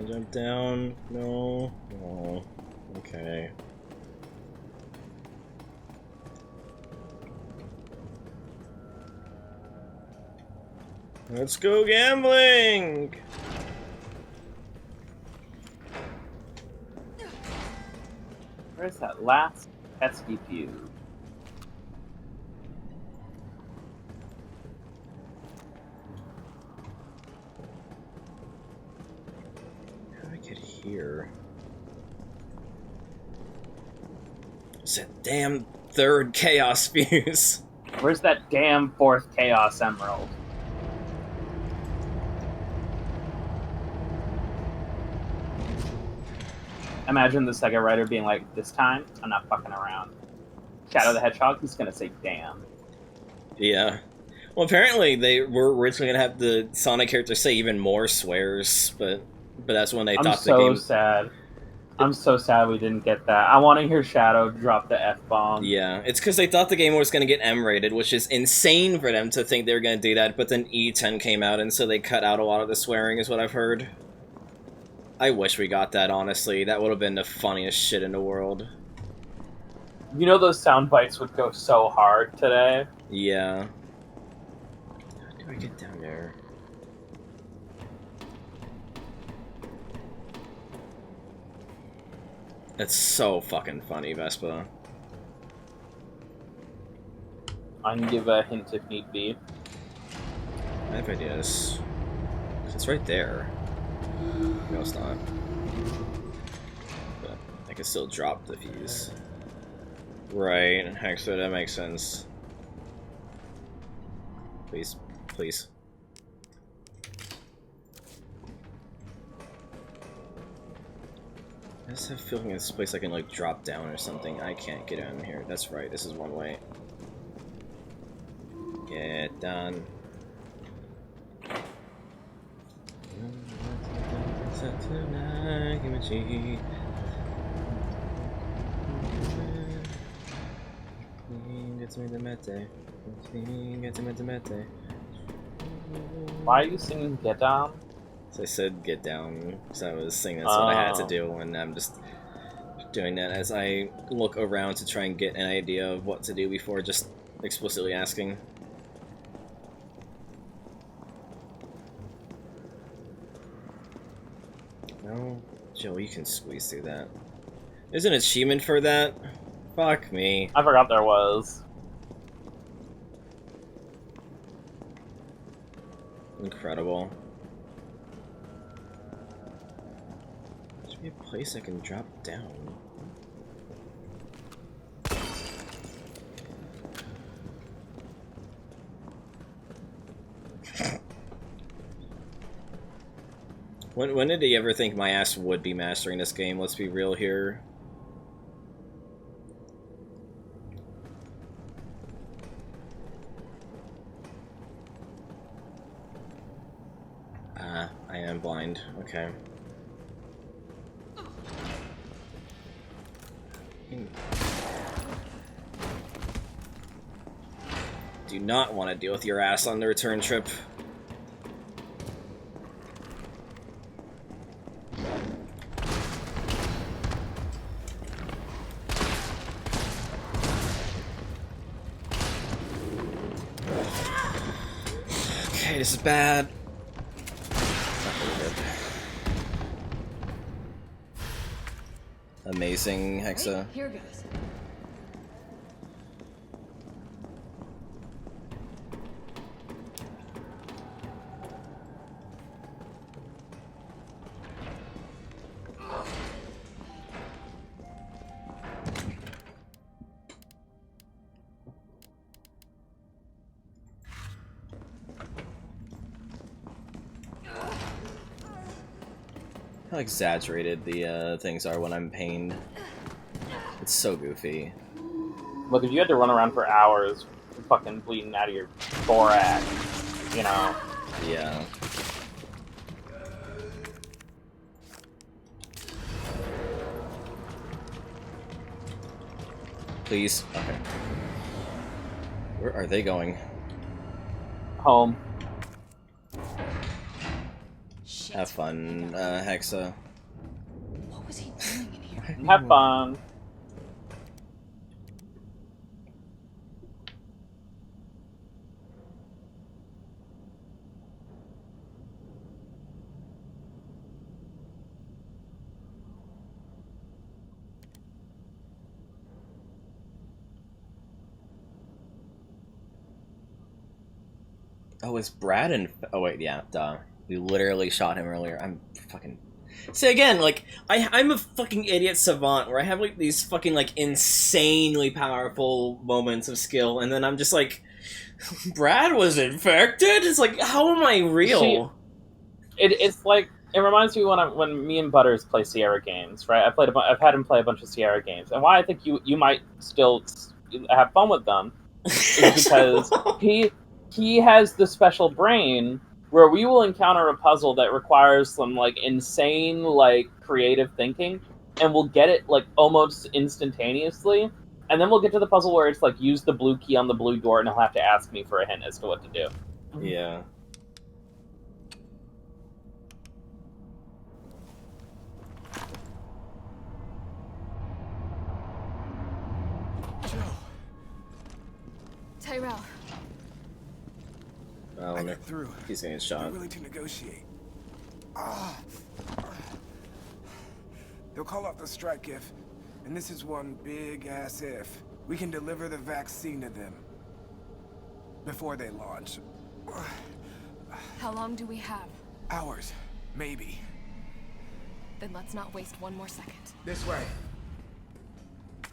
[SPEAKER 1] Jump down. No. Oh. Okay. Let's go gambling!
[SPEAKER 2] Where's that last pesky fuse?
[SPEAKER 1] How did I get here? It's that damn third chaos fuse.
[SPEAKER 2] Where's that damn fourth chaos emerald? Imagine the Sega writer being like, this time, I'm not fucking around. Shadow the Hedgehog, he's gonna say damn.
[SPEAKER 1] Yeah. Well, apparently they were originally gonna have the Sonic character say even more swears, but that's when they thought the game.
[SPEAKER 2] Sad. I'm so sad we didn't get that. I want to hear Shadow drop the F-bomb.
[SPEAKER 1] Yeah, it's because they thought the game was going to get M-rated, which is insane for them to think they were going to do that, but then E10 came out, and so they cut out a lot of the swearing, is what I've heard. I wish we got that, honestly. That would have been the funniest shit in the world.
[SPEAKER 2] You know those sound bites would go so hard today?
[SPEAKER 1] Yeah. How do I get down there? That's so fucking funny, Vespa.
[SPEAKER 2] I can give a hint if need be.
[SPEAKER 1] I have ideas. It's right there. No, it's not. But I can still drop the fuse. Right, actually that makes sense. Please, please. I just have a feeling in this place I can like drop down or something. I can't get in here. That's right, this is one way. Get done.
[SPEAKER 2] Why are you singing Get Down?
[SPEAKER 1] So I said get down, so I was saying that's what I had to do, and I'm just doing that as I look around to try and get an idea of what to do before just explicitly asking. No, Joe, you can squeeze through that. There's an achievement for that? Fuck me.
[SPEAKER 2] I forgot there was.
[SPEAKER 1] Incredible. There should be a place I can drop down. When did he ever think my ass would be mastering this game? Let's be real here. I am blind. Okay. Do not want to deal with your ass on the return trip. Okay, this is bad. Amazing, Hexa.
[SPEAKER 3] Right, here goes.
[SPEAKER 1] How exaggerated the things are when I'm pained. It's so goofy.
[SPEAKER 2] Look, if you had to run around for hours, fucking bleeding out of your thorax, you know.
[SPEAKER 1] Yeah. Please. Okay. Where are they
[SPEAKER 2] Home.
[SPEAKER 1] Have fun, Hexa.
[SPEAKER 3] What was he doing in here?
[SPEAKER 2] Have fun.
[SPEAKER 1] Oh, it's Brad and... Oh, wait, yeah, duh. We literally shot him earlier. I'm fucking... See, again, like, I'm a fucking idiot savant where I have, like, these fucking, like, insanely powerful moments of skill, and then I'm just like, Brad was infected? It's like, how am I real?
[SPEAKER 2] It's like, it reminds me when me and Butters play Sierra games, right? I've had him play a bunch of Sierra games, and why I think you might still have fun with them is because he has the special brain where we will encounter a puzzle that requires some like insane like creative thinking, and we'll get it like almost instantaneously, and then we'll get to the puzzle where it's like use the blue key on the blue door, and he'll have to ask me for a hint as to what to do.
[SPEAKER 1] Yeah.
[SPEAKER 8] Tyrell.
[SPEAKER 1] I wonder if he's getting shot.
[SPEAKER 17] They're willing to negotiate. They'll call off the strike if, and this is one big ass if, we can deliver the vaccine to them before they launch.
[SPEAKER 8] How long do we have?
[SPEAKER 17] Hours, maybe.
[SPEAKER 8] Then let's not waste one more second.
[SPEAKER 17] This way.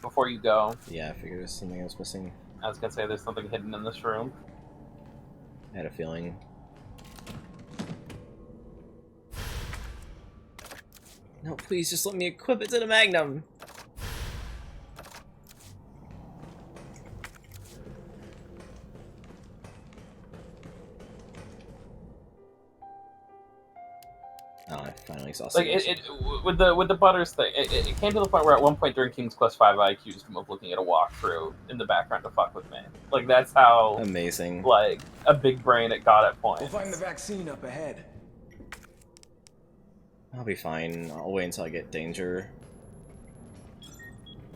[SPEAKER 2] Before you go.
[SPEAKER 1] Yeah, I figured there's something else missing.
[SPEAKER 2] I was gonna say there's something hidden in this room.
[SPEAKER 1] I had a feeling. No, please just let me equip it to the Magnum. Oh, I finally saw
[SPEAKER 2] Like with the Butters thing, it came to the point where at one point during King's Quest V, I accused him of looking at a walkthrough in the background to fuck with me. Like that's how
[SPEAKER 1] amazing.
[SPEAKER 2] Like a big brain it got at points.
[SPEAKER 17] We'll find the vaccine up ahead.
[SPEAKER 1] I'll be fine. I'll wait until I get danger.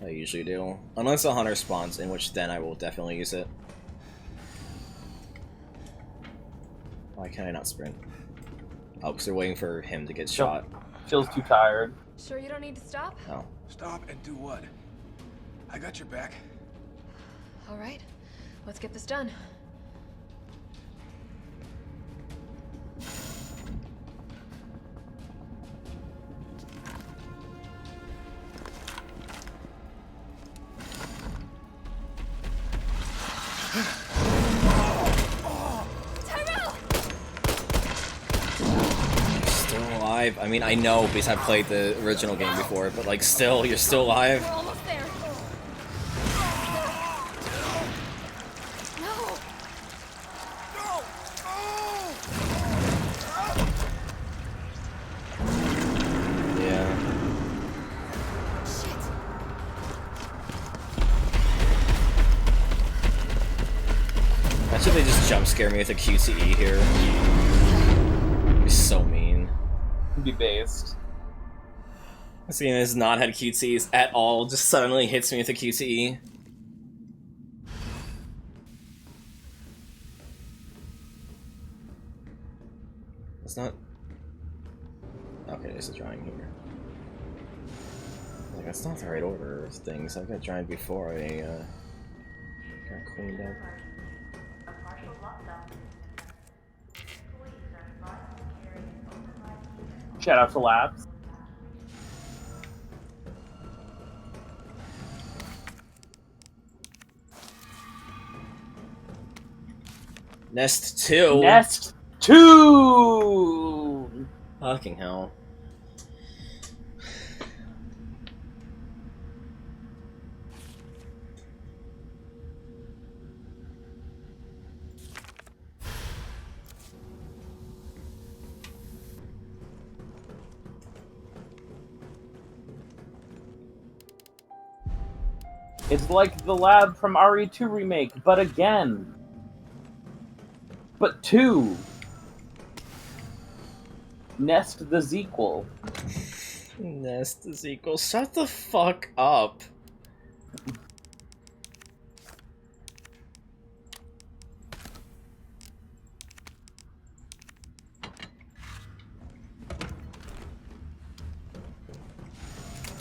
[SPEAKER 1] I usually do. Unless a hunter spawns, in which then I will definitely use it. Why can I not sprint? Oh, because they're waiting for him to get shot.
[SPEAKER 2] Feels too tired.
[SPEAKER 8] Sure you don't need to stop?
[SPEAKER 1] Oh.
[SPEAKER 17] Stop and do what? I got your back.
[SPEAKER 8] All right, let's get this done.
[SPEAKER 1] I mean, I know because I played the original game before, but like, still, you're still alive.
[SPEAKER 8] We're almost there. No.
[SPEAKER 1] Yeah.
[SPEAKER 8] Shit.
[SPEAKER 1] Imagine if they just jump scare me with a QTE here. It'd be so mean.
[SPEAKER 2] Be based.
[SPEAKER 1] This game has not had QTEs at all, just suddenly hits me with a QTE. It's not... Okay, there's a drawing here. Like, that's not the right order of things. I got drawing before I got cleaned up.
[SPEAKER 2] Shout out to Labs.
[SPEAKER 1] Nest 2?
[SPEAKER 2] Nest 2!
[SPEAKER 1] Fucking hell.
[SPEAKER 2] It's like the lab from RE2 Remake, but again. But 2. Nest the sequel.
[SPEAKER 1] Nest the sequel. Shut the fuck up.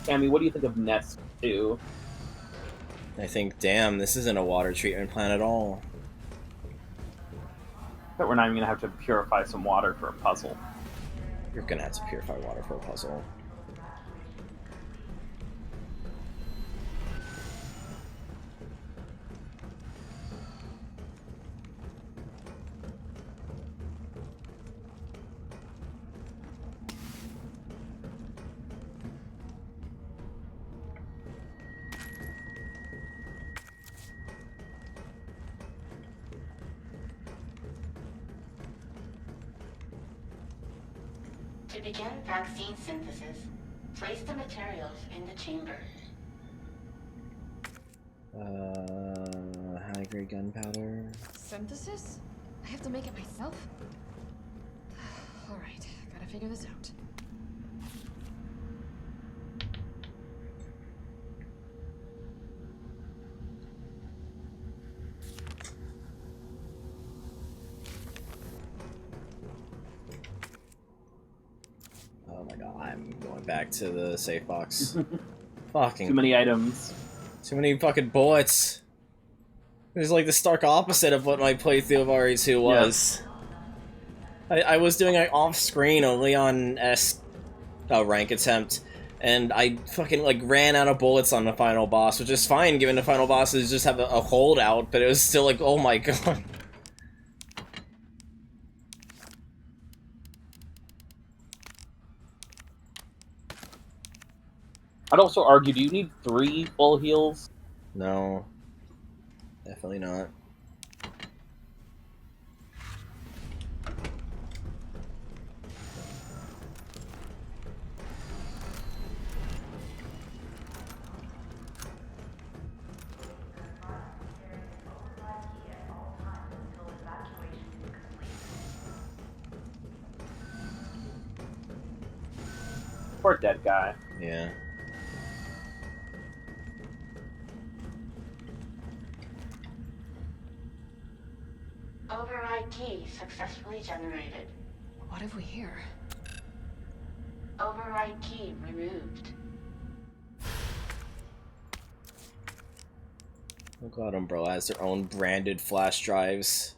[SPEAKER 2] Cammy, what do you think of Nest 2?
[SPEAKER 1] I think, damn, this isn't a water treatment plant at all.
[SPEAKER 2] But we're not even gonna have to purify some water for a puzzle.
[SPEAKER 1] You're gonna have to purify water for a puzzle.
[SPEAKER 18] To begin vaccine synthesis, place the materials in the chamber.
[SPEAKER 1] High-grade gunpowder.
[SPEAKER 3] Synthesis? I have to make it myself? Alright, gotta figure this out.
[SPEAKER 1] Oh my god, I'm going back to the safe box. Fucking
[SPEAKER 2] Too many items.
[SPEAKER 1] Too many fucking bullets. It's like the stark opposite of what my playthrough of RE2 was. Yeah. I was doing it off screen only on rank attempt, and I fucking like ran out of bullets on the final boss, which is fine given the final bosses just have a holdout, but it was still like, oh my god.
[SPEAKER 2] I'd also argue, do you need 3 full heals?
[SPEAKER 1] No. Definitely not.
[SPEAKER 2] Poor dead guy.
[SPEAKER 1] Yeah.
[SPEAKER 18] Override key successfully generated.
[SPEAKER 3] What have we here?
[SPEAKER 18] Override key removed.
[SPEAKER 1] Oh god, Umbrella has their own branded flash drives.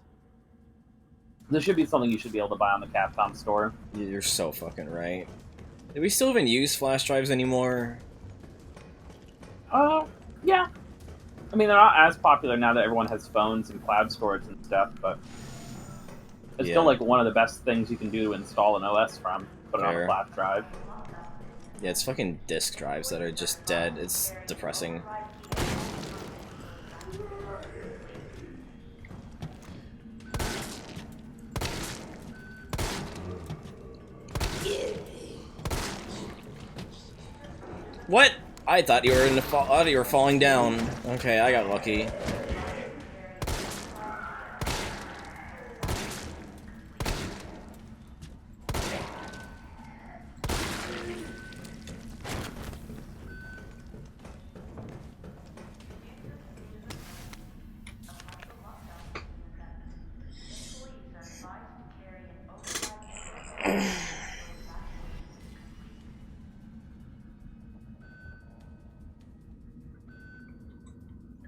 [SPEAKER 2] This should be something you should be able to buy on the Capcom store.
[SPEAKER 1] You're so fucking right. Do we still even use flash drives anymore?
[SPEAKER 2] Yeah. I mean, they're not as popular now that everyone has phones and cloud storage and stuff, but it's still like one of the best things you can do to install an OS from. Put it on a flash drive.
[SPEAKER 1] Yeah, it's fucking disk drives that are just dead. It's depressing. What? I thought you were in the thought you were falling down. Okay, I got lucky.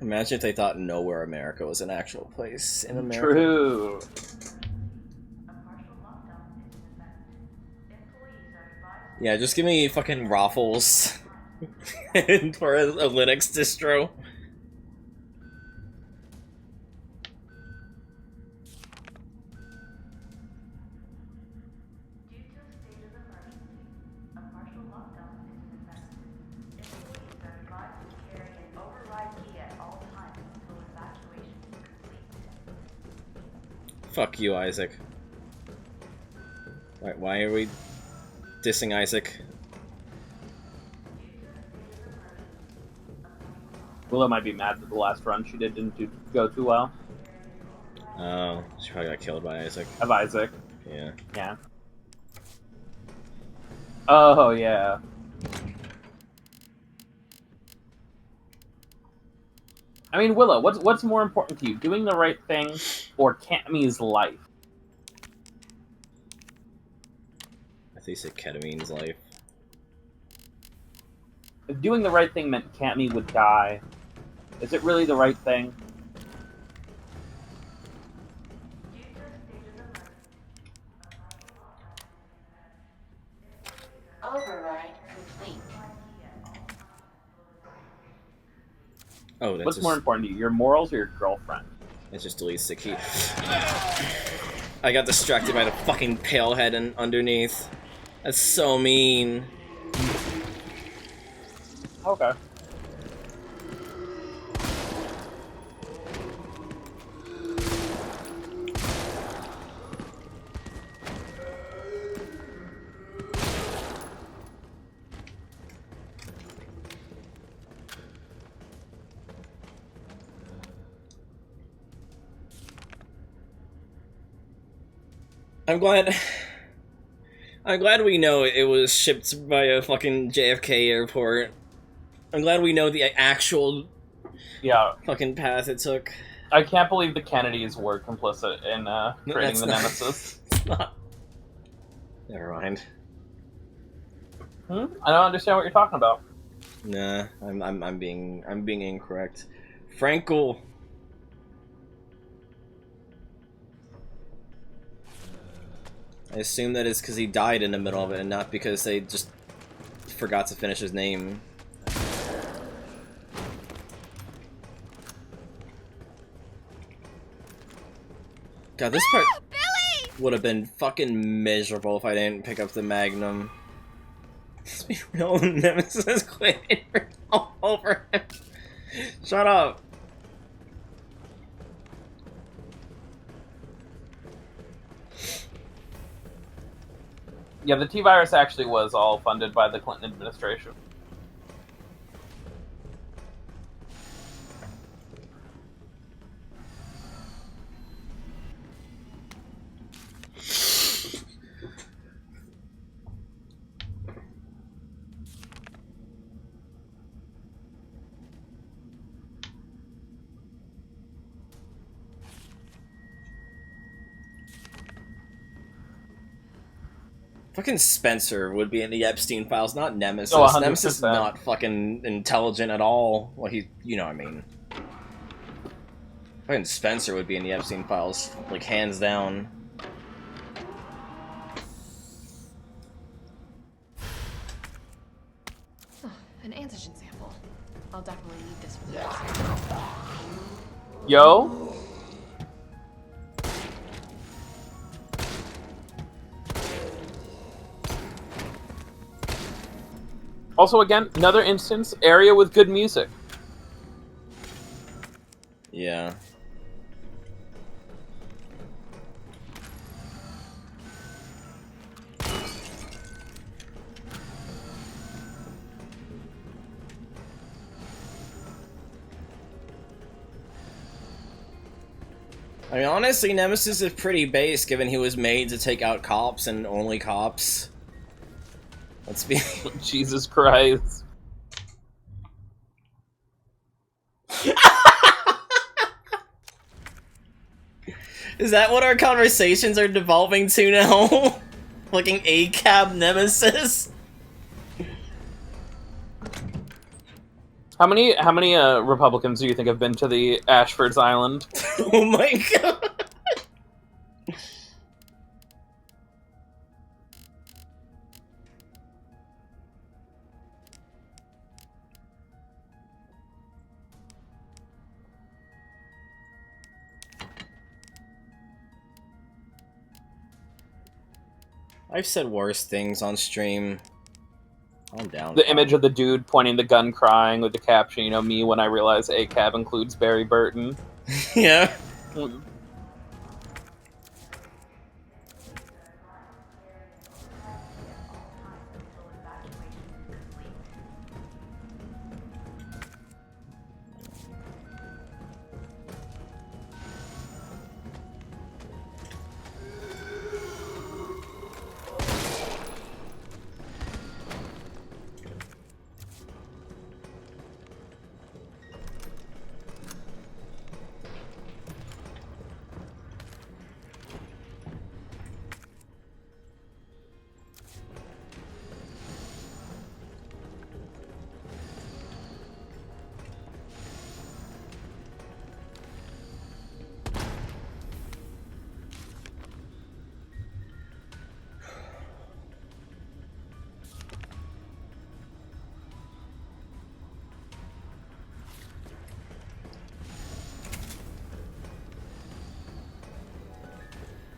[SPEAKER 1] Imagine if they thought Nowhere America was an actual place in America.
[SPEAKER 2] True.
[SPEAKER 1] Yeah, just give me fucking Raffles for a Linux distro. Fuck you, Isaac. Why are we dissing Isaac?
[SPEAKER 2] Willow might be mad that the last run she did didn't go too well.
[SPEAKER 1] Oh, she probably got killed by Isaac.
[SPEAKER 2] Of Isaac.
[SPEAKER 1] Yeah.
[SPEAKER 2] Yeah. Oh, yeah. I mean, Willow, what's more important to you, doing the right thing or Cammy's life?
[SPEAKER 1] I think you said Ketamine's life.
[SPEAKER 2] If doing the right thing meant Cammy would die, is it really the right thing?
[SPEAKER 18] Override complete.
[SPEAKER 1] Oh, that's
[SPEAKER 2] What's more important to you, your morals or your girlfriend?
[SPEAKER 1] It just deletes the key. I got distracted by the fucking pale head and underneath. That's so mean.
[SPEAKER 2] Okay.
[SPEAKER 1] I'm glad we know it was shipped by a fucking JFK airport. I'm glad we know the actual fucking path it took.
[SPEAKER 2] I can't believe the Kennedys were complicit in creating the Nemesis.
[SPEAKER 1] It's not. Never mind.
[SPEAKER 2] I don't understand what you're talking about.
[SPEAKER 1] Nah, I'm being incorrect. Frankel. I assume that is because he died in the middle of it and not because they just forgot to finish his name. God, this part would have been fucking miserable if I didn't pick up the Magnum. Let's be real, Nemesis quit all over him. Shut up.
[SPEAKER 2] Yeah, the T-Virus actually was all funded by the Clinton administration.
[SPEAKER 1] Fucking Spencer would be in the Epstein files, not Nemesis.
[SPEAKER 2] Oh, 100%.
[SPEAKER 1] Nemesis is not fucking intelligent at all. Well, you know what I mean. Fucking Spencer would be in the Epstein files, like, hands down.
[SPEAKER 8] Oh, an antigen sample. I'll definitely need this for the next.
[SPEAKER 2] Yo? Also, again, another instance, area with good music.
[SPEAKER 1] Yeah. I mean, honestly, Nemesis is pretty base, given he was made to take out cops and only cops. Let's be...
[SPEAKER 2] Jesus Christ.
[SPEAKER 1] Is that what our conversations are devolving to now? Fucking ACAB Nemesis?
[SPEAKER 2] How many Republicans do you think have been to the Ashford's Island?
[SPEAKER 1] Oh my god. I've said worse things on stream. Calm down.
[SPEAKER 2] The image of the dude pointing the gun crying with the caption, you know, me when I realize ACAB includes Barry Burton.
[SPEAKER 1] Yeah.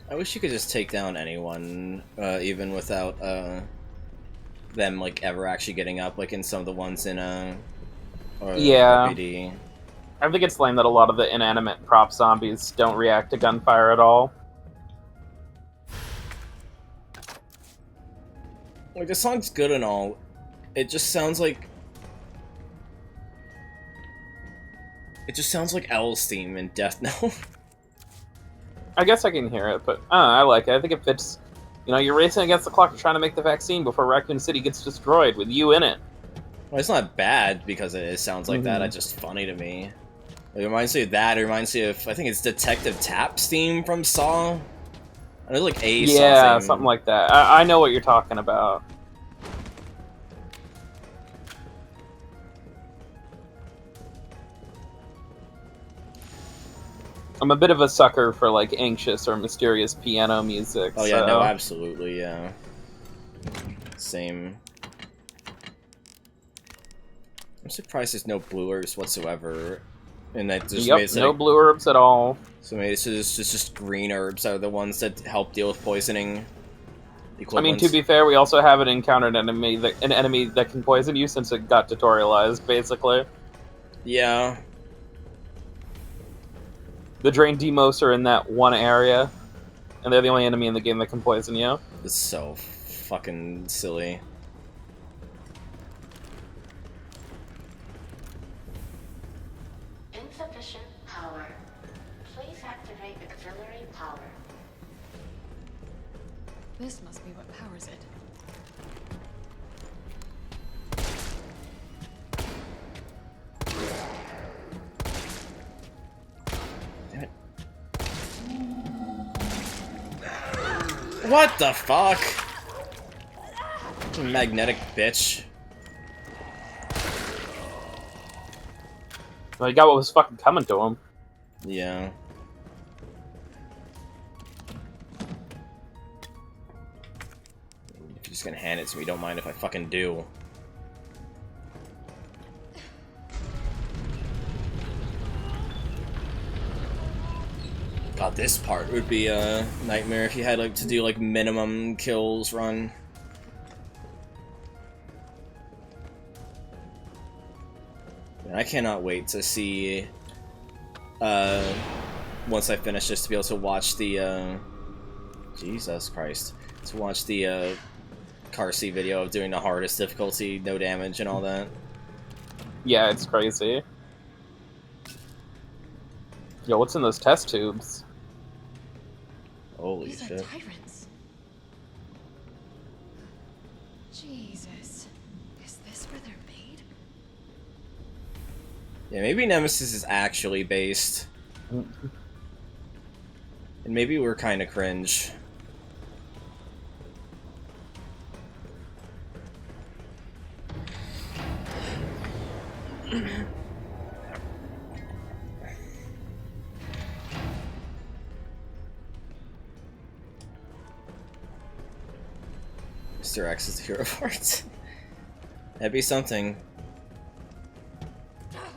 [SPEAKER 1] I wish you could just take down anyone, even without, them, like, ever actually getting up, like in some of the ones in,
[SPEAKER 2] Yeah.
[SPEAKER 1] RPD.
[SPEAKER 2] I think it's lame that a lot of the inanimate prop zombies don't react to gunfire at all.
[SPEAKER 1] Like, the song's good and all. It just sounds like... It just sounds like Owl's theme in Death Note.
[SPEAKER 2] I guess I can hear it, but I like it. I think it fits. You know, you're racing against the clock. You're trying to make the vaccine before Raccoon City gets destroyed with you in it.
[SPEAKER 1] Well, it's not bad because it sounds like that. It's just funny to me. It reminds me of that. It reminds me of, I think it's Detective Tap's theme from Saw. There's like a Saw
[SPEAKER 2] Yeah,
[SPEAKER 1] theme.
[SPEAKER 2] something like that. I know what you're talking about. I'm a bit of a sucker for like anxious or mysterious piano music.
[SPEAKER 1] Oh yeah,
[SPEAKER 2] so...
[SPEAKER 1] no, absolutely, yeah. Same. I'm surprised there's no blue herbs whatsoever. And that just
[SPEAKER 2] Yep, no
[SPEAKER 1] like,
[SPEAKER 2] blue herbs at all.
[SPEAKER 1] So maybe it's just green herbs are the ones that help deal with poisoning.
[SPEAKER 2] I mean, to be fair, we also haven't encountered an enemy that can poison you since it got tutorialized, basically.
[SPEAKER 1] Yeah.
[SPEAKER 2] The Drain Demos are in that one area, and they're the only enemy in the game that can poison you.
[SPEAKER 1] It's so fucking silly.
[SPEAKER 18] Insufficient power. Please activate auxiliary power.
[SPEAKER 3] This must be what powers it.
[SPEAKER 1] What the fuck? Magnetic bitch.
[SPEAKER 2] Well, he got what was fucking coming to him.
[SPEAKER 1] Yeah. If you're just gonna hand it to me, don't mind if I fucking do. God, this part would be a nightmare if you had like to do like minimum kills run. And I cannot wait to see once I finish this to be able to watch the Jesus Christ. To watch the Carsey video of doing the hardest difficulty, no damage and all that.
[SPEAKER 2] Yeah, it's crazy. Yo, what's in those test tubes?
[SPEAKER 1] Holy
[SPEAKER 3] These
[SPEAKER 1] shit.
[SPEAKER 3] are tyrants. Jesus. Is this where they're made?
[SPEAKER 1] Yeah, maybe Nemesis is actually based. And maybe we're kind of cringe. Mr. X is the hero of art. That'd be something.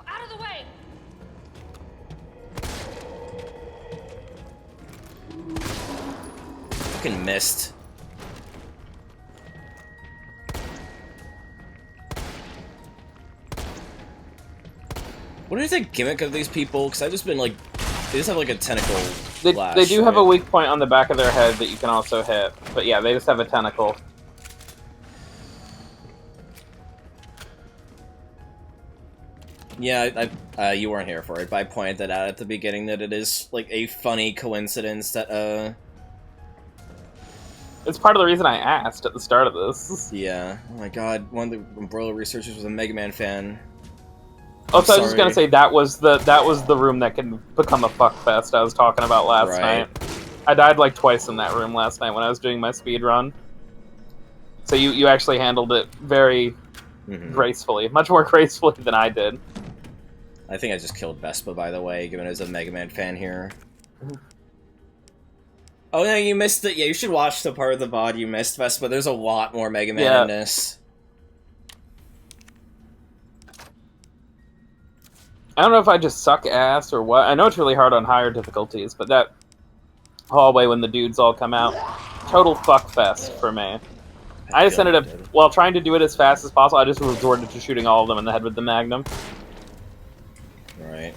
[SPEAKER 3] Out of the way!
[SPEAKER 1] Fucking missed. What is the gimmick of these people? Because I've just been like, they just have like a tentacle flash.
[SPEAKER 2] They do have
[SPEAKER 1] right?
[SPEAKER 2] a weak point on the back of their head that you can also hit. But yeah, they just have a tentacle.
[SPEAKER 1] Yeah, you weren't here for it, but I pointed that out at the beginning that it is like a funny coincidence that
[SPEAKER 2] It's part of the reason I asked at the start of this.
[SPEAKER 1] Yeah. Oh my god, one of the Umbrella researchers was a Mega Man fan.
[SPEAKER 2] Also, I was just gonna say that was the room that can become a fuckfest I was talking about last night. I died like twice in that room last night when I was doing my speed run. So you actually handled it very gracefully, much more gracefully than I did.
[SPEAKER 1] I think I just killed Vespa, by the way, given as a Mega Man fan here. Oh no, you missed it. Yeah, you should watch the part of the VOD you missed, Vespa. There's a lot more Mega Man in this.
[SPEAKER 2] I don't know if I just suck ass or what. I know it's really hard on higher difficulties, but that hallway when the dudes all come out, total fuckfest for me. I just ended up, while trying to do it as fast as possible, I just resorted to shooting all of them in the head with the Magnum.
[SPEAKER 1] Right.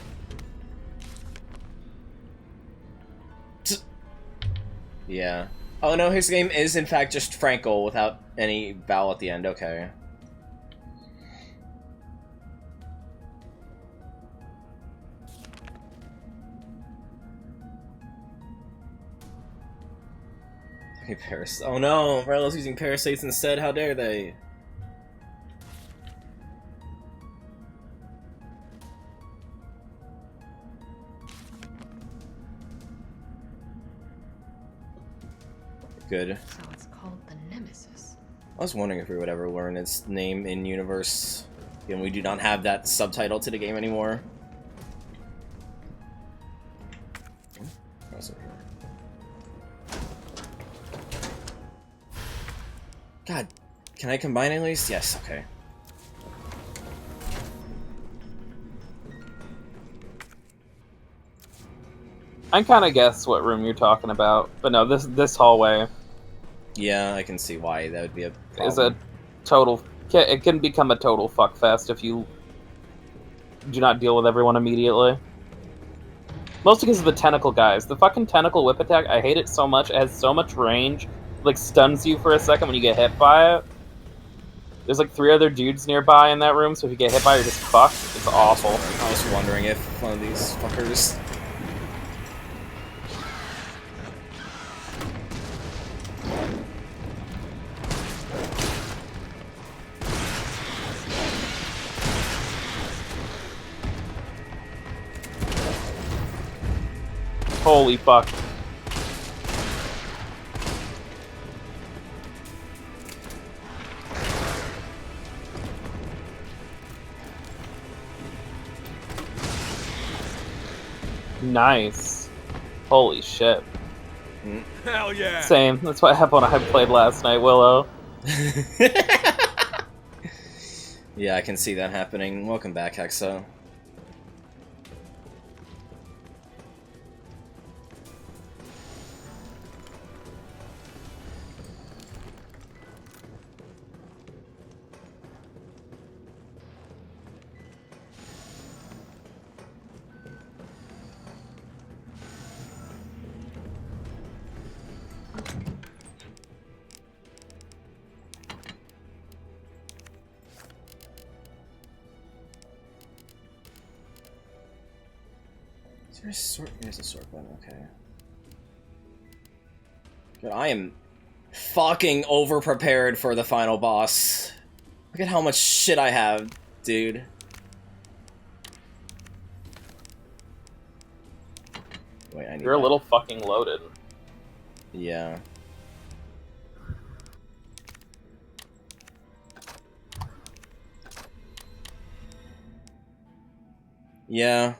[SPEAKER 1] Yeah. Oh no, his name is in fact just Frankel without any vowel at the end. Okay. Hey, oh no, Rayla's using parasites instead, how dare they? Good.
[SPEAKER 8] So it's called the Nemesis.
[SPEAKER 1] I was wondering if we would ever learn its name in universe. Again, we do not have that subtitle to the game anymore. God, can I combine at least? Yes, okay.
[SPEAKER 2] I kind of guess what room you're talking about, but no, this hallway.
[SPEAKER 1] Yeah, I can see why that would be a problem.
[SPEAKER 2] Is a total. It can become a total fuckfest if you do not deal with everyone immediately. Mostly because of the tentacle guys. The fucking tentacle whip attack, I hate it so much. It has so much range. It, like, stuns you for a second when you get hit by it. There's like 3 other dudes nearby in that room, so if you get hit by it, you're just fucked. It's awful.
[SPEAKER 1] I was wondering if one of these fuckers...
[SPEAKER 2] Holy fuck. Nice. Holy shit.
[SPEAKER 10] Hell yeah.
[SPEAKER 2] Same. That's what happened when I played last night, Willow.
[SPEAKER 1] Yeah, I can see that happening. Welcome back, Hexa. There's a sword button, okay. Good, I am fucking over-prepared for the final boss. Look at how much shit I have, dude. Wait, I need
[SPEAKER 2] You're a little fucking loaded.
[SPEAKER 1] Yeah. Yeah.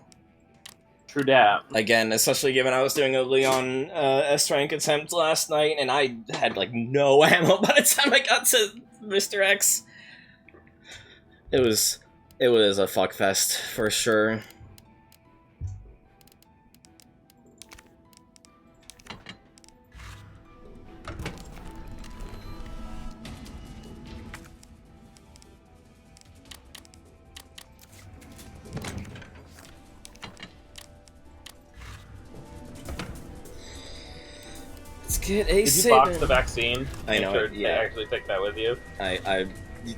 [SPEAKER 2] True dat.
[SPEAKER 1] Again, especially given I was doing a Leon S-rank attempt last night, and I had, like, no ammo by the time I got to Mr. X. It was a fuckfest, for sure. Get a
[SPEAKER 2] Did you box the vaccine?
[SPEAKER 1] I know.
[SPEAKER 2] Sure
[SPEAKER 1] Yeah.
[SPEAKER 2] Actually, take that with you.
[SPEAKER 1] I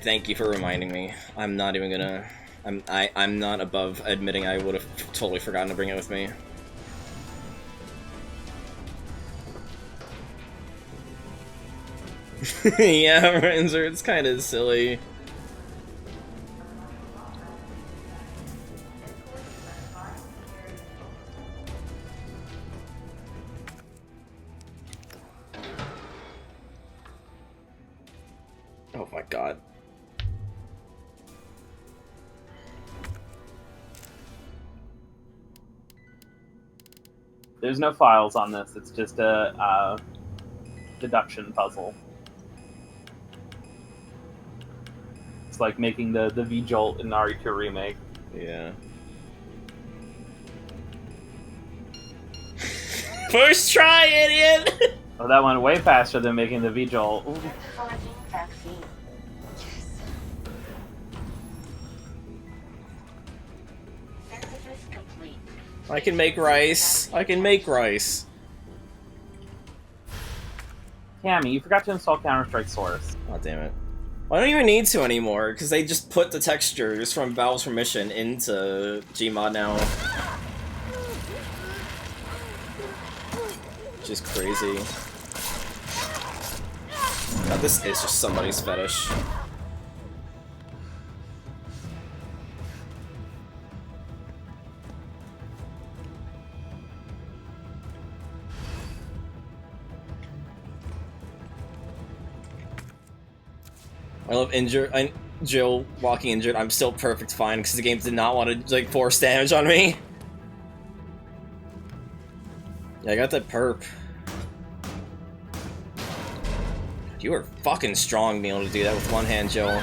[SPEAKER 1] thank you for reminding me. I'm not even gonna. I'm not above admitting I would have totally forgotten to bring it with me. Yeah, Renzer, it's kind of silly. Oh my god.
[SPEAKER 2] There's no files on this. It's just a deduction puzzle. It's like making the V-Jolt in RE2 Remake.
[SPEAKER 1] Yeah. First try, idiot!
[SPEAKER 2] Oh, that went way faster than making the V-Jolt. Ooh.
[SPEAKER 1] I can make rice. I can make rice.
[SPEAKER 2] Cammy, you forgot to install Counter-Strike Source.
[SPEAKER 1] Oh, damn it. Well, I don't even need to anymore, because they just put the textures from Valve's permission into Gmod now. Which is crazy. God, this is just somebody's fetish. I love Jill walking injured. I'm still perfect fine because the game did not want to like force damage on me. Yeah, I got that perp. You were fucking strong being able to do that with one hand, Jill.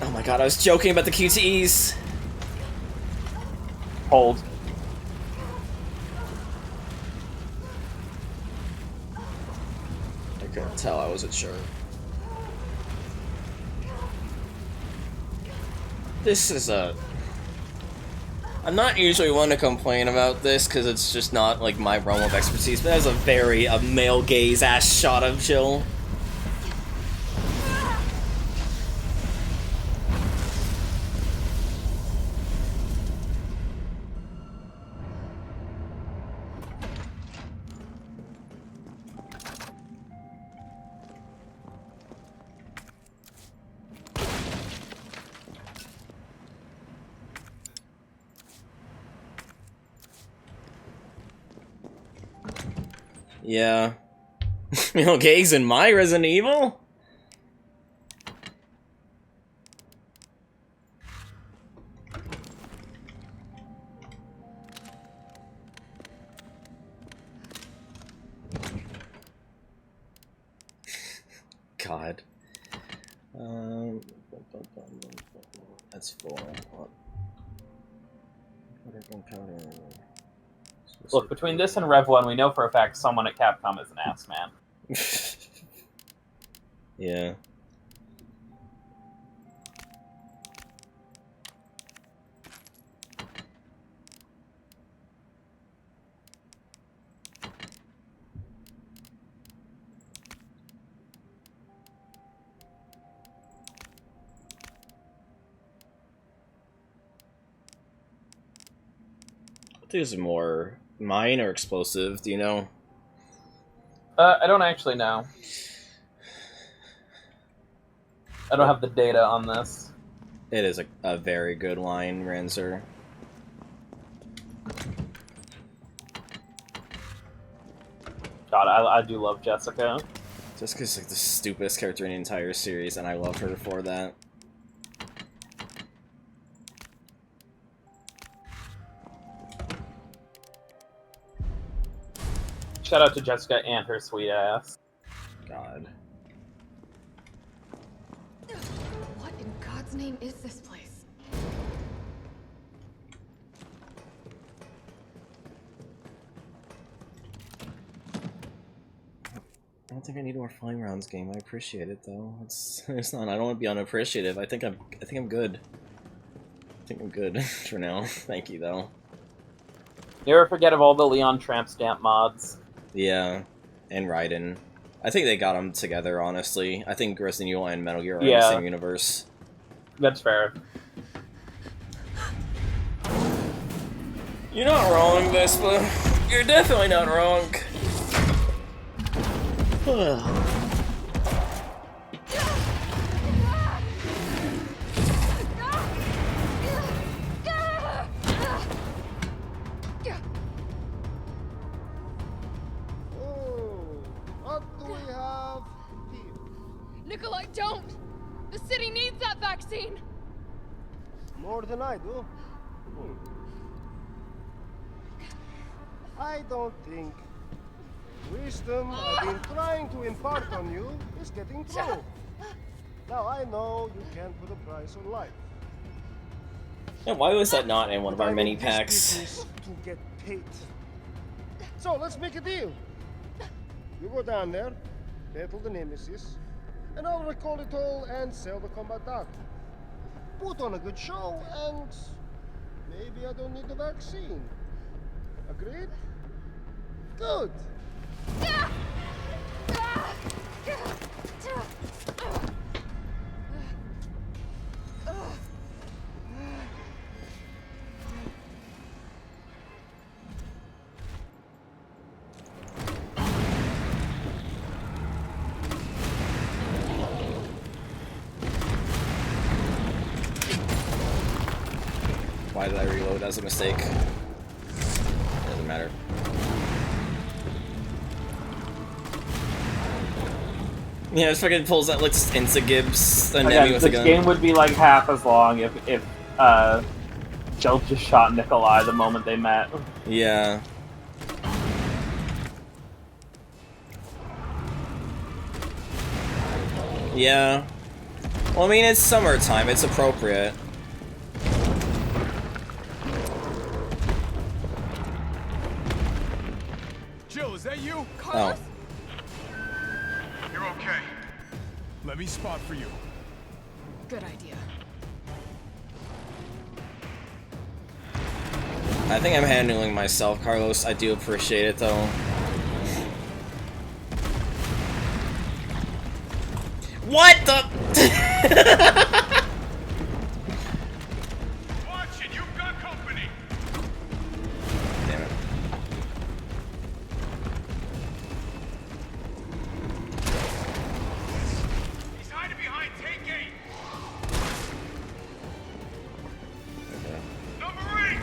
[SPEAKER 1] Oh my god, I was joking about the QTEs.
[SPEAKER 2] Hold.
[SPEAKER 1] I couldn't tell, I wasn't sure. This is a... I'm not usually one to complain about this because it's just not like my realm of expertise, but that was a very male gaze ass shot of Jill. Yeah. Male gaze in my Resident Evil? God. That's 4.
[SPEAKER 2] Look, between this and Rev 1, we know for a fact someone at Capcom is an ass man.
[SPEAKER 1] Yeah. I think it's more mine or explosive, do you know?
[SPEAKER 2] I don't actually know. I don't have the data on this.
[SPEAKER 1] It is a very good line, Ranzer.
[SPEAKER 2] God, I do love Jessica.
[SPEAKER 1] Jessica's like the stupidest character in the entire series, and I love her for that.
[SPEAKER 2] Shout out to Jessica and her sweet ass.
[SPEAKER 1] God.
[SPEAKER 3] What in God's name is this place?
[SPEAKER 1] I don't think I need more flying rounds game. I appreciate it though. It's not. I don't want to be unappreciative. I think I'm good. I think I'm good for now. Thank you though.
[SPEAKER 2] Never forget of all the Leon Tramp Stamp mods.
[SPEAKER 1] Yeah, and Raiden. I think they got them together, honestly. I think Resident Evil and Metal Gear are in
[SPEAKER 2] Yeah.
[SPEAKER 1] the same universe.
[SPEAKER 2] That's fair.
[SPEAKER 1] You're not wrong, Vespa. You're definitely not wrong.
[SPEAKER 13] What do we have here?
[SPEAKER 3] Nikolai, don't! The city needs that vaccine!
[SPEAKER 13] More than I do. I don't think the wisdom I've been trying to impart on you is getting through. Now I know you can't put a price on life.
[SPEAKER 1] Yeah, why was that not in one of our
[SPEAKER 13] I'm
[SPEAKER 1] mini
[SPEAKER 13] in this
[SPEAKER 1] packs?
[SPEAKER 13] business to get paid. So let's make a deal. You go down there, battle the Nemesis, and I'll recall it all and sell the combat art. Put on a good show, and maybe I don't need the vaccine. Agreed? Good.
[SPEAKER 1] Why did I reload? That was a mistake. Doesn't matter. Yeah, it fucking pulls out like Insta-Gibbs and
[SPEAKER 2] Again,
[SPEAKER 1] with a
[SPEAKER 2] this
[SPEAKER 1] gun.
[SPEAKER 2] game would be like half as long if Jill just shot Nikolai the moment they met.
[SPEAKER 1] Yeah. Yeah. Well, I mean, it's summertime. It's appropriate.
[SPEAKER 10] Jill, is that you?
[SPEAKER 1] Carlos?
[SPEAKER 10] You're okay. Let me spot for you.
[SPEAKER 8] Good idea.
[SPEAKER 1] I think I'm handling myself, Carlos. I do appreciate it, though. What the?
[SPEAKER 10] Watch it, you've got company.
[SPEAKER 1] Damn it.
[SPEAKER 10] He's hiding behind take gate.
[SPEAKER 1] Okay.
[SPEAKER 10] Number 8.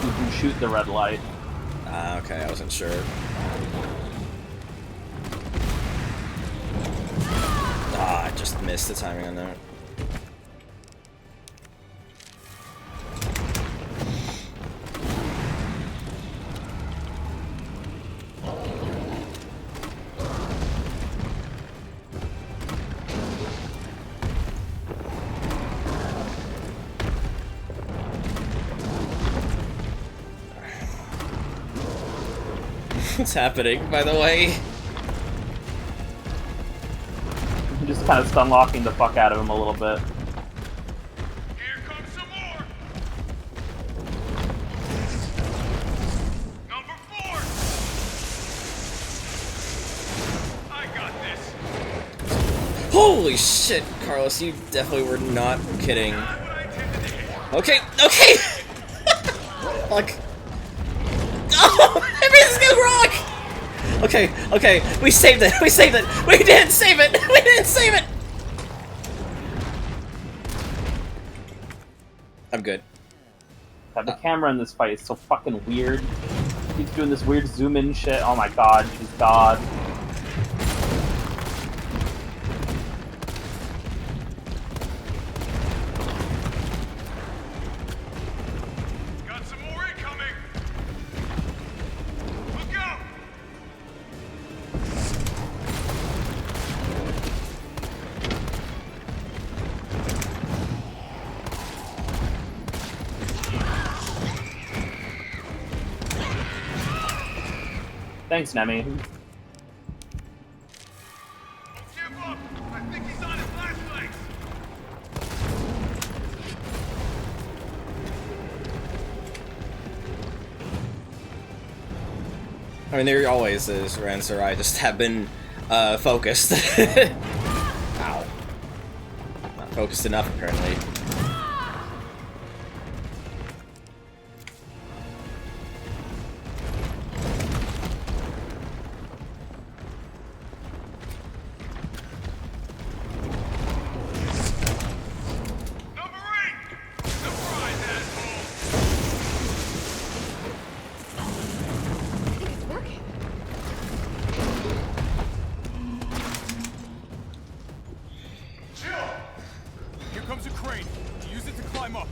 [SPEAKER 2] You can shoot the red light.
[SPEAKER 1] Ah, okay, I wasn't sure. Ah, I just missed the timing on that. What's happening, by the way?
[SPEAKER 2] I'm just kind of stun locking the fuck out of him a little bit.
[SPEAKER 10] Here comes some more. Number 4. I got this.
[SPEAKER 1] Holy shit, Carlos, you definitely were not kidding. Okay, okay! Like... Oh! I made this go wrong! Okay, okay, we saved it, we saved it! We didn't save it! We didn't save it! I'm good.
[SPEAKER 2] God, the camera in this fight is so fucking weird. He's doing this weird zoom in shit. Oh my god, she's god.
[SPEAKER 10] Got some more incoming. Look out!
[SPEAKER 2] Thanks, Nemi.
[SPEAKER 10] Don't give up. I think he's on his last legs.
[SPEAKER 1] I mean, there always is, Rancer. I just have been, focused. Ow. Not focused enough, apparently.
[SPEAKER 8] It's working.
[SPEAKER 10] Jill! Here comes a crane. Use it to climb up.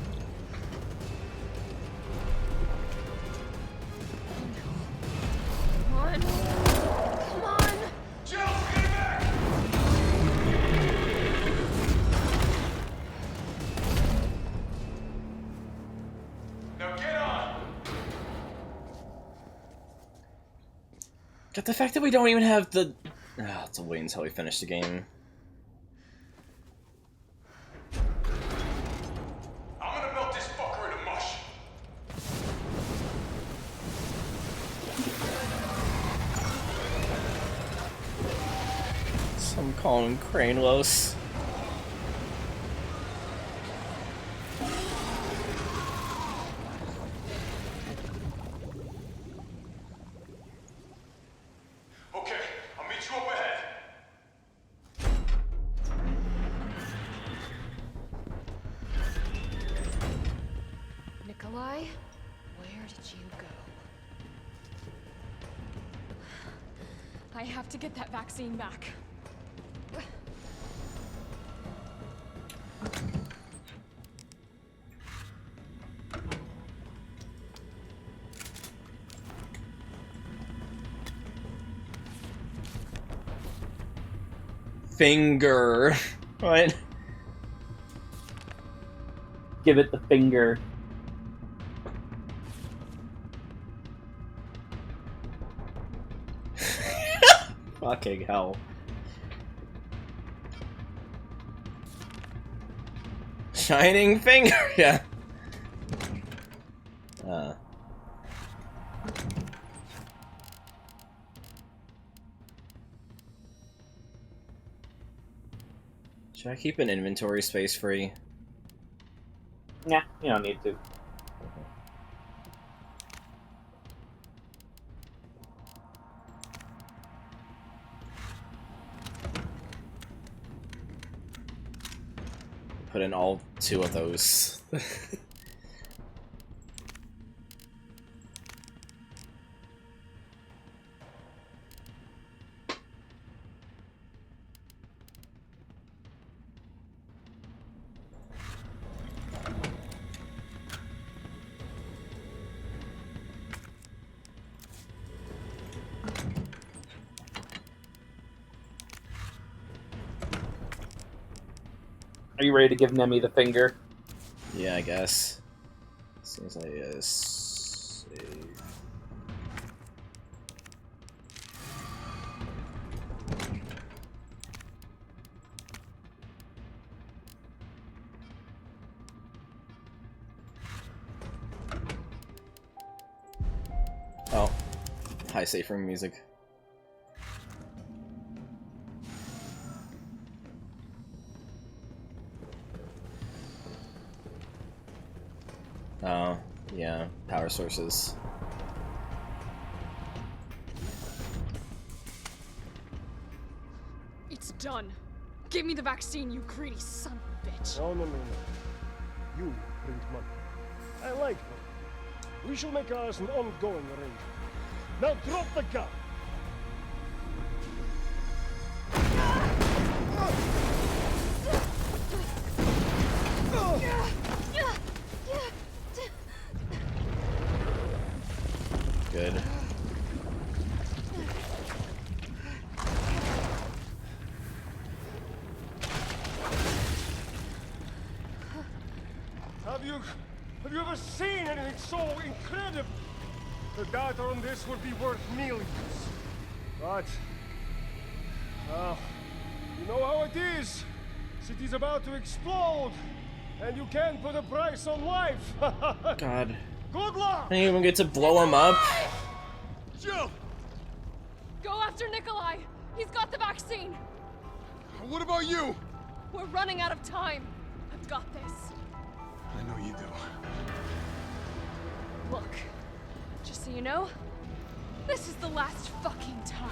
[SPEAKER 8] Come on. Come on.
[SPEAKER 10] Jill, get back! Now get on!
[SPEAKER 1] But the fact that we don't even have the... Ah, I'll have to wait until we finish the game.
[SPEAKER 10] I'm gonna
[SPEAKER 1] I'm calling him Cranelos.
[SPEAKER 6] Okay, I'll meet you up ahead.
[SPEAKER 8] Nikolai, where did you go? I have to get that vaccine back.
[SPEAKER 1] Finger. What?
[SPEAKER 2] Give it the finger.
[SPEAKER 1] Fucking hell. Shining finger, yeah. Should I keep an inventory space free?
[SPEAKER 2] Nah, you don't need to.
[SPEAKER 1] Put in all 2 of those.
[SPEAKER 2] Are you ready to give Nemi the finger?
[SPEAKER 1] Yeah, I guess. Seems like save. Oh, high safe room music. Oh, yeah, power sources.
[SPEAKER 8] It's done. Give me the vaccine, you greedy son of a bitch.
[SPEAKER 13] No. You print money. I like money. We shall make ours an ongoing arrangement. Now drop the gun!
[SPEAKER 1] Good.
[SPEAKER 13] Have you ever seen anything so incredible? The data on this would be worth millions. But, well, you know how it is. City's about to explode, and you can't put a price on life.
[SPEAKER 1] God.
[SPEAKER 13] Good luck!
[SPEAKER 1] I didn't even get to blow him up.
[SPEAKER 10] Jill!
[SPEAKER 8] Go after Nikolai! He's got the vaccine!
[SPEAKER 10] What about you?
[SPEAKER 8] We're running out of time. I've got this.
[SPEAKER 10] I know you do.
[SPEAKER 8] Look, just so you know, this is the last fucking time.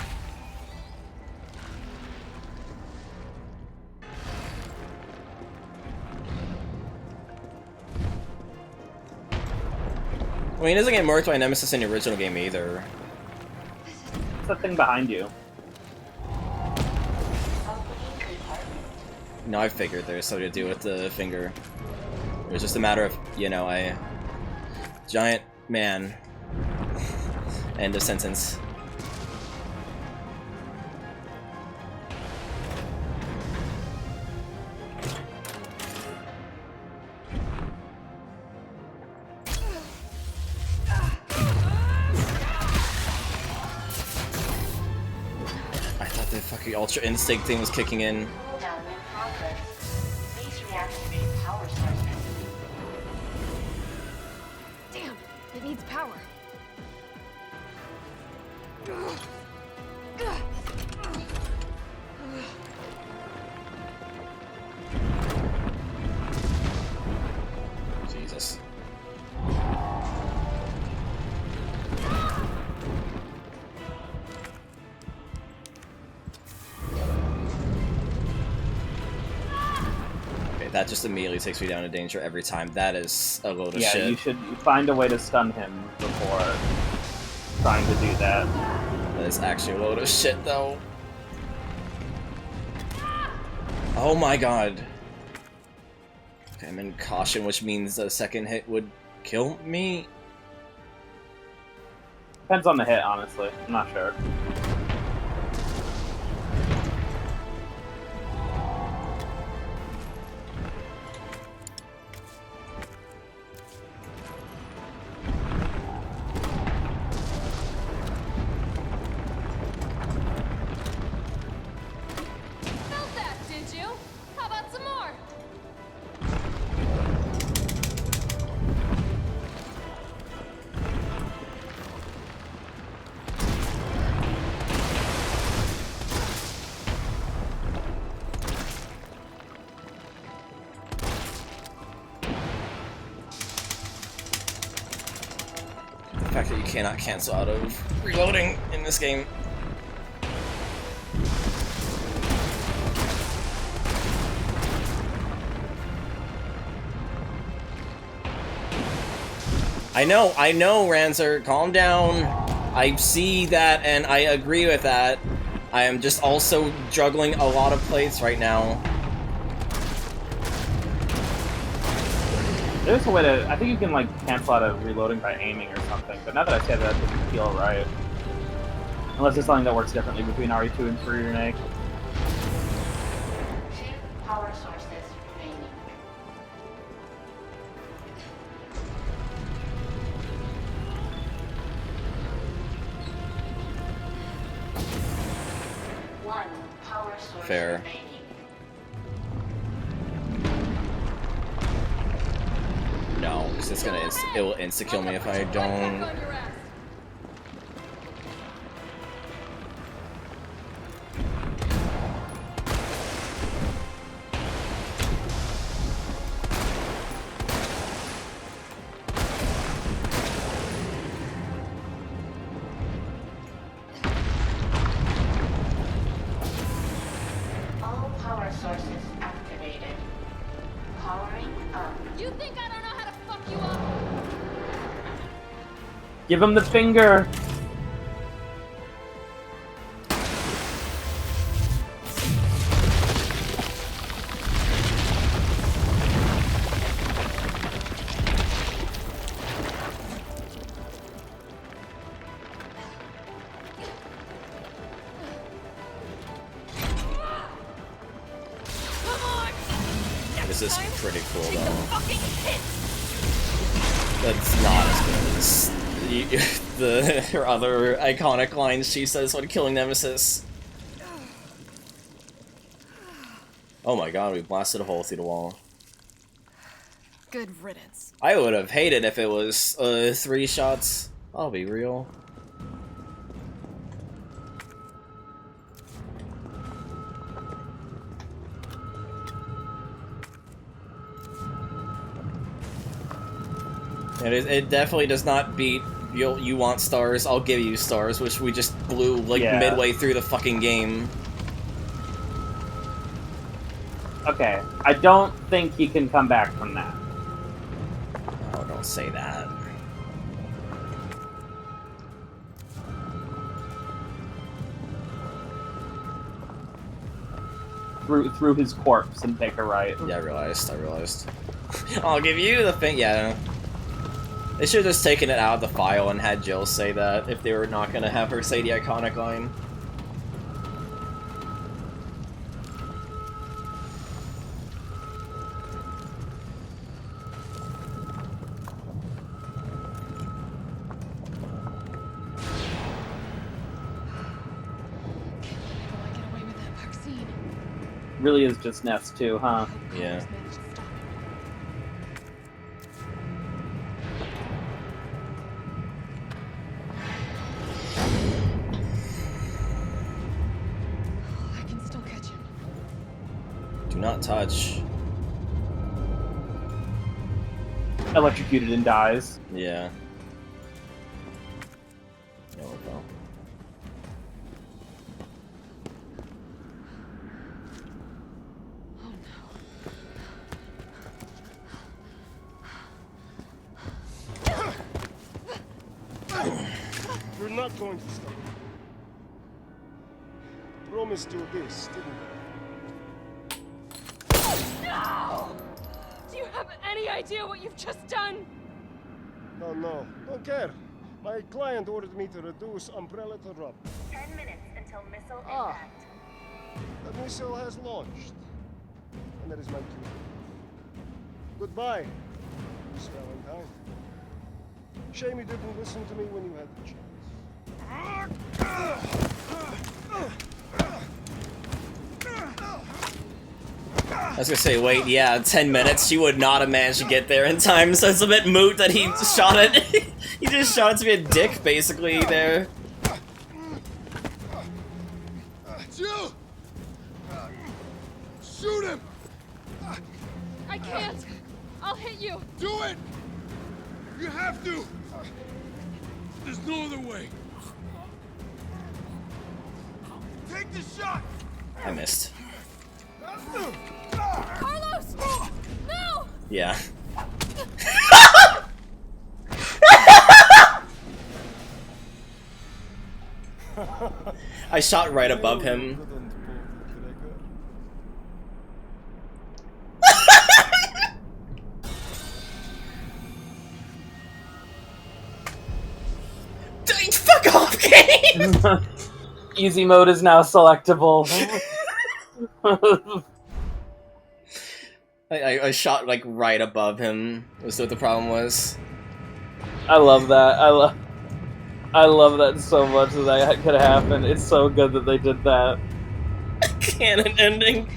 [SPEAKER 1] I mean, he doesn't get marked by Nemesis in the original game either.
[SPEAKER 2] What's that thing behind you?
[SPEAKER 1] No, I figured there's something to do with the finger. It was just a matter of, you know, a giant man. End of sentence. I thought the fucking Ultra Instinct thing was kicking in.
[SPEAKER 18] Cooldown in progress. Please reactivate power sources.
[SPEAKER 8] Damn, it needs power.
[SPEAKER 1] that just immediately takes me down to danger every time. That is a load of shit.
[SPEAKER 2] Yeah, you should find a way to stun him before trying to do that.
[SPEAKER 1] That is actually a load of shit, though. Oh my god. Okay, I'm in caution, which means a second hit would kill me?
[SPEAKER 2] Depends on the hit, honestly. I'm not sure.
[SPEAKER 3] Felt that, did you? How about some more?
[SPEAKER 1] The fact that you cannot cancel out of reloading in this game. I know, Ranzer, calm down. I see that and I agree with that. I am just also juggling a lot of plates right now.
[SPEAKER 2] There's a way to... I think you can, like, cancel out of reloading by aiming or something, but now that I say that, it doesn't feel right. Unless it's something that works differently between RE2 and 3 Remake.
[SPEAKER 18] 2 power sources remaining. One power source
[SPEAKER 1] Fair.
[SPEAKER 18] remaining.
[SPEAKER 1] No, because it's gonna it will insta-kill me if I don't.
[SPEAKER 18] All power sources activated. Powering up.
[SPEAKER 3] You think I don't know how to fuck you up?
[SPEAKER 2] Give him the finger!
[SPEAKER 1] This is pretty cool though. That's not as good as her other iconic lines she says when killing Nemesis. Oh my god, we blasted a hole through the wall.
[SPEAKER 8] Good riddance.
[SPEAKER 1] I would have hated if it was 3 shots. I'll be real. It definitely does not beat you want stars, I'll give you stars, which we just blew like midway through the fucking game.
[SPEAKER 2] Okay, I don't think he can come back from that.
[SPEAKER 1] Oh, don't say that.
[SPEAKER 2] Through his corpse and take a right.
[SPEAKER 1] Yeah, I realized. I'll give you the thing, yeah. They should have just taken it out of the file and had Jill say that if they were not gonna have her say the iconic line.
[SPEAKER 2] Really is just Nest too, huh?
[SPEAKER 1] Yeah.
[SPEAKER 8] I can still catch him.
[SPEAKER 1] Do not touch.
[SPEAKER 2] Electrocuted and dies.
[SPEAKER 1] Yeah. There we go.
[SPEAKER 13] not going to stop. Promised you this, didn't I?
[SPEAKER 3] No! Do you have any idea what you've just done?
[SPEAKER 13] No, don't care. My client ordered me to reduce Umbrella to rubber.
[SPEAKER 20] 10 minutes until missile impact.
[SPEAKER 13] The missile has launched. And that is my cue. Goodbye, Miss Valentine. Shame you didn't listen to me when you had the
[SPEAKER 1] I was gonna say, wait, yeah, 10 minutes, she would not have managed to get there in time, so it's a bit moot that he shot it. He just shot it to be a dick, basically, there.
[SPEAKER 6] Jill! Shoot him!
[SPEAKER 3] I can't! I'll hit you!
[SPEAKER 6] Do it! You have to! There's no other way. Take the shot!
[SPEAKER 1] I missed.
[SPEAKER 3] Carlos! No!
[SPEAKER 1] Yeah. I shot right above him. Fuck off, game!
[SPEAKER 2] Easy mode is now selectable.
[SPEAKER 1] I shot like right above him. Was what the problem was.
[SPEAKER 2] I love that. I love that so much that could happen. It's so good that they did that.
[SPEAKER 1] Canon ending.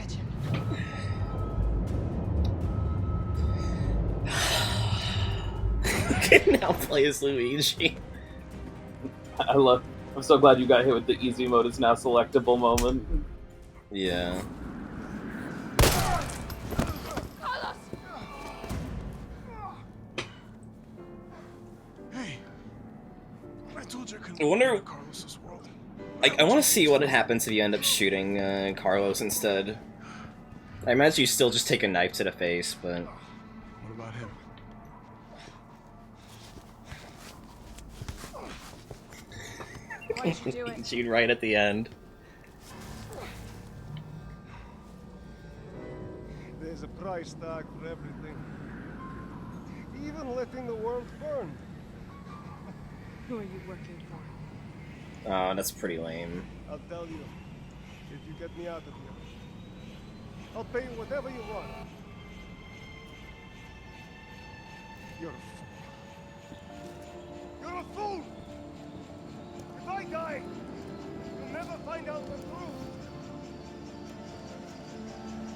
[SPEAKER 1] You can now play as Luigi.
[SPEAKER 2] I'm so glad you got hit with the easy mode is now selectable moment.
[SPEAKER 1] Yeah.
[SPEAKER 6] Hey, I told you I couldn't
[SPEAKER 1] I wonder.
[SPEAKER 6] live in Carlos's world.
[SPEAKER 1] I want to see what happens if you end up shooting Carlos instead. I imagine you still just take a knife to the face, but.
[SPEAKER 6] What about him?
[SPEAKER 3] Why'd you do it?
[SPEAKER 1] Shoot right at the end.
[SPEAKER 13] There's a price tag for everything. Even letting the world burn.
[SPEAKER 3] Who are you working for?
[SPEAKER 1] Oh, that's pretty lame.
[SPEAKER 13] I'll tell you, if you get me out of here. I'll pay you whatever you want. You're a fool. You're a fool! If I die, you'll never find out the truth.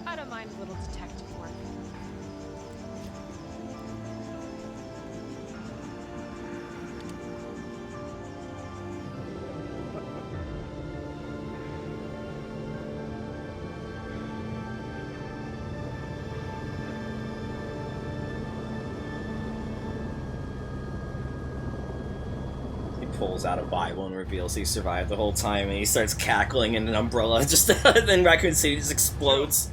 [SPEAKER 8] I don't mind a little detective work.
[SPEAKER 1] Pulls out a Bible and reveals he survived the whole time, and he starts cackling in an umbrella. Just then Raccoon City just explodes.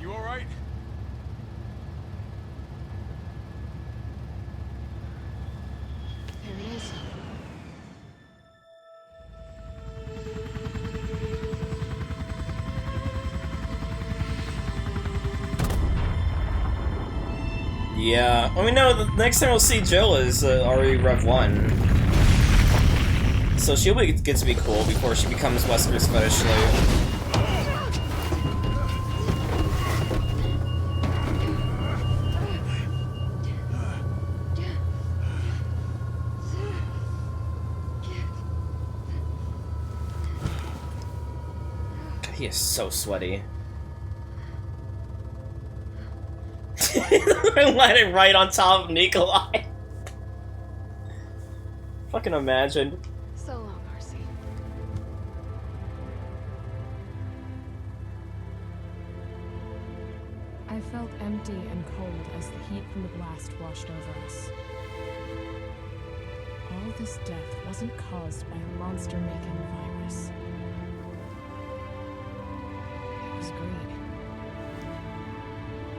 [SPEAKER 6] You all right?
[SPEAKER 8] There it is.
[SPEAKER 1] Yeah. I mean, no, the next time we'll see Jill is RE Rev 1. So she'll get to be cool before she becomes Wesker's fetish slave. He is so sweaty. Landed right on top of Nikolai. Fucking imagine.
[SPEAKER 3] So long, RC.
[SPEAKER 8] I felt empty and cold as the heat from the blast washed over us. All this death wasn't caused by a monster-making virus. It was greed.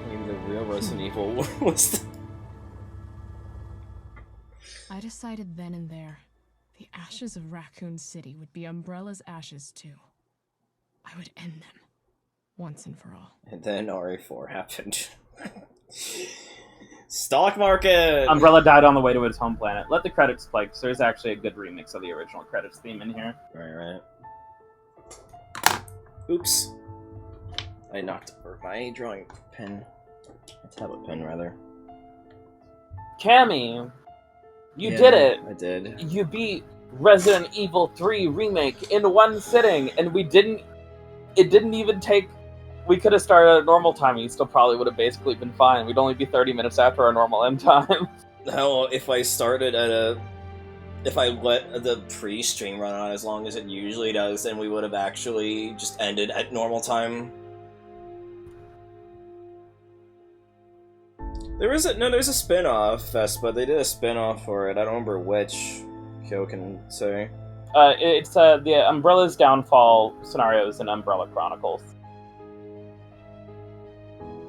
[SPEAKER 1] Maybe the real Resident Evil was the...
[SPEAKER 8] I decided then and there, The ashes of Raccoon City would be Umbrella's ashes too. I would end them, once and for all.
[SPEAKER 1] And then RE4 happened. Stock market!
[SPEAKER 2] Umbrella died on the way to its home planet. Let the credits play, because there's actually a good remix of the original credits theme in here.
[SPEAKER 1] Right. Oops. I knocked over my drawing pen. A tablet pen, rather.
[SPEAKER 2] Cammy, you did it!
[SPEAKER 1] I did.
[SPEAKER 2] You beat Resident Evil 3 Remake in one sitting, and it didn't even take... We could have started at normal time, and you still probably would have basically been fine. We'd only be 30 minutes after our normal end time.
[SPEAKER 1] Hell, if I started at a... If I let the pre-stream run on as long as it usually does, then we would have actually just ended at normal time. There's a spin-off, Vespa. They did a spin-off for it. I don't remember which. Kyoko can say.
[SPEAKER 2] It's the Umbrella's Downfall scenarios in Umbrella Chronicles.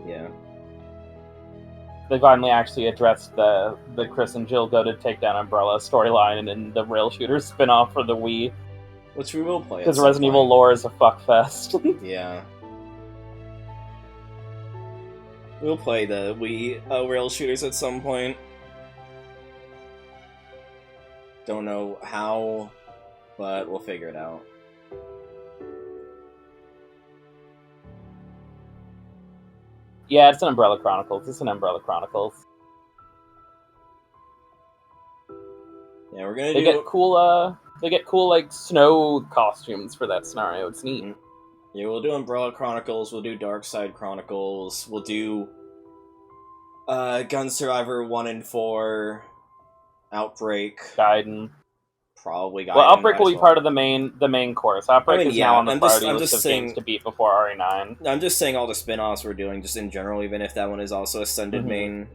[SPEAKER 1] Yeah.
[SPEAKER 2] They finally actually addressed the Chris and Jill go to take down Umbrella storyline in the rail shooter spin-off for the Wii.
[SPEAKER 1] Which we will play.
[SPEAKER 2] Because Resident Evil lore is a fuckfest.
[SPEAKER 1] Yeah. We'll play the Wii rail shooters at some point. Don't know how, but we'll figure it out.
[SPEAKER 2] Yeah, it's an Umbrella Chronicles. It's an Umbrella Chronicles.
[SPEAKER 1] Yeah, we're gonna
[SPEAKER 2] They get cool, like, snow costumes for that scenario. It's neat.
[SPEAKER 1] Yeah, we'll do Umbrella Chronicles, we'll do Dark Side Chronicles, we'll do Gun Survivor 1 and 4, Outbreak,
[SPEAKER 2] Gaiden.
[SPEAKER 1] Probably Gaiden.
[SPEAKER 2] Well, Outbreak will be part of the main course. Outbreak is now on the priority
[SPEAKER 1] I'm
[SPEAKER 2] list
[SPEAKER 1] just
[SPEAKER 2] of games to beat before RE9.
[SPEAKER 1] I'm just saying all the spin-offs we're doing, just in general, even if that one is also Ascended
[SPEAKER 2] Mhm.
[SPEAKER 1] main.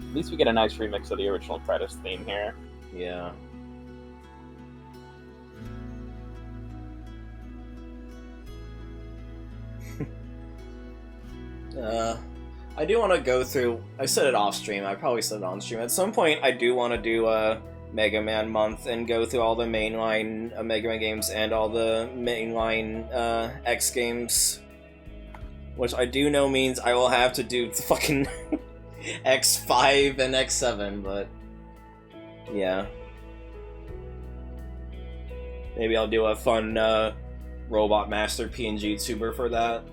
[SPEAKER 2] At least we get a nice remix of the original credits theme here.
[SPEAKER 1] Yeah. I do want to go through... I said it off stream, I probably said it on stream. At some point, I do want to do a Mega Man month and go through all the mainline Mega Man games and all the mainline X games. Which I do know means I will have to do fucking X5 and X7, but... yeah. Maybe I'll do a fun Robot Master PNG tuber for that.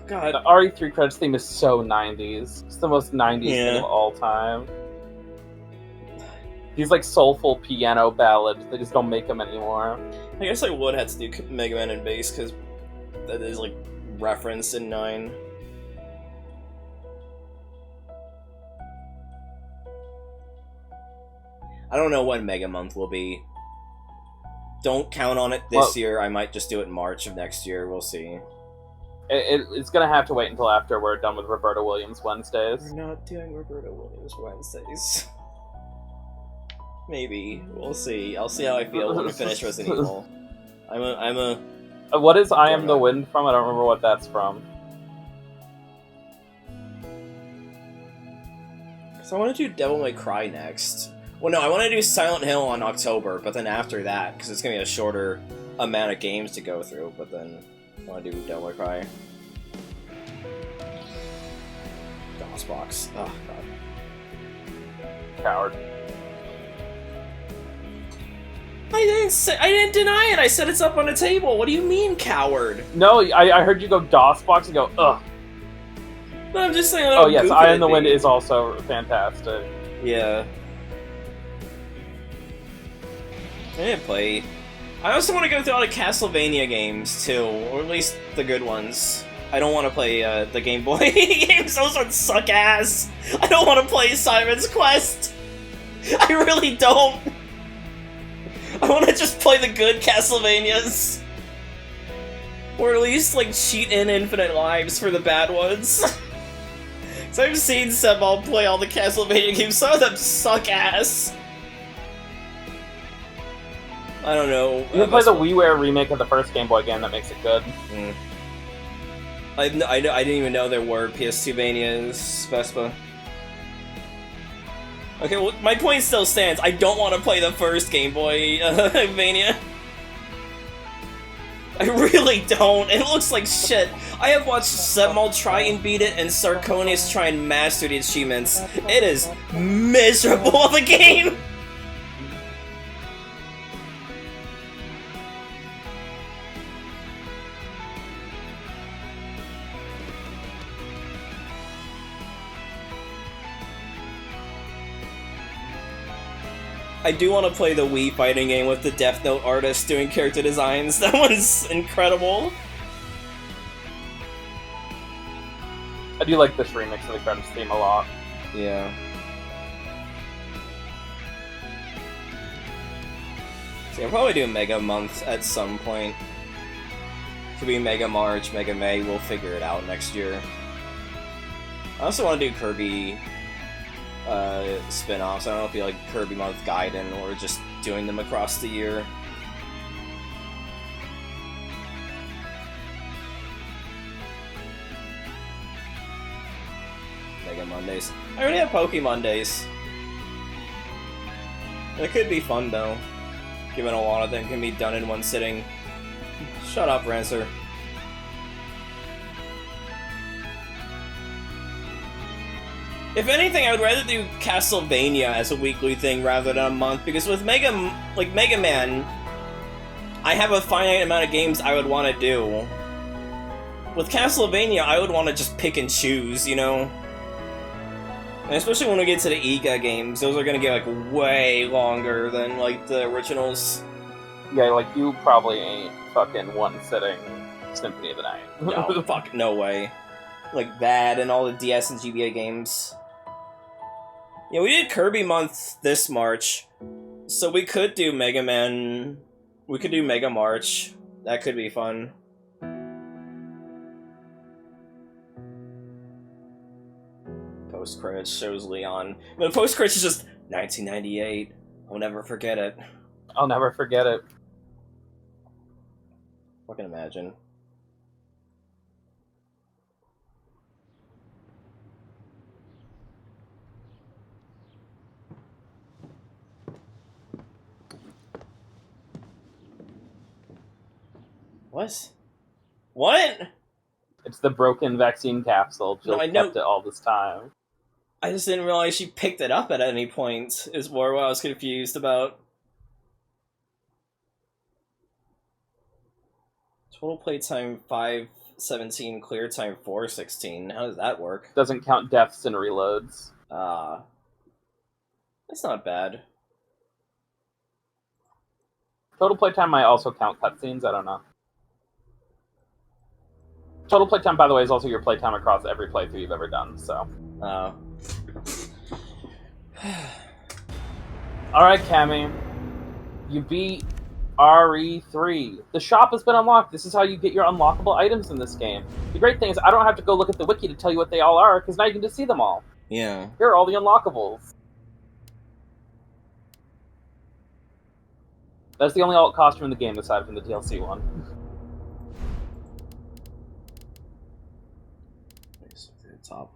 [SPEAKER 1] God.
[SPEAKER 2] The RE3 credits theme is so 90s. It's the most 90s thing of all time. These like soulful piano ballads, they just don't make them anymore.
[SPEAKER 1] I guess I would have to do Mega Man and bass because that is like referenced in 9. I don't know when Mega Month will be. Don't count on it this year. I might just do it in March of next year. We'll see.
[SPEAKER 2] It's gonna have to wait until after we're done with Roberta Williams Wednesdays.
[SPEAKER 1] We're not doing Roberta Williams Wednesdays. Maybe. We'll see. I'll see how I feel when we finish Resident Evil. I'm a...
[SPEAKER 2] What is I Am the Wind from? I don't remember what that's from.
[SPEAKER 1] So I want to do Devil May Cry next. Well, no, I want to do Silent Hill on October, but then after that, because it's going to be a shorter amount of games to go through, but then I want to do Devil May Cry. DOSBox. Oh, God.
[SPEAKER 2] Coward.
[SPEAKER 1] I didn't deny it. I said it's up on the table. What do you mean, coward?
[SPEAKER 2] No, I heard you go DOSBox and go, ugh.
[SPEAKER 1] No, I'm just saying.
[SPEAKER 2] Oh yes, I Am the Wind is also fantastic.
[SPEAKER 1] Yeah. I didn't play. I also want to go through all the Castlevania games too, or at least the good ones. I don't want to play the Game Boy games. Those ones suck ass. I don't want to play Simon's Quest. I really don't. I want to just play the good Castlevanias. Or at least, like, cheat in infinite lives for the bad ones. So I've seen Sebal play all the Castlevania games, some of them suck ass. I don't know.
[SPEAKER 2] You can play the WiiWare remake of the first Game Boy game that makes it good.
[SPEAKER 1] I didn't even know there were PS2 Manias, Vespa. Okay, well, my point still stands. I don't want to play the first Game Boy Mania. I really don't. It looks like shit. I have watched Sebal try and beat it, and Sarkonius try and master the achievements. It is miserable of a game! I do want to play the Wii fighting game with the Death Note artist doing character designs. That one's incredible.
[SPEAKER 2] I do like this remix of the credits theme a lot.
[SPEAKER 1] Yeah. See, I'll probably do Mega Month at some point. Could be Mega March, Mega May, we'll figure it out next year. I also want to do Kirby spin-offs. I don't know if you like Kirby Month Gaiden or just doing them across the year. Mega Mondays. I already have Pokemon Days. It could be fun though, given a lot of them can be done in one sitting. Shut up, Rancer. If anything, I would rather do Castlevania as a weekly thing rather than a month, because with Mega Man, I have a finite amount of games I would want to do. With Castlevania, I would want to just pick and choose, you know? And especially when we get to the Iga games, those are gonna get, like, way longer than, like, the originals.
[SPEAKER 2] Yeah, like, you probably ain't fucking one-sitting Symphony of the Night.
[SPEAKER 1] No, fuck, no way. Like that and all the DS and GBA games. Yeah, we did Kirby Month this March, so we could do Mega Man. We could do Mega March. That could be fun. Post credits shows Leon. But post credits is just 1998. I'll never forget it.
[SPEAKER 2] I'll never forget it.
[SPEAKER 1] Fucking imagine. What? What?
[SPEAKER 2] It's the broken vaccine capsule. Jill
[SPEAKER 1] No, I know.
[SPEAKER 2] kept it all this time.
[SPEAKER 1] I just didn't realize she picked it up at any point, is more what I was confused about. Total playtime 5:17, clear time 4:16. How does that work?
[SPEAKER 2] Doesn't count deaths and reloads.
[SPEAKER 1] That's not bad.
[SPEAKER 2] Total playtime might also count cutscenes, I don't know. Total playtime, by the way, is also your playtime across every playthrough you've ever done, so. Alright, Cammy. You beat RE3. The shop has been unlocked. This is how you get your unlockable items in this game. The great thing is I don't have to go look at the wiki to tell you what they all are, because now you can just see them all.
[SPEAKER 1] Yeah.
[SPEAKER 2] Here are all the unlockables. That's the only alt costume in the game, aside from the DLC one.
[SPEAKER 1] Top.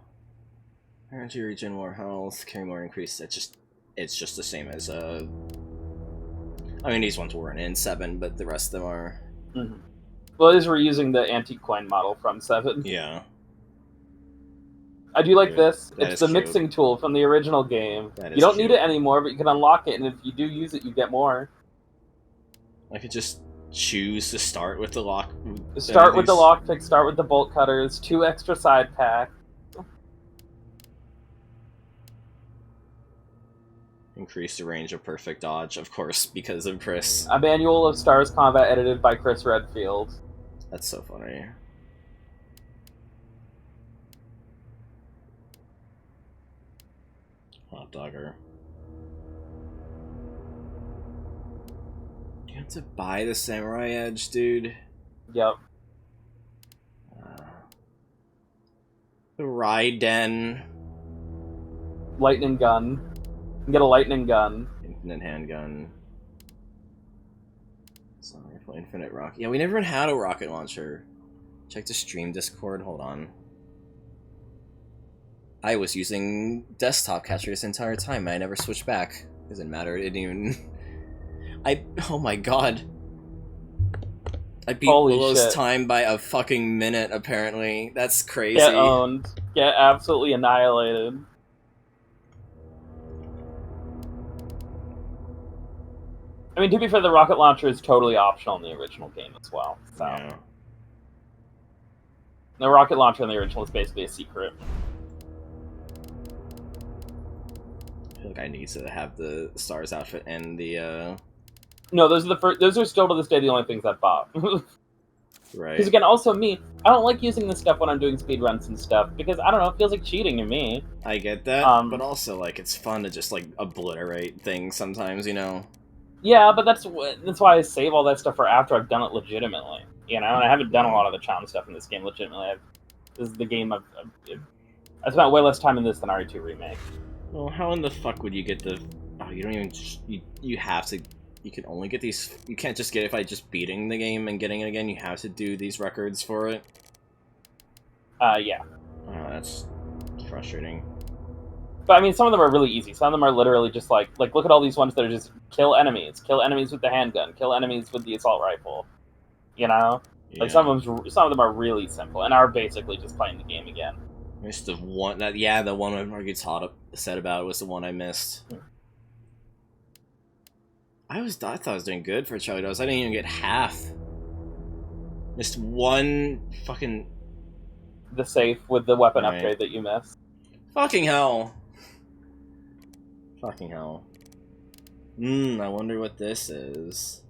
[SPEAKER 1] Energy regen, more health, carry more increase. It's just the same as I mean, these ones weren't in 7, but the rest of them are.
[SPEAKER 2] Mm-hmm. Well, it is reusing the antique coin model from 7.
[SPEAKER 1] Yeah.
[SPEAKER 2] I do like
[SPEAKER 1] Yeah,
[SPEAKER 2] this.
[SPEAKER 1] that
[SPEAKER 2] It's
[SPEAKER 1] is
[SPEAKER 2] the
[SPEAKER 1] true.
[SPEAKER 2] mixing tool from the original game.
[SPEAKER 1] That
[SPEAKER 2] You
[SPEAKER 1] is
[SPEAKER 2] don't need
[SPEAKER 1] cute.
[SPEAKER 2] it anymore, but you can unlock it, and if you do use it, you get more.
[SPEAKER 1] I could just choose to start with the lock.
[SPEAKER 2] Start with the lockpick, start with the bolt cutters, 2 extra side packs.
[SPEAKER 1] Increase the range of perfect dodge, of course, because of Chris.
[SPEAKER 2] A manual of Stars Combat edited by Chris Redfield.
[SPEAKER 1] That's so funny. Hot dogger. You have to buy the Samurai Edge, dude.
[SPEAKER 2] Yep.
[SPEAKER 1] Raiden.
[SPEAKER 2] Lightning gun. You can get a lightning gun.
[SPEAKER 1] Infinite handgun. Sorry for infinite rocket. Yeah, we never even had a rocket launcher. Check the stream Discord. Hold on. I was using desktop capture this entire time. I never switched back. Doesn't matter. It didn't even. Oh my god. I beat Willow's time by a fucking minute. Apparently, that's crazy.
[SPEAKER 2] Get owned. Get absolutely annihilated. I mean, to be fair, the rocket launcher is totally optional in the original game as well. So.
[SPEAKER 1] Yeah.
[SPEAKER 2] The rocket launcher in the original is basically a secret.
[SPEAKER 1] I feel like I need to have the Stars outfit and the.
[SPEAKER 2] No, those are the first. Those are still to this day the only things I've bought.
[SPEAKER 1] Right.
[SPEAKER 2] Because again, also me, I don't like using this stuff when I'm doing speedruns and stuff because I don't know, it feels like cheating to me.
[SPEAKER 1] I get that, but also like it's fun to just like obliterate things sometimes, you know.
[SPEAKER 2] Yeah, but that's why I save all that stuff for after I've done it legitimately, you know. And I haven't done a lot of the charm stuff in this game legitimately. This is the game I spent way less time in this than RE2 Remake.
[SPEAKER 1] Well, how in the fuck would you get the? Oh, you don't even. You have to. You can only get these. You can't just get it by just beating the game and getting it again. You have to do these records for it.
[SPEAKER 2] Yeah.
[SPEAKER 1] Oh, that's frustrating.
[SPEAKER 2] But I mean, some of them are really easy. Some of them are literally just like look at all these ones that are just kill enemies with the handgun, kill enemies with the assault rifle. You know, like some of them are really simple and are basically just playing the game again.
[SPEAKER 1] Missed the one that the one Margaret said about was the one I missed. I thought I was doing good for Charlie Dose. I didn't even get half. Missed one fucking...
[SPEAKER 2] The safe with the weapon upgrade that you missed.
[SPEAKER 1] Fucking hell. Fucking hell. I wonder what this is.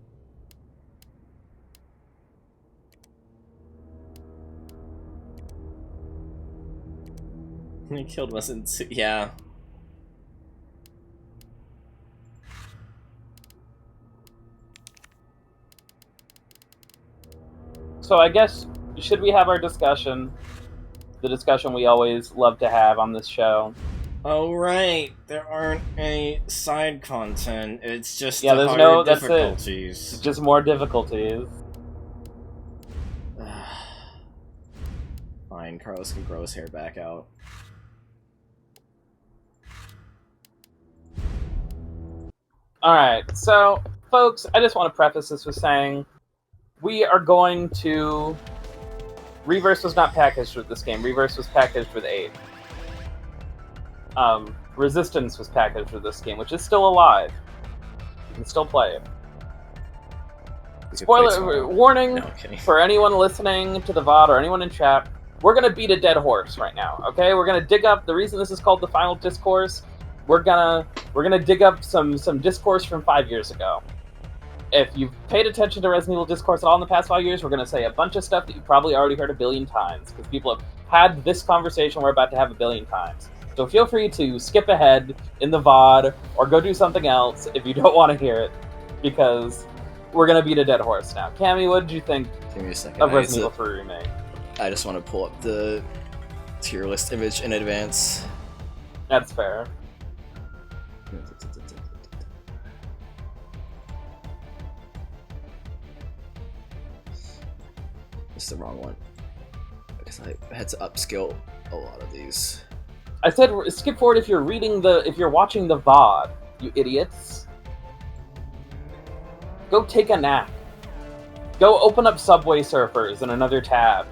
[SPEAKER 1] I killed wasn't too... Yeah.
[SPEAKER 2] So I guess, should we have our discussion? The discussion we always love to have on this show.
[SPEAKER 1] Oh right, there aren't any side content. It's just
[SPEAKER 2] there's
[SPEAKER 1] harder
[SPEAKER 2] that's
[SPEAKER 1] difficulties.
[SPEAKER 2] It's just more difficulties.
[SPEAKER 1] Fine, Carlos can grow his hair back out.
[SPEAKER 2] Alright, so, folks, I just want to preface this with saying we are going to... Reverse was not packaged with this game. Reverse was packaged with 8. Resistance was packaged with this game, which is still alive. You can still play it. Spoiler warning for anyone listening to the VOD or anyone in chat. We're gonna beat a dead horse right now, okay? We're gonna dig up... The reason this is called the Final Discourse, we're gonna dig up some discourse from 5 years ago. If you've paid attention to Resident Evil Discourse at all in the past 5 years, we're going to say a bunch of stuff that you've probably already heard a billion times, because people have had this conversation we're about to have a billion times. So feel free to skip ahead in the VOD, or go do something else if you don't want to hear it, because we're going to beat a dead horse now. Cammy, what did you think
[SPEAKER 1] Give me a second.
[SPEAKER 2] of Resident Evil 3 Remake?
[SPEAKER 1] I just want to pull up the tier list image in advance.
[SPEAKER 2] That's fair.
[SPEAKER 1] It's the wrong one. Because I had to upskill a lot of these.
[SPEAKER 2] I said skip forward if you're watching the VOD, you idiots. Go take a nap. Go open up Subway Surfers in another tab.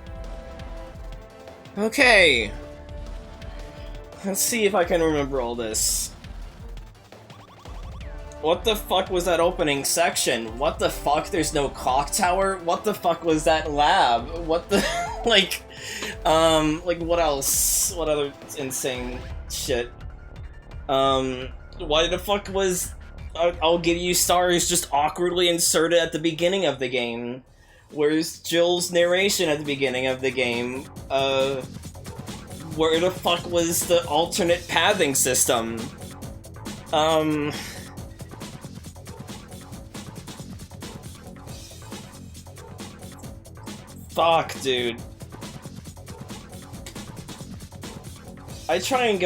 [SPEAKER 1] Okay. Let's see if I can remember all this. What the fuck was that opening section? What the fuck? There's no clock tower? What the fuck was that lab? What the... like what else? What other insane shit? Why the fuck was... I'll give you stars just awkwardly inserted at the beginning of the game? Where's Jill's narration at the beginning of the game? Where the fuck was the alternate pathing system? Fuck, dude. I was trying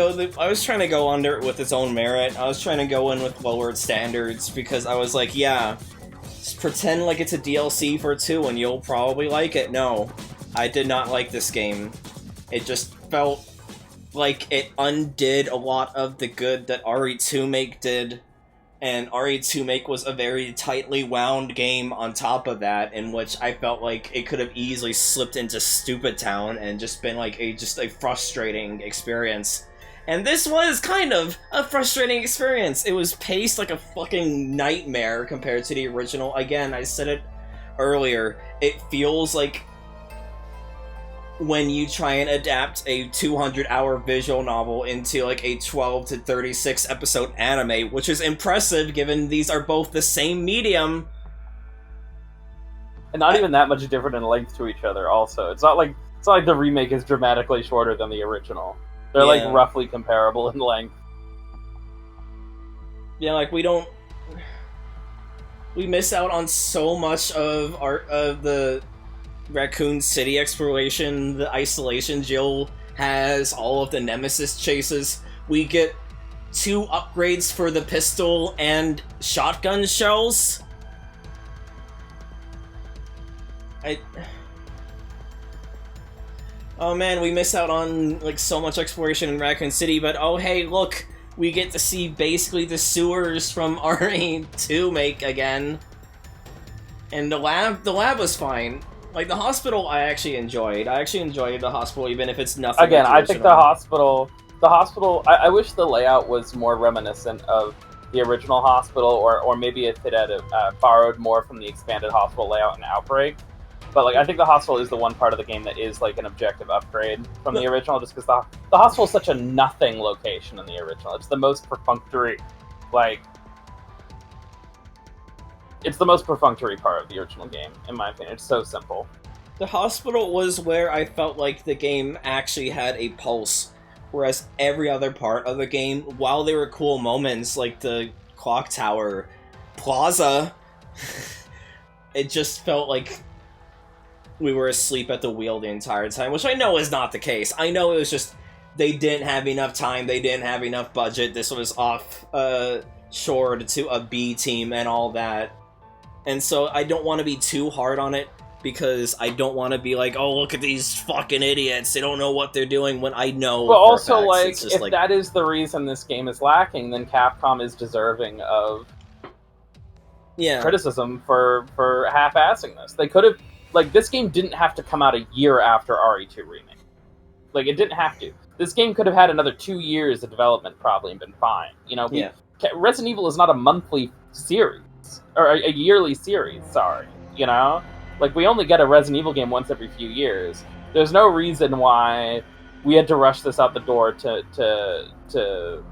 [SPEAKER 1] to go under it with its own merit. I was trying to go in with lowered standards because I was like, yeah, just pretend like it's a DLC for 2 and you'll probably like it. No, I did not like this game. It just felt like it undid a lot of the good that RE2 Make did. And RE2 Make was a very tightly wound game on top of that, in which I felt like it could have easily slipped into Stupid Town and just been like a frustrating experience. And this was kind of a frustrating experience. It was paced like a fucking nightmare compared to the original. Again, I said it earlier, it feels like when you try and adapt a 200-hour visual novel into like a 12 to 36 episode anime, which is impressive given these are both the same medium.
[SPEAKER 2] And not even that much different in length to each other also. It's not like the remake is dramatically shorter than the original. They're like roughly comparable in length.
[SPEAKER 1] Yeah, like we miss out on so much of the Raccoon City exploration, the isolation Jill has, all of the Nemesis chases. We get 2 upgrades for the pistol and shotgun shells. Oh man, we miss out on like so much exploration in Raccoon City, but oh hey, look, we get to see basically the sewers from RE2 Make again. And the lab was fine. Like, the hospital I actually enjoyed. I actually enjoyed the hospital, even if it's nothing
[SPEAKER 2] Again,
[SPEAKER 1] like
[SPEAKER 2] I think the hospital, I wish the layout was more reminiscent of the original hospital, or maybe if it had borrowed more from the expanded hospital layout in Outbreak. But, like, I think the hospital is the one part of the game that is, like, an objective upgrade from the original, just because the hospital is such a nothing location in the original. It's the most perfunctory, like... It's the most perfunctory part of the original game, in my opinion. It's so simple.
[SPEAKER 1] The hospital was where I felt like the game actually had a pulse, whereas every other part of the game, while there were cool moments like the clock tower, plaza, it just felt like we were asleep at the wheel the entire time, which I know is not the case. I know it was just they didn't have enough time, they didn't have enough budget, this was shored to a B team and all that. And so I don't want to be too hard on it, because I don't want to be like, oh, look at these fucking idiots, they don't know what they're doing, when I know.
[SPEAKER 2] But also, like, if that is the reason this game is lacking, then Capcom is deserving of criticism for half-assing this. They could have, like, this game didn't have to come out a year after RE2 Remake. Like, it didn't have to. This game could have had another 2 years of development probably and been fine. You know, Resident Evil is not a monthly series. Or a yearly series, sorry. You know? Like, we only get a Resident Evil game once every few years. There's no reason why we had to rush this out the door to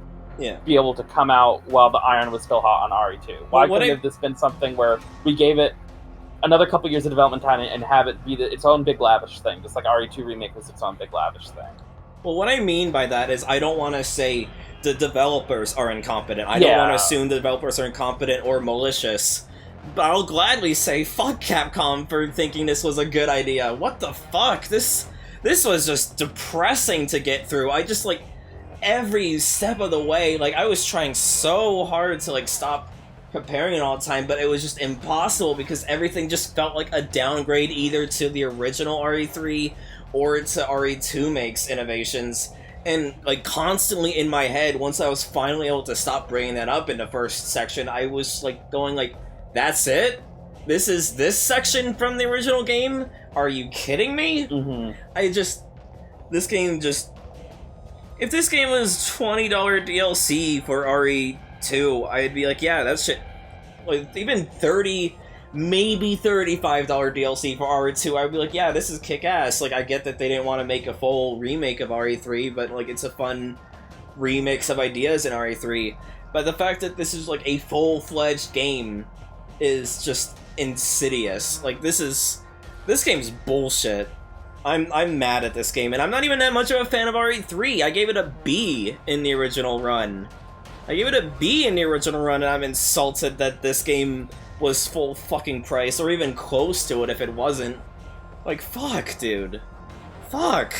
[SPEAKER 2] be able to come out while the iron was still hot on RE2. Why couldn't this been something where we gave it another couple years of development time and have it be its own big lavish thing, just like RE2 Remake was its own big lavish thing?
[SPEAKER 1] Well, what I mean by that is I don't want to say the developers are incompetent. I don't want to assume the developers are incompetent or malicious. But I'll gladly say fuck Capcom for thinking this was a good idea. What the fuck? This was just depressing to get through. I just, like, every step of the way, like, I was trying so hard to, like, stop preparing it all the time, but it was just impossible because everything just felt like a downgrade either to the original RE3 or to RE2 Makes innovations. And, like, constantly in my head, once I was finally able to stop bringing that up in the first section, I was, like, going, like, that's it? This is this section from the original game? Are you kidding me? This game just... If this game was $20 DLC for RE2, I'd be like, yeah, that's shit. Like, even $30, maybe $35 DLC for RE2, I'd be like, yeah, this is kick-ass. Like, I get that they didn't want to make a full remake of RE3, but, like, it's a fun remix of ideas in RE3. But the fact that this is, like, a full-fledged game is just insidious. Like, this game's bullshit. I'm mad at this game, and I'm not even that much of a fan of RE3. I gave it a B in the original run. And I'm insulted that this game was full fucking price, or even close to it if it wasn't. Like, fuck, dude. Fuck.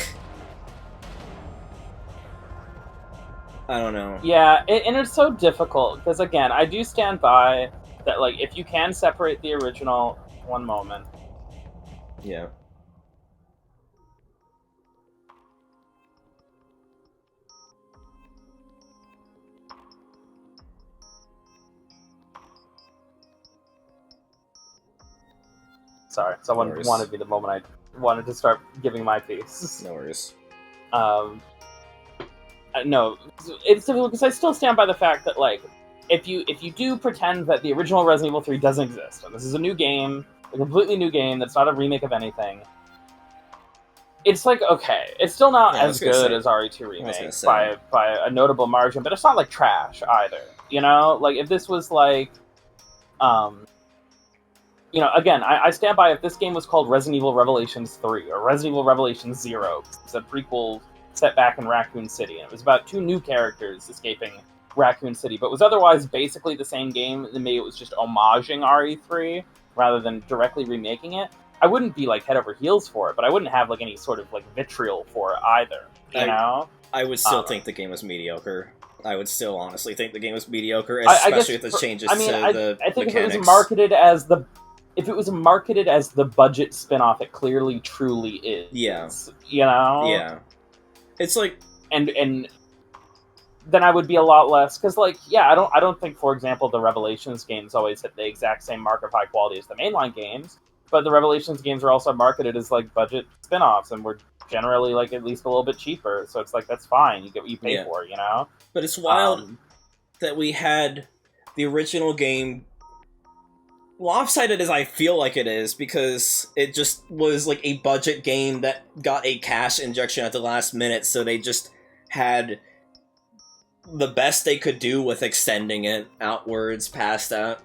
[SPEAKER 1] I don't know.
[SPEAKER 2] Yeah, and it's so difficult because again, I do stand by that. Like, if you can separate the original, one moment.
[SPEAKER 1] Yeah.
[SPEAKER 2] Sorry, someone wanted me the moment I wanted to start giving my piece.
[SPEAKER 1] No worries.
[SPEAKER 2] No, it's difficult because I still stand by the fact that, like, if you do pretend that the original Resident Evil 3 doesn't exist, and this is a new game, a completely new game that's not a remake of anything, it's like, okay, it's still not as good as RE2 Remake by a notable margin, but it's not like trash either. You know, like if this was like, you know, again, I stand by if this game was called Resident Evil Revelations 3 or Resident Evil Revelations 0, it's a prequel set back in Raccoon City, and it was about two new characters escaping Raccoon City, but was otherwise basically the same game, and maybe it was just homaging RE3 rather than directly remaking it. I wouldn't be like head over heels for it, but I wouldn't have like any sort of like vitriol for it either. You know?
[SPEAKER 1] I would still think the game was mediocre. I would still honestly think the game was mediocre, especially with the changes to the mechanics.
[SPEAKER 2] I think if it was marketed as the budget spin-off, it clearly truly is.
[SPEAKER 1] Yeah.
[SPEAKER 2] You know?
[SPEAKER 1] Yeah. It's like
[SPEAKER 2] and then I would be a lot less, because like, yeah, I don't think, for example, the Revelations games always hit the exact same mark of high quality as the mainline games, but the Revelations games are also marketed as like budget spin-offs and were generally like at least a little bit cheaper, so it's like that's fine, you get what you pay for, you know?
[SPEAKER 1] But it's wild that we had the original game lopsided as I feel like it is, because it just was like a budget game that got a cash injection at the last minute, so they just had the best they could do with extending it outwards past that.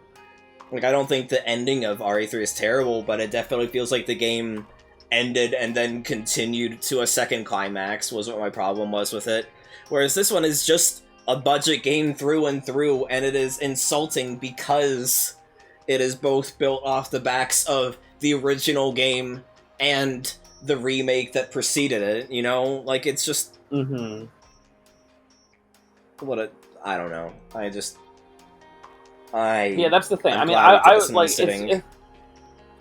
[SPEAKER 1] Like, I don't think the ending of RE3 is terrible, but it definitely feels like the game ended and then continued to a second climax, was what my problem was with it. Whereas this one is just a budget game through and through, and it is insulting because it is both built off the backs of the original game and the remake that preceded it, you know? Like, it's just... I don't know.
[SPEAKER 2] Yeah, that's the thing.
[SPEAKER 1] I'm
[SPEAKER 2] I mean,
[SPEAKER 1] glad
[SPEAKER 2] I would like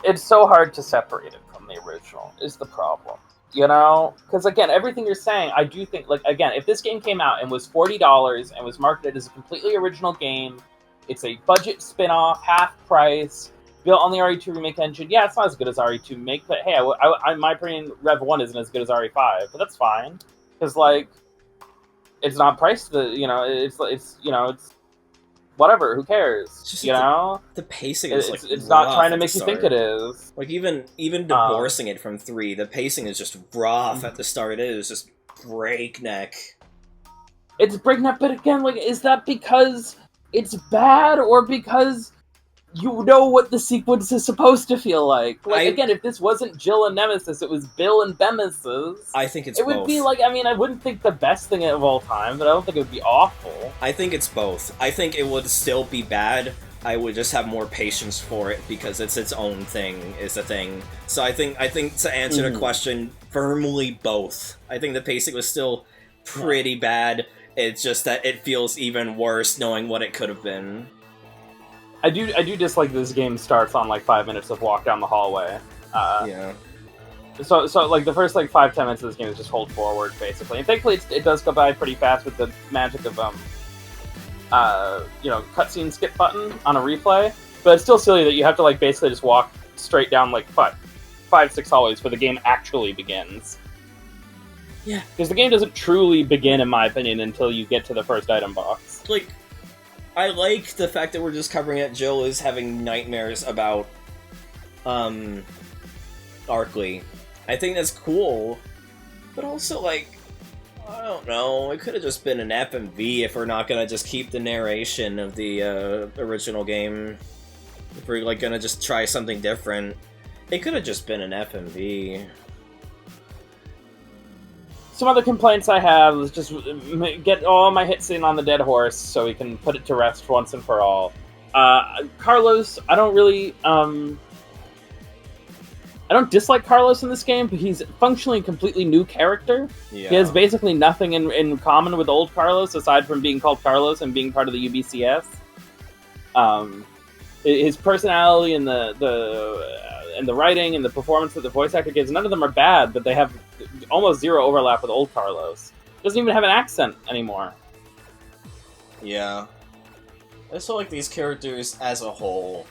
[SPEAKER 2] it's so hard to separate it from the original is the problem, you know? Because again, everything you're saying, I do think, like, again, if this game came out and was $40 and was marketed as a completely original game, it's a budget spin-off, half price, built on the RE2 remake engine. Yeah, it's not as good as RE2 remake, but hey, in my opinion, Rev 1 isn't as good as RE5, but that's fine, because like, it's not priced. It's whatever. Who cares?
[SPEAKER 1] Just
[SPEAKER 2] you know,
[SPEAKER 1] the pacing is like
[SPEAKER 2] it's not trying to make you think it is.
[SPEAKER 1] Like even divorcing it from 3, the pacing is just rough at the start. It is just breakneck.
[SPEAKER 2] It's breakneck, but again, like, is that because it's bad or because you know what the sequence is supposed to feel like? Like, again, if this wasn't Jill and Nemesis, it was Bill and Bemesis.
[SPEAKER 1] I think it's
[SPEAKER 2] both. It would be like, I mean, I wouldn't think the best thing of all time, but I don't think it would be awful.
[SPEAKER 1] I think it's both. I think it would still be bad. I would just have more patience for it because it's its own thing, is the thing. So I think to answer the question, firmly both. I think the pacing was still pretty bad. It's just that it feels even worse knowing what it could have been.
[SPEAKER 2] I do dislike this game starts on like 5 minutes of walk down the hallway.
[SPEAKER 1] Yeah.
[SPEAKER 2] So like the first like 5-10 minutes of this game is just hold forward basically, and thankfully it does go by pretty fast with the magic of cutscene skip button on a replay. But it's still silly that you have to like basically just walk straight down like 5-6 hallways before the game actually begins.
[SPEAKER 1] Yeah.
[SPEAKER 2] Because the game doesn't truly begin, in my opinion, until you get to the first item box.
[SPEAKER 1] Like, I like the fact that we're just covering it. Jill is having nightmares about, Arkley. I think that's cool, but also, like, I don't know, it could have just been an FMV if we're not gonna just keep the narration of the, original game. If we're, like, gonna just try something different. It could have just been an FMV.
[SPEAKER 2] Some other complaints I have is just get all my hits in on the dead horse so we can put it to rest once and for all. Carlos, I don't really, I don't dislike Carlos in this game, but he's functionally a completely new character.
[SPEAKER 1] Yeah.
[SPEAKER 2] He has basically nothing in common with old Carlos, aside from being called Carlos and being part of the UBCS. His personality and the writing and the performance that the voice actor gives, none of them are bad, but they have almost zero overlap with old Carlos. Doesn't even have an accent anymore.
[SPEAKER 1] Yeah. I just feel like these characters as a whole,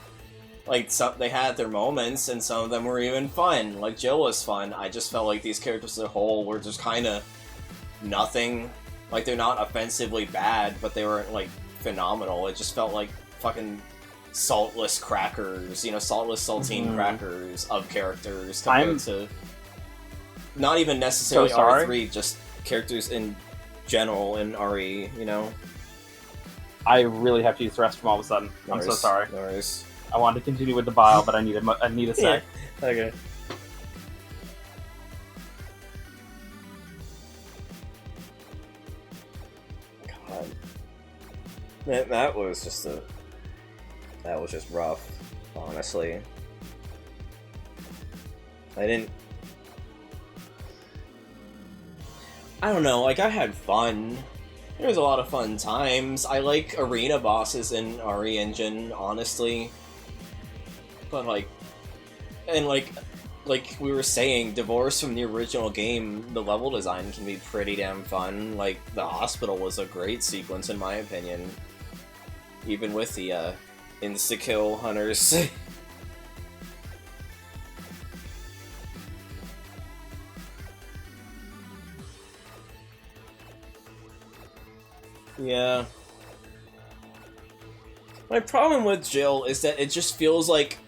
[SPEAKER 1] like, they had their moments, and some of them were even fun. Like, Jill was fun. I just felt like these characters as a whole were just kind of nothing. Like, they're not offensively bad, but they weren't, like, phenomenal. It just felt like fucking saltless crackers, you know, saltless saltine crackers of characters compared to not even necessarily RE3, just characters in general in RE, you know?
[SPEAKER 2] I really have to use the restroom all of a sudden. I'm so sorry.
[SPEAKER 1] No worries.
[SPEAKER 2] I wanted to continue with the bile, but I need a sec.
[SPEAKER 1] Okay. God. Man, that was just rough, honestly. I don't know, like, I had fun. There was a lot of fun times. I like arena bosses in RE Engine, honestly. But, like we were saying, divorced from the original game, the level design can be pretty damn fun. Like, the hospital was a great sequence, in my opinion. Even with the, insta-kill hunters. Yeah. My problem with Jill is that it just feels like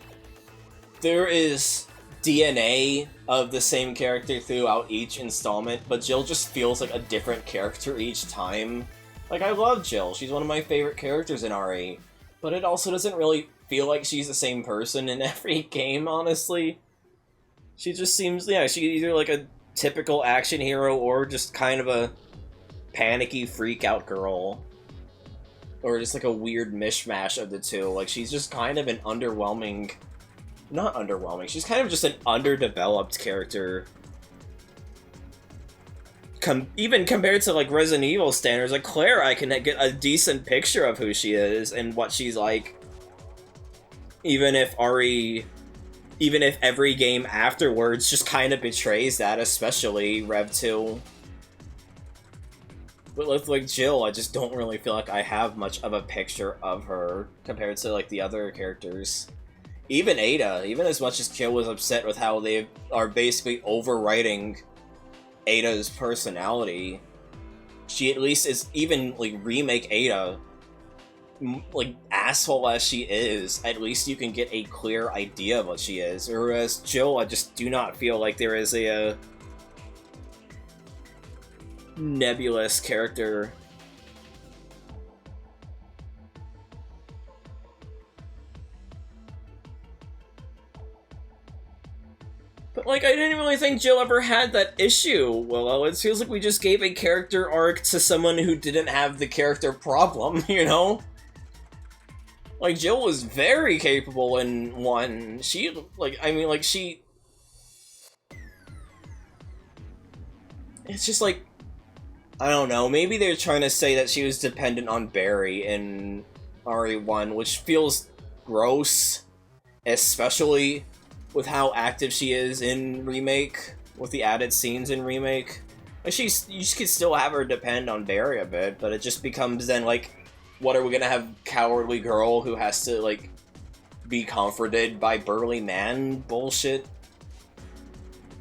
[SPEAKER 1] there is DNA of the same character throughout each installment, but Jill just feels like a different character each time. Like, I love Jill. She's one of my favorite characters in RE. But it also doesn't really feel like she's the same person in every game, honestly. She just seems, yeah, she's either like a typical action hero or just kind of a panicky freak-out girl. Or just like a weird mishmash of the two. Like, she's just kind of an underwhelming... Not underwhelming, she's kind of just an underdeveloped character. Even compared to, like, Resident Evil standards, like, Claire, I can get a decent picture of who she is and what she's like. Even if every game afterwards just kind of betrays that, especially Rev 2. But with, like, Jill, I just don't really feel like I have much of a picture of her compared to, like, the other characters. Even Ada, even as much as Jill was upset with how they are basically overwriting Ada's personality, she at least is, even, like, remake Ada, like, asshole as she is, at least you can get a clear idea of what she is. Whereas Jill, I just do not feel like there is a nebulous character. But, like, I didn't really think Jill ever had that issue, Willow. It feels like we just gave a character arc to someone who didn't have the character problem, you know? Like, Jill was very capable in 1. She, like, I mean, like, she... It's just, like... I don't know, maybe they're trying to say that she was dependent on Barry in RE1, which feels gross, especially with how active she is in Remake, with the added scenes in Remake. Like, you could still have her depend on Barry a bit, but it just becomes then, like, what are we gonna have cowardly girl who has to, like, be comforted by burly man bullshit?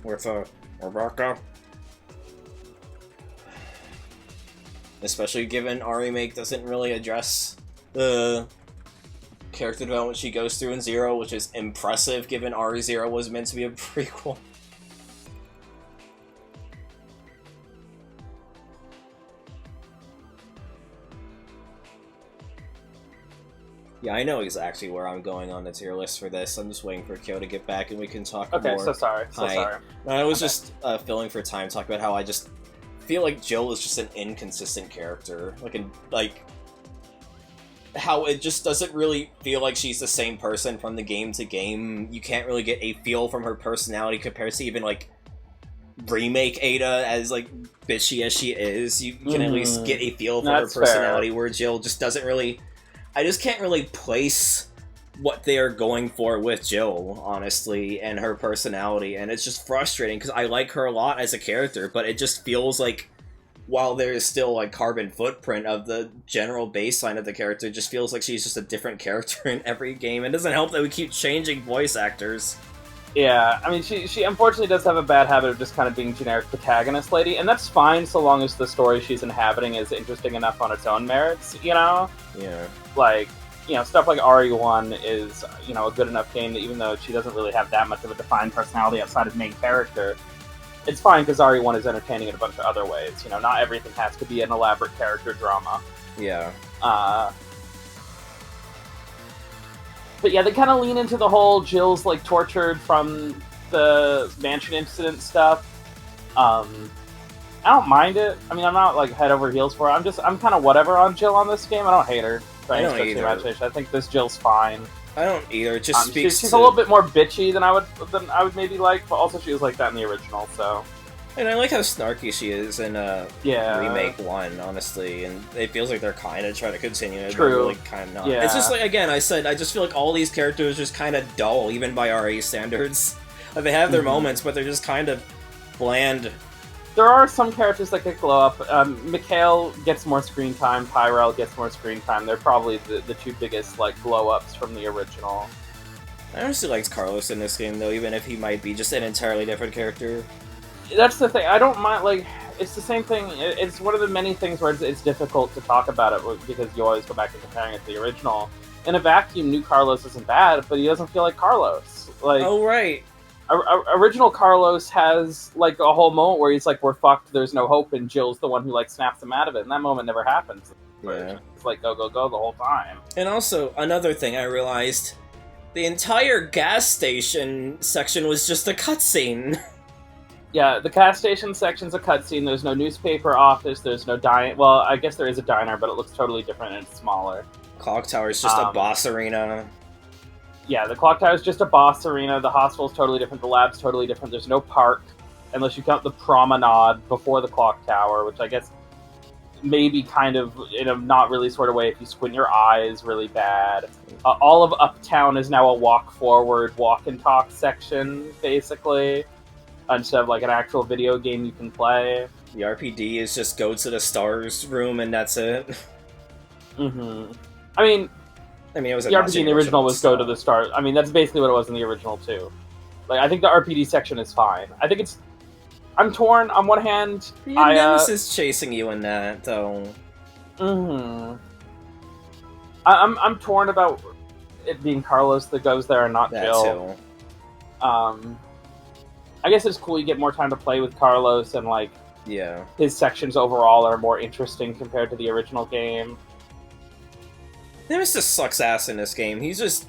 [SPEAKER 1] With, Rebecca? Especially given Remake doesn't really address the character development she goes through in Zero, which is impressive given RE0 was meant to be a prequel. Yeah, I know exactly where I'm going on the tier list for this. I'm just waiting for Kyo to get back and we can talk more.
[SPEAKER 2] Okay, so sorry.
[SPEAKER 1] No, I was just filling for time, talking about how I just feel like Jill is just an inconsistent character. how it just doesn't really feel like she's the same person from the game to game. You can't really get a feel from her personality compared to even, like, remake Ada, as, like, bitchy as she is. You can at least get a feel for her personality, where Jill just doesn't really... I just can't really place what they are going for with Jill, honestly, and her personality, and it's just frustrating, because I like her a lot as a character, but it just feels like, while there is still, like, carbon footprint of the general baseline of the character, it just feels like she's just a different character in every game. It doesn't help that we keep changing voice actors.
[SPEAKER 2] Yeah, I mean, she unfortunately does have a bad habit of just kind of being generic protagonist lady, and that's fine so long as the story she's inhabiting is interesting enough on its own merits, you know?
[SPEAKER 1] Yeah.
[SPEAKER 2] Like, you know, stuff like RE1 is, you know, a good enough game that even though she doesn't really have that much of a defined personality outside of main character, it's fine because RE1 is entertaining in a bunch of other ways. You know, not everything has to be an elaborate character drama.
[SPEAKER 1] Yeah.
[SPEAKER 2] But yeah, they kind of lean into the whole Jill's, like, tortured from the mansion incident stuff. I don't mind it. I mean, I'm not, like, head over heels for it. I'm kind of whatever on Jill on this game. I don't hate her.
[SPEAKER 1] I don't either.
[SPEAKER 2] I think this Jill's fine.
[SPEAKER 1] I don't either. It just speaks
[SPEAKER 2] she's a little bit more bitchy than I would maybe like, but also she was like that in the original, so...
[SPEAKER 1] And I like how snarky she is in Remake 1, honestly, and it feels like they're kind of trying to continue it, but really kind of not.
[SPEAKER 2] Yeah.
[SPEAKER 1] It's just like, again, I just feel like all these characters are just kind of dull, even by RA standards. Like, they have their moments, but they're just kind of bland.
[SPEAKER 2] There are some characters that get glow up. Mikhail gets more screen time, Tyrell gets more screen time. They're probably the two biggest, like, glow-ups from the original.
[SPEAKER 1] I honestly liked Carlos in this game, though, even if he might be just an entirely different character.
[SPEAKER 2] That's the thing. I don't mind, like, it's the same thing. It's one of the many things where it's difficult to talk about it because you always go back to comparing it to the original. In a vacuum, new Carlos isn't bad, but he doesn't feel like Carlos. Like,
[SPEAKER 1] oh, right.
[SPEAKER 2] Original Carlos has, like, a whole moment where he's like, we're fucked, there's no hope, and Jill's the one who, like, snaps him out of it, and that moment never happens.
[SPEAKER 1] Yeah.
[SPEAKER 2] It's like, go, go, go the whole time.
[SPEAKER 1] And also, another thing I realized, the entire gas station section was just a cutscene.
[SPEAKER 2] Yeah, the gas station section's a cutscene. There's no newspaper office. There's no diner. Well, I guess there is a diner, but it looks totally different and it's smaller.
[SPEAKER 1] Clock Tower is just a boss arena.
[SPEAKER 2] Yeah, the Clock Tower is just a boss arena. The hospital's totally different. The lab's totally different. There's no park, unless you count the promenade before the Clock Tower, which I guess maybe kind of in a not really sort of way if you squint your eyes really bad. All of Uptown is now a walk forward, walk and talk section, basically. Instead of, like, an actual video game you can play.
[SPEAKER 1] The RPD is just go to the stars room and that's it.
[SPEAKER 2] Mm-hmm. I mean,
[SPEAKER 1] it was
[SPEAKER 2] the RPG in the original was go to the stars. I mean, that's basically what it was in the original, too. Like, I think the RPD section is fine. I think it's... I'm torn. On one hand,
[SPEAKER 1] Nemesis chasing you in that, though.
[SPEAKER 2] Mm-hmm. I'm torn about it being Carlos that goes there and not Jill.
[SPEAKER 1] Too.
[SPEAKER 2] I guess it's cool you get more time to play with Carlos and, like,
[SPEAKER 1] yeah,
[SPEAKER 2] his sections overall are more interesting compared to the original game.
[SPEAKER 1] Nemesis sucks ass in this game. He's just...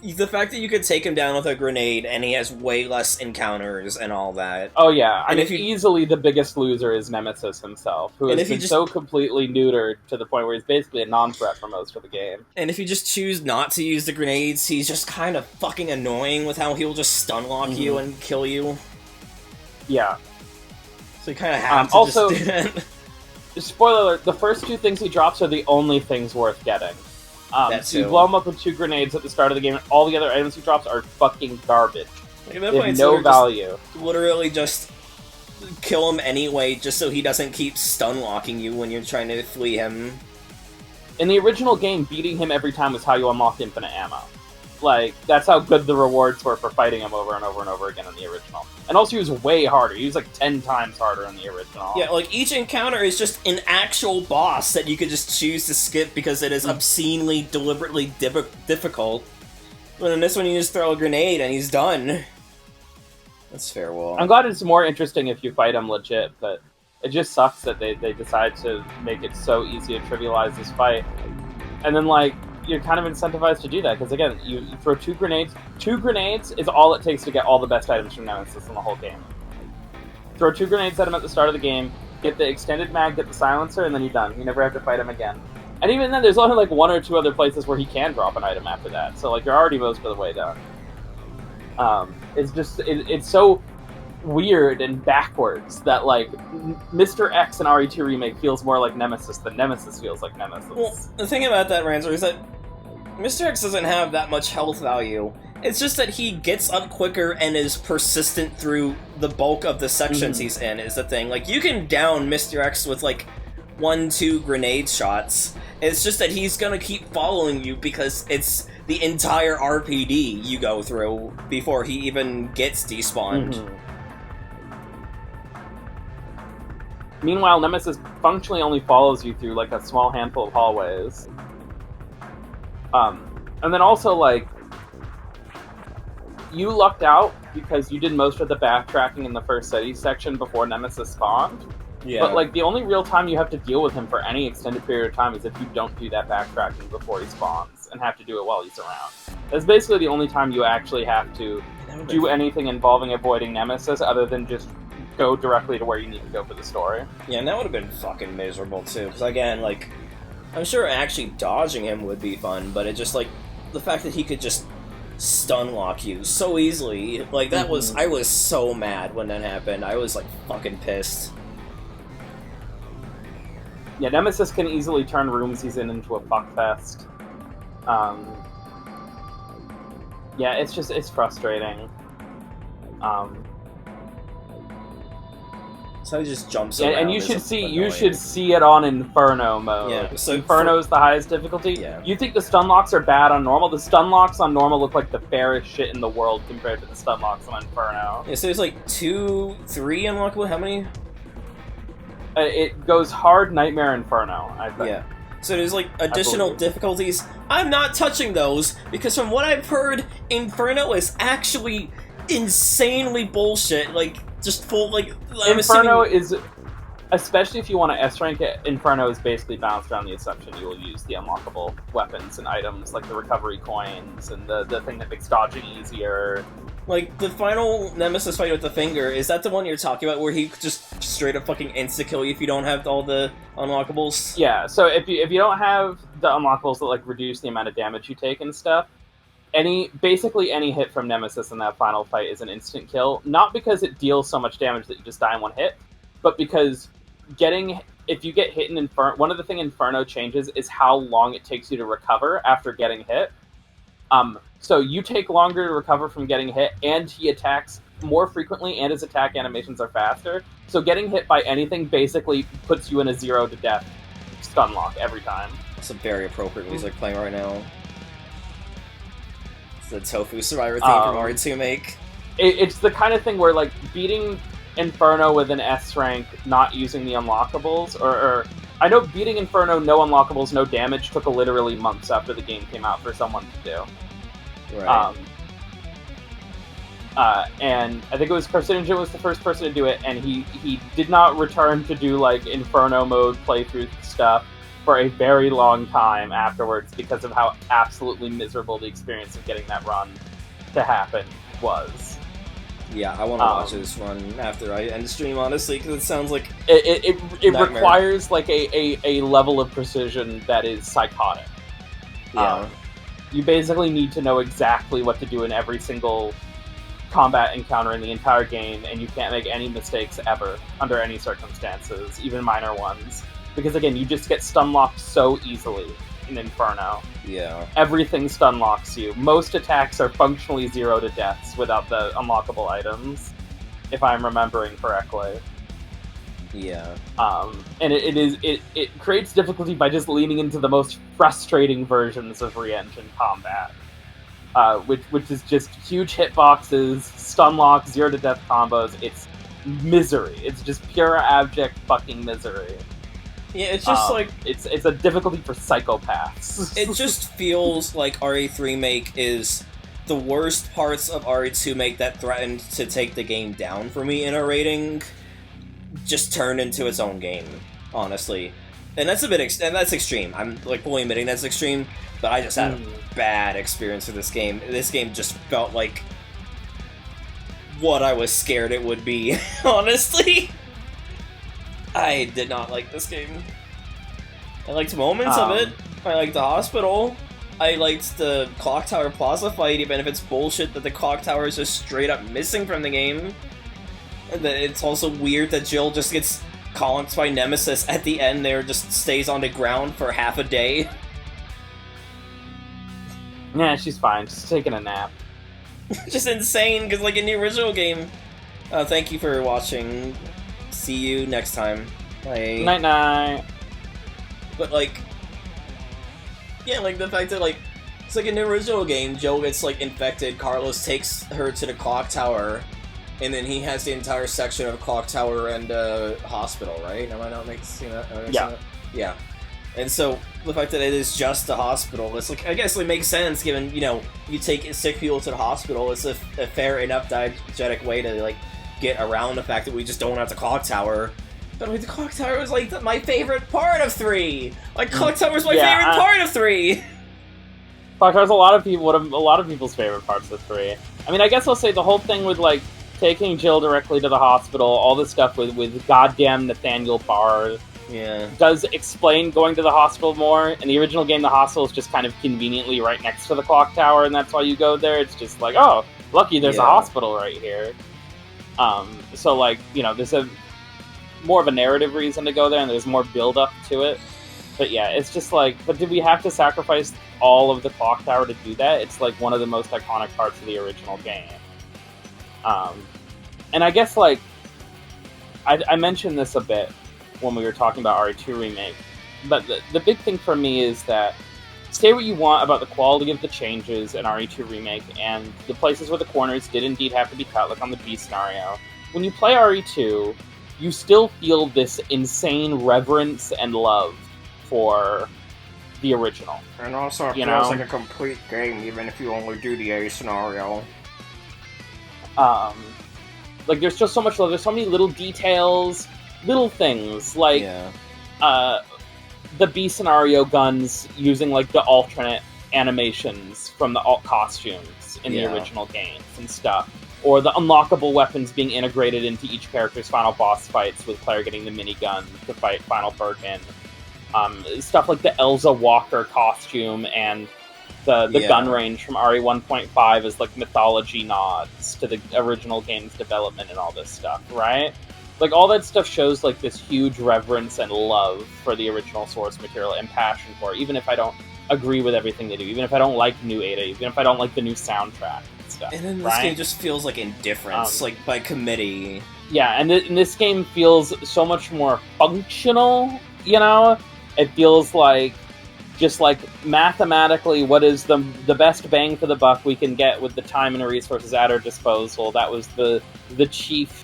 [SPEAKER 1] The fact that you could take him down with a grenade and he has way less encounters and all that.
[SPEAKER 2] Oh yeah, I mean, easily the biggest loser is Nemesis himself, who has been so completely neutered to the point where he's basically a non-threat for most of the game.
[SPEAKER 1] And if you just choose not to use the grenades, he's just kind of fucking annoying with how he'll just stun lock you and kill you.
[SPEAKER 2] Yeah.
[SPEAKER 1] So you kind of have to
[SPEAKER 2] also,
[SPEAKER 1] just do that.
[SPEAKER 2] Spoiler alert, the first two things he drops are the only things worth getting. So you blow him up with 2 grenades at the start of the game, and all the other items he drops are fucking garbage. They have no value.
[SPEAKER 1] Literally just kill him anyway, just so he doesn't keep stun locking you when you're trying to flee him.
[SPEAKER 2] In the original game, beating him every time was how you unlocked infinite ammo. Like, that's how good the rewards were for fighting him over and over and over again in the original. And also, he was way harder. He was like 10 times harder in the original.
[SPEAKER 1] Yeah, like, each encounter is just an actual boss that you could just choose to skip because it is obscenely, deliberately difficult. But in this one, you just throw a grenade and he's done. That's farewell.
[SPEAKER 2] I'm glad it's more interesting if you fight him legit, but it just sucks that they decide to make it so easy to trivialize this fight. And then, like, you're kind of incentivized to do that, because again, you throw 2 grenades. 2 grenades is all it takes to get all the best items from Nemesis in the whole game. Throw 2 grenades at him at the start of the game, get the extended mag, get the silencer, and then you're done. You never have to fight him again. And even then, there's only like 1 or 2 other places where he can drop an item after that. So like you're already most of the way done. It's just it's so weird and backwards that like Mr. X in RE2 Remake feels more like Nemesis than Nemesis feels like Nemesis.
[SPEAKER 1] Well, the thing about that, Ranzer, is that Mr. X doesn't have that much health value. It's just that he gets up quicker and is persistent through the bulk of the sections he's in, is the thing. Like, you can down Mr. X with, like, 1-2 grenade shots. It's just that he's gonna keep following you because it's the entire RPD you go through before he even gets despawned.
[SPEAKER 2] Meanwhile, Nemesis functionally only follows you through, like, a small handful of hallways. And then also, like, you lucked out because you did most of the backtracking in the first city section before Nemesis spawned.
[SPEAKER 1] Yeah.
[SPEAKER 2] But, like, the only real time you have to deal with him for any extended period of time is if you don't do that backtracking before he spawns and have to do it while he's around. That's basically the only time you actually have to do anything involving avoiding Nemesis other than just go directly to where you need to go for the story.
[SPEAKER 1] Yeah, and that would have been fucking miserable, too. Because, again, like, I'm sure actually dodging him would be fun, but it just, like, the fact that he could just stun lock you so easily, like, that was, I was so mad when that happened. I was, like, fucking pissed.
[SPEAKER 2] Yeah, Nemesis can easily turn rooms he's in into a fuckfest. Yeah, it's frustrating.
[SPEAKER 1] So he just jumps
[SPEAKER 2] around. And you should see it on Inferno mode.
[SPEAKER 1] Yeah, so
[SPEAKER 2] Inferno's the highest difficulty.
[SPEAKER 1] Yeah.
[SPEAKER 2] You think the stun locks are bad on normal? The stun locks on normal look like the fairest shit in the world compared to the stun locks on Inferno.
[SPEAKER 1] Yeah, so there's like 2, 3 unlockable. How many?
[SPEAKER 2] It goes hard, Nightmare, Inferno, I think.
[SPEAKER 1] Yeah. So there's like additional difficulties. I'm not touching those because from what I've heard, Inferno is actually insanely bullshit. Like, just full, like,
[SPEAKER 2] Inferno is, especially if you want to S-rank it, Inferno is basically balanced around the assumption you will use the unlockable weapons and items, like the recovery coins and the thing that makes dodging easier.
[SPEAKER 1] Like, the final Nemesis fight with the finger, is that the one you're talking about where he just straight up fucking insta-kill you if you don't have all the unlockables?
[SPEAKER 2] Yeah, so if you don't have the unlockables that, like, reduce the amount of damage you take and stuff, basically any hit from Nemesis in that final fight is an instant kill. Not because it deals so much damage that you just die in one hit, but because if you get hit in Inferno, one of the things Inferno changes is how long it takes you to recover after getting hit. So you take longer to recover from getting hit, and he attacks more frequently, and his attack animations are faster. So getting hit by anything basically puts you in a 0 to death stun lock every time.
[SPEAKER 1] It's a very appropriate music playing right now. It's the Tofu Survivor theme from RE2 make.
[SPEAKER 2] It's the kind of thing where, like, beating Inferno with an S rank, not using the unlockables, or I know beating Inferno, no unlockables, no damage, took literally months after the game came out for someone to do.
[SPEAKER 1] Right.
[SPEAKER 2] And I think it was Carcinogen was the first person to do it, and he did not return to do, like, Inferno mode playthrough stuff for a very long time afterwards because of how absolutely miserable the experience of getting that run to happen was.
[SPEAKER 1] Yeah, I want to watch this run after I end the stream, honestly, because it sounds like
[SPEAKER 2] it requires, like, a level of precision that is psychotic.
[SPEAKER 1] Yeah.
[SPEAKER 2] You basically need to know exactly what to do in every single combat encounter in the entire game, and you can't make any mistakes ever, under any circumstances, even minor ones. Because, again, you just get stun-locked so easily in Inferno.
[SPEAKER 1] Yeah.
[SPEAKER 2] Everything stun-locks you. Most attacks are functionally 0 to deaths without the unlockable items, if I'm remembering correctly.
[SPEAKER 1] Yeah.
[SPEAKER 2] And it creates difficulty by just leaning into the most frustrating versions of re-engine combat. Which is just huge hitboxes, stun lock, 0 to death combos. It's misery. It's just pure abject fucking misery.
[SPEAKER 1] Yeah, it's just like
[SPEAKER 2] it's a difficulty for psychopaths.
[SPEAKER 1] It just feels like RE3 make is the worst parts of RE2 make that threatened to take the game down for me in a rating. Just turned into its own game, honestly, and that's a bit and that's extreme. I'm, like, fully admitting that's extreme, but I just had a bad experience with this game. This game just felt like what I was scared it would be. Honestly, I did not like this game. I liked moments of it. I liked the hospital. I liked the Clock Tower Plaza fight, even if it's bullshit that the Clock Tower is just straight up missing from the game. And that it's also weird that Jill just gets conked by Nemesis at the end there, just stays on the ground for half a day.
[SPEAKER 2] Yeah, she's fine. Just taking a nap.
[SPEAKER 1] Just insane, because like in the original game... thank you for watching. See you next time. Bye.
[SPEAKER 2] Night-night.
[SPEAKER 1] But like... Yeah, like the fact that like... It's like in the original game, Jill gets like infected, Carlos takes her to the clock tower, and then he has the entire section of clock tower and hospital, right? Am I not making that?
[SPEAKER 2] Yeah.
[SPEAKER 1] Yeah. And so, the fact that it is just the hospital, it's like, I guess it makes sense given, you know, you take sick people to the hospital, it's a fair enough diegetic way to, like, get around the fact that we just don't have the clock tower. But, like, the clock tower was, like, my favorite part of 3! Like, clock tower was my favorite part of 3!
[SPEAKER 2] Clock tower's a lot of people's favorite parts of 3. I mean, I guess I'll say the whole thing with, like, taking Jill directly to the hospital, all this stuff with goddamn Nathaniel Bard, does explain going to the hospital more. In the original game, the hospital is just kind of conveniently right next to the clock tower, and that's why you go there. It's just like, oh, lucky there's a hospital right here. So, like, you know, there's a more of a narrative reason to go there, and there's more build-up to it. But yeah, it's just like, but did we have to sacrifice all of the clock tower to do that? It's like one of the most iconic parts of the original game. And I guess, like, I mentioned this a bit when we were talking about RE2 Remake, but the big thing for me is that, say what you want about the quality of the changes in RE2 Remake, and the places where the corners did indeed have to be cut, like on the B scenario, when you play RE2, you still feel this insane reverence and love for the original.
[SPEAKER 1] And also, it feels like a complete game, even if you only do the A scenario.
[SPEAKER 2] Like, there's just so much love. There's so many little details, little things, like the B scenario guns using, like, the alternate animations from the alt costumes in the original games and stuff. Or the unlockable weapons being integrated into each character's final boss fights, with Claire getting the minigun to fight Final Birkin. Stuff like the Elza Walker costume and the gun range from RE 1.5 is like mythology nods to the original game's development and all this stuff, right? Like, all that stuff shows, like, this huge reverence and love for the original source material and passion for it, even if I don't agree with everything they do, even if I don't like new Ada, even if I don't like the new soundtrack and stuff.
[SPEAKER 1] And then this game just feels like indifference, like, by committee.
[SPEAKER 2] Yeah, and this game feels so much more functional, you know? It feels like, just like, mathematically, what is the best bang for the buck we can get with the time and resources at our disposal. That was the chief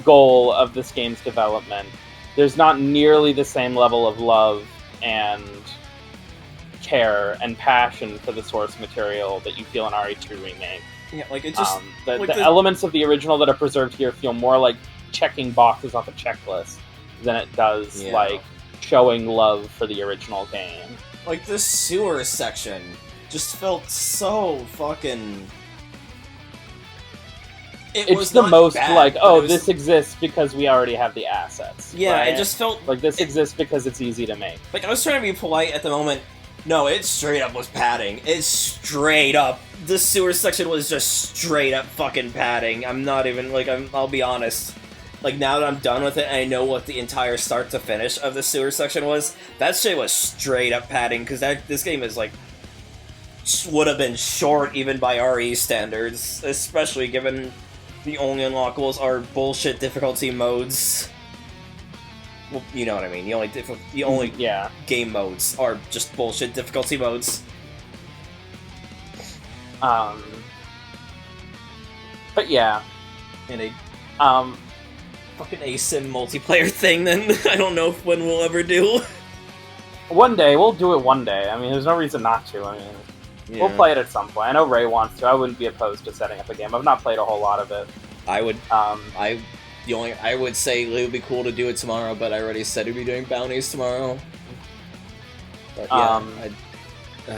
[SPEAKER 2] goal of this game's development. There's not nearly the same level of love and care and passion for the source material that you feel in RE2 Remake.
[SPEAKER 1] Yeah, like, it just...
[SPEAKER 2] the elements of the original that are preserved here feel more like checking boxes off a checklist than it does, like, showing love for the original game.
[SPEAKER 1] Like, this sewer section just felt so fucking...
[SPEAKER 2] It's the most bad, like, oh, this exists because we already have the assets.
[SPEAKER 1] Yeah,
[SPEAKER 2] right?
[SPEAKER 1] it just felt...
[SPEAKER 2] like, this exists because it's easy to make.
[SPEAKER 1] Like, I was trying to be polite at the moment. No, it straight up was padding. It's straight up. The sewer section was just straight up fucking padding. I'm not even, like, I'll be honest. Like, now that I'm done with it and I know what the entire start to finish of the sewer section was, that shit was straight up padding, because this game is, like, would have been short even by RE standards, especially given the only unlockables are bullshit difficulty modes. Well, you know what I mean. The only game modes are just bullshit difficulty modes.
[SPEAKER 2] But yeah.
[SPEAKER 1] And a fucking ASIM multiplayer thing, then I don't know when we'll ever do.
[SPEAKER 2] One day, we'll do it one day. I mean, there's no reason not to. I mean, we'll play it at some point. I know Ray wants to. I wouldn't be opposed to setting up a game. I've not played a whole lot of it.
[SPEAKER 1] I would. I would say it would be cool to do it tomorrow, but I already said we'd be doing bounties tomorrow. But yeah,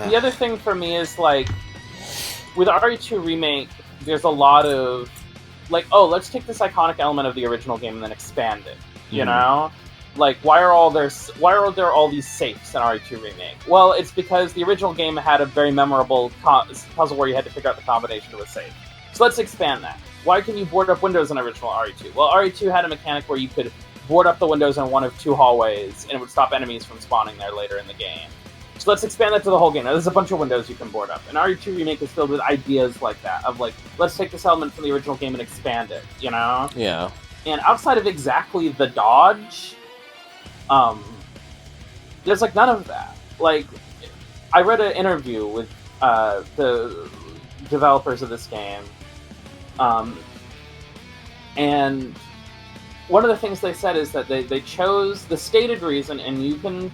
[SPEAKER 2] the other thing for me is, like, with RE2 Remake, there's a lot of, like, oh, let's take this iconic element of the original game and then expand it, you know? Like, why are there all these safes in RE2 Remake? Well, it's because the original game had a very memorable puzzle where you had to figure out the combination of a safe. So let's expand that. Why can you board up windows in original RE2? Well, RE2 had a mechanic where you could board up the windows in one of two hallways, and it would stop enemies from spawning there later in the game. So let's expand that to the whole game. Now, there's a bunch of windows you can board up, and RE2 Remake is filled with ideas like that, of like, let's take this element from the original game and expand it, you know?
[SPEAKER 1] Yeah.
[SPEAKER 2] And outside of exactly the dodge, there's like none of that. Like, I read an interview with the developers of this game, and one of the things they said is that they chose the stated reason, and you can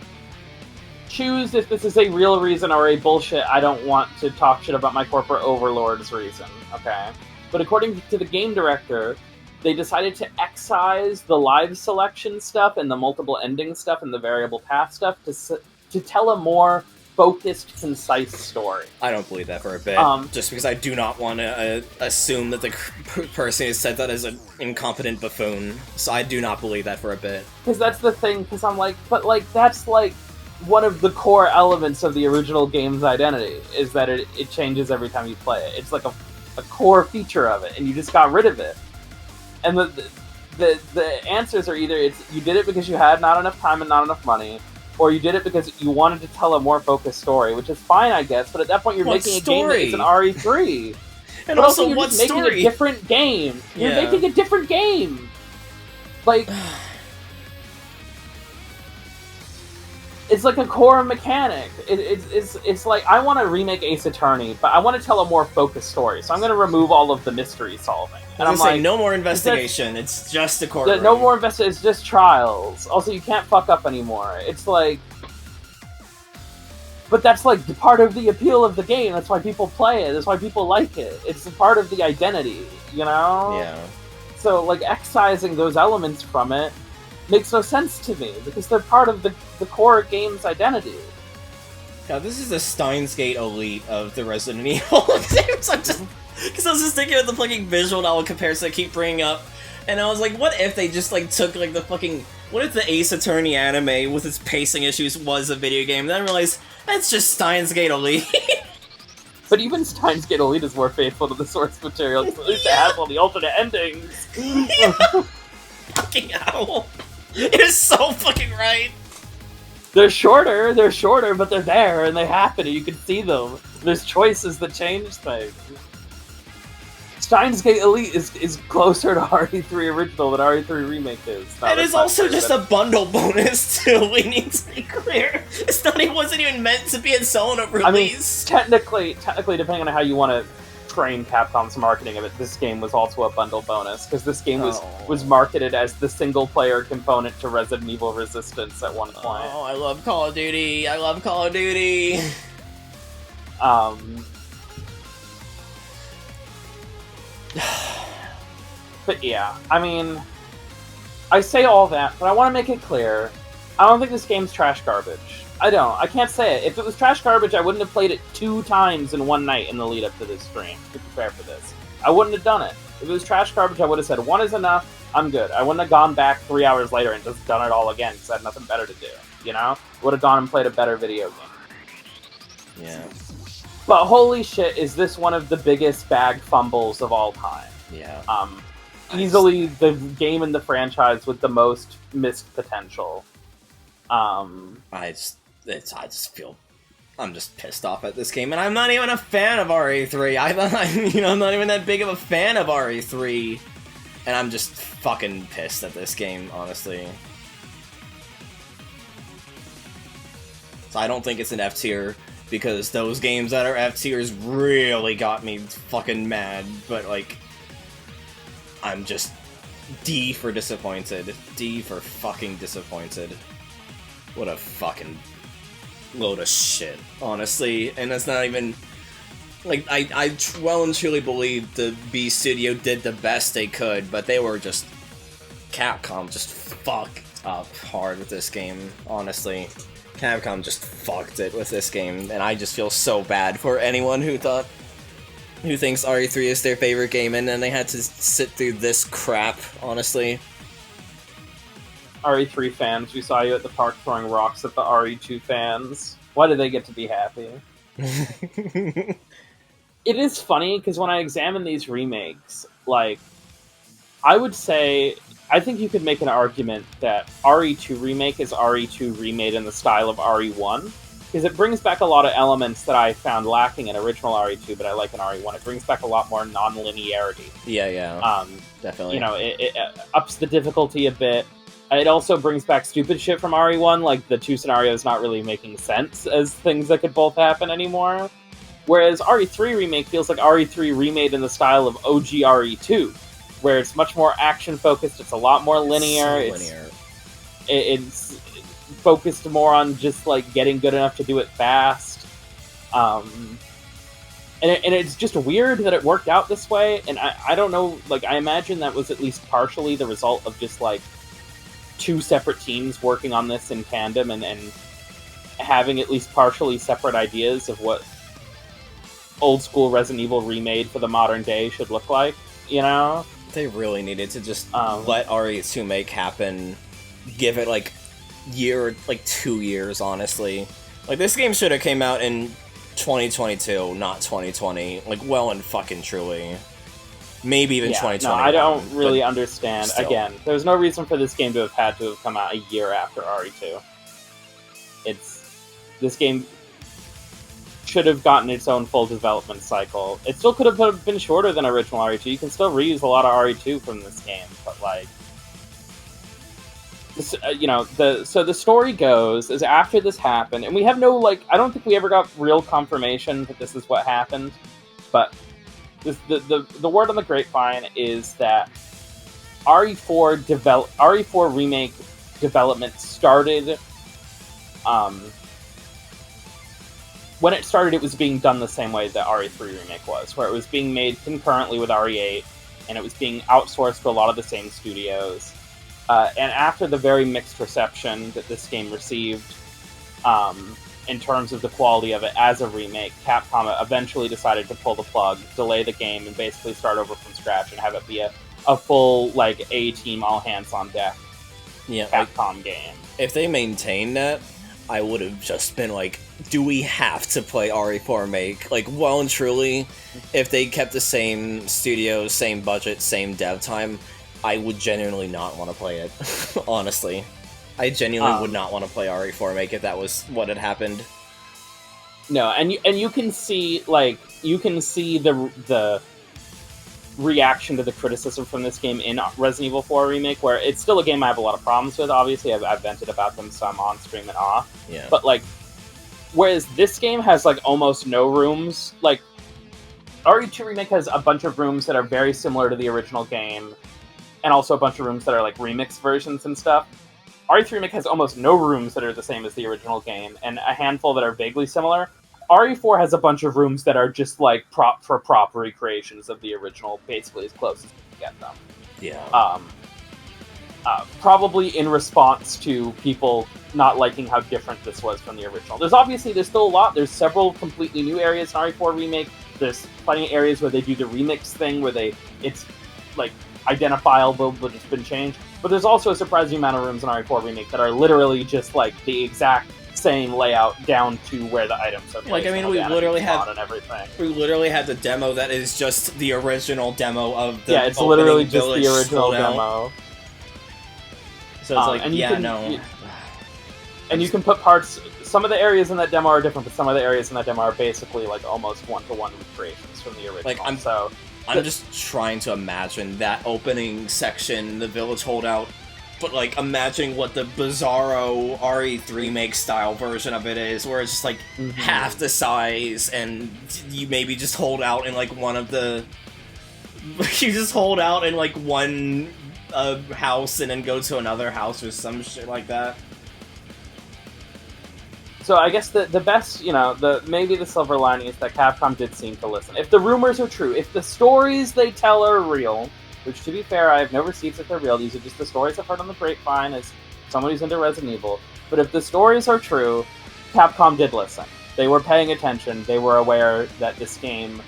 [SPEAKER 2] choose if this is a real reason or a bullshit, I don't want to talk shit about my corporate overlords reason, okay? But according to the game director, they decided to excise the live selection stuff and the multiple ending stuff and the variable path stuff to tell a more focused, concise story.
[SPEAKER 1] I don't believe that for a bit, just because I do not want to assume that the person who said that is an incompetent buffoon, so I do not believe that for a bit.
[SPEAKER 2] Because that's the thing, because I'm like, but like, that's like one of the core elements of the original game's identity, is that it changes every time you play it. It's like a core feature of it, and you just got rid of it. And the answers are either you did it because you had not enough time and not enough money, or you did it because you wanted to tell a more focused story, which is fine, I guess, but at that point you're making a game that is an RE3.
[SPEAKER 1] And
[SPEAKER 2] but
[SPEAKER 1] also,
[SPEAKER 2] you're
[SPEAKER 1] what
[SPEAKER 2] just
[SPEAKER 1] story?
[SPEAKER 2] making a different game. You're making a different game! Like... It's like a core mechanic. It's like, I want to remake Ace Attorney, but I want to tell a more focused story, so I'm going to remove all of the mystery solving. And I'm like,
[SPEAKER 1] no more investigation, it's just a courtroom.
[SPEAKER 2] No more investigation, it's just trials. Also, you can't fuck up anymore. It's like... But that's like part of the appeal of the game, that's why people play it, that's why people like it. It's a part of the identity, you know?
[SPEAKER 1] Yeah.
[SPEAKER 2] So, like, excising those elements from it makes no sense to me, because they're part of the core game's identity.
[SPEAKER 1] God, this is the Steins Gate elite of the Resident Evil games. Because I was just thinking of the fucking visual novel comparison I keep bringing up, and I was like, what if they just like took like the fucking... What if the Ace Attorney anime with its pacing issues was a video game? And then I realized, that's just Steins Gate elite.
[SPEAKER 2] But even Steins Gate elite is more faithful to the source material, because at least it has all the alternate endings.
[SPEAKER 1] Fucking owl. You're so fucking right.
[SPEAKER 2] They're shorter, but they're there, and they happen, and you can see them. There's choices that change things. Steins Gate Elite is closer to RE3 Original than RE3 Remake is.
[SPEAKER 1] It is also just a bundle bonus, too, we need to be clear. It wasn't even meant to be its own release.
[SPEAKER 2] I mean, technically, depending on how you want to train Capcom's marketing of it, this game was also a bundle bonus, because this game was marketed as the single-player component to Resident Evil Resistance at one point.
[SPEAKER 1] Oh, I love Call of Duty! I love Call of Duty!
[SPEAKER 2] But yeah, I mean, I say all that, but I want to make it clear, I don't think this game's trash garbage. I don't. I can't say it. If it was trash garbage, I wouldn't have played it 2 times in one night in the lead up to this stream to prepare for this. I wouldn't have done it. If it was trash garbage, I would have said 1 is enough, I'm good. I wouldn't have gone back 3 hours later and just done it all again because I had nothing better to do, you know? Would have gone and played a better video game.
[SPEAKER 1] Yeah.
[SPEAKER 2] But holy shit, is this one of the biggest bag fumbles of all time.
[SPEAKER 1] Yeah.
[SPEAKER 2] Easily the game in the franchise with the most missed potential.
[SPEAKER 1] I just feel I'm just pissed off at this game, and I'm not even a fan of RE3. I'm not even that big of a fan of RE3, and I'm just fucking pissed at this game, honestly. So I don't think it's an F tier, because those games that are F tiers really got me fucking mad, but like, I'm just D for disappointed. D for fucking disappointed. What a fucking load of shit, honestly. And that's not even... Like, I well and truly believe the B Studio did the best they could, but they were just... Capcom just fucked up hard with this game, honestly. Capcom just fucked it with this game, and I just feel so bad for anyone who thinks RE3 is their favorite game, and then they had to sit through this crap, honestly.
[SPEAKER 2] RE3 fans, we saw you at the park throwing rocks at the RE2 fans. Why do they get to be happy? It is funny, because when I examine these remakes, like, I would say, I think you could make an argument that RE2 Remake is RE2 remade in the style of RE1, because it brings back a lot of elements that I found lacking in original RE2, but I like in RE1. It brings back a lot more non-linearity.
[SPEAKER 1] Yeah, definitely.
[SPEAKER 2] You know, it ups the difficulty a bit. It also brings back stupid shit from RE1, like the two scenarios not really making sense as things that could both happen anymore. Whereas RE3 Remake feels like RE3 remade in the style of OG RE2, where it's much more action-focused, it's a lot more linear. It's focused more on just, like, getting good enough to do it fast. And it's just weird that it worked out this way, and I don't know, like, I imagine that was at least partially the result of just, like, two separate teams working on this in tandem and having at least partially separate ideas of what old school Resident Evil remade for the modern day should look like, you know?
[SPEAKER 1] They really needed to just let RE2 make happen, give it like 2 years, honestly. Like, this game should have came out in 2022, not 2020. Like, well and fucking truly. This even 2021.
[SPEAKER 2] No, I don't really understand.
[SPEAKER 1] Still.
[SPEAKER 2] Again, there's no reason for this game to have had to have come out a year after RE2. This game should have gotten its own full development cycle. It still could have been shorter than original RE2. You can still reuse a lot of RE2 from this game, but like, this, so the story goes is after this happened, and we have no I don't think we ever got real confirmation that this is what happened, but the word on the grapevine is that RE4 remake development started. When it started, it was being done the same way that RE3 Remake was, where it was being made concurrently with RE8, and it was being outsourced to a lot of the same studios. And after the very mixed reception that this game received, in terms of the quality of it as a remake, Capcom eventually decided to pull the plug, delay the game, and basically start over from scratch and have it be a full, A-team, all-hands-on-deck Capcom game.
[SPEAKER 1] If they maintained that, I would have just been like, do we have to play RE4 Remake? Like, well and truly, if they kept the same studio, same budget, same dev time, I would genuinely not want to play it. Honestly. I genuinely would not want to play RE4 Remake if that was what had happened.
[SPEAKER 2] No, and you can see, the reaction to the criticism from this game in Resident Evil 4 Remake, where it's still a game I have a lot of problems with, obviously. I've vented about them some on stream and off.
[SPEAKER 1] Yeah.
[SPEAKER 2] But, whereas this game has, almost no rooms, RE2 Remake has a bunch of rooms that are very similar to the original game, and also a bunch of rooms that are, remixed versions and stuff. RE3 Remake has almost no rooms that are the same as the original game, and a handful that are vaguely similar. RE4 has a bunch of rooms that are just, prop recreations of the original, basically as close as you can get them.
[SPEAKER 1] Yeah.
[SPEAKER 2] Probably in response to people not liking how different this was from the original. There's still a lot. There's several completely new areas in RE4 Remake. There's plenty of areas where they do the remix thing, where it's identifiable, but it's been changed. But there's also a surprising amount of rooms in RE4 Remake that are literally just the exact same layout down to where the items are placed.
[SPEAKER 1] we literally had the demo that is just the original demo of the
[SPEAKER 2] it's literally just the original demo.
[SPEAKER 1] So it's
[SPEAKER 2] and you can put parts. Some of the areas in that demo are different, but some of the areas in that demo are basically almost one-to-one recreations from the original.
[SPEAKER 1] I'm just trying to imagine that opening section, the village holdout, but imagining what the bizarro RE3 make style version of it is, where it's just half the size, and you maybe just hold out in one of the. You just hold out in one house and then go to another house or some shit like that.
[SPEAKER 2] So I guess the best, maybe the silver lining is that Capcom did seem to listen. If the rumors are true, if the stories they tell are real, which to be fair, I have no receipts that they're real, these are just the stories I've heard on the grapevine as someone who's into Resident Evil, but if the stories are true, Capcom did listen. They were paying attention, they were aware that this game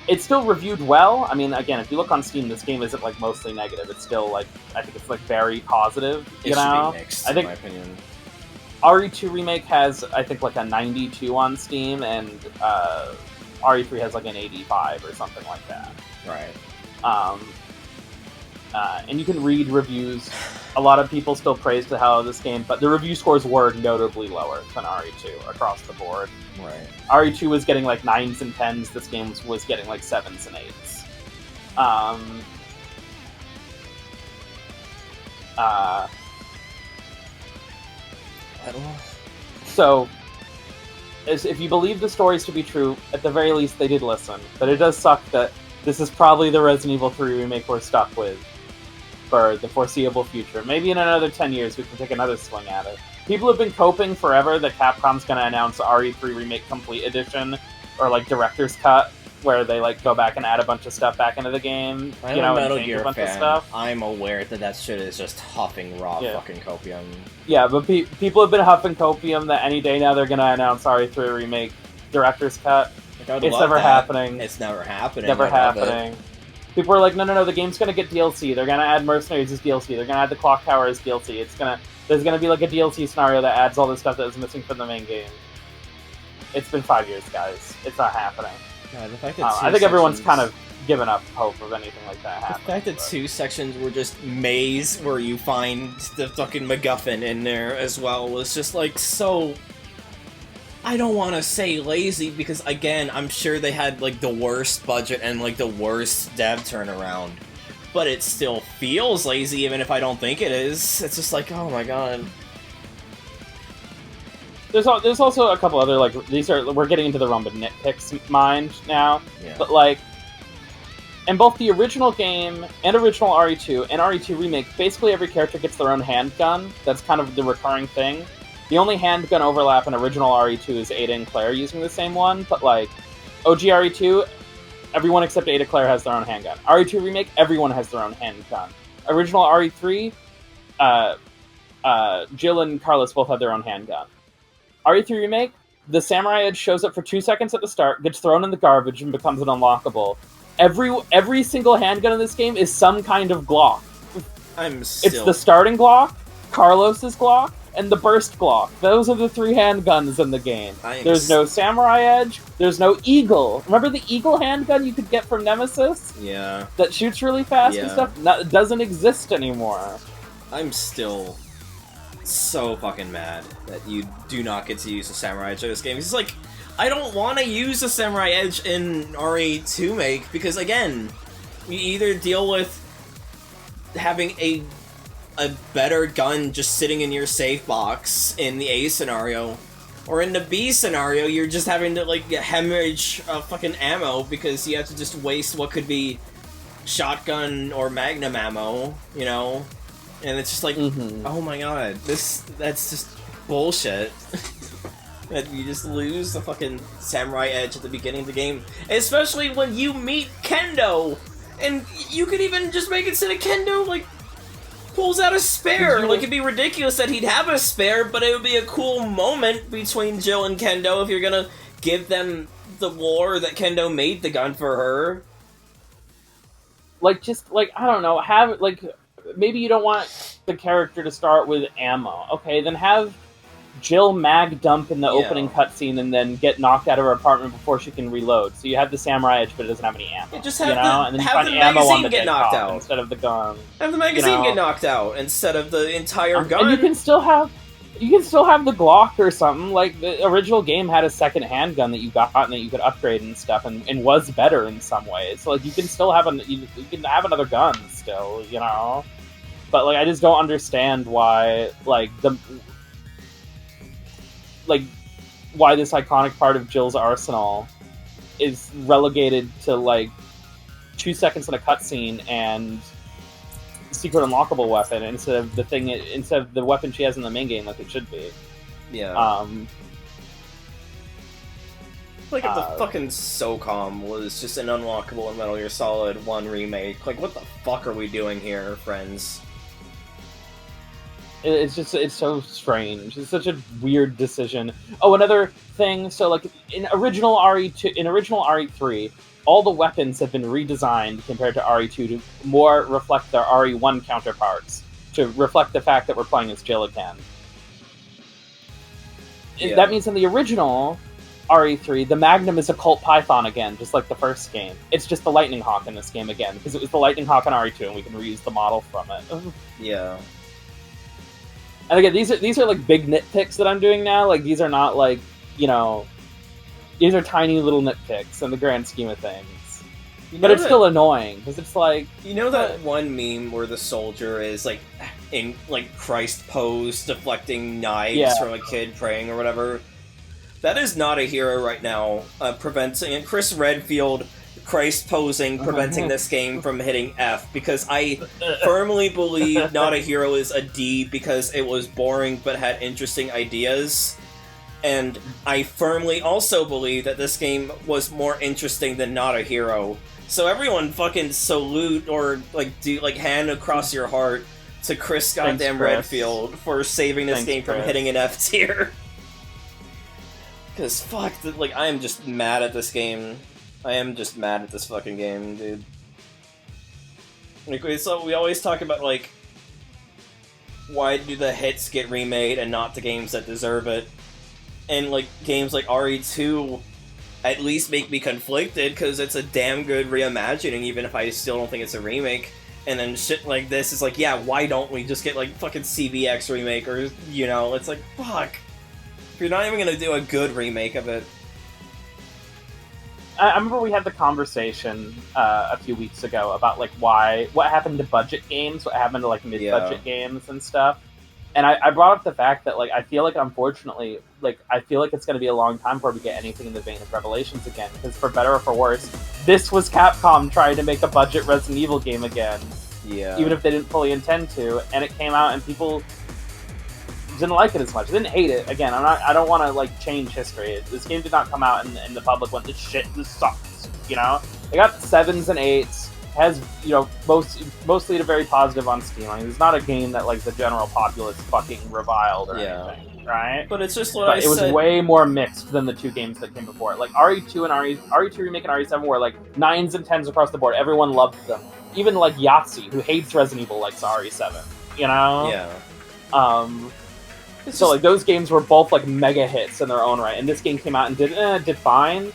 [SPEAKER 2] it's still reviewed well. I mean, again, if you look on Steam, this game isn't like mostly negative. It's still like, I think it's like very positive. You know,
[SPEAKER 1] should be mixed,
[SPEAKER 2] I think
[SPEAKER 1] in my opinion.
[SPEAKER 2] RE2 Remake has, I think, like a 92 on Steam, and RE3 has like an 85 or something like that.
[SPEAKER 1] Right.
[SPEAKER 2] And you can read reviews. A lot of people still praise the hell out of this game, but the review scores were notably lower than RE2 across the board.
[SPEAKER 1] Right.
[SPEAKER 2] RE2 was getting like 9s and 10s. This game was getting like 7s and 8s.
[SPEAKER 1] I don't know.
[SPEAKER 2] So, if you believe the stories to be true, at the very least they did listen. But it does suck that this is probably the Resident Evil 3 remake we're stuck with for the foreseeable future. Maybe in another 10 years we can take another swing at it. People have been coping forever that Capcom's going to announce RE3 Remake Complete Edition, or like Director's Cut, where they like go back and add a bunch of stuff back into the game,
[SPEAKER 1] I'm
[SPEAKER 2] you know,
[SPEAKER 1] a
[SPEAKER 2] and
[SPEAKER 1] Metal
[SPEAKER 2] change
[SPEAKER 1] Gear
[SPEAKER 2] a bunch
[SPEAKER 1] fan.
[SPEAKER 2] of stuff.
[SPEAKER 1] I'm aware that shit is just huffing raw fucking copium.
[SPEAKER 2] Yeah, but people have been huffing copium that any day now they're going to announce RE3 Remake Director's Cut. It's never happening.
[SPEAKER 1] It's never happening.
[SPEAKER 2] Never happening. People are like, no, the game's gonna get DLC. They're gonna add Mercenaries as DLC. They're gonna add the Clock Tower as DLC. There's gonna be like a DLC scenario that adds all the stuff that was missing from the main game. It's been 5 years, guys. It's not happening.
[SPEAKER 1] Yeah, the fact that
[SPEAKER 2] I think everyone's kind of given up hope of anything like that happening.
[SPEAKER 1] The fact that 2 sections were just maze where you find the fucking MacGuffin in there as well was just like so... I don't want to say lazy, because again, I'm sure they had like the worst budget and like the worst dev turnaround, but it still feels lazy even if I don't think it is. It's just like, oh my god.
[SPEAKER 2] There's also a couple other, like, we're getting into the realm of nitpicks mind now, but like, in both the original game and original RE2 and RE2 Remake, basically every character gets their own handgun. That's kind of the recurring thing. The only handgun overlap in original RE2 is Ada and Claire using the same one, but like, OG RE2, everyone except Ada Claire has their own handgun. RE2 Remake, everyone has their own handgun. Original RE3, Jill and Carlos both have their own handgun. RE3 Remake, the Samurai Edge shows up for 2 seconds at the start, gets thrown in the garbage, and becomes an unlockable. Every single handgun in this game is some kind of Glock. It's the starting Glock, Carlos's Glock, and the burst Glock. Those are the 3 handguns in the game. There's no Samurai Edge, there's no Eagle. Remember the Eagle handgun you could get from Nemesis?
[SPEAKER 1] Yeah.
[SPEAKER 2] That shoots really fast and stuff? That doesn't exist anymore.
[SPEAKER 1] I'm still so fucking mad that you do not get to use the Samurai Edge in this game. It's like, I don't want to use the Samurai Edge in RE2 Make, because again, you either deal with having a better gun just sitting in your safe box in the A scenario, or in the B scenario, you're just having to like hemorrhage fucking ammo because you have to just waste what could be shotgun or magnum ammo, you know? And it's just like, oh my god, that's just bullshit. That you just lose the fucking Samurai Edge at the beginning of the game. Especially when you meet Kendo! And you could even just make it so that Kendo, like, pulls out a spare. Like, it'd be ridiculous that he'd have a spare, but it would be a cool moment between Jill and Kendo if you're gonna give them the lore that Kendo made the gun for her.
[SPEAKER 2] Like, just, like, I don't know, have, like, maybe you don't want the character to start with ammo. Okay, then have Jill mag dump in the opening cutscene and then get knocked out of her apartment before she can reload. So you have the Samurai Edge, but it doesn't have any ammo.
[SPEAKER 1] Yeah, just have
[SPEAKER 2] and then you find
[SPEAKER 1] the
[SPEAKER 2] ammo on
[SPEAKER 1] magazine
[SPEAKER 2] the
[SPEAKER 1] get knocked
[SPEAKER 2] top
[SPEAKER 1] out
[SPEAKER 2] instead of the gun.
[SPEAKER 1] Have the magazine get knocked out instead of the entire gun.
[SPEAKER 2] And you can still have the Glock or something. Like, the original game had a second handgun that you got and that you could upgrade and stuff, and was better in some ways. So like, you can still have you can have another gun still, you know. But like, I just don't understand why why this iconic part of Jill's arsenal is relegated to like 2 seconds in a cutscene and secret unlockable weapon instead of the weapon she has in the main game like it should be.
[SPEAKER 1] Yeah. Like if the fucking SOCOM was just an unlockable in Metal Gear Solid 1 Remake, like what the fuck are we doing here, friends?
[SPEAKER 2] It's so strange. It's such a weird decision. Oh, another thing. So like in original RE2, in original RE3, all the weapons have been redesigned compared to RE2 to more reflect their RE1 counterparts, to reflect the fact that we're playing as Jill again.
[SPEAKER 1] Yeah.
[SPEAKER 2] That means in the original RE3, the Magnum is a Colt Python again, just like the first game. It's just the Lightning Hawk in this game again, because it was the Lightning Hawk in RE2, and we can reuse the model from it.
[SPEAKER 1] Yeah.
[SPEAKER 2] And again, these are like big nitpicks that I'm doing now. Like these are not like, you know, these are tiny little nitpicks in the grand scheme of things. But it's still annoying because it's like,
[SPEAKER 1] you know that one meme where the soldier is like in like Christ pose, deflecting knives from a kid praying or whatever. That is not a hero right now. Preventing and Chris Redfield Christ posing, preventing this game from hitting F, because I firmly believe Not a Hero is a D because it was boring but had interesting ideas. And I firmly also believe that this game was more interesting than Not a Hero. So everyone fucking salute or like do like hand across your heart to Chris goddamn Redfield for saving this game from hitting an F tier. Cause fuck, like I am just mad at this game. I am just mad at this fucking game, dude. Like, so we always talk about like, why do the hits get remade and not the games that deserve it? And like games like RE2 at least make me conflicted because it's a damn good reimagining, even if I still don't think it's a remake. And then shit like this is like, yeah, why don't we just get like fucking CBX remake, or you know, it's like fuck. If you're not even gonna do a good remake of it.
[SPEAKER 2] I remember we had the conversation a few weeks ago about like what happened to budget games, what happened to like mid-budget games and stuff. And I brought up the fact that like I feel like unfortunately, like I feel like it's going to be a long time before we get anything in the vein of Revelations again, because for better or for worse, this was Capcom trying to make a budget Resident Evil game again.
[SPEAKER 1] Yeah.
[SPEAKER 2] Even if they didn't fully intend to, and it came out and people didn't like it as much. I didn't hate it. Again, I don't want to like change history. This game did not come out and the public went, this sucks. You know, they got 7s and 8s. Has, you know, mostly a very positive on Steam. I mean, it's not a game that like the general populace fucking reviled or anything, right?
[SPEAKER 1] But it's just what
[SPEAKER 2] it was way more mixed than the two games that came before it. Like RE2 and RE2 Remake and RE7 were like 9s and 10s across the board. Everyone loved them. Even like Yahtzee, who hates Resident Evil, likes RE7. You know?
[SPEAKER 1] Yeah.
[SPEAKER 2] So like those games were both like mega hits in their own right, and this game came out and did fine.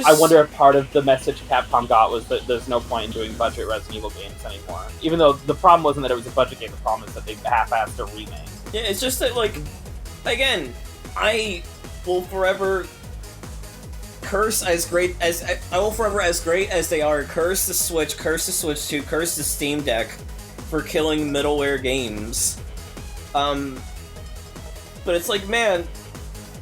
[SPEAKER 2] I wonder if part of the message Capcom got was that there's no point in doing budget Resident Evil games anymore. Even though the problem wasn't that it was a budget game, the problem is that they half-assed a remake.
[SPEAKER 1] Yeah, it's just that, like, again, I will forever curse as great as they are, curse the Switch 2, curse the Steam Deck for killing middleware games. But it's like, man,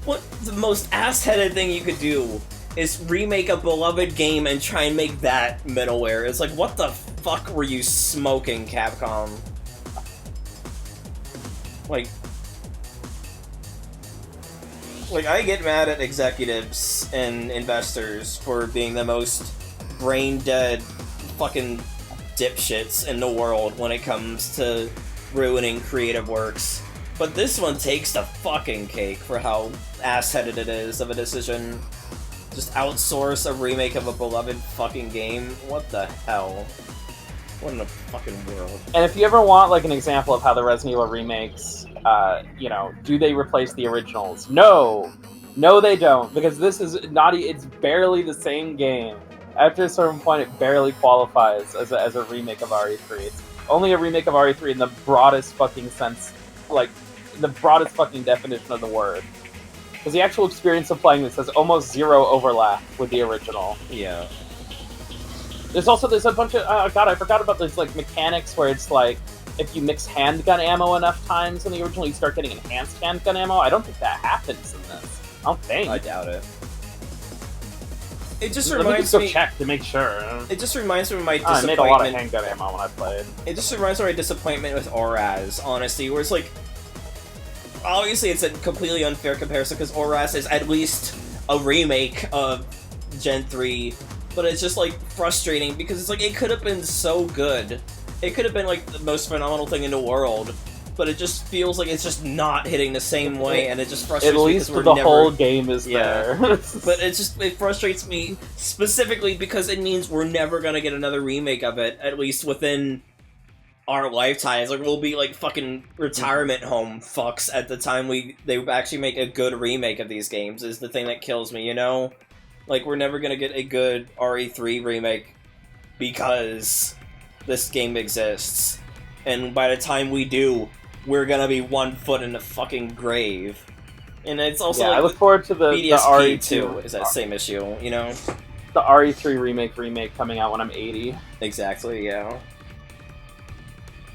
[SPEAKER 1] what the most ass-headed thing you could do is remake a beloved game and try and make that middleware. It's like, what the fuck were you smoking, Capcom? Like I get mad at executives and investors for being the most brain-dead fucking dipshits in the world when it comes to ruining creative works. But this one takes the fucking cake for how ass-headed it is of a decision. Just outsource a remake of a beloved fucking game? What the hell? What in the fucking world?
[SPEAKER 2] And if you ever want like an example of how the Resident Evil remakes, you know, do they replace the originals? No! No, they don't, because this is it's barely the same game. After a certain point, it barely qualifies as a remake of RE3. It's only a remake of RE3 in the broadest fucking sense, like, the broadest fucking definition of the word. Because the actual experience of playing this has almost zero overlap with the original.
[SPEAKER 1] Yeah.
[SPEAKER 2] There's a bunch of... God, I forgot about those, like, mechanics where it's like, if you mix handgun ammo enough times in the original, you start getting enhanced handgun ammo. I don't think that happens in this. I don't think.
[SPEAKER 1] I doubt it. It just
[SPEAKER 2] Let
[SPEAKER 1] reminds
[SPEAKER 2] me
[SPEAKER 1] me...
[SPEAKER 2] just go check to make sure.
[SPEAKER 1] It just reminds me of my disappointment...
[SPEAKER 2] I made a lot of handgun ammo when I played.
[SPEAKER 1] It just reminds me of my disappointment with Oraz, honestly, where it's like... Obviously, it's a completely unfair comparison, because Oraz is at least a remake of Gen 3, but it's just, like, frustrating, because it's like, it could have been so good. It could have been, like, the most phenomenal thing in the world, but it just feels like it's just not hitting the same way, and it just frustrates me.
[SPEAKER 2] At least
[SPEAKER 1] because
[SPEAKER 2] the
[SPEAKER 1] never...
[SPEAKER 2] whole game is there.
[SPEAKER 1] But it frustrates me specifically because it means we're never gonna get another remake of it, at least within our lifetimes. Like, we'll be like fucking retirement home fucks at the time they actually make a good remake of these games, is the thing that kills me, you know? Like, we're never gonna get a good RE3 remake because this game exists. And by the time we do, we're gonna be 1 foot in the fucking grave. And it's also like,
[SPEAKER 2] I look forward to the
[SPEAKER 1] BDSP
[SPEAKER 2] RE2
[SPEAKER 1] too, is that same issue, you know?
[SPEAKER 2] The RE3 remake coming out when I'm 80.
[SPEAKER 1] Exactly, yeah.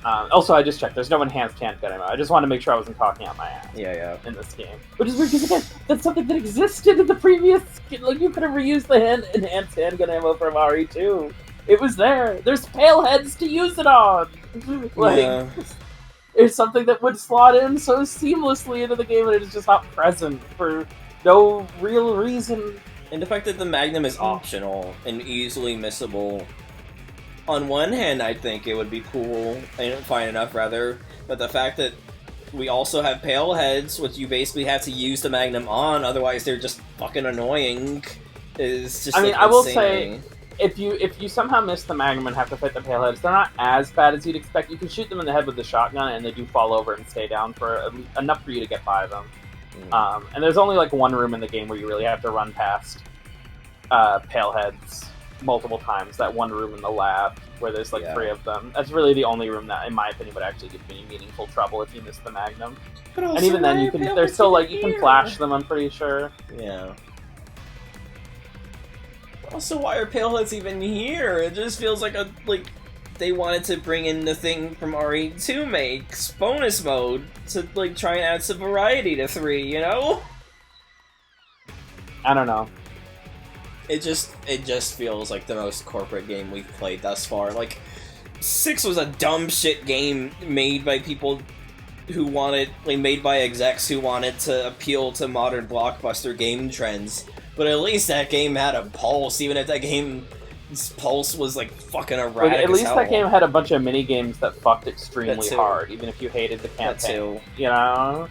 [SPEAKER 2] Also, I just checked. There's no enhanced handgun ammo. I just wanted to make sure I wasn't talking out my ass.
[SPEAKER 1] Yeah.
[SPEAKER 2] In this game, which is weird because again, that's something that existed in the previous. Like, you could have reused the enhanced handgun ammo from RE2. It was there. There's pale heads to use it on. Like, it's something that would slot in so seamlessly into the game, and it is just not present for no real reason.
[SPEAKER 1] And the fact that the Magnum is optional and easily missable. On one hand, I think it would be cool, and fine enough, rather, but the fact that we also have pale heads, which you basically have to use the Magnum on, otherwise they're just fucking annoying, is just,
[SPEAKER 2] I mean,
[SPEAKER 1] like,
[SPEAKER 2] I will
[SPEAKER 1] insane.
[SPEAKER 2] say, if you somehow miss the Magnum and have to fight the pale heads, they're not as bad as you'd expect. You can shoot them in the head with the shotgun, and they do fall over and stay down for enough for you to get by them. And there's only like one room in the game where you really have to run past pale heads multiple times. That one room in the lab where there's like 3 of them. That's really the only room that, in my opinion, would actually give me meaningful trouble if you miss the Magnum. And even then, they're still like, you can flash them, I'm pretty sure.
[SPEAKER 1] Yeah. Also, why are pale heads even here? It just feels like they wanted to bring in the thing from RE2 makes, bonus mode, to like try and add some variety to 3, you know?
[SPEAKER 2] I don't know.
[SPEAKER 1] It just feels like the most corporate game we've played thus far. Like, 6 was a dumb shit game made by people who wanted, like, made by execs who wanted to appeal to modern blockbuster game trends. But at least that game had a pulse, even if that game's pulse was like fucking erratic.
[SPEAKER 2] At least
[SPEAKER 1] as hell.
[SPEAKER 2] that game had a bunch of mini games that fucked extremely
[SPEAKER 1] That too.
[SPEAKER 2] hard, even if you hated the campaign.
[SPEAKER 1] That too.
[SPEAKER 2] You know.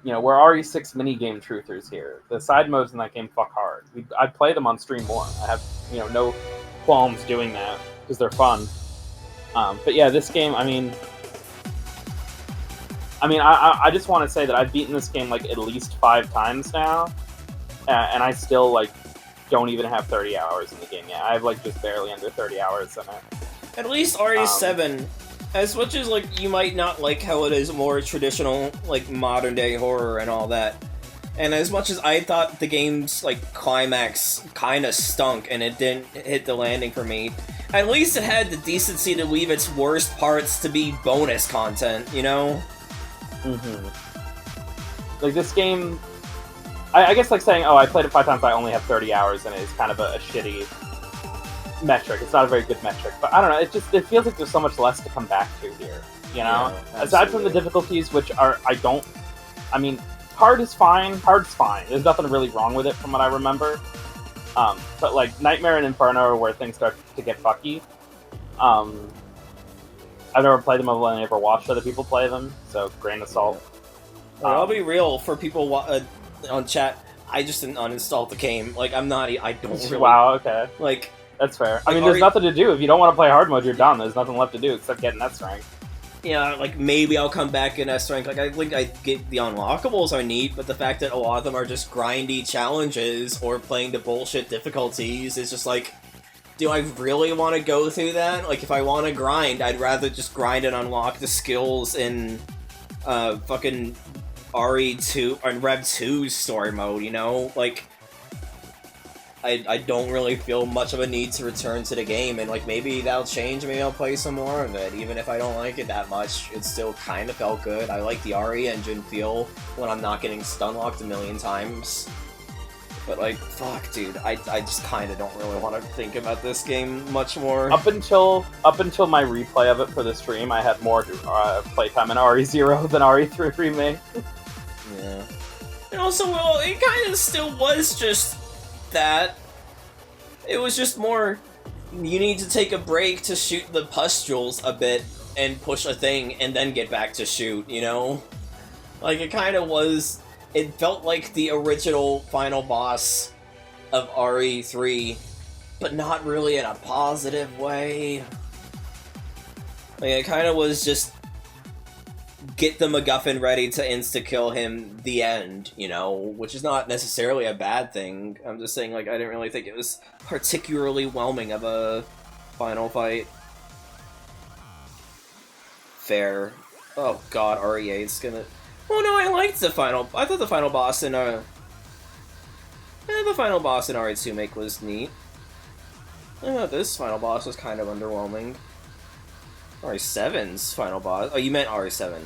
[SPEAKER 2] We're RE6 minigame truthers here. The side modes in that game fuck hard. I'd play them on stream more. I have, no qualms doing that, because they're fun. But yeah, this game, I just want to say that I've beaten this game, like, at least 5 times now, and I still, like, don't even have 30 hours in the game yet. I have, like, just barely under 30 hours in it.
[SPEAKER 1] At least RE7, as much as, like, you might not like how it is more traditional, like, modern-day horror and all that, and as much as I thought the game's, like, climax kinda stunk and it didn't hit the landing for me, at least it had the decency to leave its worst parts to be bonus content, you know?
[SPEAKER 2] Like, this game, I guess, like, saying, oh, I played it 5 times, I only have 30 hours in it is kind of a shitty metric. It's not a very good metric, but I don't know, it feels like there's so much less to come back to here, you know?
[SPEAKER 1] Yeah,
[SPEAKER 2] aside from the difficulties, which are, hard is fine, there's nothing really wrong with it from what I remember. But, like, Nightmare and Inferno are where things start to get fucky. I've never played them, I've only ever watched other people play them, so grain of salt.
[SPEAKER 1] Like, I'll be real, for people on chat, I just didn't uninstall the game. Like, I don't really...
[SPEAKER 2] Wow, okay.
[SPEAKER 1] Like...
[SPEAKER 2] That's fair.
[SPEAKER 1] Like,
[SPEAKER 2] there's nothing to do. If you don't want to play hard mode, you're done. There's nothing left to do except get an S rank.
[SPEAKER 1] Yeah, like, maybe I'll come back in S rank. Like, I think I get the unlockables I need, but the fact that a lot of them are just grindy challenges or playing the bullshit difficulties is just like, do I really want to go through that? Like, if I want to grind, I'd rather just grind and unlock the skills in fucking RE2 or Rev 2's story mode, you know? Like, I don't really feel much of a need to return to the game, and like, maybe that'll change, maybe I'll play some more of it. Even if I don't like it that much, it still kind of felt good. I like the RE engine feel when I'm not getting stun-locked a million times. But like, fuck, dude, I just kind of don't really want to think about this game much more.
[SPEAKER 2] Up until my replay of it for the stream, I had more playtime in RE0 than RE3 Remake.
[SPEAKER 1] Yeah. And also, well, it kind of still was just that. It was just more you need to take a break to shoot the pustules a bit and push a thing and then get back to shoot, you know? Like, it kind of was... It felt like the original final boss of RE3, but not really in a positive way. Like, it kind of was just... Get the MacGuffin ready to insta-kill him, the end, you know? Which is not necessarily a bad thing. I'm just saying, like, I didn't really think it was particularly whelming of a final fight. Fair. Oh god, RE8's gonna... Oh no, I liked the final... I thought the final boss in, the final boss in RE2 Make was neat. I thought this final boss was kind of underwhelming. RE7's final boss... Oh, you meant RE7.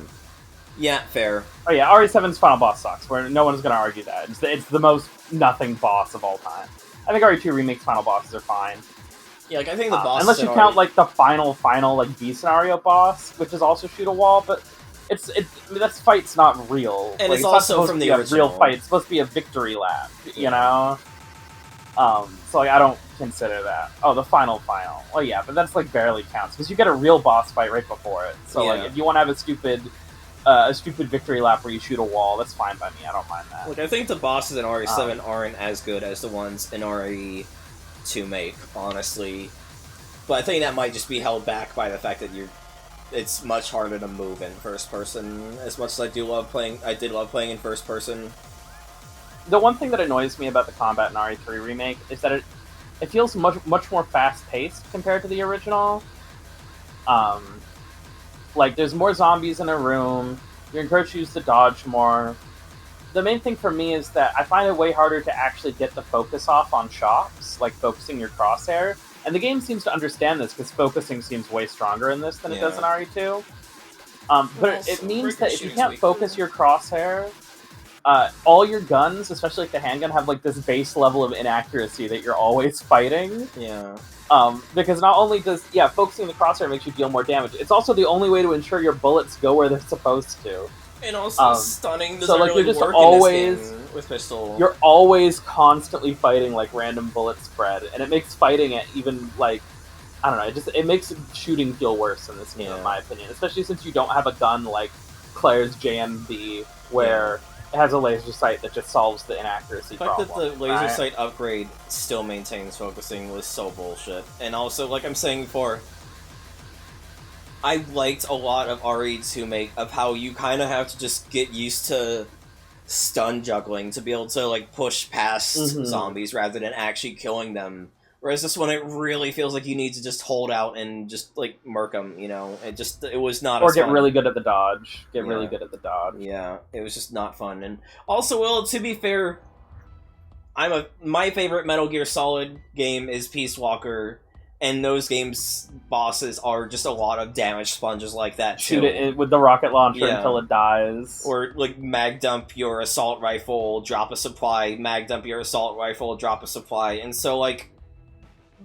[SPEAKER 1] Yeah, fair.
[SPEAKER 2] Oh yeah, RE7's final boss sucks, where no one's gonna argue that. It's the most nothing boss of all time. I think RE2 Remake's final bosses are fine.
[SPEAKER 1] Yeah, like, I think the boss...
[SPEAKER 2] Unless you count, like, the final, like, B-scenario boss, which is also shoot a wall, but I mean, that fight's not real.
[SPEAKER 1] And
[SPEAKER 2] like,
[SPEAKER 1] it's also from the original.
[SPEAKER 2] Real fight. It's supposed to be a victory lap, you know? So, like, I don't consider that. Oh, the final. Oh, yeah, but that's, like, barely counts, because you get a real boss fight right before it. So,
[SPEAKER 1] Yeah.
[SPEAKER 2] like, if you want to have a stupid victory lap where you shoot a wall, that's fine by me. I don't mind that.
[SPEAKER 1] Like, I think the bosses in RE7 aren't as good as the ones in RE2 Make, honestly. But I think that might just be held back by the fact that it's much harder to move in first person, as much as I did love playing in first person.
[SPEAKER 2] The one thing that annoys me about the combat in RE3 Remake is that it feels much more fast-paced compared to the original. Like, there's more zombies in a room, you're encouraged to use the dodge more. The main thing for me is that I find it way harder to actually get the focus off on shots, like focusing your crosshair. And the game seems to understand this, because focusing seems way stronger in this than it does in RE2. But it means that if you can't focus your crosshair, all your guns, especially like the handgun, have like this base level of inaccuracy that you're always fighting.
[SPEAKER 1] Yeah.
[SPEAKER 2] Because not only does focusing the crosshair makes you deal more damage, it's also the only way to ensure your bullets go where they're supposed to.
[SPEAKER 1] And also stunning doesn't
[SPEAKER 2] so like
[SPEAKER 1] really
[SPEAKER 2] you're just
[SPEAKER 1] work
[SPEAKER 2] always
[SPEAKER 1] in this game with pistol.
[SPEAKER 2] You're always constantly fighting like random bullet spread, and it makes fighting it even like I don't know. It makes shooting feel worse in this game, in my opinion. Especially since you don't have a gun like Claire's JMB, where it has a laser sight that just solves the inaccuracy problem.
[SPEAKER 1] The fact that the laser sight upgrade still maintains focusing was so bullshit. And also, like I'm saying before, I liked a lot of RE2 Make of how you kind of have to just get used to stun juggling to be able to like push past zombies rather than actually killing them. Whereas this one, it really feels like you need to just hold out and just like murk them, you know? It was not
[SPEAKER 2] or
[SPEAKER 1] as
[SPEAKER 2] get
[SPEAKER 1] fun.
[SPEAKER 2] really good at the dodge. Really good at the dodge.
[SPEAKER 1] Yeah, it was just not fun. And also, well, to be fair, my favorite Metal Gear Solid game is Peace Walker, and those games' bosses are just a lot of damage sponges like that, too.
[SPEAKER 2] Shoot it with the rocket launcher until it dies.
[SPEAKER 1] Or, like, mag dump your assault rifle, drop a supply, mag dump your assault rifle, drop a supply, and so, like,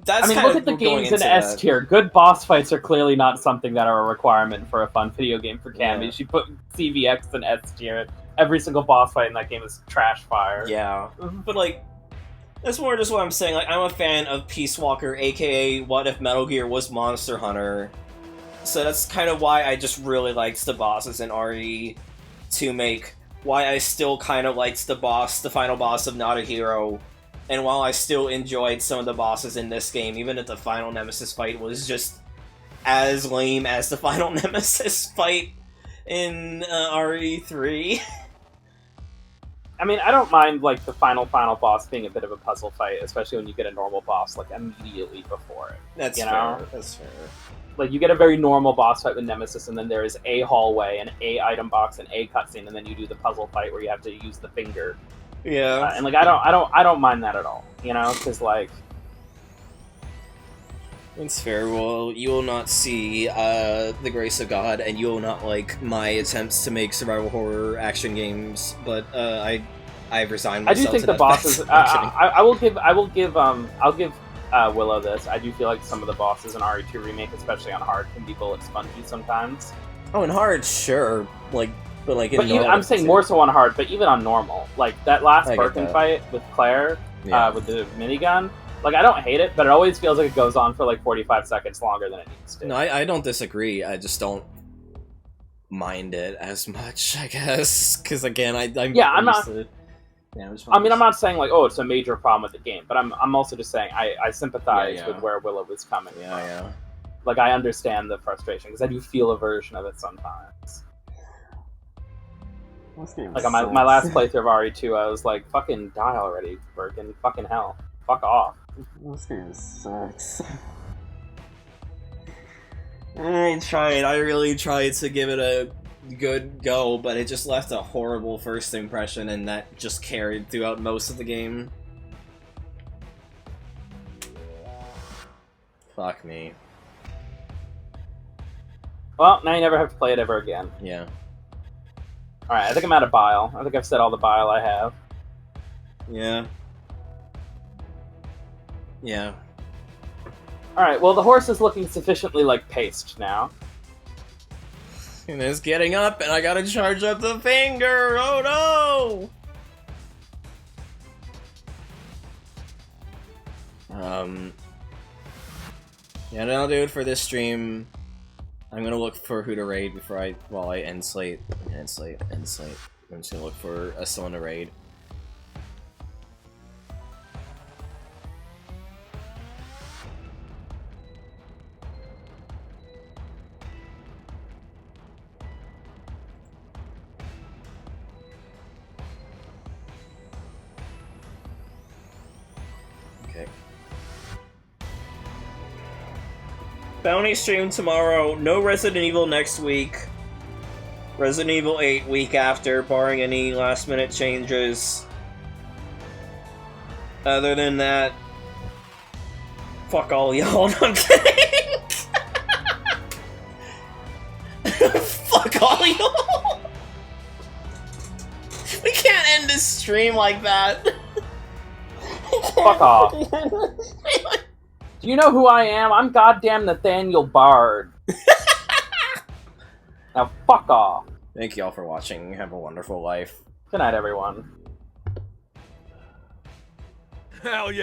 [SPEAKER 1] that's
[SPEAKER 2] look at the games in S tier. Good boss fights are clearly not something that are a requirement for a fun video game for Cammy. She put CVX in S tier. Every single boss fight in that game is trash fire.
[SPEAKER 1] Yeah, but, like, that's more just what I'm saying. Like, I'm a fan of Peace Walker, aka what if Metal Gear was Monster Hunter. So that's kind of why I just really liked the bosses in RE2 Make. Why I still kind of liked the final boss of Not a Hero. And while I still enjoyed some of the bosses in this game, even if the final Nemesis fight was just as lame as the final Nemesis fight in RE3.
[SPEAKER 2] I mean, I don't mind, like, the final boss being a bit of a puzzle fight, especially when you get a normal boss, like, immediately before it.
[SPEAKER 1] That's
[SPEAKER 2] you
[SPEAKER 1] fair.
[SPEAKER 2] know?
[SPEAKER 1] That's fair.
[SPEAKER 2] Like, you get a very normal boss fight with Nemesis, and then there is a hallway, and a item box, and a cutscene, and then you do the puzzle fight where you have to use the finger.
[SPEAKER 1] Yeah.
[SPEAKER 2] And, like, I don't mind that at all, you know? Because, like...
[SPEAKER 1] It's fair. Well, you will not see the grace of God, and you will not like my attempts to make survival horror action games. But I've resigned myself.
[SPEAKER 2] I do think
[SPEAKER 1] to
[SPEAKER 2] the
[SPEAKER 1] that
[SPEAKER 2] bosses.
[SPEAKER 1] fact. I'm kidding.
[SPEAKER 2] I'll give Willow this. I do feel like some of the bosses in RE2 Remake, especially on hard, can be bullet spongy sometimes.
[SPEAKER 1] Oh, in hard, sure. But
[SPEAKER 2] I'm saying more so on hard, but even on normal, like that last Birkin fight with Claire, with the minigun. Like, I don't hate it, but it always feels like it goes on for like 45 seconds longer than it needs to.
[SPEAKER 1] No, I don't disagree. I just don't mind it as much, I guess. Because again, I'm
[SPEAKER 2] not.
[SPEAKER 1] Yeah,
[SPEAKER 2] I'm not saying like, oh, it's a major problem with the game, but I'm also just saying I sympathize with where Willow was coming from.
[SPEAKER 1] Yeah.
[SPEAKER 2] Like, I understand the frustration because I do feel a version of it sometimes. Like on my last playthrough of RE2, I was like, fucking die already, Bergen. Fucking hell. Fuck off.
[SPEAKER 1] This game sucks. I really tried to give it a good go, but it just left a horrible first impression, and that just carried throughout most of the game. Fuck me.
[SPEAKER 2] Well, now you never have to play it ever again.
[SPEAKER 1] Yeah.
[SPEAKER 2] Alright, I think I'm out of bile. I think I've said all the bile I have.
[SPEAKER 1] Yeah. Yeah.
[SPEAKER 2] Alright, well, the horse is looking sufficiently, like, paced now.
[SPEAKER 1] And it's getting up, and I gotta charge up the finger! Oh no! Yeah, that'll do it for this stream. I'm gonna look for who to raid while I end slate. End slate. I'm just gonna look for someone to raid. Okay. Bounty stream tomorrow. No Resident Evil next week. Resident Evil 8 week after, barring any last minute changes. Other than that, fuck all y'all. No, I'm kidding. Fuck all y'all. We can't end this stream like that.
[SPEAKER 2] Fuck off. Do you know who I am? I'm goddamn Nathaniel Bard. Now fuck off.
[SPEAKER 1] Thank y'all for watching. Have a wonderful life.
[SPEAKER 2] Good night, everyone.
[SPEAKER 10] Hell yeah.